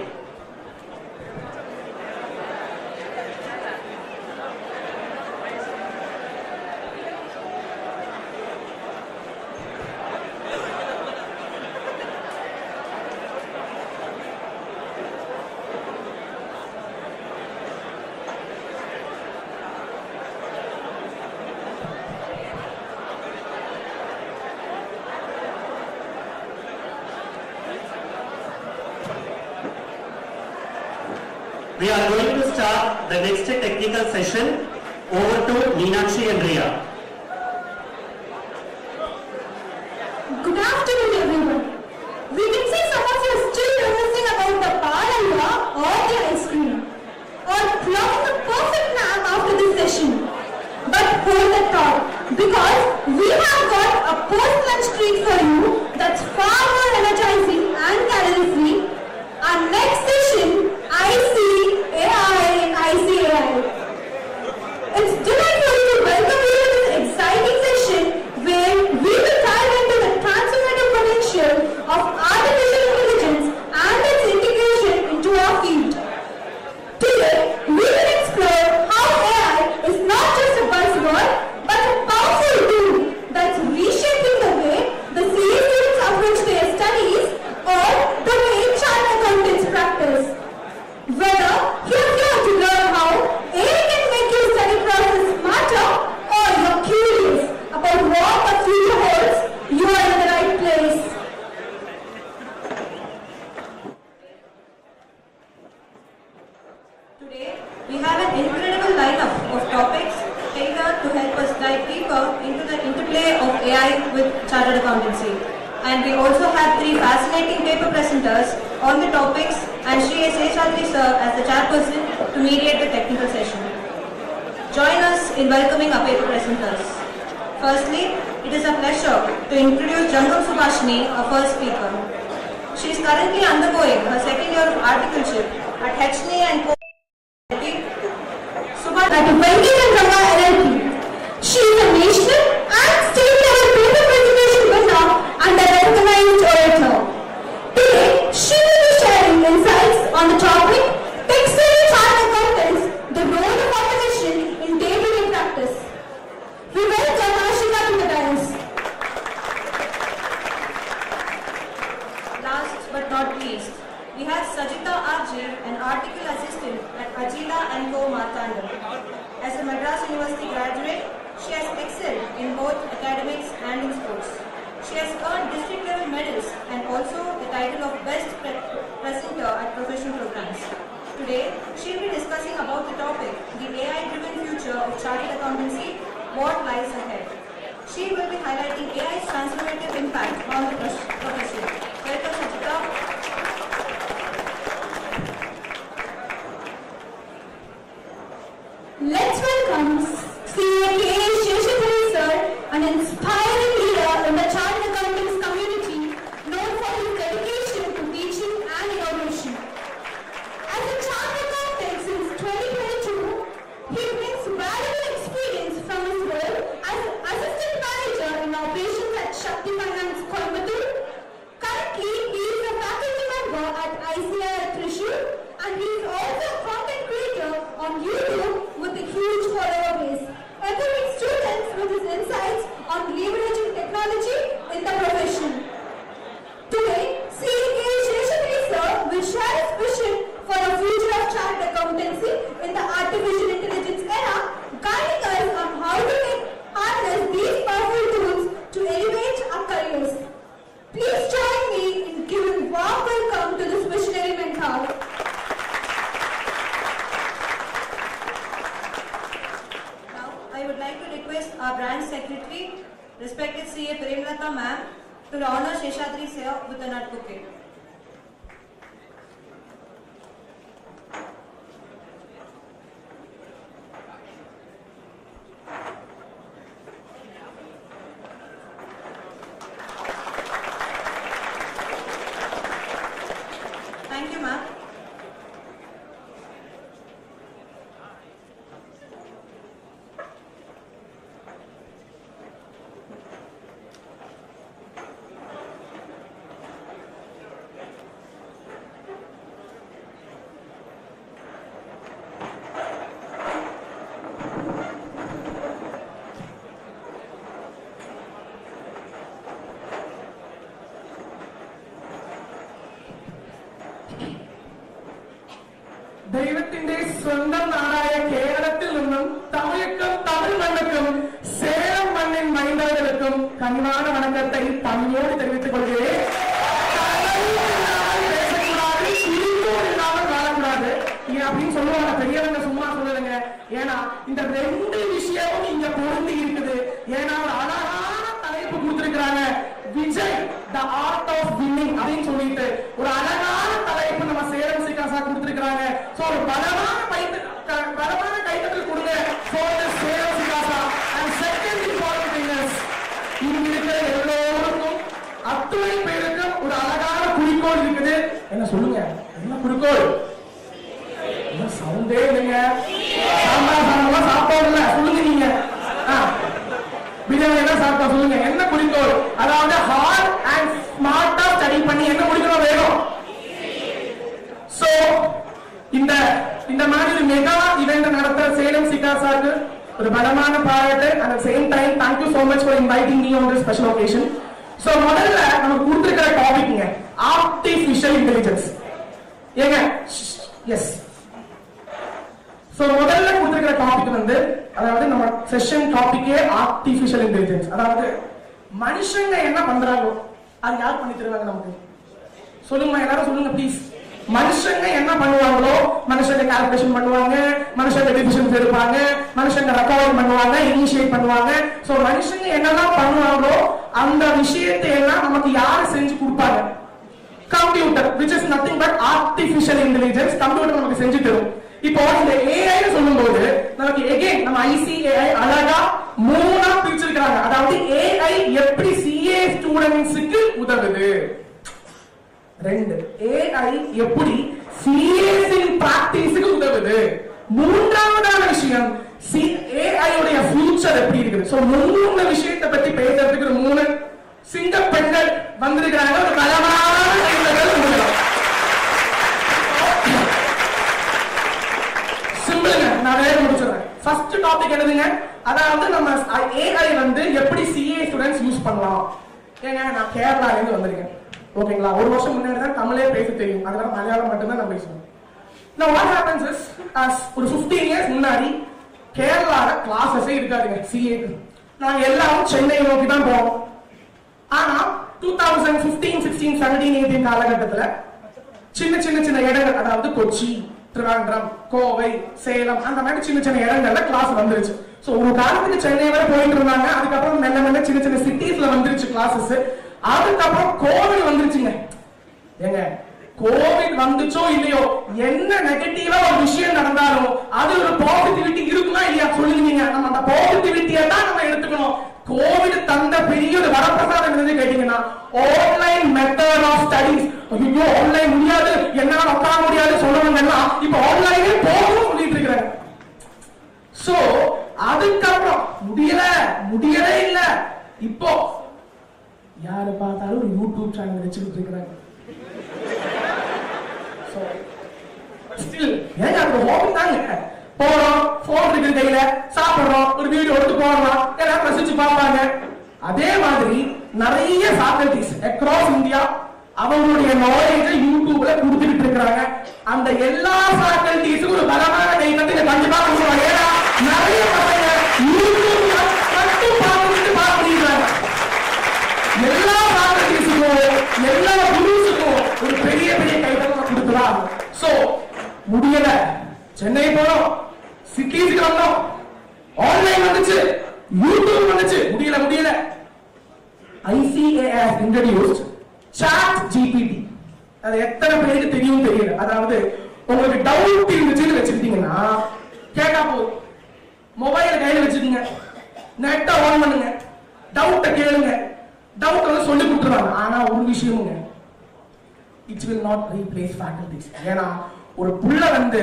We are going to start the next technical session. Over to Meenakshi and Riya. Good afternoon, everyone. We can see some of you still reminiscing about the palalva or the ice cream, or plotting the perfect nap after this session. But hold that thought, because we have got a post-lunch treat for you that's far more energizing and calorie-free. Our next session, ICAI. It's delightful to welcome you to deeper into the interplay of AI with chartered accountancy. And we also have 3 fascinating paper presenters on the topics, and Shri Seshadri sir as the chairperson to mediate the technical session. Join us in welcoming our paper presenters. Firstly, it is a pleasure to introduce Jangam Subhashini, our first speaker. She is currently undergoing her second year of articleship at Hetchney and Co. At Venkat and Rama LLP. She is a national and state level paper presentation winner and a recognized orator. Today, she will be sharing insights on the topic Textile Chartered Accountants, the role of automation in day-to-day practice. We welcome Ashika to the dais. Last but not least, we have Sajita RJ, an article assistant at Ajila and Co. Martanda. As a Madras University graduate, she has excelled in both academics and in sports. She has earned district level medals and also the title of Best Presenter at professional programs. Today, she will be discussing about the topic, the AI-driven future of chartered accountancy, what lies ahead. She will be highlighting AI's transformative impact on the profession. Welcome, Sajita. Let's welcome CA Sheshadri sir, an inspiring leader in the chartered accountants community, known for his dedication to teaching and innovation. As a chartered accountant since 2022, he brings valuable experience from his role as assistant manager in operations at Shakti Finance Coimbatore. Currently, he is a faculty member at ICI Thrissur, and he is also a content creator on YouTube with a huge follower base, empowering students with his insights on leveraging technology in the profession. Today, CA Sheshadri sir will share his vision for a future of chartered accountancy in the artificial intelligence era, guiding us on how to harness these powerful tools to elevate our careers. Please join me in giving warm welcome to this visionary mentor. I would like to request our branch secretary, respected CA Premlata ma'am, to honor Sheshadri sir with a nut bouquet. Thank you, ma'am. ദൈവത്തിന്റെ സ്വന്തം നാടായ കേരളത്തിൽ നിന്നും തമിഴക്കും തമിഴ് മണ്ണുക്കും സേലം മണ്ണിൻ മൈന്ദവர்களுக்கும் கனிவான வணக்கத்தை பணியோடு தெரிவித்துக் கொள்கிறேன். பேசக்கூடாது, சிரிப்போடு இல்லாமல் வாழக்கூடாது அப்படின்னு சொல்லுவாங்க பெரியவங்க, சும்மா சொல்லுங்க. ஏன்னா இந்த 2 விஷயமும் இங்க பொருந்தி இருக்குது. ஏன்னா ஒரு அழகான தலைப்பு கொடுத்திருக்கிறாங்க, Vijay the art of winning அப்படின்னு சொல்லிட்டு ஒரு அழகான தலைப்பு நம்ம சேலம் சிகாசா கொடுத்திருக்கிறாங்க. சோ ஒரு பலமான கைத்தட்டல் கொடுங்க for the Salem சிகாசா. and second important thing is இங்க இருக்கிற எல்லோருக்கும் அத்துணை பேருக்கும் ஒரு அழகான குறிக்கோள் இருக்குது. என்ன சொல்லுங்க, என்ன குறிக்கோள்? சவுண்டே இல்லைங்க, சாம்பார் சாப்பிட்டோம்ல, சொல்லுங்க நீங்க. பிரியாணி என்ன சாப்பிட்டோம் சொல்லுங்க, என்ன குறிக்கோள்? அதாவது ஹார்ட் அண்ட் ஸ்மார்ட்டா ஸ்டடி பண்ணி என்ன முடிக்கணும் வேணும். சோ இந்த மாதிரி மெகா இவெண்ட் நடத்த சேலம் சிகாசாக்கு ஒரு பலமான பாராட்டு. At the same time thank you so much for inviting me on this special occasion. So முதல்ல நமக்கு கொடுத்திருக்கிற டாபிக்ங்க ஆர்டிஃபிஷியல் இன்டெலிஜென்ஸ். ஏங்க எஸ். சோ முதல்ல கொடுத்திருக்கிற டாபிக் வந்து, அதாவது நம்ம செஷன் டாபிக்கே ஆர்டிஃபிஷியல் இன்டெலிஜென்ஸ். அதாவது மனுஷங்க என்ன பண்றாங்களோ அது யார் பண்ணி தருவாங்க நமக்கு? சொல்லுங்க எல்லாரும் சொல்லுங்க ப்ளீஸ். மனுஷங்க என்ன பண்ணுவாங்களோ, மனுஷங்க கால்குலேஷன் பண்ணுவாங்க, மனுஷங்க டிசிஷன்ஸ் எடுப்பாங்க, மனுஷங்க ரெக்கார்ட் பண்ணுவாங்க, இனிஷியேட் பண்ணுவாங்க. சோ மனுஷங்க என்னெல்லாம் பண்ணுவாங்களோ அந்த விஷயத்தை எல்லாம் நமக்கு யாரு செஞ்சு கொடுப்பாங்க? Computer, which is nothing but artificial intelligence. Computer நமக்கு செஞ்சு தரும். இப்போ இந்த AI ன்னு சொல்லும்போது நமக்கு again நம்ம ICAI அழகா மூணா பிரிச்சிருக்காங்க. அதாவது AI எப்படி CA ஸ்டூடண்ட்ஸ்க்கு உதவுது, ரெண்டு AI எப்படி CAs இன் பிராக்டிஸ்க்கு உதவுது, மூன்றாவதான விஷயம் AI உடைய ஃபியூச்சர் எப்படி இருக்குது. சோ மூணு விஷயத்தை பத்தி பேசுறதுக்கு ஒரு மூணு சிங்க பெண்கள் வந்திருக்கிறாங்க. ஒரு கலமான சிம்பிளுங்க, நான் வேற முடிச்சிடுறேன். ஃபர்ஸ்ட் டாபிக் என்னதுங்க? அதாவது நம்ம AI வந்து எப்படி CA ஸ்டூடண்ட்ஸ் யூஸ் பண்ணலாம். ஏங்க நான் கேரளால இருந்து வந்திருக்கேன், ஓகேங்களா? ஒரு வருஷம் முன்னாடி தான் தமிழே பேச தெரியும், அதனால மலையாளம் மட்டும்தான் நான் பேசுவேன். Now what happens is, as ஒரு 15 years முன்னாடி கேரளால கிளாஸஸே இருக்காதுங்க CA க்கு. நாங்க எல்லாரும் சென்னை நோக்கி தான் போவோம். ஆனா 2015, 16, 17, 18 காலகட்டத்துல சின்ன சின்ன சின்ன இடங்கள், அதாவது கொச்சி, திருவாரூர், கோவை, சேலம், அந்த மாதிரி சின்ன சின்ன இடங்கள்ல கிளாஸ் வந்துருச்சு. சோ ஒரு காலத்துக்கு சென்னை வரை போயிட்டு இருந்தாங்க. அதுக்கப்புறம் மெல்ல மெல்ல சின்ன சின்ன சிட்டிஸ்ல வந்துருச்சு கிளாஸஸ். அதுக்கப்புறம் கோவிட் வந்துருச்சுங்க. ஏங்க கோவிட் வந்துச்சோ இல்லையோ, என்ன நெகட்டிவா ஒரு விஷயம் நடந்தாலும் அது ஒரு பாசிட்டிவிட்டி இருக்குமா இல்லையா சொல்லுங்க. நம்ம அந்த பாசிட்டிவிட்டியை தான் நம்ம எடுத்துக்கணும். கோவிட் தந்த பெரிய ஒரு வரப்பிரசாதம் என்னது கேட்டீங்கன்னா, ஆன்லைன் மெத்தட் ஆஃப் ஸ்டடீஸ். ஐயோ ஆன்லைன் முடியாது, என்னால உட்கார முடியாது சொல்லுவாங்கன்னா இப்ப ஆன்லைனே போகணும் சொல்லிட்டு இருக்கிறாங்க. சோ அதுக்கப்புறம் முடியவே இல்ல. இப்போ யாரு பார்த்தாலும் ஒரு யூடியூப் சேனல் வச்சுக்கிட்டு இருக்கிறாங்க. ஏங்க அது ஹாபி தாங்க. போறோம், போன் இருக்கிற கையில, சாப்பிடுறோம், ஒரு வீடியோ எடுத்து போடலாம், எல்லாரும் ரசிச்சு பார்ப்பாங்க. அதே மாதிரி நிறைய ஃபேக்கல்டிஸ் அக்ராஸ் இந்தியா அவங்களுடைய நாலேஜை யூடியூப்ல கொடுத்துட்டு இருக்காங்க. அந்த எல்லா ஃபேக்கல்டிஸுக்கும் ஒரு பலமான கைத்தட்டி கண்டிப்பா கொடுப்பாங்க. ஏன்னா நிறைய பசங்க யூடியூப் மட்டும் பார்த்துக்கிறாங்க. எல்லா ஃபேக்கல்டிஸுக்கும் எல்லா குரூஸுக்கும் ஒரு பெரிய பெரிய கைத்தட்டை கொடுக்கலாம். சோ முடியல, சென்னை போனோம், சிட்டிஸ்க்கு வந்தோம், ஆன்லைன் வந்துச்சு, யூடியூப் வந்துச்சு, முடியல. ICAI has introduced chat GPT. அது எத்தனை பேருக்கு தெரியும் தெரியல. அதாவது உங்களுக்கு டவுட் இருந்துச்சுன்னு வச்சுக்கிட்டீங்கன்னா கேட்டா போதும், மொபைல கையில வச்சுக்கோங்க, நெட்டை ஆன் பண்ணுங்க, டவுட்டை கேளுங்க, டவுட் வந்து சொல்லி கொடுத்துருவாங்க. ஆனா ஒரு விஷயமுங்க, it will not replace faculties. ஏன்னா ஒரு புள்ள வந்து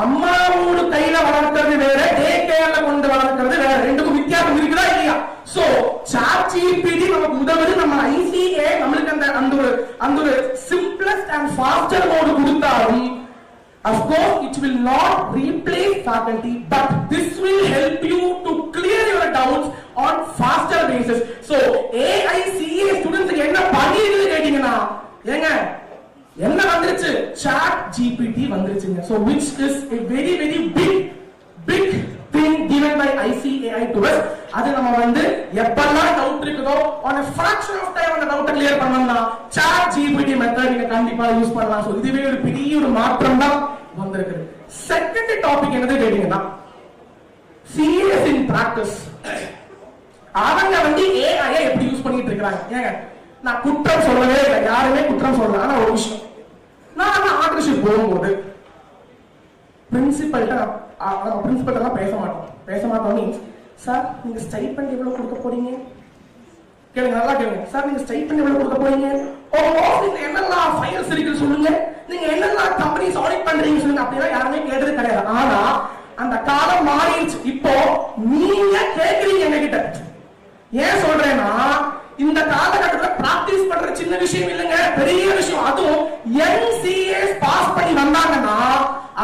அம்மாவோட கையில வளர்க்கிறது வேற, டே கேர்ல கொண்டு வளர்க்கிறது வேற, ரெண்டுக்கும் வித்தியாசம் இருக்குதா இல்லையா? சோ chat GPT நமக்கு உதவுது. நம்ம ICAI நம்மளுக்கு அந்த ஒரு சிம்பிளஸ்ட் அண்ட் ஃபாஸ்டர் மோட் கொடுத்தாலும் of course it will not replace faculty, but this will help you to clear your doubts on faster basis. So AICA students என்ன பண்ணிருக்குது கேட்டீங்கன்னா, ஏங்க என்ன வந்துருச்சு? chat GPT வந்துருச்சுங்க. So which is a very very big thing given by ICAI to us. அது நம்ம வந்து எப்பெல்லாம் டவுட் இருக்குதோ on a fraction of time அந்த டவுட்டை கிளியர் பண்ணனும்னா chat GPT மெத்தட் நீங்க கண்டிப்பா யூஸ் பண்ணலாம். சோ இதுவே ஒரு பெரிய ஒரு மாற்றம் தான் வந்திருக்கு. செகண்ட் டாபிக் என்னது கேட்டீங்கன்னா, CAs in practice. அவங்க வந்து AI எப்படி யூஸ் பண்ணிட்டு இருக்காங்க. ஏங்க நான் குற்றம் சொல்லவே இல்லை, யாருமே குற்றம் சொல்லல. ஆனா ஒரு விஷயம், நான் ஆர்டர்ஷிப் போகும்போது பிரின்சிபல்ட்ட பேச மாட்டோம் மீன்ஸ், சார் நீங்க ஸ்டைப்பண்ட் எவ்வளவு கொடுக்க போறீங்க கேளுங்க, நல்லா கேளுங்க. சார் நீங்க ஸ்டைப்பண்ட் எவ்வளவு கொடுக்க போறீங்க, உங்க ஆபீஸ்ல என்னெல்லாம் ஃபைல்ஸ் இருக்கு சொல்லுங்க, நீங்க என்னெல்லாம் கம்பெனிஸ் ஆடிட் பண்றீங்க சொல்லுங்க. அப்படிலாம் யாருமே கேட்டது கிடையாது. ஆனா அந்த காலம் மாறிடுச்சு. இப்போ நீங்க கேக்குறீங்க என்கிட்ட. ஏன் சொல்றேன்னா, இந்த காலகட்டத்தில் பிராக்டிஸ் பண்ற சின்ன விஷயம் இல்லைங்க, பெரிய விஷயம். அதுவும் NCAs பாஸ் பண்ணி வந்தாங்கன்னா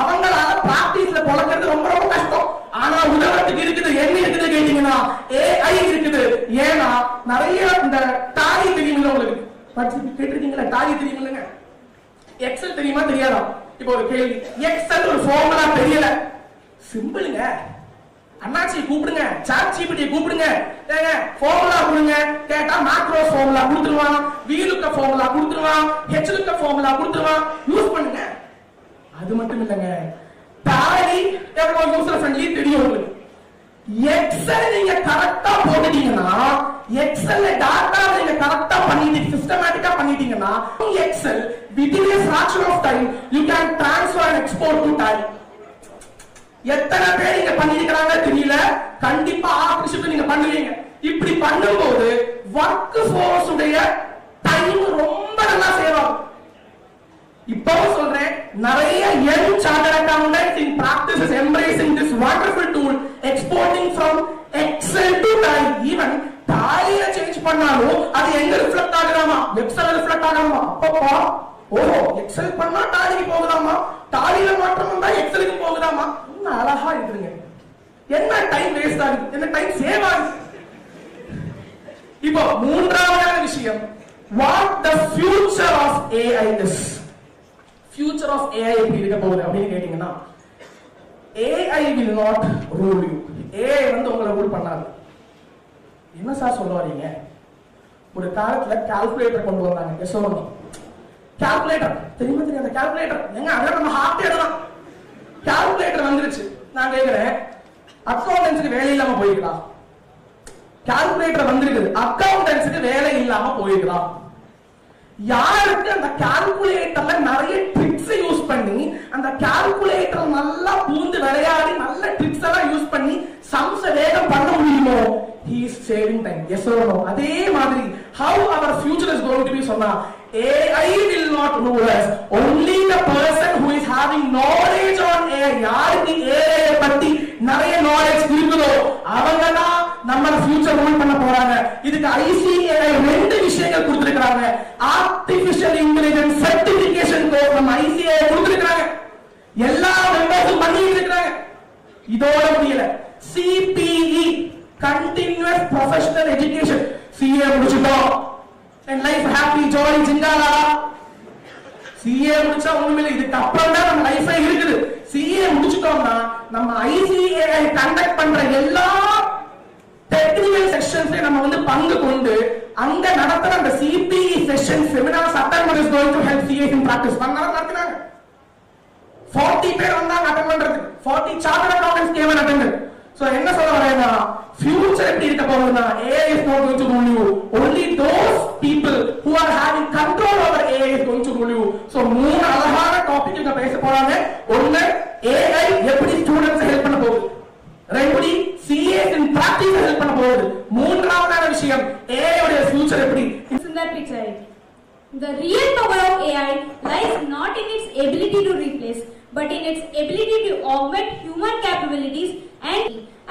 அவங்களால பிராக்டிஸ்ல பொழக்கிறது ரொம்ப ரொம்ப கஷ்டம். ஆனா உலகத்துக்கு இருக்குது, என்ன இருக்குது கேட்டீங்கன்னா AI இருக்குது. ஏன்னா நிறைய இந்த டாலி தெரியுமில்ல உங்களுக்கு, கேட்டிருக்கீங்களா? டாலி தெரியுமில்லைங்க? எக்ஸல் தெரியுமா தெரியாதா? இப்போ ஒரு கேள்வி, எக்ஸல் ஒரு ஃபார்முலா தெரியல, சிம்பிளுங்க, அண்ணாச்சி கூப்பிடுங்க, சாட் ஜிபிடி கூப்பிடுங்க, ஏங்க ஃபார்முலா கொடுங்க கேட்டா மேக்ரோஸ் ஃபார்முலா கொடுத்துருவான், VLOOKUP ஃபார்முலா கொடுத்துருவான், HLOOKUP ஃபார்முலா கொடுத்துருவான், யூஸ் பண்ணுங்க. அது மட்டும் இல்லைங்க, டாலி எவ்வளவு யூசர் ஃப்ரெண்ட்லி தெரியும் உங்களுக்கு. எக்ஸல் நீங்க கரெக்டா போட்டுட்டீங்கன்னா, எக்ஸல்ல டாட்டா நீங்க கரெக்டா பண்ணிட்டீங்க, சிஸ்டமேட்டிக்கா பண்ணிட்டீங்கன்னா, XL within a fraction of time you can transfer and export to tally. எத்தனை பேர் நீங்க பண்ணிருக்காங்க தெரியல, கண்டிப்பா ஆபரேஷன் நீங்க பண்ணுவீங்க. இப்படி பண்ணும்போது வர்க் ஃபோர்ஸ் உடைய டைம் ரொம்ப நல்லா சேவ் ஆகும். இப்போ சொல்றேன், நிறைய young chartered accountants in practice is embracing this wonderful tool, exporting from Excel to Tally. Even Tally change பண்ணாலும் அது எங்க ரிஃப்ளெக்ட் ஆகுறாமா, எக்ஸல் ரிஃப்ளெக்ட் ஆகுறாமா. அப்பப்பா ஓஹோ, எக்ஸல் பண்ணா டாலிக்கு போகுதாமா, டாலில மாற்றம் வந்தா எக்ஸலுக்கு போகுதாமா. என்ன அழகா இருக்குங்க, என்ன டைம் வேஸ்ட் ஆகுது, என்ன டைம் சேவ் ஆகுது. இப்போ மூன்றாவது விஷயம், what the future of AI is. future of AI எப்படி இருக்க போகுது அப்படின்னு கேட்டீங்கன்னா, AI will not rule you. AI வந்து உங்களை ரூல் பண்ணாது. என்ன சார் சொல்ல வரீங்க? ஒரு காலத்துல கால்குலேட்டர் கொண்டு வந்தாங்க, எஸ்ஓனி கால்குலேட்டர் தெரியுமா? தெரியாத கால்குலேட்டர் எங்க, அத நம்ம ஹார்ட் எழுதலாம். கால்குலேட்டர் வந்துருச்சு. நான் கேக்குறேன், அக்கவுண்டன்ஸ்க்கு வேலை இல்லாம போயிருக்கா? கால்குலேட்டர் வந்திருக்குது, அக்கவுண்டன்ஸ்க்கு வேலை இல்லாம போயிருக்கா? யாருக்கு அந்த கால்குலேட்டர்ல நிறைய ட்ரிக்ஸ் யூஸ் பண்ணி, அந்த கால்குலேட்டர் நல்லா பூந்து விளையாடி நல்ல ட்ரிக்ஸ் எல்லாம் யூஸ் பண்ணி சம்ஸ வேகம் பண்ண முடியுமோ, he is saving time. Yes or no? அதே மாதிரி how our future is going to be சொன்னா, AI will not rule us. Only the person who is having knowledge on AI, யாருக்கு AI பத்தி நிறைய knowledge இருக்குதோ அவங்க தான் நம்ம ஃபியூச்சர் ரூல் பண்ண போறாங்க. இதுக்கு ICAI ரெண்டு விஷயங்கள் கொடுத்திருக்காங்க. ஆர்டிஃபிஷியல் இன்டெலிஜென்ஸ் சர்டிபிகேஷன் கோர்ஸ் நம்ம ICAI கொடுத்திருக்காங்க. எல்லா மெம்பர்ஸும் பண்ணிட்டு இருக்காங்க. இதோட முடியல, CPE continuous professional education. CA முடிச்சிட்டோம், and life happy jolly ஜிங்காலா. CA முடிச்சா ஒண்ணுமில்லை, இதுக்கு அப்புறம் தான் நம்ம லைஃபே இருக்குது. CA முடிச்சிட்டோம்னா நம்ம ICAI கண்டக்ட் பண்ற எல்லா டெக்னிக்கல் செஷன்ஸ்ல நம்ம வந்து பங்கு கொண்டு அங்க நடத்துற அந்த CPE session seminar attend is going to help CA in practice நடத்துறாங்க. 40 பேர் வந்தாங்க அட்டெண்ட் பண்றதுக்கு. 40 chartered accountants game attend. So என்ன சொல்ல வரேன்னா, ஃபியூச்சர் எப்படி இருக்க போகுதுன்னா, AI is not going to rule you. Only those people who are having control over AI is going to rule you. So மூணு அழகான டாபிக் இங்க பேச போறாங்க. ஒன்னு, AI எப்படி ஸ்டூடண்ட்ஸ் ஹெல்ப் பண்ண போகுது. ரெண்டு, CA இன் பிராக்டிஸ் ஹெல்ப் பண்ண போகுது. மூன்றாவதான விஷயம், AI உடைய ஃபியூச்சர் எப்படி. Sundar Pichai. The real power of AI lies not in its ability to replace, but in its ability to augment human capabilities, and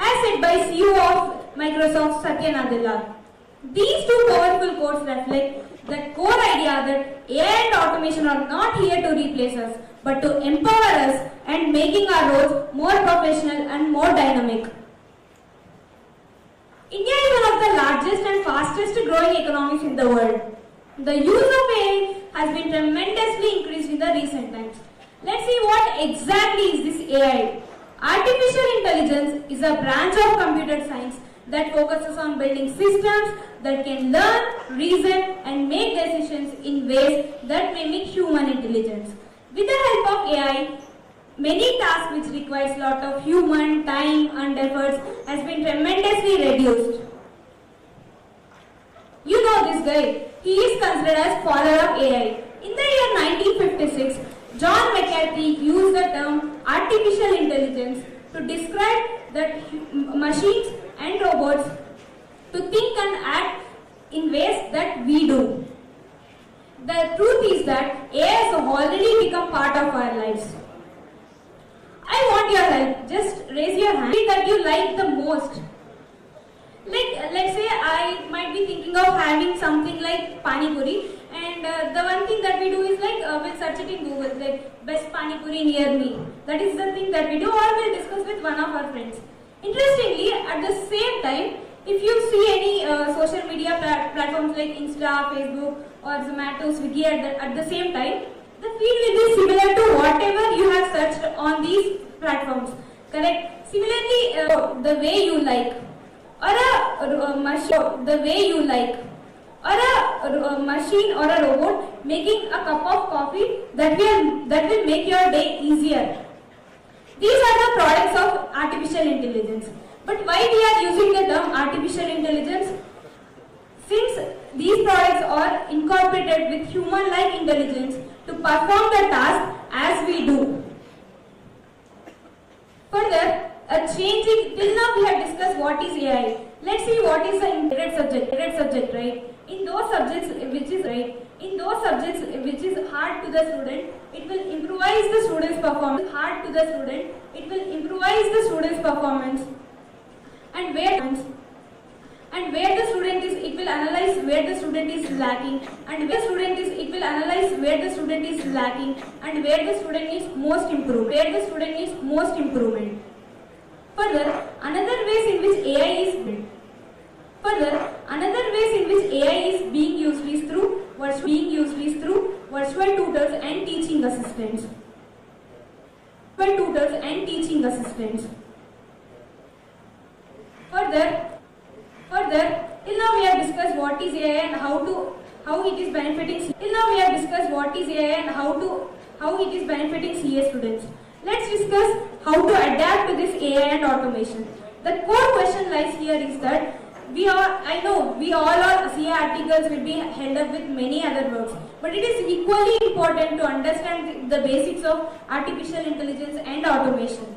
as said by CEO of Microsoft Satya Nadella. These two powerful quotes reflect the core idea that AI and automation are not here to replace us, but to empower us and making our roles more professional and more dynamic. India is one of the largest and fastest growing economies in the world. The use of AI has been tremendously increased in the recent times. Let's see what exactly is this AI. Artificial intelligence is a branch of computer science that focuses on building systems that can learn, reason, and make decisions in ways that mimic human intelligence. With the help of AI, many tasks which requires a lot of human time and efforts has been tremendously reduced. You know this guy. He is considered as father of AI. In the year 1956, John McCarthy used the term artificial intelligence to describe that machines and robots to think and act in ways that we do. The truth is that AI has already become part of our lives. I want your help. Just raise your hand that you like the most. Like, let's say I might be thinking of having something like pani puri, and the one thing that we do is like we'll search it in Google, like best pani puri near me. That is the thing that we do, or we'll discuss with one of our friends. Interestingly, at the same time, if you see any social media platforms like Insta, Facebook, or Zomato, Swiggy at the same time, the feed will be similar to whatever you have searched on these platforms. Correct? Similarly, the way you like, or a machine, the way you like, a machine or a robot making a cup of coffee that will make your day easier. These are the products of artificial intelligence. But why we are using the term artificial intelligence? Since these products are incorporated with human-like intelligence to perform the task as we do. Further, till now we have discussed what is AI. Let's see what is the integrated subject, right? In those subjects which is hard to the student, it will improvise the student's performance. And where the student is, it will analyze where the student is lacking, and where the student needs most improvement. Further, another ways in which AI is being used is through virtual tutors and teaching assistants. Further, till now we have discussed what is AI and how it is benefiting. CA students. Let's discuss how to adapt to this AI and automation. The core question lies here is that I know we all our CA articles will be held up with many other works, but it is equally important to understand the basics of artificial intelligence and automation.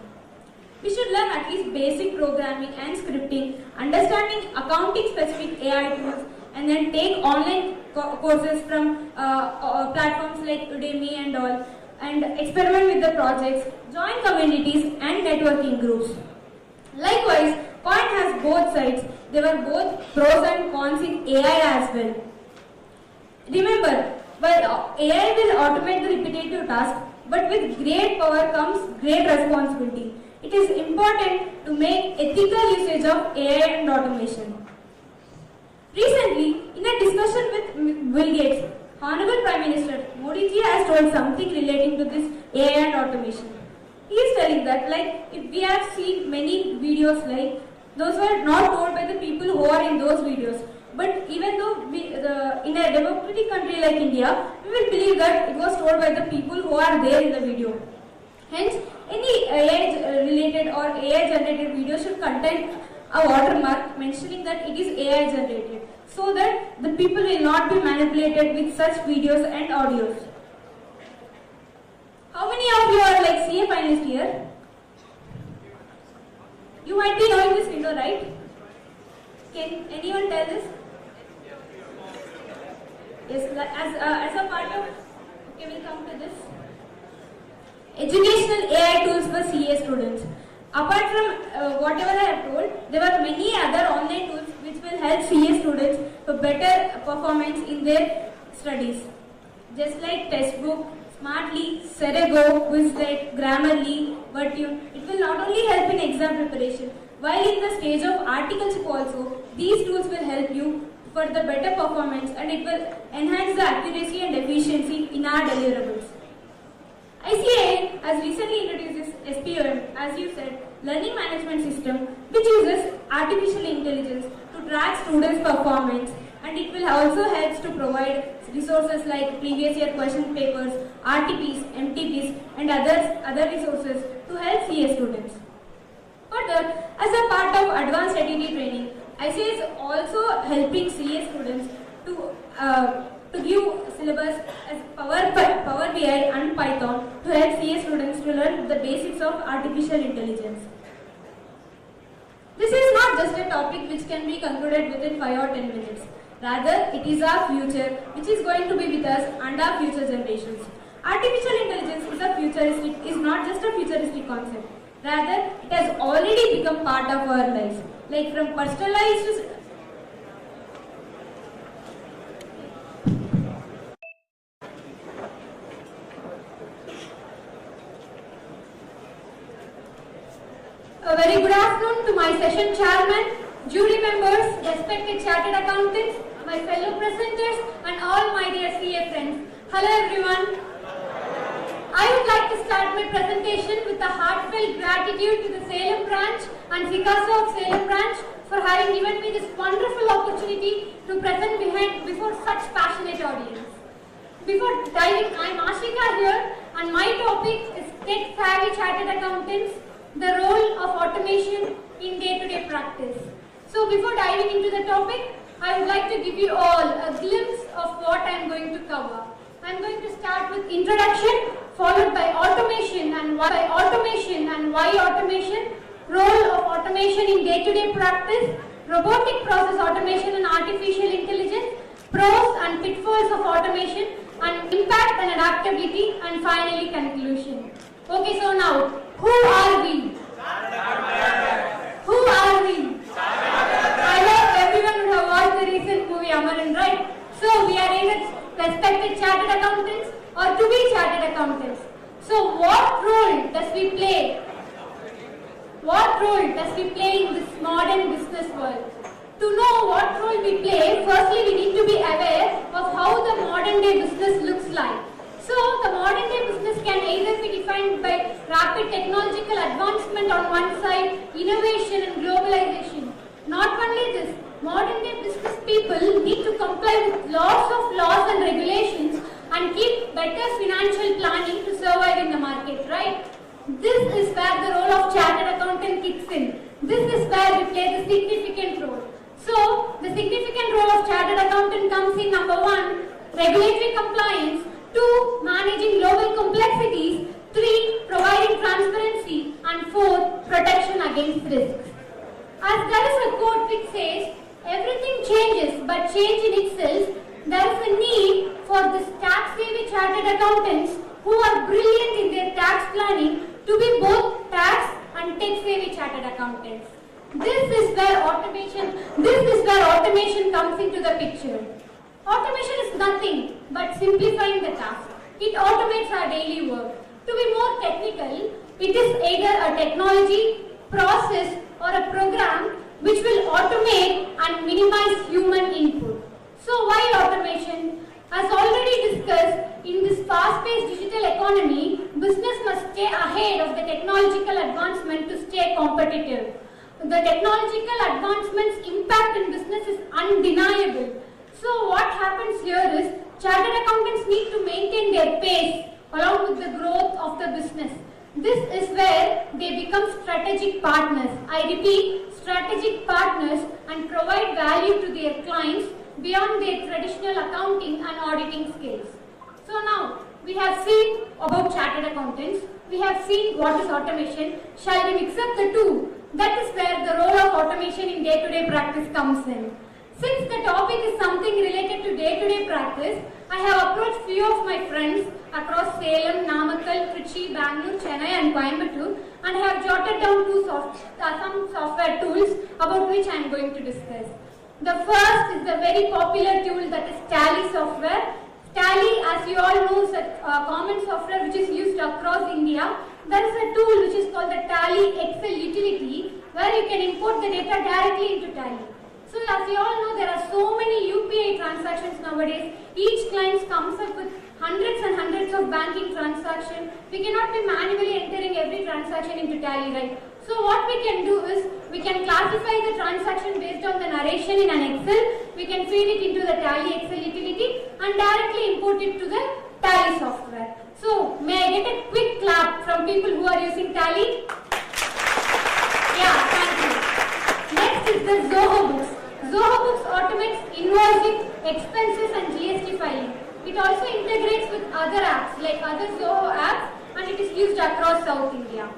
We should learn at least basic programming and scripting, understanding accounting specific AI tools, and then take online courses from platforms like Udemy and all, and experiment with the projects, join communities and networking groups. Likewise, coin has both sides. There were both pros and cons in AI as well. Remember, while AI will automate the repetitive task, but with great power comes great responsibility. It is important to make ethical usage of AI and automation. Recently, in a discussion with Bill Gates, Honorable Prime Minister Modi ji has told something relating to this AI and automation. He is telling that, if we have seen many videos those were not told by the people who are in those videos. But even though in a democratic country like India, we will believe that it was told by the people who are there in the video. Hence, any AI-related or AI-generated video should contain a watermark mentioning that it is AI-generated, so that the people will not be manipulated with such videos and audios. How many of you are CA finalists here? You might be knowing this window, right? Can anyone tell this? Yes, as a part of, okay, we'll come to this. Educational AI tools for CA students. Apart from whatever I have told, there were many other online tools which will help CA students for better performance in their studies. Just like Textbook, Smartly, Serego, Quizlet, Grammarly, Virtune, it will not only help in exam preparation, while in the stage of articleship also, these tools will help you for the better performance, and it will enhance the accuracy and efficiency in our deliverables. ICAI has recently introduced this SPOM, as you said, Learning Management System, which uses artificial intelligence to track students' performance, and it will also help to provide resources like previous year question papers, RTPs, MTPs, and other resources to help CA students. Further, as a part of advanced ITT training, ICAI is also helping CA students to give syllabus as Power BI and Python to help CA students to learn the basics of artificial intelligence. This is not just a topic which can be concluded within 5 or 10 minutes. Rather, it is our future which is going to be with us and our future generations. Artificial intelligence is not just a futuristic concept. Rather, it has already become part of our lives. Like from personalized to a very good afternoon to my session chairman, jury members, respected chartered accountants, my fellow presenters, and all my dear CA friends. Hello everyone. I would like to start my presentation with a heartfelt gratitude to the Salem branch and SICASA of Salem branch for having given me this wonderful opportunity to present before such passionate audience. Before diving, I'm Ashika here, and my topic is tech-savvy chartered accountants, the role of automation in day-to-day practice. So before diving into the topic, I would like to give you all a glimpse of what I'm going to cover. I'm going to start with introduction, followed by automation and why automation, role of automation in day-to-day practice, robotic process automation and artificial intelligence, pros and pitfalls of automation, and impact and adaptability, and finally conclusion. Okay, so now, who are we? Who are we? I hope everyone would have watched the recent movie Amaran, right? So we are either respected chartered accountants or to be chartered accountants. So what role does we play? What role does we play in this modern business world? To know what role we play, firstly we need to be aware of how the modern day business looks like. So the modern day business can either be defined by rapid technological advancement on one side, innovation and globalization. Not only this, modern day business people need to comply with lots of laws and regulations and keep better financial planning to survive in the market, right? This is where the role of chartered accountant kicks in. This is where we play the significant role. So, the significant role of chartered accountant comes in number 1, regulatory compliance, 2, managing global complexities, 3, providing transparency, and 4, protection against risks. As there is a quote which says, everything changes but change in itself, there is a need for these tax-savvy chartered accountants who are brilliant in their tax planning to be both tax and tech-savvy chartered accountants. This is where automation comes into the picture. Automation is nothing but simplifying the task. It automates our daily work. To be more technical, it is either a technology, process, or a program which will automate and minimize human input. So why automation? As already discussed, in this fast-paced digital economy, business must stay ahead of the technological advancement to stay competitive. The technological advancement's impact in business is undeniable. So what happens here is, chartered accountants need to maintain their pace along with the growth of the business. This is where they become strategic partners. I repeat, strategic partners, and provide value to their clients beyond their traditional accounting and auditing skills. So now, we have seen about chartered accountants, we have seen what is automation. Shall we mix up the two? That is where the role of automation in day-to-day practice comes in. Since the topic is something related to day-to-day practice, I have approached few of my friends across Salem, Namakkal, Trichy, Bangalore, Chennai and Coimbatore, and have jotted down some software tools about which I am going to discuss. The first is the very popular tool, that is Tally software. Tally, as you all know, is a common software which is used across India. There is a tool which is called the Tally Excel utility, where you can import the data directly into Tally. So as you all know, there are so many UPI transactions nowadays. Each client comes up with hundreds and hundreds of banking transactions. We cannot be manually entering every transaction into Tally, right? So what we can do is, we can classify the transaction based on the narration in an Excel. We can feed it into the Tally Excel utility and directly import it to the Tally software. So, may I get a quick clap from people who are using Tally? Yeah, thank you. Next is the Zoho Books. Zoho Books automates invoicing, expenses and GST filing. It also integrates with other apps like other Zoho apps, and it is used across South India.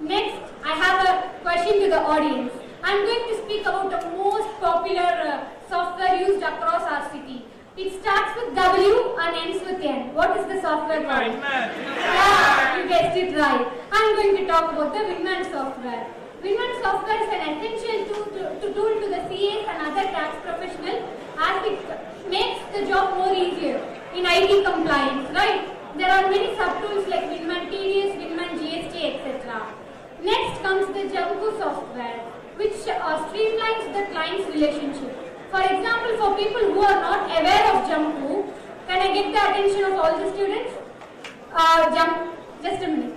Next, I have a question to the audience. I am going to speak about the most popular software used across our city. It starts with W and ends with N. What is the software called? Yeah, you guessed it right. I am going to talk about the Winman software. Winman software is an essential tool to the CAs and other tax professionals, as it makes the job more easier in IT compliance, right? There are many subtools like Winman TDS, Winman GST, etc. Next comes the Jamku software, which streamlines the client's relationship. For example, for people who are not aware of Jamku, can I get the attention of all the students? Just a minute.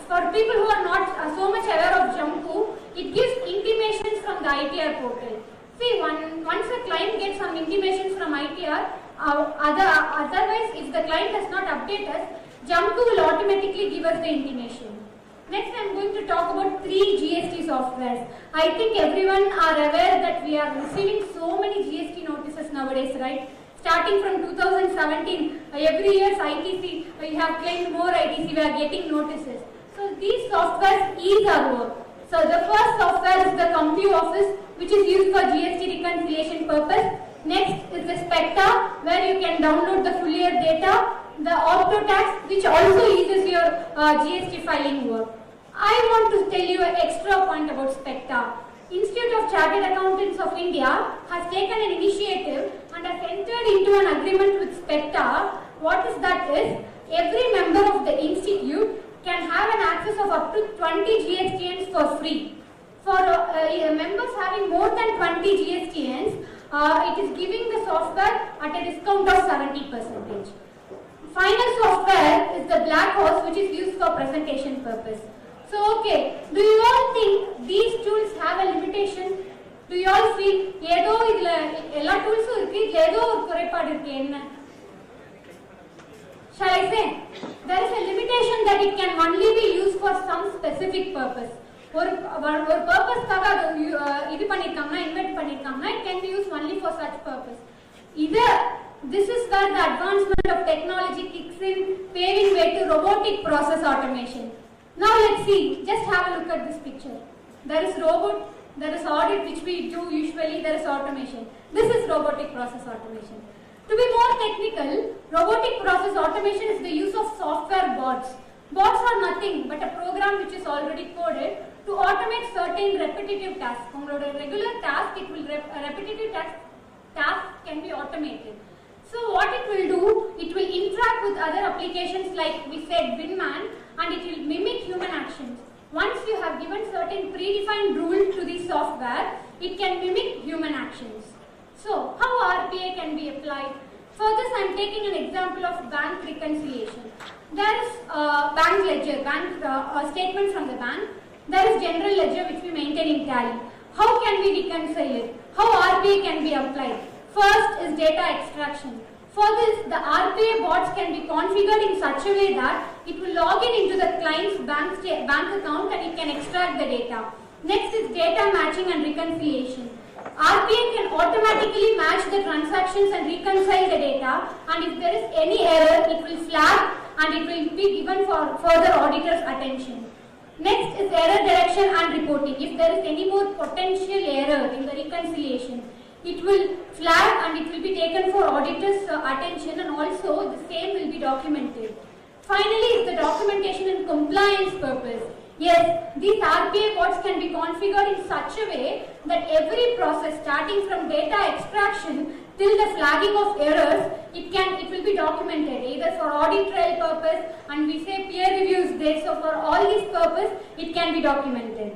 For people who are not so much aware of Jamku, it gives intimations from the ITR portal. See, once a client gets some intimation from ITR, otherwise if the client does not update us, Jamku will automatically give us the intimation. Next, I am going to talk about 3 GST softwares. I think everyone are aware that we are receiving so many GST notices nowadays, right? Starting from 2017, every year ITC, we have claimed more ITC, we are getting notices. So these softwares ease our work. So the first software is the Compute Office, which is used for GST reconciliation purpose. Next is the Specta, where you can download the full year data. The OptoTax, which also eases your GST filing work. I want to tell you an extra point about Specta. Institute of Chartered Accountants of India has taken an initiative and has entered into an agreement with Specta. What is that is, every member of the institute can have an access of up to 20 GSTNs for free. For members having more than 20 GSTNs, it is giving the software at a discount of 70%. Final software is the Black Horse, which is used for presentation purpose. So, okay, do you all think these tools have a limitation? Do you all feel, ஏதோ இதுல எல்லா டூல்ஸும் இருக்கு, இதுல ஏதோ ஒரு குறைபாடு இருக்கு என்ன? Shall I say? There is a limitation that it can only be used for some specific purpose. ஒரு purpose-காக இது பண்ணிருக்காங்கன்னா, invent பண்ணிருக்காங்கன்னா, it can be used only for such purpose. This is where the advancement of technology kicks in, paving way to robotic process automation. Now let's see, just have a look at this picture. There is robot, there is audit which we do usually, there is automation. This is robotic process automation. To be more technical, robotic process automation is the use of software bots. Bots are nothing but a program which is already coded to automate certain repetitive tasks. From a regular task, a repetitive task can be automated. So what it will do, it will interact with other applications like we said Winman, and it will mimic human actions. Once you have given certain predefined rules to the software, it can mimic human actions. So how RPA can be applied? For this I am taking an example of bank reconciliation. There is bank ledger, statement from the bank. There is general ledger which we maintain in Tally. How can we reconcile it? How RPA can be applied? First is data extraction. For this, the RPA bots can be configured in such a way that it will log in into the client's bank account and it can extract the data. Next is data matching and reconciliation. RPA can automatically match the transactions and reconcile the data, and if there is any error, it will flag and it will be given for further auditor's attention. Next is error detection and reporting. If there is any more potential error in the reconciliation, it will flag and it will be taken for auditor's attention, and also the same will be documented. Finally, is the documentation and compliance purpose. Yes, these RPA bots can be configured in such a way that every process starting from data extraction till the flagging of errors, it will be documented either for audit trail purpose, and we say peer reviews there. So for all these purpose, it can be documented.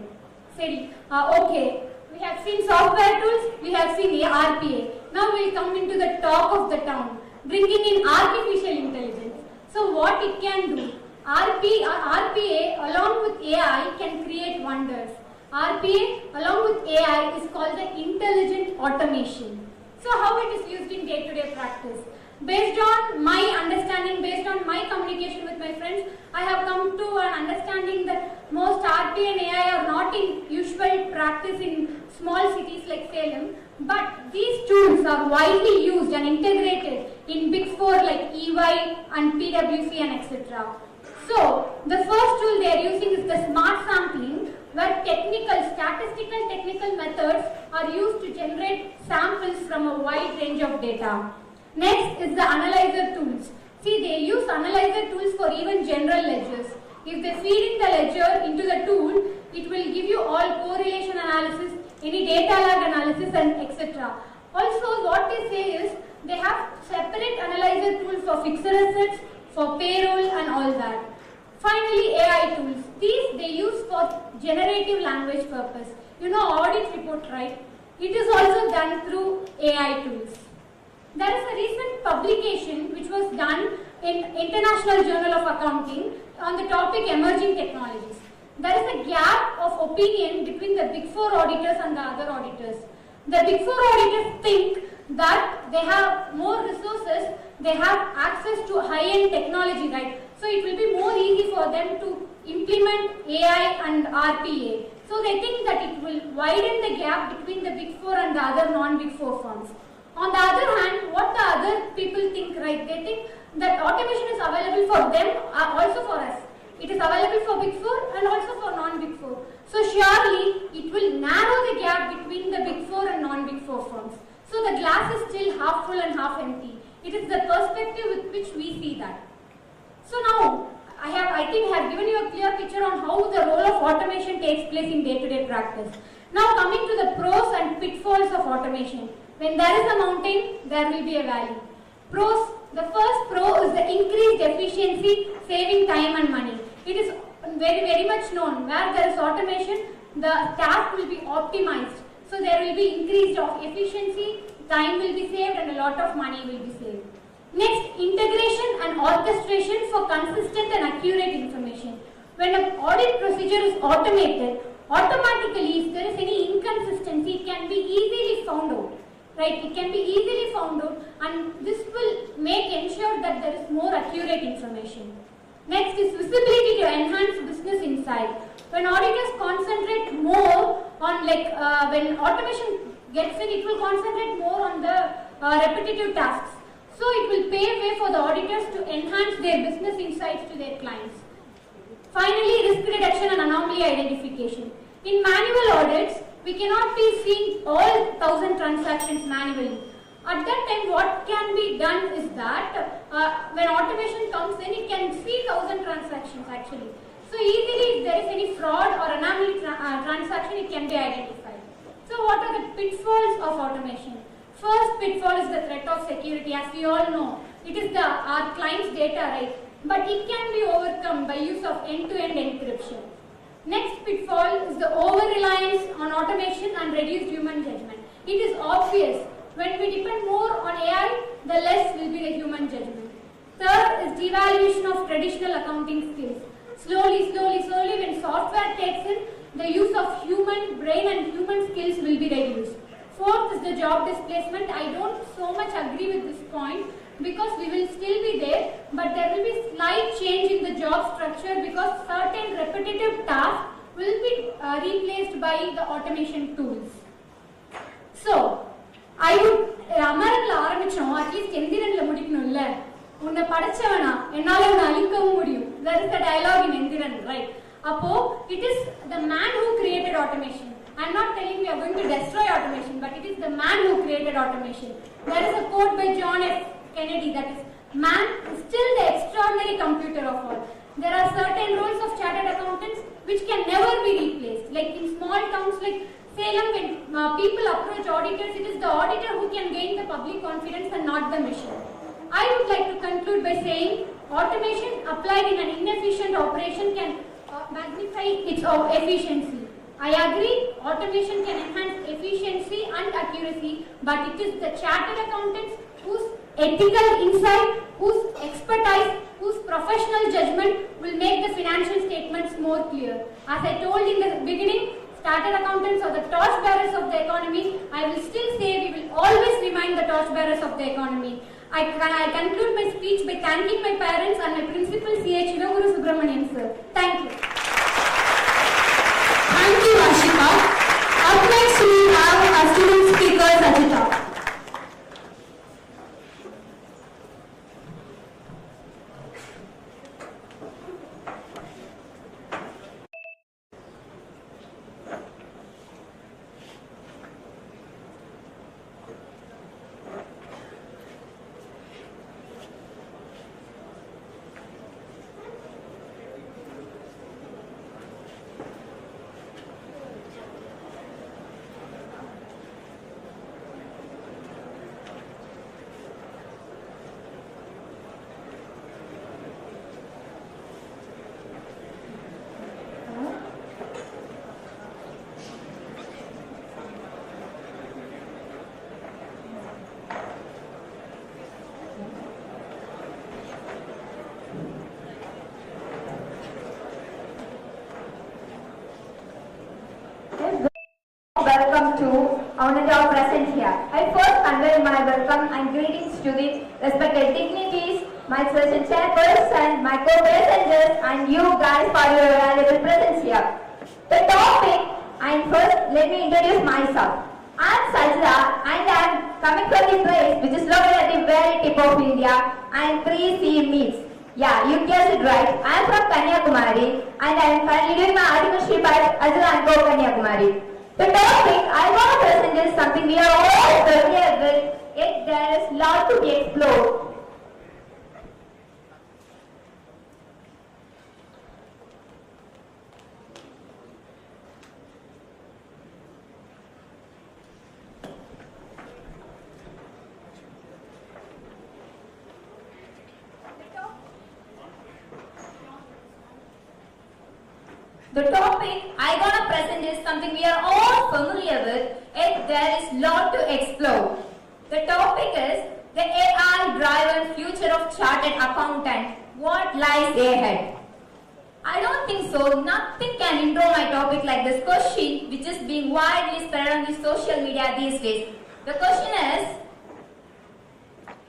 Okay. We have seen software tools, we have seen RPA. Now we will come into the talk of the town, bringing in artificial intelligence. So what it can do? RPA along with AI can create wonders. RPA along with AI is called the intelligent automation. So how it is used in day-to-day practice? Based on my understanding, based on my communication with my friends, I have come to an understanding that most RPA and AI are not in usual practice in small cities like Salem, but these tools are widely used and integrated in Big Four like EY and PwC and etc. So the first tool they are using is the smart sampling, where statistical technical methods are used to generate samples from a wide range of data. Next is the analyzer tools. See, they use analyzer tools for even general ledgers. If they feed in the ledger into the tool, it will give you all correlation analysis, any data lag analysis, and etc. Also, what they say is they have separate analyzer tools for fixed assets, for payroll, and all that. Finally, AI tools. These they use for generative language purpose. You know audit report, right? It is also done through AI tools. There is a recent publication which was done in International Journal of Accounting on the topic emerging technologies. There is a gap of opinion between the Big Four auditors and the other auditors. The Big Four auditors think that they have more resources, they have access to high-end technology, right? So it will be more easy for them to implement AI and RPA. So they think that it will widen the gap between the Big Four and the other non-Big Four firms. On the other hand, what the other people think, right? They think that automation is available for them, also for us. It is available for Big Four and also for non-Big Four. So surely it will narrow the gap between the Big Four and non-Big Four firms. So the glass is still half full and half empty. It is the perspective with which we see that. So now, I think I have given you a clear picture on how the role of automation takes place in day-to-day practice. Now coming to the pros and pitfalls of automation. When there is a mountain, there will be a valley. Pros, the first pro is the increased efficiency, saving time and money. It is very much known, where there is automation, the task will be optimized. So there will be increased of efficiency, time will be saved and a lot of money will be saved. Next, integration and orchestration for consistent and accurate information. When an audit procedure is automated, automatically if there is any inconsistency, it can be easily found out. Right, it can be easily found out and this will ensure that there is more accurate information. Next is visibility to enhance business insight. When auditors concentrate more on when automation gets in, it will concentrate more on the repetitive tasks. So it will pave way for the auditors to enhance their business insights to their clients. Finally, risk reduction and anomaly identification. In manual audits, we cannot be seeing all 1,000 transactions manually. At that time, what can be done is that when automation comes in, it can see 1,000 transactions actually. So easily, if there is any fraud or anomaly transaction, it can be identified. So what are the pitfalls of automation? First pitfall is the threat of security. As we all know, it is our client's data, right? But it can be overcome by use of end-to-end encryption. Next pitfall is the over-reliance on automation and reduced human judgment. It is obvious, when we depend more on AI, the less will be the human judgment. Third is devaluation of traditional accounting skills. Slowly, when software takes in, the use of human brain and human skills will be reduced. Fourth is the job displacement. I don't so much agree with this point because we will still be there, but there will be slight change in the job structure because certain repetitive tasks will be replaced by the automation tools. So, I would அமரன்ல ஆரம்பிச்சோம் at least எந்திரன்ல முடிக்கணும்ல உன்னை படைச்சவனா என்னால உன்னை அழிக்கவும் முடியும். There is a dialogue in Enthiran, right? அப்போ it is the man who created automation. I'm not telling we are going to destroy automation, but it is the man who created automation. There is a quote by John F. Kennedy that is, man is still the extraordinary computer of all. There are certain roles of chartered accountants which can never be replaced. Like in small towns like Salem, when people approach auditors, it is the auditor who can gain the public confidence and not the machine. I would like to conclude by saying automation applied in an inefficient operation can magnify its efficiency. I agree, automation can enhance efficiency and accuracy, but it is the chartered accountants whose ethical insight, whose expertise, whose professional judgment will make the financial statements more clear. As I told in the beginning, chartered accountants are the torchbearers of the economy. I will still say we will always remain the torchbearers of the economy. I conclude my speech by thanking my parents and my principal C.H. Guru Subramanian sir. Thank you. Thank you, Ashika. Up next, we have our student speaker, Sajita. honored of present here. I first convey my welcome and greetings to the respected dignitaries, my session chairperson, my co-presenters, and you guys for your valuable presence here. The topic, and first let me introduce myself. I am Sajda and I am coming from the place which is located at the very tip of India and 3C meets. Yeah, you guessed it right. I am from Kanyakumari and I am currently doing my articleship at Ajila and Go Kanyakumari. The topic I want to present is something we are all familiar with, yet there is lot to be explored. The topic I gonna present is something we are all familiar with, yet there is lot to explore. The topic is the AI-driven future of chartered accountant. What lies ahead? I don't think so. Nothing can intro my topic like this question, which is being widely spread on the social media these days. The question is,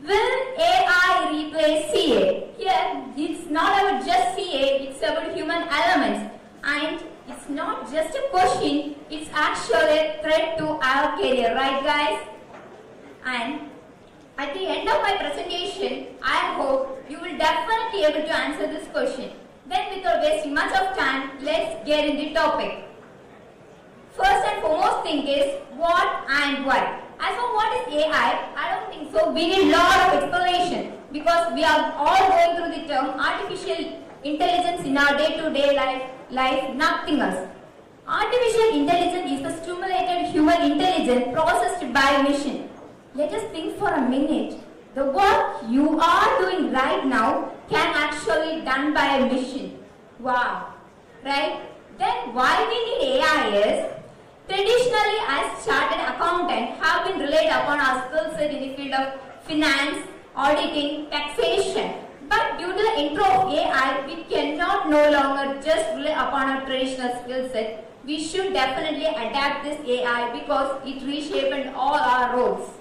will AI replace CA? Here, it's not about just CA, it's about human elements. And it's not just a question, it's actually a threat to our career, right guys? And at the end of my presentation, I hope you will definitely be able to answer this question. Then without wasting much of time, let's get in the topic. First and foremost thing is what and why. As for what is AI, I don't think so. We need a lot of explanation because we are all going through the term artificial intelligence in our day-to-day life, nothing else. Artificial intelligence is the stimulated human intelligence processed by a machine. Let us think for a minute. The work you are doing right now can actually be done by a machine. Wow. Right? Then why we need AI is, traditionally as chartered accountants have been relied upon our skill set in the field of finance, auditing, taxation. But due to the intro of AI, we cannot no longer just rely upon our traditional skill set. We should definitely adapt this AI because it reshaped all our roles.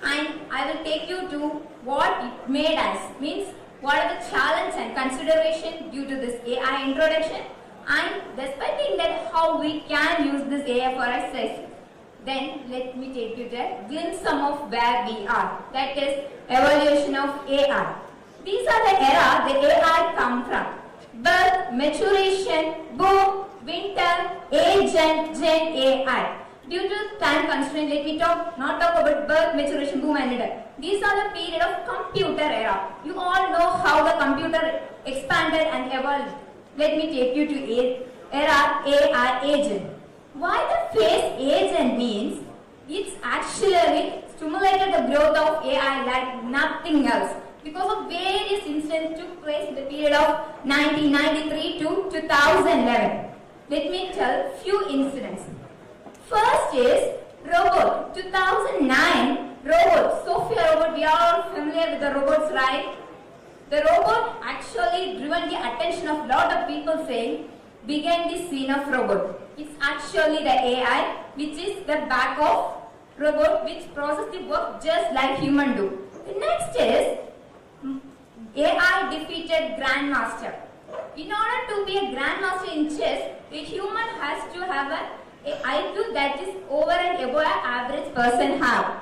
And I will take you to what it made us, means what are the challenges and consideration due to this AI introduction, and despite that how we can use this AI for exercise. Then let me take you to a glimpse of where we are, that is evolution of AI. These are the era the AI come from. Birth, maturation, boom, winter, agent, gen AI. Due to time constraint, let me not talk about birth, maturation, boom and winter. These are the period of computer era. You all know how the computer expanded and evolved. Let me take you to era AI agent. Why the phase agent means, it's actually stimulated the growth of AI like nothing else. Because of various incidents took place in the period of 1993 to 2011. Let me tell few incidents. First is robot. 2009 robot. Sophia robot. We are all familiar with the robots, right? The robot actually driven the attention of lot of people saying began the scene of robot. It's actually the AI which is the back of robot which process the work just like human do. The next is AI defeated Grandmaster. In order to be a Grandmaster in chess, a human has to have an IQ that is over and above an average person have.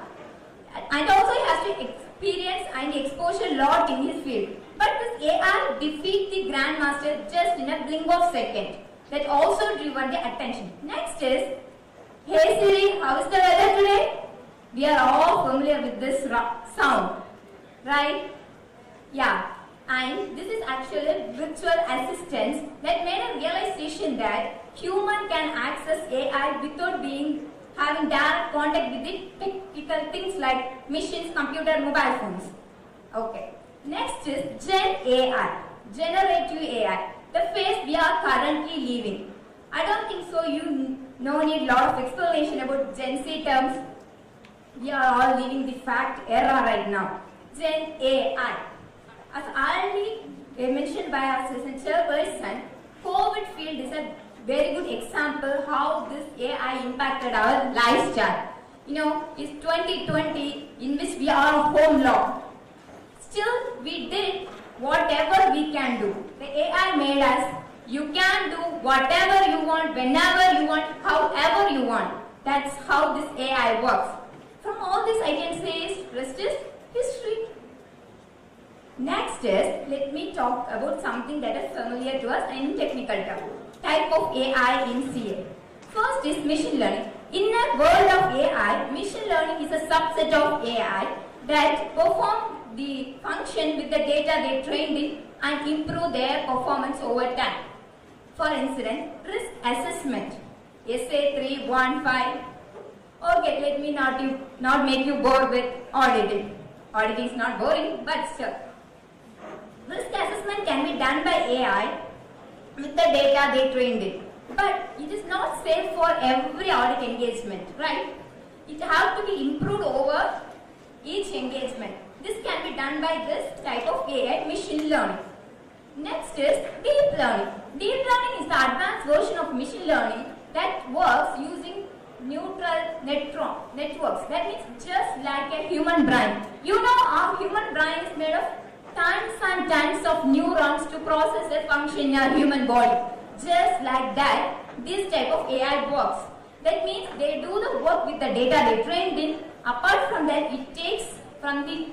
And also he has to experience and exposure lot in his field. But this AI defeat the Grandmaster just in a blink of second. That also driven the attention. Next is, hey Siri, how is the weather today? We are all familiar with this sound, right? Yeah, and this is actually virtual assistants that made a realization that human can access AI without having direct contact with the technical things like machines, computer, mobile phones. Okay. Next is Gen AI, generative AI, the phase we are currently living. I don't think so. You no need lot of explanation about Gen Z terms. We are all living the fact era right now. Gen AI. As already mentioned by our session chairperson, COVID field is a very good example how this AI impacted our lifestyle. is 2020 in which we are home locked. Still, we did whatever we can do. The AI made us, you can do whatever you want, whenever you want, however you want. That's how this AI works. From all this I can say is, rest is history. Next is, let me talk about something that is familiar to us in technical terms. Type of AI in CA. First is machine learning. In a world of AI, machine learning is a subset of AI that perform the function with the data they trained in and improve their performance over time. For instance, risk assessment, SA315. Okay, let me not make you bored with auditing. Auditing is not boring, but still. Risk assessment can be done by AI with the data they trained in. But it is not safe for every audit engagement, right? It has to be improved over each engagement. This can be done by this type of AI, machine learning. Next is deep learning. Deep learning is the advanced version of machine learning that works using neural networks. That means just like a human brain. Our human brain is made of tons and tons of neurons to process a function in our human body. Just like that, this type of AI works. That means they do the work with the data they trained in. Apart from that, it takes from the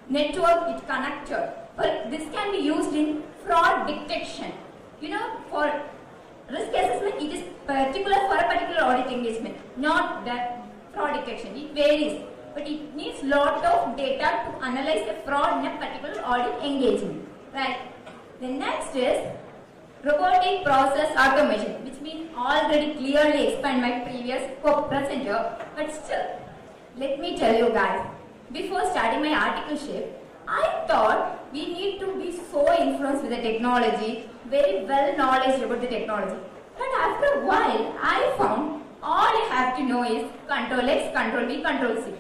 network it connected. But this can be used in fraud detection. For risk assessment, it is particular for a particular audit engagement, not the fraud detection. It varies, but it needs lot of data to analyze the fraud in a particular audit engagement. Right. The next is robotic process automation, which means already clearly explained my previous presenter, but still, let me tell you guys, before starting my articleship, I thought we need to be so influenced with the technology, very well knowledge about the technology. But after a while, I found all you have to know is Control X, Control V, Control C.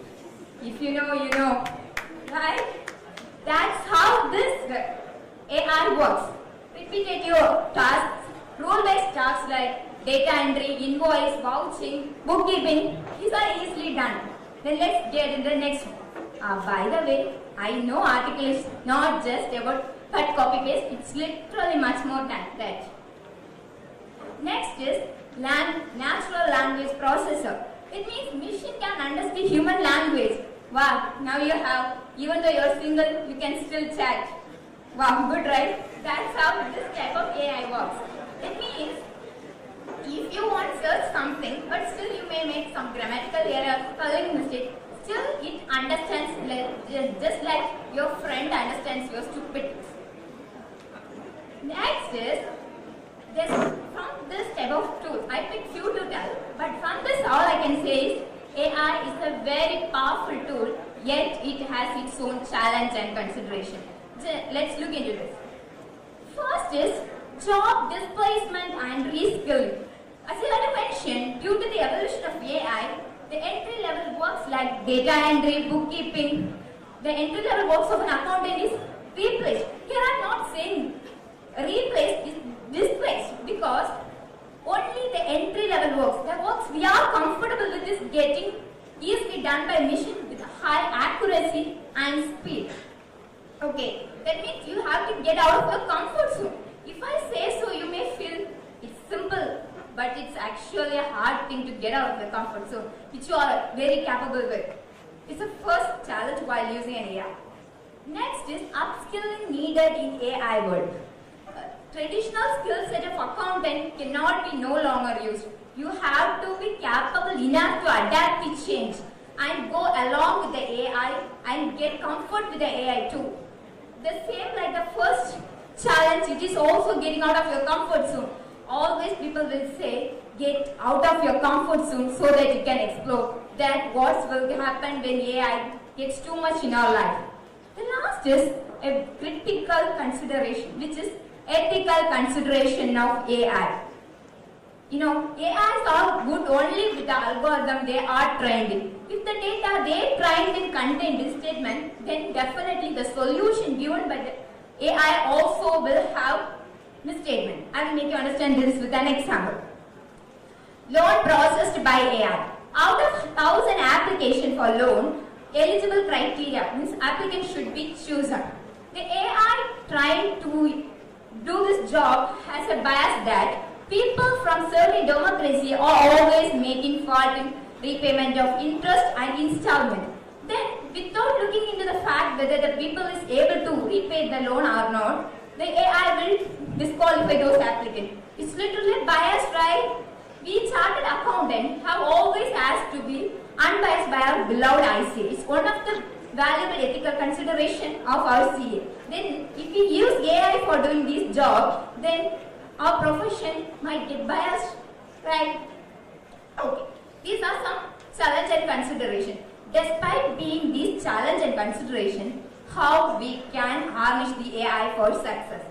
If you know, you know, right? That's how this AI works. Repetitive tasks, role-based tasks like data entry, invoice, vouching, bookkeeping, these are easily done. Then let's get in the next one. By the way, I know article is not just about cut copy paste, it's literally much more than that. Next is natural language processor. It means machine can understand human language. Wow, now you have, even though you're single, you can still chat. Wow, good, right? That's how this type of AI works. It means if you want to search something, but still you may make some grammatical error, spelling mistake, still it understands just like your friend understands your stupidity. Next is, from this type of tool, I picked few to tell, but from this all I can say is AI is a very powerful tool, yet it has its own challenge and consideration. Let's look into this. First is job displacement and reskilling. As I already mentioned, due to the evolution of AI, the entry level works like data entry, bookkeeping, the entry level works of an accountant is replaced. Here I am not saying replaced is displaced because only the entry level works, the works we are comfortable with is getting easily done by machine with high accuracy and speed. Okay, that means you have to get out of your comfort zone. If I say so, you may feel it's simple, but it's actually a hard thing to get out of the comfort zone, which you are very capable with. It's the first challenge while using an AI. Next is upskilling needed in AI world. Traditional skill set of accountant cannot be no longer used. You have to be capable enough to adapt to change and go along with the AI and get comfort with the AI too. The same like the first challenge, it is also getting out of your comfort zone. Always people will say, get out of your comfort zone so that you can explore that what will happen when AI gets too much in our life. The last is a critical consideration, which is ethical consideration of AI. AIs are good only with the algorithm they are trained in. If the data they trained in contain misstatement, then definitely the solution given by the AI also will have misstatement. I will make you understand this with an example. Loan processed by AI. Out of 1,000 application for loan, eligible criteria means applicant should be chosen. The AI trying to do this job has a bias that people from serving democracy are always making fault in repayment of interest and installment. Then, without looking into the fact whether the people is able to repay the loan or not, the AI will disqualify those applicants. It's literally biased, right? We chartered accountants have always asked to be unbiased by our beloved ICA. It's one of the valuable ethical consideration of our CA. Then, if we use AI for doing this job, then our profession might get biased, right? Okay, these are some challenge and consideration. Despite being these challenge and consideration, how we can harness the AI for success.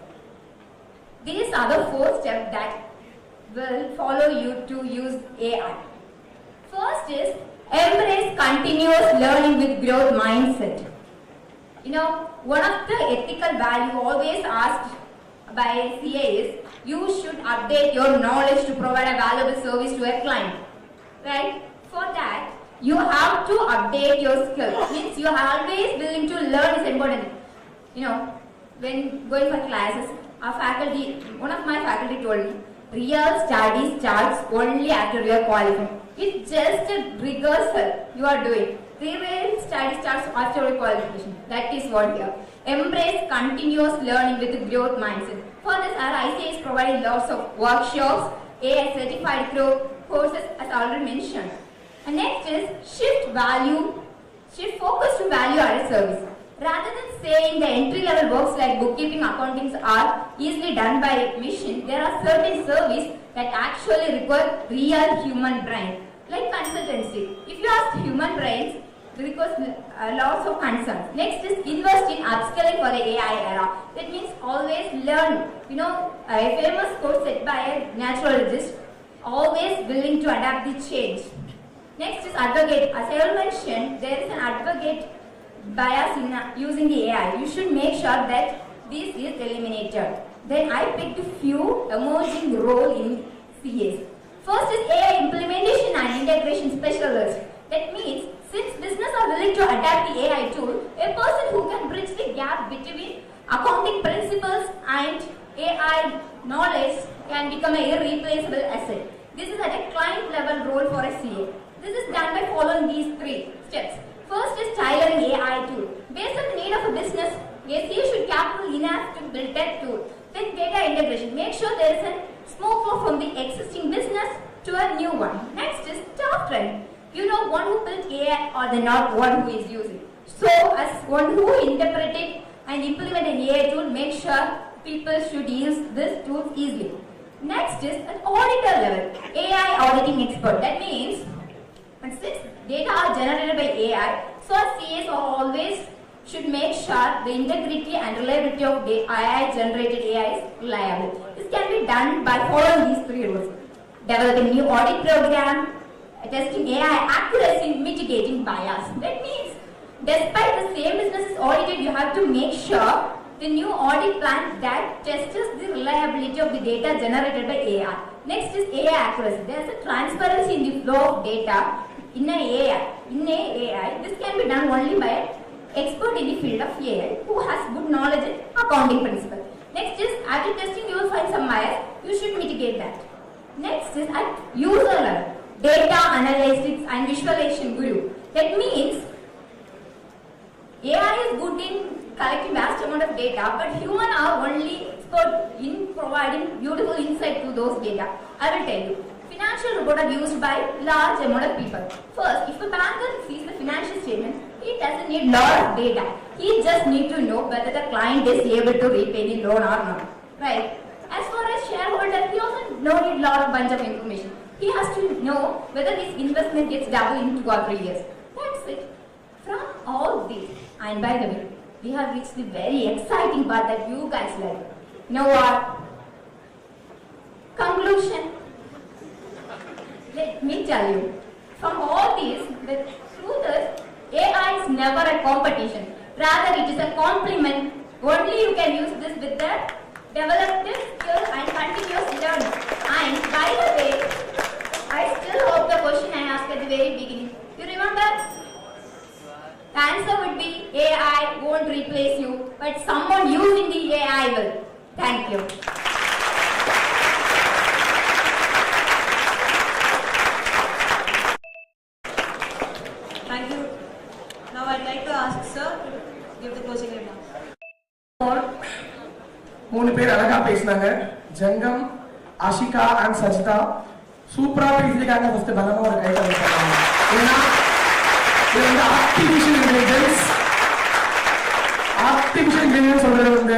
These are the 4 steps that will follow you to use AI. First is embrace continuous learning with growth mindset. One of the ethical value always asked by CA is you should update your knowledge to provide a valuable service to a client. Right? For that, you have to update your skills. Means you are always willing to learn is important. When going for classes, one of my faculty told me, real study starts only after you are qualified. It's just a rehearsal you are doing. Real study starts after your qualification. That is what here. Embrace continuous learning with growth mindset. For this, our ICA is providing lots of workshops, AI certified courses as already mentioned. And next is shift focus to value added service. Rather than saying the entry level works like bookkeeping, accountings are easily done by machine, there are certain services that actually require real human brain, like consultancy. If you ask human brains, because lots of concerns. Next is invest in upskilling for the AI era. That means always learn. A famous quote said by a naturalist, always willing to adapt the change. Next is advocate. As I already mentioned, there is an advocate bias in using the AI. You should make sure that this is eliminated. Then I picked a few emerging roles in CAs. First is AI implementation and integration specialist. That means since business are willing to adapt the AI tool, a person who can bridge the gap between accounting principles and AI knowledge can become an irreplaceable asset. This is at a client level role for a CA. This is done by following these 3 steps. First is tailoring AI tool. Based on the need of a business, a CA should capital enough to build that tool. Then data integration. Make sure there is a smooth flow from the existing business to a new one. Next is staff training. One who built AI or the not one who is using. So, as one who interpreted and implement an AI tool, make sure people should use this tool easily. Next is at auditor level, AI auditing expert. That means, since data are generated by AI, so CAs always should make sure the integrity and reliability of the AI generated AI is reliable. This can be done by following these 3 rules. Developing new audit program, testing AI accuracy, mitigating bias. That means, despite the same business is audited, you have to make sure the new audit plan that tests the reliability of the data generated by AI. Next is AI accuracy. There is a transparency in the flow of data in an AI. This can be done only by an expert in the field of AI who has good knowledge in accounting principles. Next is, after testing you will find some bias, you should mitigate that. Next is at user level, data analytics and visualization guru. That means AI is good in collecting vast amount of data, but humans are only expert in providing beautiful insight to those data. I will tell you. Financial reports are used by large amount of people. First, if a banker sees the financial statement, he doesn't need lot of data. He just needs to know whether the client is able to repay the loan or not. Right? As far as shareholder, he also don't need lot of bunch of information. He has to know whether his investment gets doubled in 2 or 3 years. That's it. From all this, and by the way, we have reached the very exciting part that you guys like. You know what? Conclusion. Let me tell you. From all this, the truth is, AI is never a competition. Rather, it is a complement. Only you can use this with the developed skill and continuous learning. And by the way, I still hope the question I asked at the very beginning. You remember? The answer would be AI won't replace you, but someone using the AI will. Thank you. Thank you. Now I'd like to ask sir to give the closing remarks. மூணு பேர் அழகா பேசினாங்க. Jangam, Ashika and சஜிதா சூப்பரா பேசியிருக்காங்க. First பலமா ஒரு கை தட்டுங்க. ஏன்னா இது வந்து ஆர்டிஃபிஷியல் இன்டெலிஜென்ஸ் சொல்றது வந்து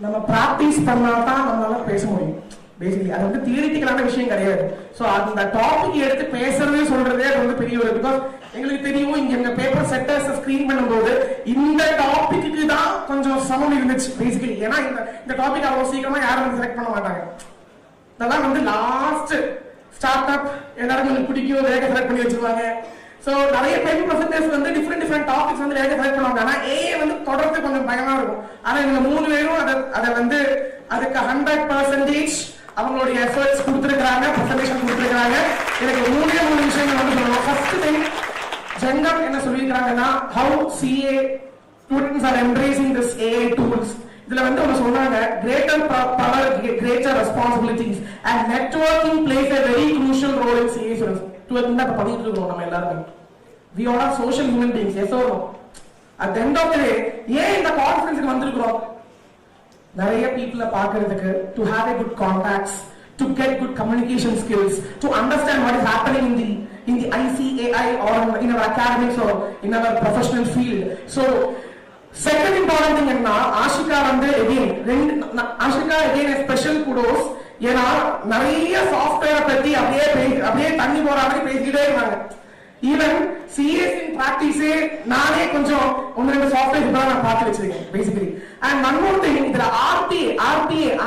நம்ம பிராக்டிஸ் பண்ணா தான் நம்மளால பேச முடியும். பேசிக்கலி அது வந்து தியரிட்டிக்கலான விஷயம் கிடையாது. ஸோ அந்த டாபிக் எடுத்து பேசுறதே சொல்றதே அது வந்து பெரிய ஒரு பிகாஸ் எங்களுக்கு தெரியும் இங்க எங்க பேப்பர் செட்டர்ஸ் ஸ்கிரீன் பண்ணும்போது இந்த டாபிக்கு தான் கொஞ்சம் சமம் இருந்துச்சு பேசிக்கலி. ஏன்னா இந்த டாபிக் அவ்வளவு சீக்கிரமா யாரும் வந்து செலக்ட் பண்ண மாட்டாங்க. இதெல்லாம் வந்து லாஸ்ட் ஸ்டார்ட் அப் எல்லாரும் எனக்கு பிடிக்கும் வேக செலக்ட் பண்ணி வச்சிருவாங்க. ஸோ நிறைய பேப்பர் ப்ரெசன்டர்ஸ் வந்து டிஃப்ரெண்ட் டாபிக்ஸ் வந்து வேக செலக்ட் பண்ணுவாங்க. ஆனா ஏஐ வந்து தொடர்ந்து கொஞ்சம் பயமா இருக்கும். ஆனா இந்த மூணு பேரும் அதை வந்து அதுக்கு 100% அவங்களுடைய எஃபர்ட்ஸ் கொடுத்துருக்காங்க, பிரசன்டேஷன் கொடுத்துருக்காங்க. எனக்கு மூணு விஷயங்கள் வந்து சொல்லணும். ஃபர்ஸ்ட் திங் ஜங்கம் என்ன சொல்லியிருக்காங்கன்னா how CA students are embracing this AI tools. இதுல வந்து அவங்க சொன்னாங்க greater power, greater responsibilities and networking plays a very crucial role in CA students. துவந்து அப்ப பண்ணிட்டு இருக்கோம் நம்ம எல்லாரும். We all are social human beings. Yes or no? At the end of the day ஏன் இந்த கான்ஃபரன்ஸ்க்கு வந்திருக்கிறோம்? நிறைய people பார்க்கிறதுக்கு to have a good contacts, to get good communication skills, to understand what is happening in the ICAI or in our academics or in our professional field. So second important thing enna Ashika வந்து again a special kudos. ஏன்னா நிறைய சாஃப்ட்வேரை பத்தி அப்படியே தண்ணி போற மாதிரி பேசிக்கிட்டே இருக்காங்க. ஈவன் சிஎஸ் இன் பிராக்டிஸே நானே கொஞ்சம் ஒன்று ரெண்டு சாஃப்ட்வேர் தான் நான் பார்த்து வச்சிருக்கேன் basically. And one more thing, இதுல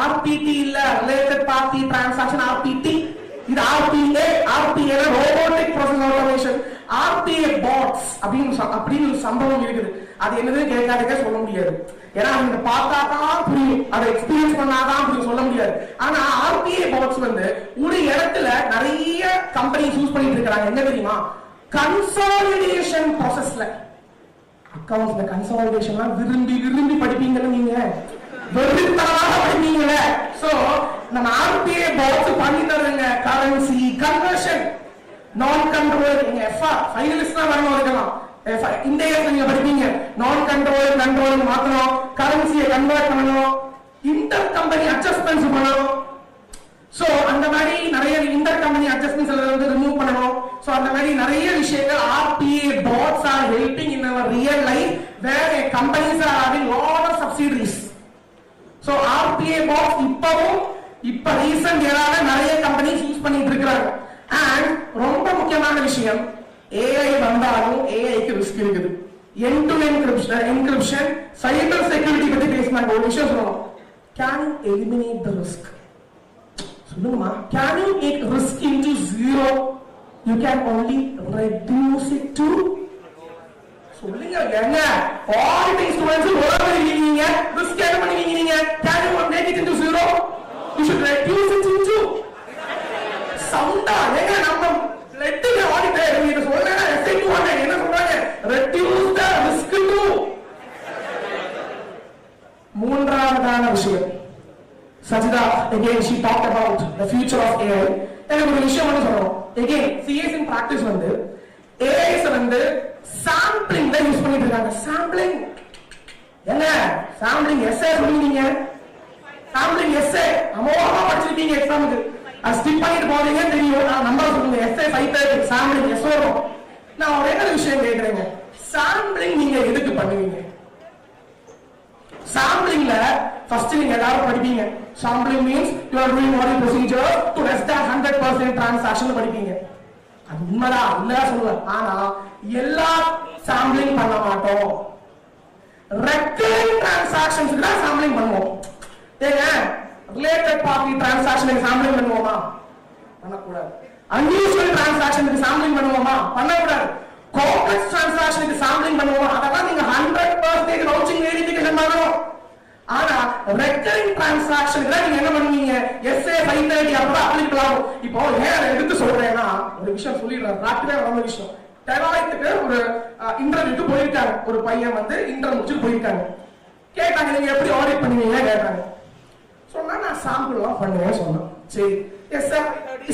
ஆர்பிடி இல்ல ரிலேட்டட் பார்ட்டி டிரான்சாக்ஷன் ஆர்பிடி, இது RPA robotic process automation, RPA bots அப்படின்னு ஒரு சம்பவம் இருக்குது. அது என்னது கேட்காதே சொல்ல முடியாது. ஏன்னா அவங்க பார்த்தா தான் புரியும், அதை எக்ஸ்பீரியன்ஸ் பண்ணாதான் புரியும், சொல்ல முடியாது. ஆனா ஆர்பிஏ பாட்ஸ் வந்து ஒரு இடத்துல நிறைய கம்பெனி யூஸ் பண்ணிட்டு இருக்காங்க. என்ன தெரியுமா? கன்சாலிடேஷன் ப்ராசஸ்ல அக்கவுண்ட்ஸ்ல கன்சாலிடேஷன்லாம் விரும்பி படிப்பீங்கன்னு நீங்க வெறுத்தனமாக படிப்பீங்கல்ல. சோ நம்ம ஆர்பிஏ பாட்ஸ் பண்ணி தருங்க. கரன்சி கன்வர்ஷன், நான் கண்ட்ரோல், நீங்க எஃப்ஆர் ஃபைனலிஸ்ட் தான் வரணும் இருக்கலாம். இந்த நீங்க படிப்பீங்க நான் கண்ட்ரோல் மாத்தணும், கரன்சியை கன்வெர்ட் பண்ணணும், இன்டர் கம்பெனி அட்ஜஸ்ட்மெண்ட்ஸ் பண்ணணும். சோ அந்த மாதிரி நிறைய இன்டர் கம்பெனி அட்ஜஸ்ட்மெண்ட்ஸ் வந்து ரிமூவ் பண்ணணும். சோ அந்த மாதிரி நிறைய விஷயங்கள் RPA bots are helping in our real life where companies are having lot of subsidiaries. So RPA bots இப்ப ரீசன்ட் ஏரால நிறைய கம்பெனிஸ் யூஸ் பண்ணிட்டு இருக்காங்க. அண்ட் ரொம்ப முக்கியமான விஷயம், AI வந்தாலும் AIக்கு ரிஸ்க் இருக்குது. end to end encryption, cyber security பத்தி பேசினாங்க. ஒரு விஷயம் சொல்லணும், can you eliminate the risk? சொல்லுங்கம்மா, can you make risk into zero? You can only reduce it to, சொல்லுங்க என்ன ஆல் ஸ்டூடண்ட்ஸ் ஓவர் இருக்கீங்க, ரிஸ்க் என்ன பண்ணுவீங்க நீங்க? can you make it into zero? You should reduce it into சவுண்டா. ஏங்க நம்ம லெட்டுங்க ஆடிட்டர் நீங்க சொல்றேன்னா எஸ்ஐ2 என்ன சொல்றாங்க? reduce the risk to. மூன்றாவதான விஷயம், Sajida, again she talked about the future of AI. எனக்கு ஒரு விஷயம் வந்து சொல்லணும். again CS in practice வந்து AIs வந்து sampling தான் யூஸ் பண்ணிட்டு இருக்காங்க. sampling என்ன? sampling essay சொல்லுவீங்க, sampling essay அமோகமா படிச்சிருக்கீங்க எக்ஸாமுக்கு, அது ஸ்கிப் பண்ணிட்டு போறீங்க தெரியும். நான் நம்பர் சொல்லுங்க, essay 530 sampling எஸ் வரும். நான் ஒரே ஒரு விஷயம் கேக்குறேங்க, sampling நீங்க எதுக்கு பண்ணுவீங்க? சாம்பிளிங்ல ஃபர்ஸ்ட் நீங்க எல்லாரும் படிப்பீங்க. Sampling means you are doing what procedure to less than 100% transaction படிப்பீங்க. அது உண்மைதான் இல்லையா சொல்லுவேன். ஆனா எல்லா சாம்பிளிங் பண்ண மாட்டோம். ரெக்கரிங் டிரான்சாக்ஷன்ஸ்க்கு தான் சாம்பிளிங் பண்ணுவோம். ஏங்க ரிலேட்டட் பார்ட்டி டிரான்சாக்ஷனுக்கு சாம்பிளிங் பண்ணுவோமா? பண்ணக்கூடாது. அன்யூசுவல் டிரான்சாக்ஷனுக்கு சாம்பிளிங் பண்ணுவோமா? பண்ணக்கூடாது. காம்ப்ளெக்ஸ் டிரான்சாக்ஷனுக்கு சாம்பிளிங் பண்ணுவோம். அதெல்லாம் நீங்க 100% ரவுச்சிங் வெரிஃபிகேஷன் பண்ணணும். ஆனா ரெக்கரிங் டிரான்சாக்ஷனுக்கு நீங்க என்ன பண்ணுவீங்க? SA 530 அப்பதான் அப்ளிகபிள் ஆகும். இப்போ ஏன் எடுத்து சொல்றேன்னா ஒரு விஷயம் சொல்லிடுறேன், பிராக்டிகலா நடந்த விஷயம். டெலாய்ட்டுக்கு ஒரு இன்டர்வியூக்கு போயிருக்காங்க, ஒரு பையன் வந்து இன்டர்வியூ முடிச்சு போயிருக்காங்க. கேட்டாங்க நீங்க எப்படி ஆடிட் பண்ணுவீங்க கேட்டாங்க. சொன்னா நான் சாம்பிள் எல்லாம் பண்ணுவேன் சொன்னேன். சரி எஸ்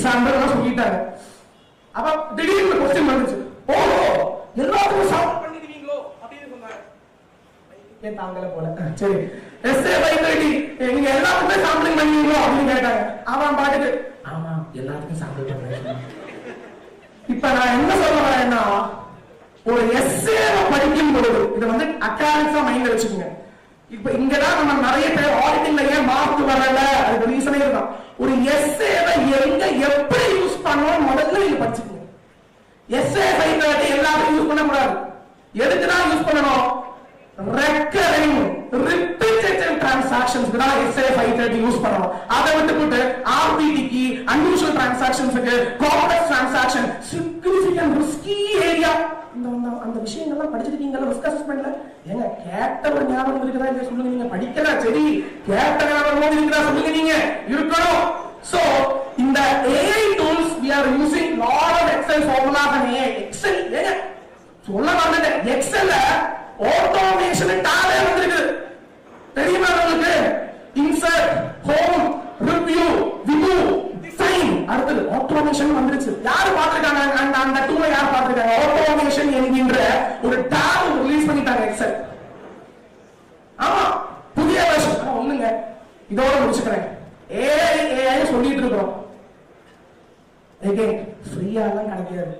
சாம்பிள் எல்லாம் சொல்லிட்டாங்க. அப்ப திடீர்னு கொஸ்டின் வந்துச்சு, ஓஹோ எல்லாத்துக்கும் சாம்பிள் பண்ணிடுவீங்களோ அப்படின்னு சொன்னாங்க. ஏன் தாங்கல போல. சரி SA 530 நீங்க எல்லாத்துக்குமே சாம்பிளிங் பண்ணுவீங்களோ அப்படின்னு கேட்டாங்க. அவன் பாட்டுக்கு ஆமா எல்லாத்துக்கும் சாம்பிள் பண்ணுவேன். இப்ப நான் என்ன சொல்ல வரேன்னா, ஒரு எஸ்ஏவை படிக்கும் பொழுது இதை வந்து அகாடமிக்ஸா மைண்ட்ல வச்சுக்கோங்க. இப்ப இங்கதான் நம்ம நிறைய பேர் ஆடிட்டிங்ல ஏன் மார்க் வரல, அதுக்கு ரீசனே இதுதான். ஒரு எஸ்ஏவை எங்க எப்படி யூஸ் பண்ணணும் முதல்ல நீங்க படிச்சுக்கோங்க. SA 530 எல்லாத்தையும் யூஸ் பண்ண கூடாது. எதுக்குதான் யூஸ் பண்ணணும்? ரெக்கரிங் ரிப்பீட்டட் டிரான்சாக்ஷன்ஸ்க்கு தான் SA 530 யூஸ் பண்ணணும். அதை விட்டுவிட்டு RPTக்கு அன்யூஷுவல் டிரான்சாக்ஷன்ஸ்க்கு complex transaction significant risky area அந்த விஷயங்கள்லாம் படிச்சிருக்கீங்களா ரிஸ்க் அசஸ்மெண்ட்ல? ஏங்க கேட்ட ஒரு ஞாபகம் இருக்குதா இல்ல சொல்லுங்க. நீங்க படிக்கல சரி, கேட்ட ஞாபகம் இருக்குதா சொல்லுங்க. நீங்க இருக்கணும். சோ இந்த AI tools we are using lot of Excel formulas and AI Excel ஏங்க சொல்ல வந்தது எக்ஸல்ல ஆட்டோமேஷன் டாலே வந்திருக்கு தெரியுமா உங்களுக்கு? Insert, home, review, view, design, அடுத்து ஆட்டோமேஷன் வந்துருச்சு. யாரு பாத்துட்டாங்க அந்த டூலை? யார் பாத்துட்டாங்க? ஆட்டோமேஷன் என்கின்ற ஒரு டாப் ரிலீஸ் பண்ணிட்டாங்க எக்ஸல். ஆமா புதிய வெர்ஷன் ஒண்ணுங்க. இதோட முடிச்சுக்கிறேன். AI சொல்லிட்டு இருக்கிறோம். ஃப்ரீயா எல்லாம் கிடைக்காது,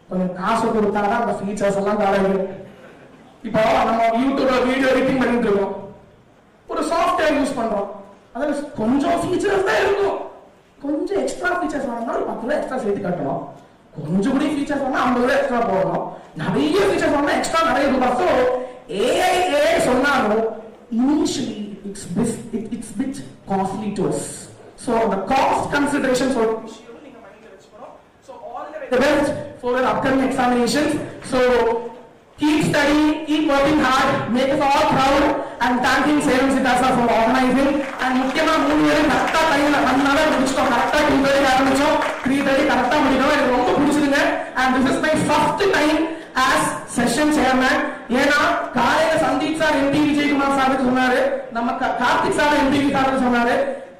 கொஞ்சம் காசு கொடுத்தாதான் அந்த ஃபீச்சர்ஸ் எல்லாம் கிடைக்கும். இப்போ நம்ம யூடியூப்ல வீடியோ எடிட்டிங் பண்ணிட்டு இருக்கோம், ஒரு சாஃப்ட்வேர் யூஸ் பண்றோம், அதுல கொஞ்சம் ஃபீச்சர்ஸ் தான் இருக்கும். கொஞ்சம் எக்ஸ்ட்ரா ஃபீச்சர்ஸ் வேணும்னா ஒரு 10 ரூபாய் எக்ஸ்ட்ரா சேர்த்து கட்டணும். கொஞ்சம் கூட ஃபீச்சர்ஸ் வேணா 50 ரூபாய் எக்ஸ்ட்ரா போடணும். நிறைய ஃபீச்சர்ஸ் வேணா எக்ஸ்ட்ரா நிறைய ரூபாய். ஸோ AI சொன்னாலும் initially it's bit costly to us. So the cost considerations for நீங்க மைண்ட்ல வெச்சுக்கணும். So all the best for your upcoming examinations. So keep studying, keep working hard, make us all proud, and thanking Salem SICASA for organizing. And முக்கியமா 3 பேரும் கரெக்டா டைம்ல 1 hour முடிச்சிட்டோம். கரெக்டா 2:30 ஆரம்பிச்சோம், 3:30 கரெக்டா முடிக்கணும். எனக்கு ரொம்ப பிடிச்சிருங்க. And this is my first time as session chairman. ஏன்னா காலையில சந்தீப் சார் MP விஜயகுமார் சாருக்கு சொன்னாரு, நம்ம கார்த்திக் சார் MP சாருக்கு சொன்னாரு,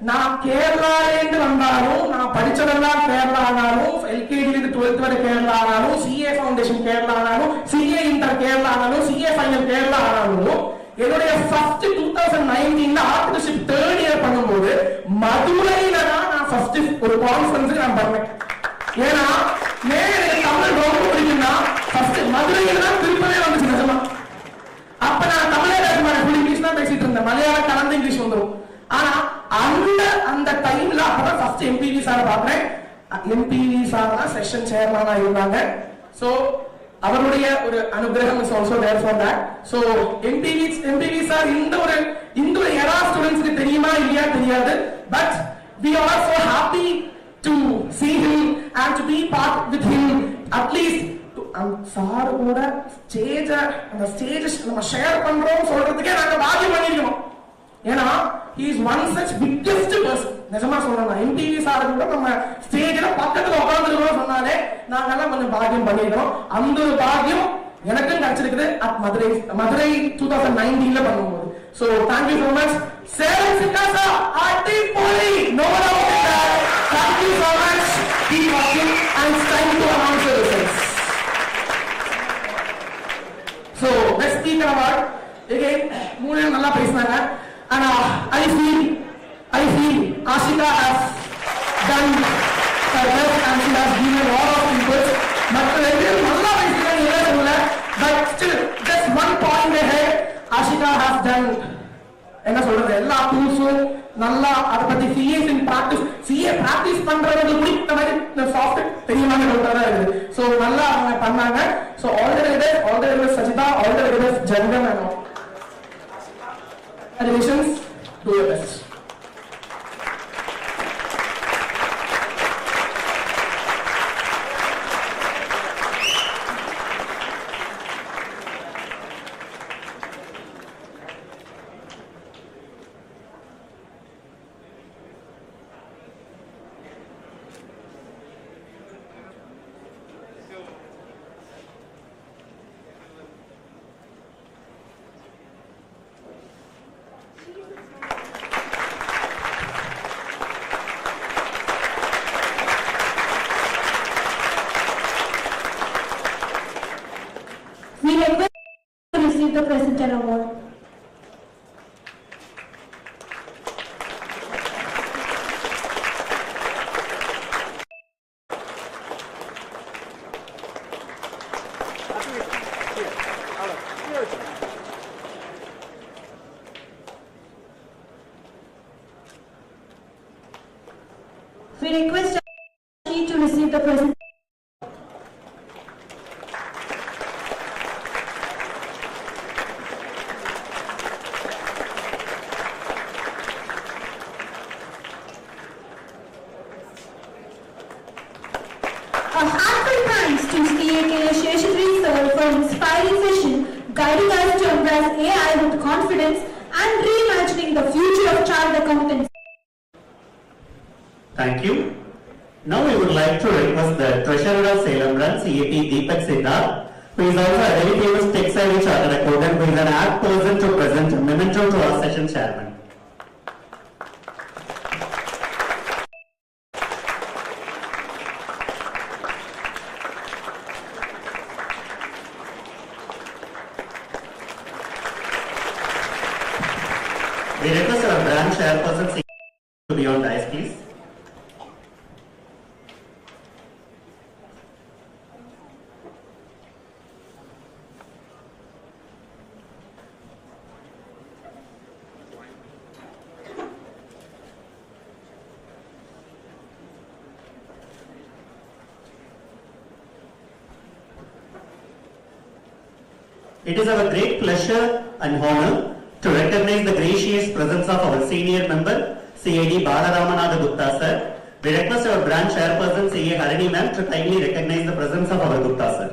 நான் கேரளாலேருந்து வந்தாலும், நான் படிச்சதெல்லாம் கேரளா ஆனாலும், LKG ல இருந்து 12th வரை கேரளா ஆனாலும், CA ஃபவுண்டேஷன் கேரளா ஆனாலும், CA இன்டர் கேரளா ஆனாலும், CA ஃபைனல் கேரளா ஆனாலும், என்னுடைய ஃபர்ஸ்ட் 2019ல ஆர்டிகல்ஷிப் 3rd இயர் பண்ணும்போது மதுரையில தான் நான் ஃபர்ஸ்ட் ஒரு கான்ஃபரன்ஸுக்கு நான் பண்ணேன். ஏன்னா எனக்கு தமிழ் ரொம்ப பிடிக்கும்னா ஃபர்ஸ்ட் மதுரையில தான் திருப்பவே வந்துச்சு நிஜமா. அப்ப நான் தமிழே இங்கிலீஷ் தான் பேசிட்டு இருந்தேன், மலையாளம் கலந்து இங்கிலீஷ் வந்துடும். ஆனா அந்த டைம்ல அப்பதான் ஃபர்ஸ்ட் MPV சார் பாக்குறேன். MPV சார் தான் செஷன் சேர்மனா இருந்தாங்க. சோ அவருடைய ஒரு அனுகிரகம் is also there for that. So MPV sir இந்த ஒரு எரா ஸ்டூடண்ட்ஸ்க்கு தெரியுமா இல்லையா தெரியாது. But we are so happy to see him and to be part with him. At least sir கூட அந்த ஸ்டேஜ் நம்ம ஷேர் பண்றோம் சொல்றதுக்கே நாங்க பாக்கியம் பண்ணிருக்கோம். ஏன்னா he is one such biggest person. நிஜமா சொல்றேன், MPV சார் கூட நம்ம ஸ்டேஜ்ல பக்கத்துல உட்கார்ந்துருக்கோம் சொன்னாலே நாங்கெல்லாம் கொஞ்சம் பாக்கியம் பண்ணிருக்கோம். அந்த ஒரு பாக்கியம் எனக்கும் கிடைச்சிருக்குது at மதுரை 2019ல பண்ணும்போது. So thank you so much. Salem SICASA அடிப்பொலி, no doubt in that. Thank you so much. Keep watching and it's time to announce the results. So best speaker award again 3 பேர் நல்லா பேசினாங்க. And I feel Ashika has done her best and she has given a lot of inputs. But நல்லா பேசினாங்க இல்ல சொல்ல, but still just one point ahead. Ashika has done என்ன சொல்றது, எல்லா டூல்ஸும் நல்லா அதை பத்தி CA பிராக்டிஸ் பண்றவங்க முடித்த மாதிரி சாஃப்ட்வேர் தெரியுமா தான் இருக்குது. ஸோ நல்லா அவங்க பண்ணாங்க. So all the very best Sajitha, all the very best Jenkam and all. Congratulations, do your best. receive the present. A heartfelt thanks to CAK Sheshadri sir for inspiring session, guiding us to embrace AI with confidence and reimagining the future of child accountants. Thank you. Now we would like to request the Treasurer of Salem Branch, CAP Deepak Siddharth, who is also a very famous tech-savvy chartered accountant, who is an apt person to present a memento to our session chairman. We request our branch chairperson to be on dais, please. It is our great pleasure and honor to recognize the gracious presence of our senior member, CID Balaramanatha Gupta sir. We request our branch chairperson, CA Harini ma'am, to kindly recognize the presence of our Gupta sir.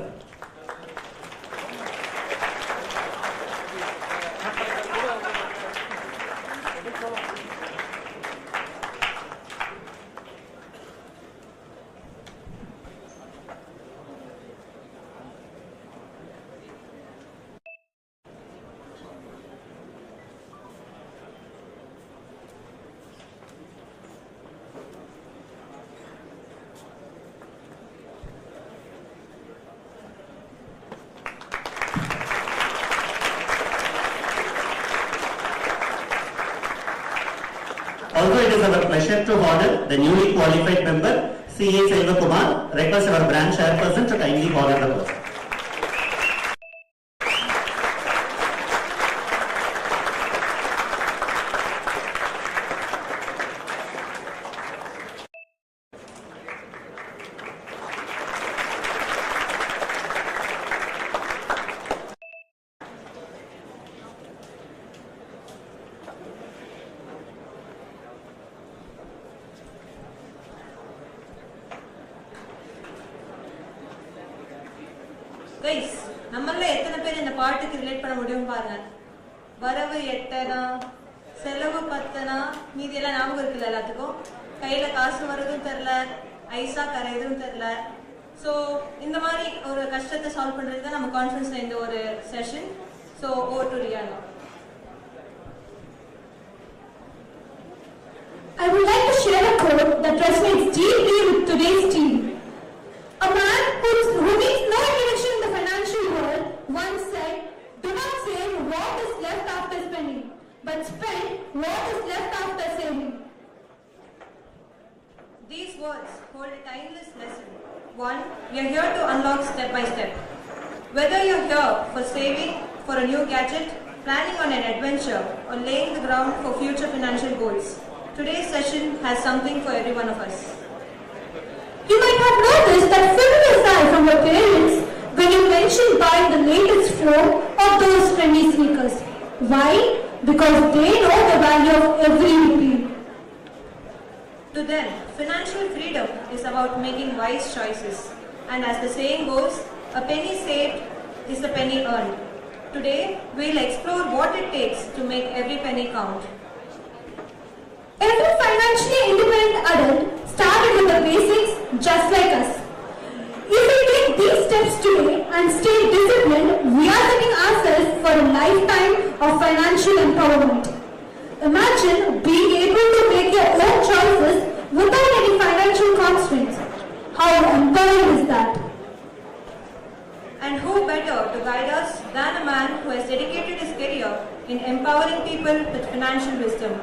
Also, it is our pleasure to honor the newly qualified member, CA Selva Kumar. Request our branch chairperson to kindly honor the person. Guys, நம்மள எத்தனை பேர் இந்த பாட்டுக்கு relate பண்ண முடியும் பாருங்க. வரவு 8னா, செலவு 10னா, மீதி எல்லாம் ஞாபகம் இருக்குல்ல எல்லாத்துக்கும். கையில காசு வரதும் தெரியல, ஐசா கரையதும் தெரியல. சோ இந்த மாதிரி ஒரு கஷ்டத்தை சால்வ் பண்றதுக்கு தான் நம்ம கான்ஃபரன்ஸ்ல இந்த ஒரு session. So over to Riyana. I would like to share a quote that resonates deeply with today's team. A man who needs no introduction in the financial world once said, "Do not save what is left after spending, but spend what is left after saving." These words hold a timeless lesson. One, we are here to unlock step by step. Whether you're here for saving, for a new gadget, planning on an adventure, or laying the ground for future financial goals, today's session has something for every one of us. You might have noticed that familiar sigh from your parents when you mentioned buying the latest phone or those trendy sneakers. Why? Because they know the value of every rupee. To them, financial freedom is about making wise choices. And as the saying goes, a penny saved is a penny earned. Today, we'll explore what it takes to make every penny count. Every financially independent adult started with the basics just like us. If we take these steps today and stay disciplined, we are setting ourselves for a lifetime of financial empowerment. Imagine being able to make your own choices without any financial constraints. How empowering is that? And who better to guide us than a man who has dedicated his career in empowering people with financial wisdom.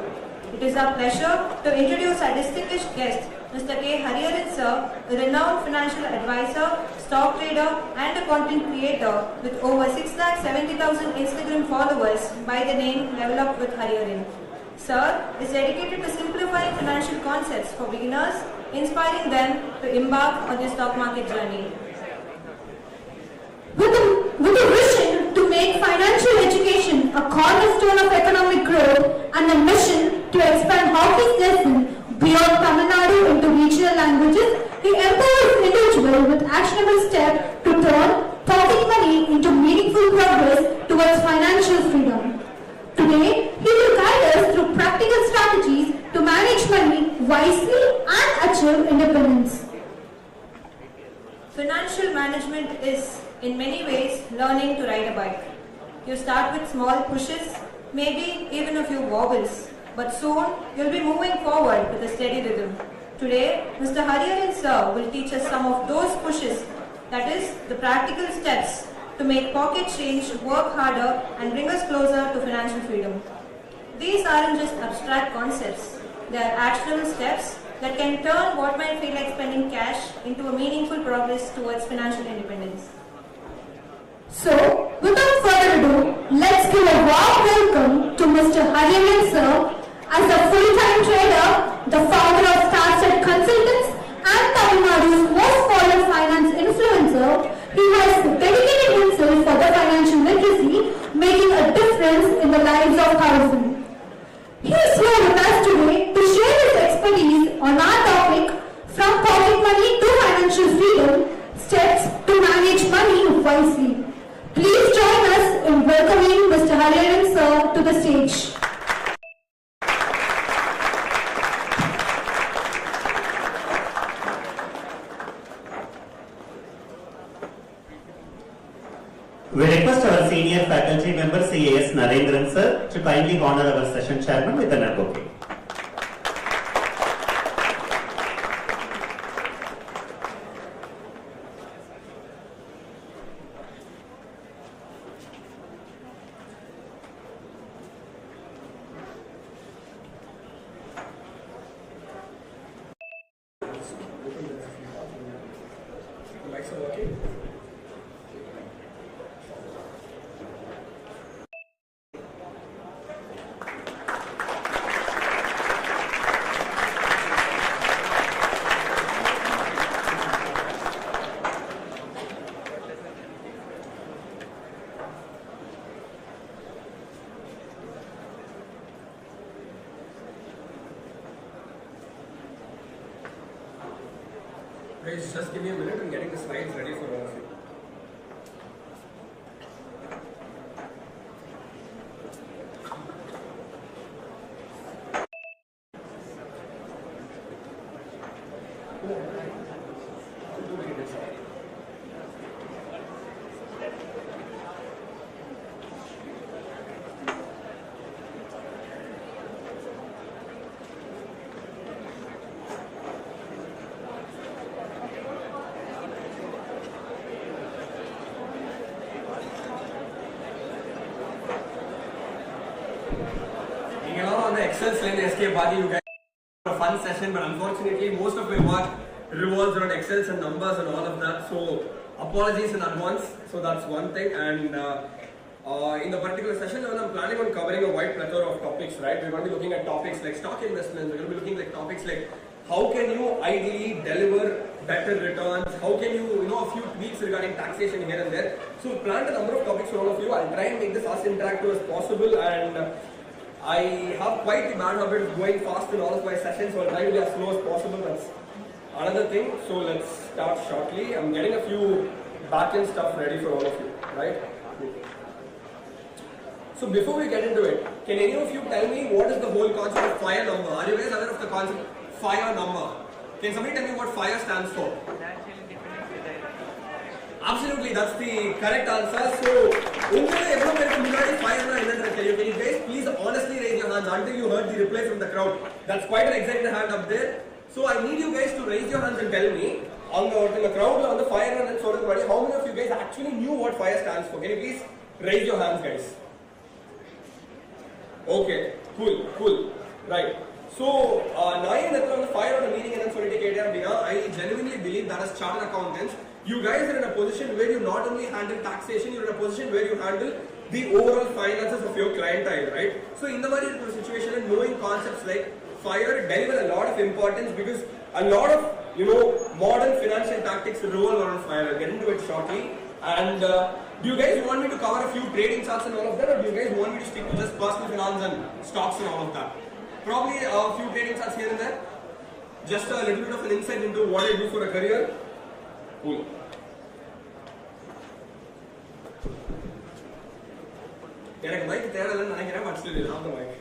It is our pleasure to introduce our distinguished guest, Mr. K. Hariharan sir, a renowned financial advisor, stock trader and a content creator with over 6,70,000 Instagram followers by the name Level Up with Hariharan. Sir is dedicated to simplifying financial concepts for beginners inspiring them to embark on their stock market journey. With a vision to make financial education a cornerstone of economic growth and a mission to expand Hockey's lesson beyond Tamil Nadu into regional languages, he empowers individuals with actionable steps to turn pocket money into meaningful progress towards financial freedom. Today, he will guide us through practical strategies to manage money wisely and achieve independence. Financial management is, in many ways, learning to ride a bike. You start with small pushes, maybe even a few wobbles, but soon you'll be moving forward with a steady rhythm. Today, Mr. Hariharan sir will teach us some of those pushes, that is, the practical steps to make pocket change work harder and bring us closer to financial freedom. These aren't just abstract concepts, they are actionable steps that can turn what might feel like spending cash into a meaningful progress towards financial independence. So, without further ado, let's give a warm welcome to Mr. Hariharan sir. As a full-time trader, the founder of Starset Consultants and Tamil Nadu's most followed finance influencer, he has dedicated himself for the financial literacy, making a difference in the lives of thousands. He is here with us today to share his expertise on our topic, from pocket money to financial freedom, steps to manage money wisely. Please join us in welcoming Mr. Hariharan sir to the stage. We request our senior faculty member CAS Narendran sir to kindly honor our session chairman with an bouquet. Guys, just give me a minute. I'm getting the slides ready for all of you. Excel slide escape party, you guys had a fun session, but unfortunately most of my work revolves around Excels and numbers and all of that, so apologies in advance. So that's one thing. And in the particular session, I'm planning on covering a wide plethora of topics, right? We're going to be looking at topics like stock investments, we're going to be looking at topics like how can you ideally deliver better returns, how can you, a few tweaks regarding taxation here and there. So we've planned a number of topics for all of you. I'll try and make this as interactive as possible, and I have quite the bad habit of going fast in all of my sessions, so I'll try to be as slow as possible. That's another thing. So let's start shortly. I'm getting a few back-end stuff ready for all of you, right? So before we get into it, can any of you tell me what is the whole concept of FIRE number? Are you guys aware of the concept FIRE number? Can somebody tell me what FIRE stands for? Absolutely, that's the correct answer. So, can you guys please honestly raise your hands until you heard the reply from the crowd? That's quite an excited hand up there. So I need you guys to raise your hands and tell me on the crowd on the FIRE and sort of body, how many of you guys actually knew what FIRE stands for? Can you please raise your hands, guys? Okay, cool, right. So, on the FIRE on the meeting and I genuinely believe that as chartered accountants, you guys are in a position where you not only handle taxation, you're in a position where you handle the overall finances of your clientele, right? So in the situation and knowing concepts like FIRE deliver a lot of importance, because a lot of modern financial tactics revolve around fire. I'll get into it shortly. And do you guys want me to cover a few trading charts and all of that, or do you guys want me to stick to just personal finance and stocks and all of that? Probably a few trading charts here and there. Just a little bit of an insight into what I do for a career. Cool. எனக்கு mic தேடலன்னு நினைக்கிறேன், but still இது on the mic.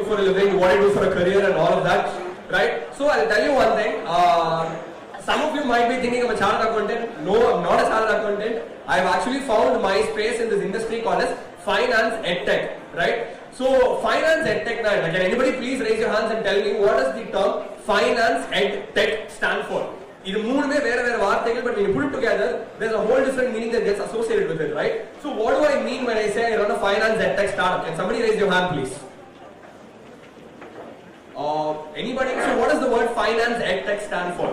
for a living, what I do for a career and all of that, right? So I'll tell you one thing. Some of you might be thinking I'm a chartered accountant. No, I'm not a chartered accountant. I've actually found my space in this industry called as finance edtech, right? So finance edtech, can anybody please raise your hands and tell me what does the term finance edtech stand for? This மூணுமே வேற வேற வார்த்தைகள், but when you put it together, there's a whole different meaning that gets associated with it, right? So what do I mean when I say I run a finance edtech startup? Can somebody raise your hand, please? Anybody? So what does the word finance edtech stand for?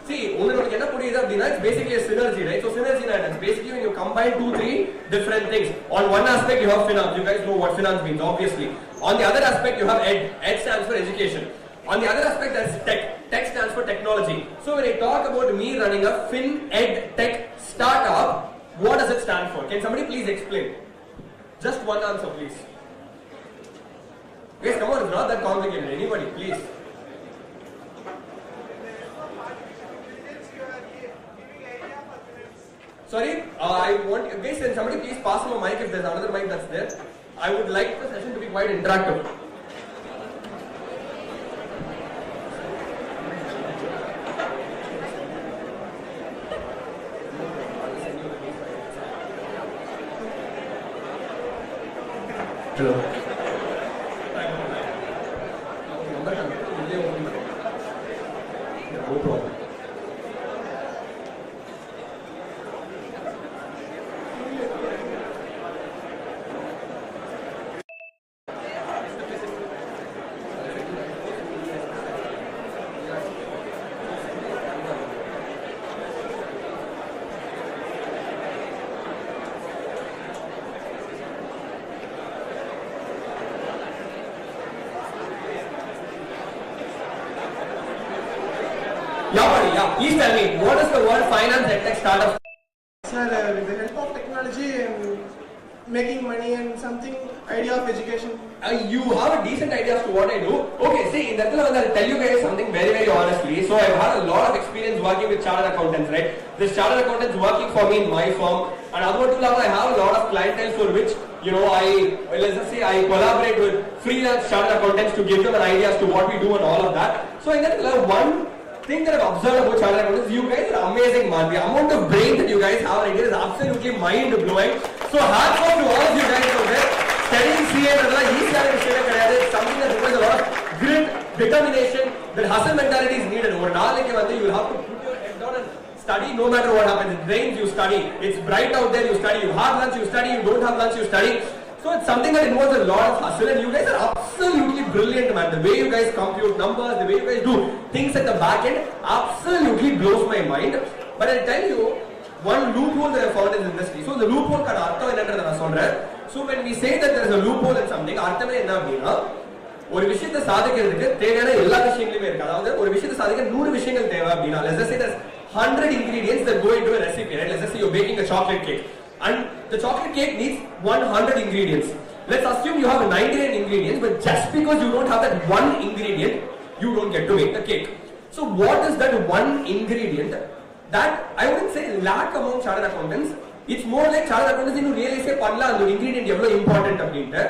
See, it's basically a synergy, right? So synergy is basically when you combine 2-3 different things. On one aspect you have finance. You guys know what finance means, obviously. On the other aspect you have ed. Ed stands for education. On the other aspect there's tech. Tech stands for technology. So when I talk about me running a fin ed tech startup, what does it stand for? Can somebody please explain? Just one answer, please. Guys, come on, it's not that complicated. Anybody, please. Sorry, I want guys, can somebody please pass me a mic if there's another mic that's there. I would like the session to be quite interactive. Hello. No problem. Please tell me, what is the word finance edtech startup? Sir, with the help of technology and making money and something idea of education. You have a decent idea as to what I do. Okay, see, in that I'll tell you guys something very, very honestly. So I've had a lot of experience working with chartered accountants, right? This chartered accountants working for me in my firm, and I have a lot of clientele for which, let's just say I collaborate with freelance chartered accountants to give them an idea as to what we do and all of that. So in that one thing that I've observed about chartered accountants, you guys are amazing, man. The amount of brain that you guys have right here is absolutely mind-blowing. So hats off to all of you guys out there. Studying CA is something that requires a lot of grit, determination, that hustle mentality is needed. You will have to put your head down and study no matter what happens. It rains, you study. It's bright out there, you study. You have lunch, you study. You don't have lunch, you study. So it's something that involves a lot of hustle, and you guys are absolutely brilliant, man. The way you guys compute numbers, the way you guys do things at the back end absolutely blows my mind. But I'll tell you one loophole that I found in the industry. So the loophole can so when we say that there is a loophole in something, ஒரு விஷயத்தை சாதிக்கிறதுக்கு தேவையான எல்லா விஷயங்களுமே இருக்கு. அதாவது ஒரு விஷயத்தை சாதிக்க 100 விஷயங்கள் தேவை அப்படினா, let's just say there's 100 ingredients that go into a recipe, right? Let's just say you're baking a chocolate cake, and the chocolate cake needs 100 ingredients. Let's assume you have 99 ingredients, but just because you don't have that one ingredient, you don't get to make the cake. So what is that one ingredient that I wouldn't say lack among chartered accountants? It's more like chartered accountants who really say padla and the ingredient is important அப்படின்ட்டு.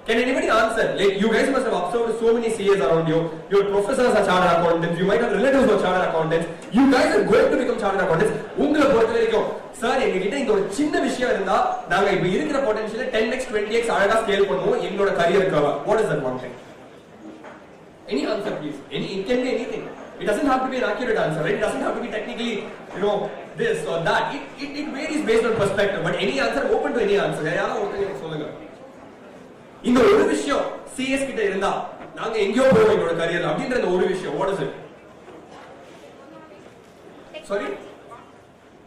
Can anybody answer? Like, you guys must have observed so many CAs around you. Your professors are chartered accountants. You might have relatives who are chartered accountants. You guys are going to become chartered accountants. உங்களை பொறுத்த வரைக்கும் sir எங்ககிட்ட இந்த ஒரு சின்ன விஷயம் இருந்தா நாங்க இப்ப இருக்கிற பொட்டன்ஷியலை 10x 20x அழகா ஸ்கேல் பண்ணுவோம் எங்களோட கரியருக்காக. What is that one thing? Any answer, please. It can be anything. It doesn't have to be an accurate answer, right? It doesn't have to be technically, this or that. It varies based on perspective. But any answer, open to any answer. யாரா ஒருத்தங்க எனக்கு சொல்லுங்க. இந்த ஒரு விஷயம் CS கிட்ட இருந்தா நாங்க எங்கயோ போவோம் எங்களோட கரியர்ல அப்படின்ற அந்த ஒரு விஷயம். What is it? Sorry?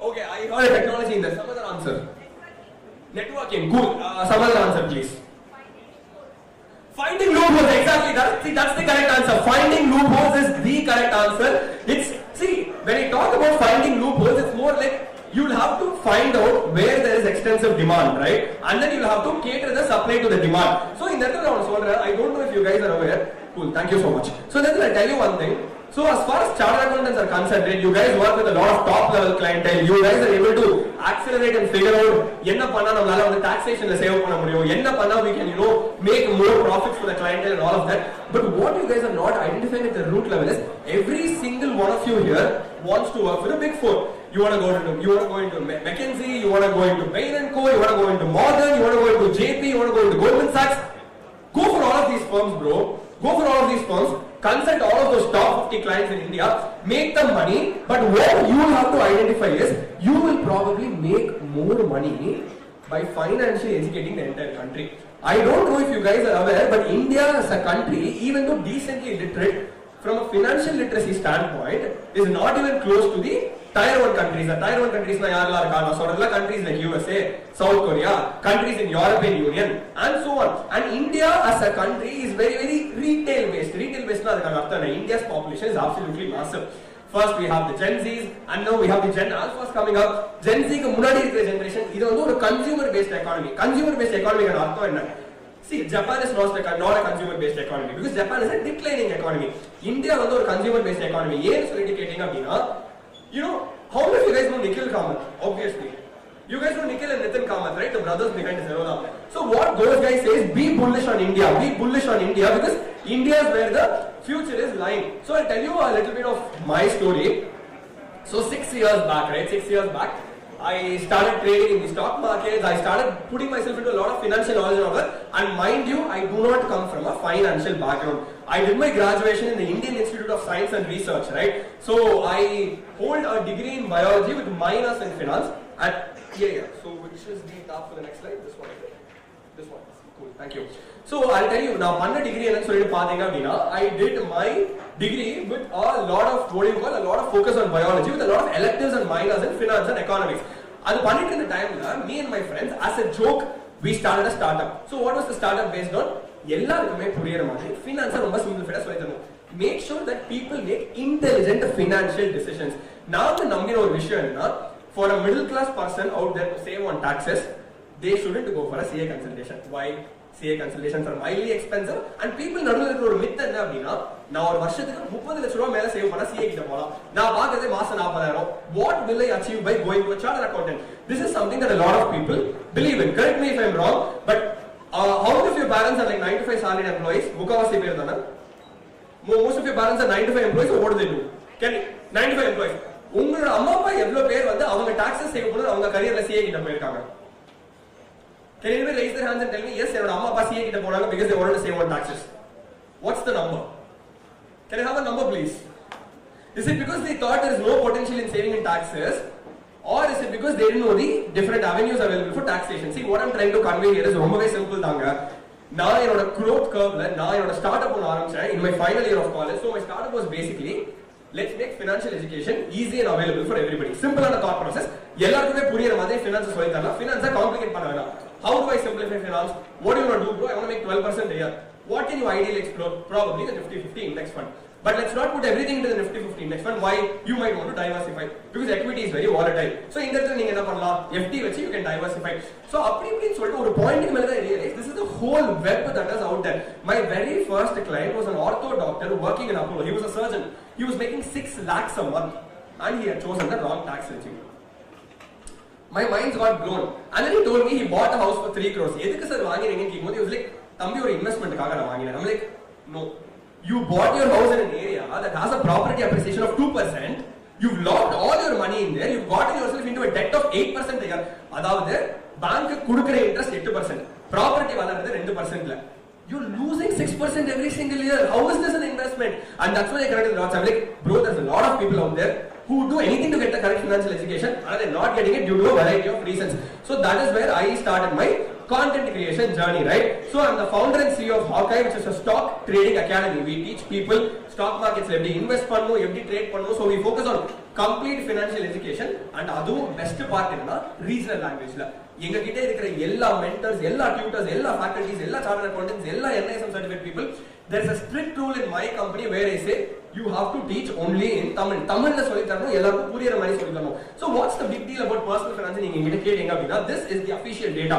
Okay, I heard technology in there. Some other answer. Networking. Cool. Some other answer, please. Finding loopholes. Exactly. That's the correct answer. Finding loopholes is the correct answer. When I talk about finding loopholes, it's more like you'll have to find out where there is extensive demand, right? And then you'll have to cater the supply to the demand. So in that I don't know if you guys are aware. Cool. Thank you so much. So then I'll tell you one thing. So as far as chartered accountants are concerned, you guys work with a lot of top level clientele. You guys are able to accelerate and figure out enna panna nammala on the taxation la save panna mudiyum, enna panna we can make more profits for the clientele and all of that. But what you guys are not identifying at the root level is every single one of you here wants to work for the big four. You want to go into McKinsey, you want to go into Bain & Co, you want to go into Morgan, you want to go into JP, you want to go into Goldman Sachs. Go for all of these firms, bro. Go for all of these firms. Consult all of those top 50 clients in India. Make them money. But what you will have to identify is you will probably make more money by financially educating the entire country. I don't know if you guys are aware, but India as a country, even though decently literate, from a financial literacy standpoint, is not even close to the Tier 1 countries. The Tier 1 countries na yaar la irukanga. So countries like USA, South Korea, countries in European Union, and so on. And India as a country is very, very retail based. Retail based na adukku artham. India's population is absolutely massive. First we have the Gen Zs, and now we have the Gen Alphas coming up. Gen Z ku munadi irukra generation, idu vandu oru consumer based economy. Consumer based economy ku artham enna? See, Japan is not a consumer based economy because Japan is a declining economy. India is a consumer based economy. How many of you guys know Nikhil Kamath? Obviously. You guys know Nikhil and Nitin Kamath, right? The brothers behind Zerodha. So what those guys say is be bullish on India. Be bullish on India because India is where the future is lying. So I'll tell you a little bit of my story. So 6 years back, right? 6 years back, I started trading in the stock markets. I started putting myself into a lot of financial knowledge and all that. And mind you, I do not come from a financial background. I did my graduation in the Indian Institute of Science and Research, right? So I hold a degree in biology with minors in finance. And so which is the top for the next slide? This one. This one. Cool. Thank you. So I'll tell you now. My degree I did my degree with a lot of a lot of focus on biology with a lot of electives and minors in finance and economics. And in the time, me and my friends, as a joke, we started a startup. So what was the startup based on? Finance make sure that people make intelligent financial decisions. Now for a middle class person out there to save on taxes, they shouldn't go for a CA consultation. Why? CA consultations are mildly expensive and people நடுவுல இருக்கிற ஒரு myth என்ன அப்படினா நான் ஒரு வருஷத்துக்கு 30 லட்சம் ரூபாய் மேல சேவ் பண்ணா CA கிட்ட போலாம். நான் பாக்குறதே மாசம் 40000. What will I achieve by going to a chartered accountant? This is something that a lot of people believe in. Correct me if I'm wrong, but how many of your parents are like 9 to 5 salaried employees? Mukavasi பேர் தான? Most of your parents are 9 to 5 employees, so what do they do? 9 to 5 employees. உங்களோட அம்மா அப்பா எவ்வளவு பேர் வந்து அவங்க taxes save பண்ணி அவங்க கரியர்ல CA கிட்ட போயிருக்காங்க? Can anybody raise their hands and tell me, yes, என்னோட அம்மா அப்பா CA கிட்ட போறாங்க because they wanted to save on taxes? What's the number? Can I have a number please? Is it because they thought there is no potential in saving in taxes, or is it because they didn't know the different avenues available for taxation? See, what I'm trying to convey here is ரொம்பவே simple தாங்க. நான் என்னோட growth curveல நான் என்னோட startup ஒன்னு ஆரம்பிச்சேன் in my final year of college. So my startup was basically let's make financial education easy and available for everybody. Simple and thought process. எல்லாருக்குமே புரியற மாதிரி finance சொல்லி தரலாம். Finance complicate பண்ண வேண்டாம். How do I simplify finance? What do you want to do, bro? I want to make 12% a year. What can you ideally explore? Probably the Nifty 50 index fund. But let's not put everything into the Nifty 50 index fund. Why? You might want to diversify because equity is very volatile. So in that நீங்க என்ன பண்ணலாம்? FD வச்சு you can diversify. So அப்படி சொல்லிட்டு ஒரு point மேல தான் realize this is the whole web that is out there. My very first client was an ortho doctor working in Apollo. He was a surgeon. He was making 6 lakhs a month and he had chosen the wrong tax regime. My mind's got blown. And then he told me he bought a house for 3 crores. எதுக்கு sir வாங்குறீங்கன்னு கேக்கும்போது he was like, தம்பி ஒரு இன்வெஸ்ட்மென்ட்காக நான் வாங்கினேன். I'm like, no. You bought your house in an area that has a property appreciation of 2%. You've locked all your money in there. You've gotten yourself into a debt of 8% a year. அதாவது bank கொடுக்கிற interest 8%. Property வளர்றது 2%ல. You're losing 6% every single year. How is this an investment? And that's why I connected the dots. I'm like, bro, there's a lot of people out there who do anything to get the correct financial education and they're not getting it due to a variety of reasons. So that is where I started my content creation journey, right? So I'm the founder and CEO of Hawkeye, which is a stock trading academy. We teach people stock markets, எப்படி invest பண்ணனும், எப்படி trade பண்ணனும். So we focus on complete financial education and அதுவும் best part என்னன்னா regional languageல. எங்க கிட்ட இருக்கிற எல்லா mentors, எல்லா tutors, எல்லா faculties, எல்லா chartered accountants, எல்லா NISM certified people, there is a strict rule in my company where I say you have to teach only in Tamil. Tamilல சொல்லி தரணும், எல்லாருக்கும் புரியற மாதிரி சொல்லி தரணும். So what's the big deal about personal finance? நீங்க என்கிட்ட கேட்டீங்க அப்படின்னா this is the official data.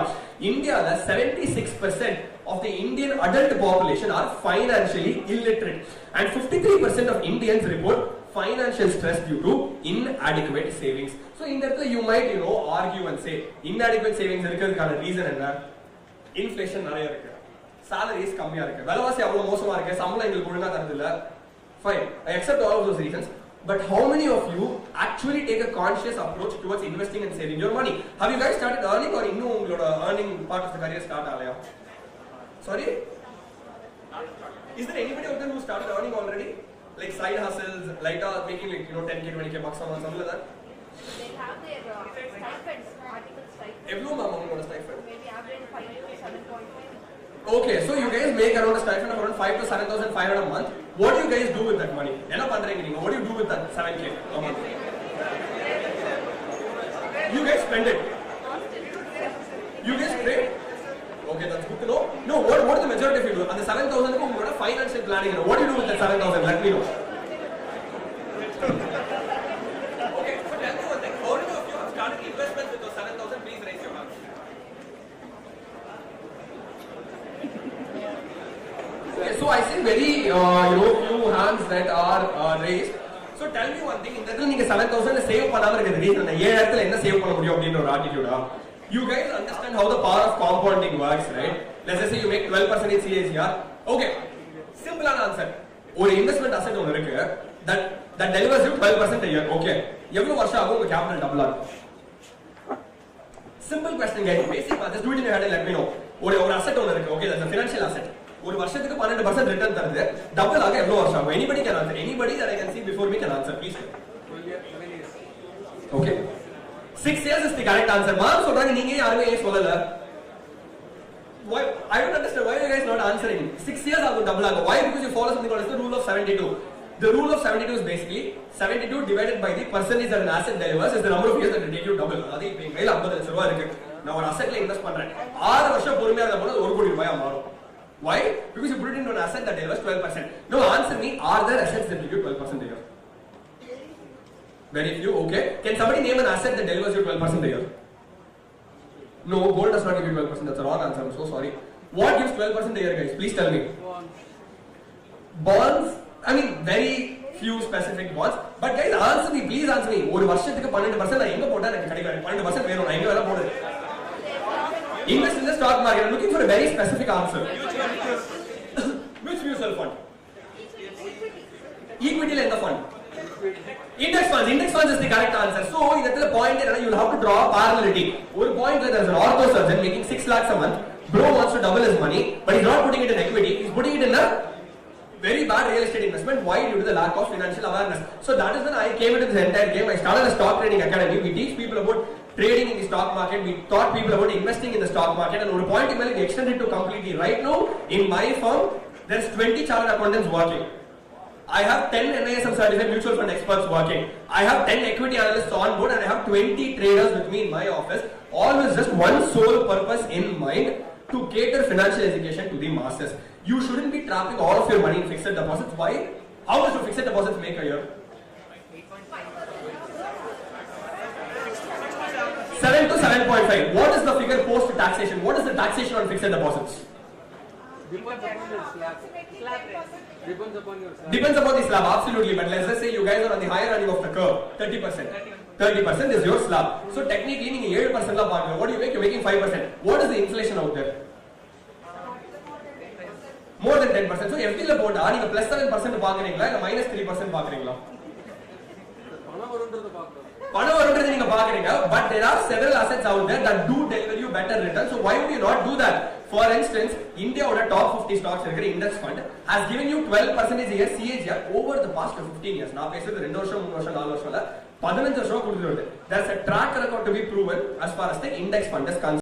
Indiaல 76% of the Indian adult population are financially illiterate, and 53% of Indians report financial stress due to inadequate savings. So in that you might argue and say inadequate savings irukadukana reason enna? Inflation nariya irukku, salaries kammiya irukku, velavasi avlo mosama irukku, sambala engalukku olunga tharudilla. Fine, I accept all of those reasons. But how many of you actually take a conscious approach towards investing and saving your money? Have you guys started earning, or innum ungaloda earning part of the career start alaya? Sorry? Is there anybody out there who started earning already? Like side hustles, like making 10k, 20k bucks a month, something like that? They have their stipends, article stipends. Every month on a stipend? Maybe average 5 to 7.5. Okay, so you guys make around a stipend of around 5 to 7,500 a month. What do you guys do with that money? What do you do with that 7k a month? You guys spend it. You guys trade. Okay, that's good to know. No, what is the majority of you do? And the 7,000 you got a financial planning. What do you do with that 7,000? Let me know. Okay, so tell me one thing. How many of you have started investments with those 7,000? Please raise your hands. Okay, so I see very few hands that are raised. So tell me one thing. In that you 7,000 save பண்ணாம இருக்கிறது reason என்ன? இடத்துல என்ன save பண்ண முடியும் அப்படின்ற ஒரு attitude. You guys understand how the power of compounding works, right? Let's just say you make 12% in CAGR. Okay, simple answer. ஒரு investment asset ஒன்னு இருக்கு that delivers you 12% a year. Okay, எவ்வளவு வருஷம் ஆகும் உங்க capital double ஆகும்? Simple question guys, basic math. Just do it in your head and let me know. ஒரு asset ஒன்னு இருக்கு. Okay, that's a financial asset. ஒரு வருஷத்துக்கு 12% return தருது. Double ஆக எவ்வளவு வருஷம் ஆகும்? Anybody can answer. Anybody that I can see before me can answer. Please. 7 years. Okay. 6 years is the correct answer. Mom சொல்றாங்க நீங்க யாருமே ஏன் சொல்லல? Why? I don't understand why you guys not answering. 6 years ஆகும் double ஆகும். Why? Because you follow something called as the rule of 72. The rule of 72 is basically 72 divided by the percentage that an asset delivers is the number of years that it take you double. அதாவது இப்போ என் கையில 50 லட்சம் ரூபாய் இருக்கு. நான் ஒரு அசெட்ல invest பண்றேன். 6 வருஷம் பொறுமையா இருந்தா போல 1 கோடி ரூபாயா மாறும். Why? Because you put it into an asset that delivers 12%. No, answer me, are there assets that give you 12% a year? Very few, okay. Can somebody name an asset that delivers you 12% a year? No, gold does not give you 12%. That's a wrong answer. I'm so sorry. What gives 12% a year, guys? Please tell me. Bonds. I mean, very few specific bonds. But guys, answer me. Please answer me. ஒரு வருஷத்துக்கு 12% நான் எங்க போட்டா எனக்கு கிடைக்காது. 12% வேணும். நான் எங்க வேணா போடுறேன். Invest in the stock market. I'm looking for a very specific answer. Which mutual fund? Equity in the fund. Index funds. Index funds is the correct answer. So, in that point, you will have to draw a parallelity. One point where there is an ortho surgeon making 6 lakhs a month. Bro wants to double his money, but he's not putting it in equity. He's putting it in a very bad real estate investment. Why? Due to the lack of financial awareness. So that is when I came into this entire game. I started a stock trading academy. We teach people about trading in the stock market. We taught people about investing in the stock market. And one point we extended to completely. Right now, in my firm, there's 20 chartered accountants working. I have 10 NISM certified mutual fund experts working. I have 10 equity analysts on board, and I have 20 traders with me in my office. All with just one sole purpose in mind: to cater financial education to the masses. You shouldn't be trapping all of your money in fixed deposits. Why? How much do fixed deposits make a year? 7 to 7.5. What is the figure post taxation? What is the taxation on fixed deposits? Depends upon your slab. Depends upon your slab. Depends upon the slab, absolutely. But let's just say you guys are on the higher running of the curve, 30%. 30% is your slab. So technically, you 7% la paakra. What do you make? You're making 5%. What is the inflation out there? More than 10%. So FD la போட்டா நீங்க +7% பாக்குறீங்களா இல்ல -3% பாக்குறீங்களா? பணம் வரும்ன்றது நீங்க பாக்குறீங்க, but there are several assets out there that do deliver you better returns. So why would you not do that? For instance, India oda top 50 stocks இருக்கிற index fund has given you 12% a year CAGR over the past 15 years. நான் பேசுறது 2 வருஷம் 3 வருஷம் 4 வருஷம் இல்ல 15 வருஷம் கொடுத்துட்டு வருது. There's a track record to be proven as far as the index fund is concerned.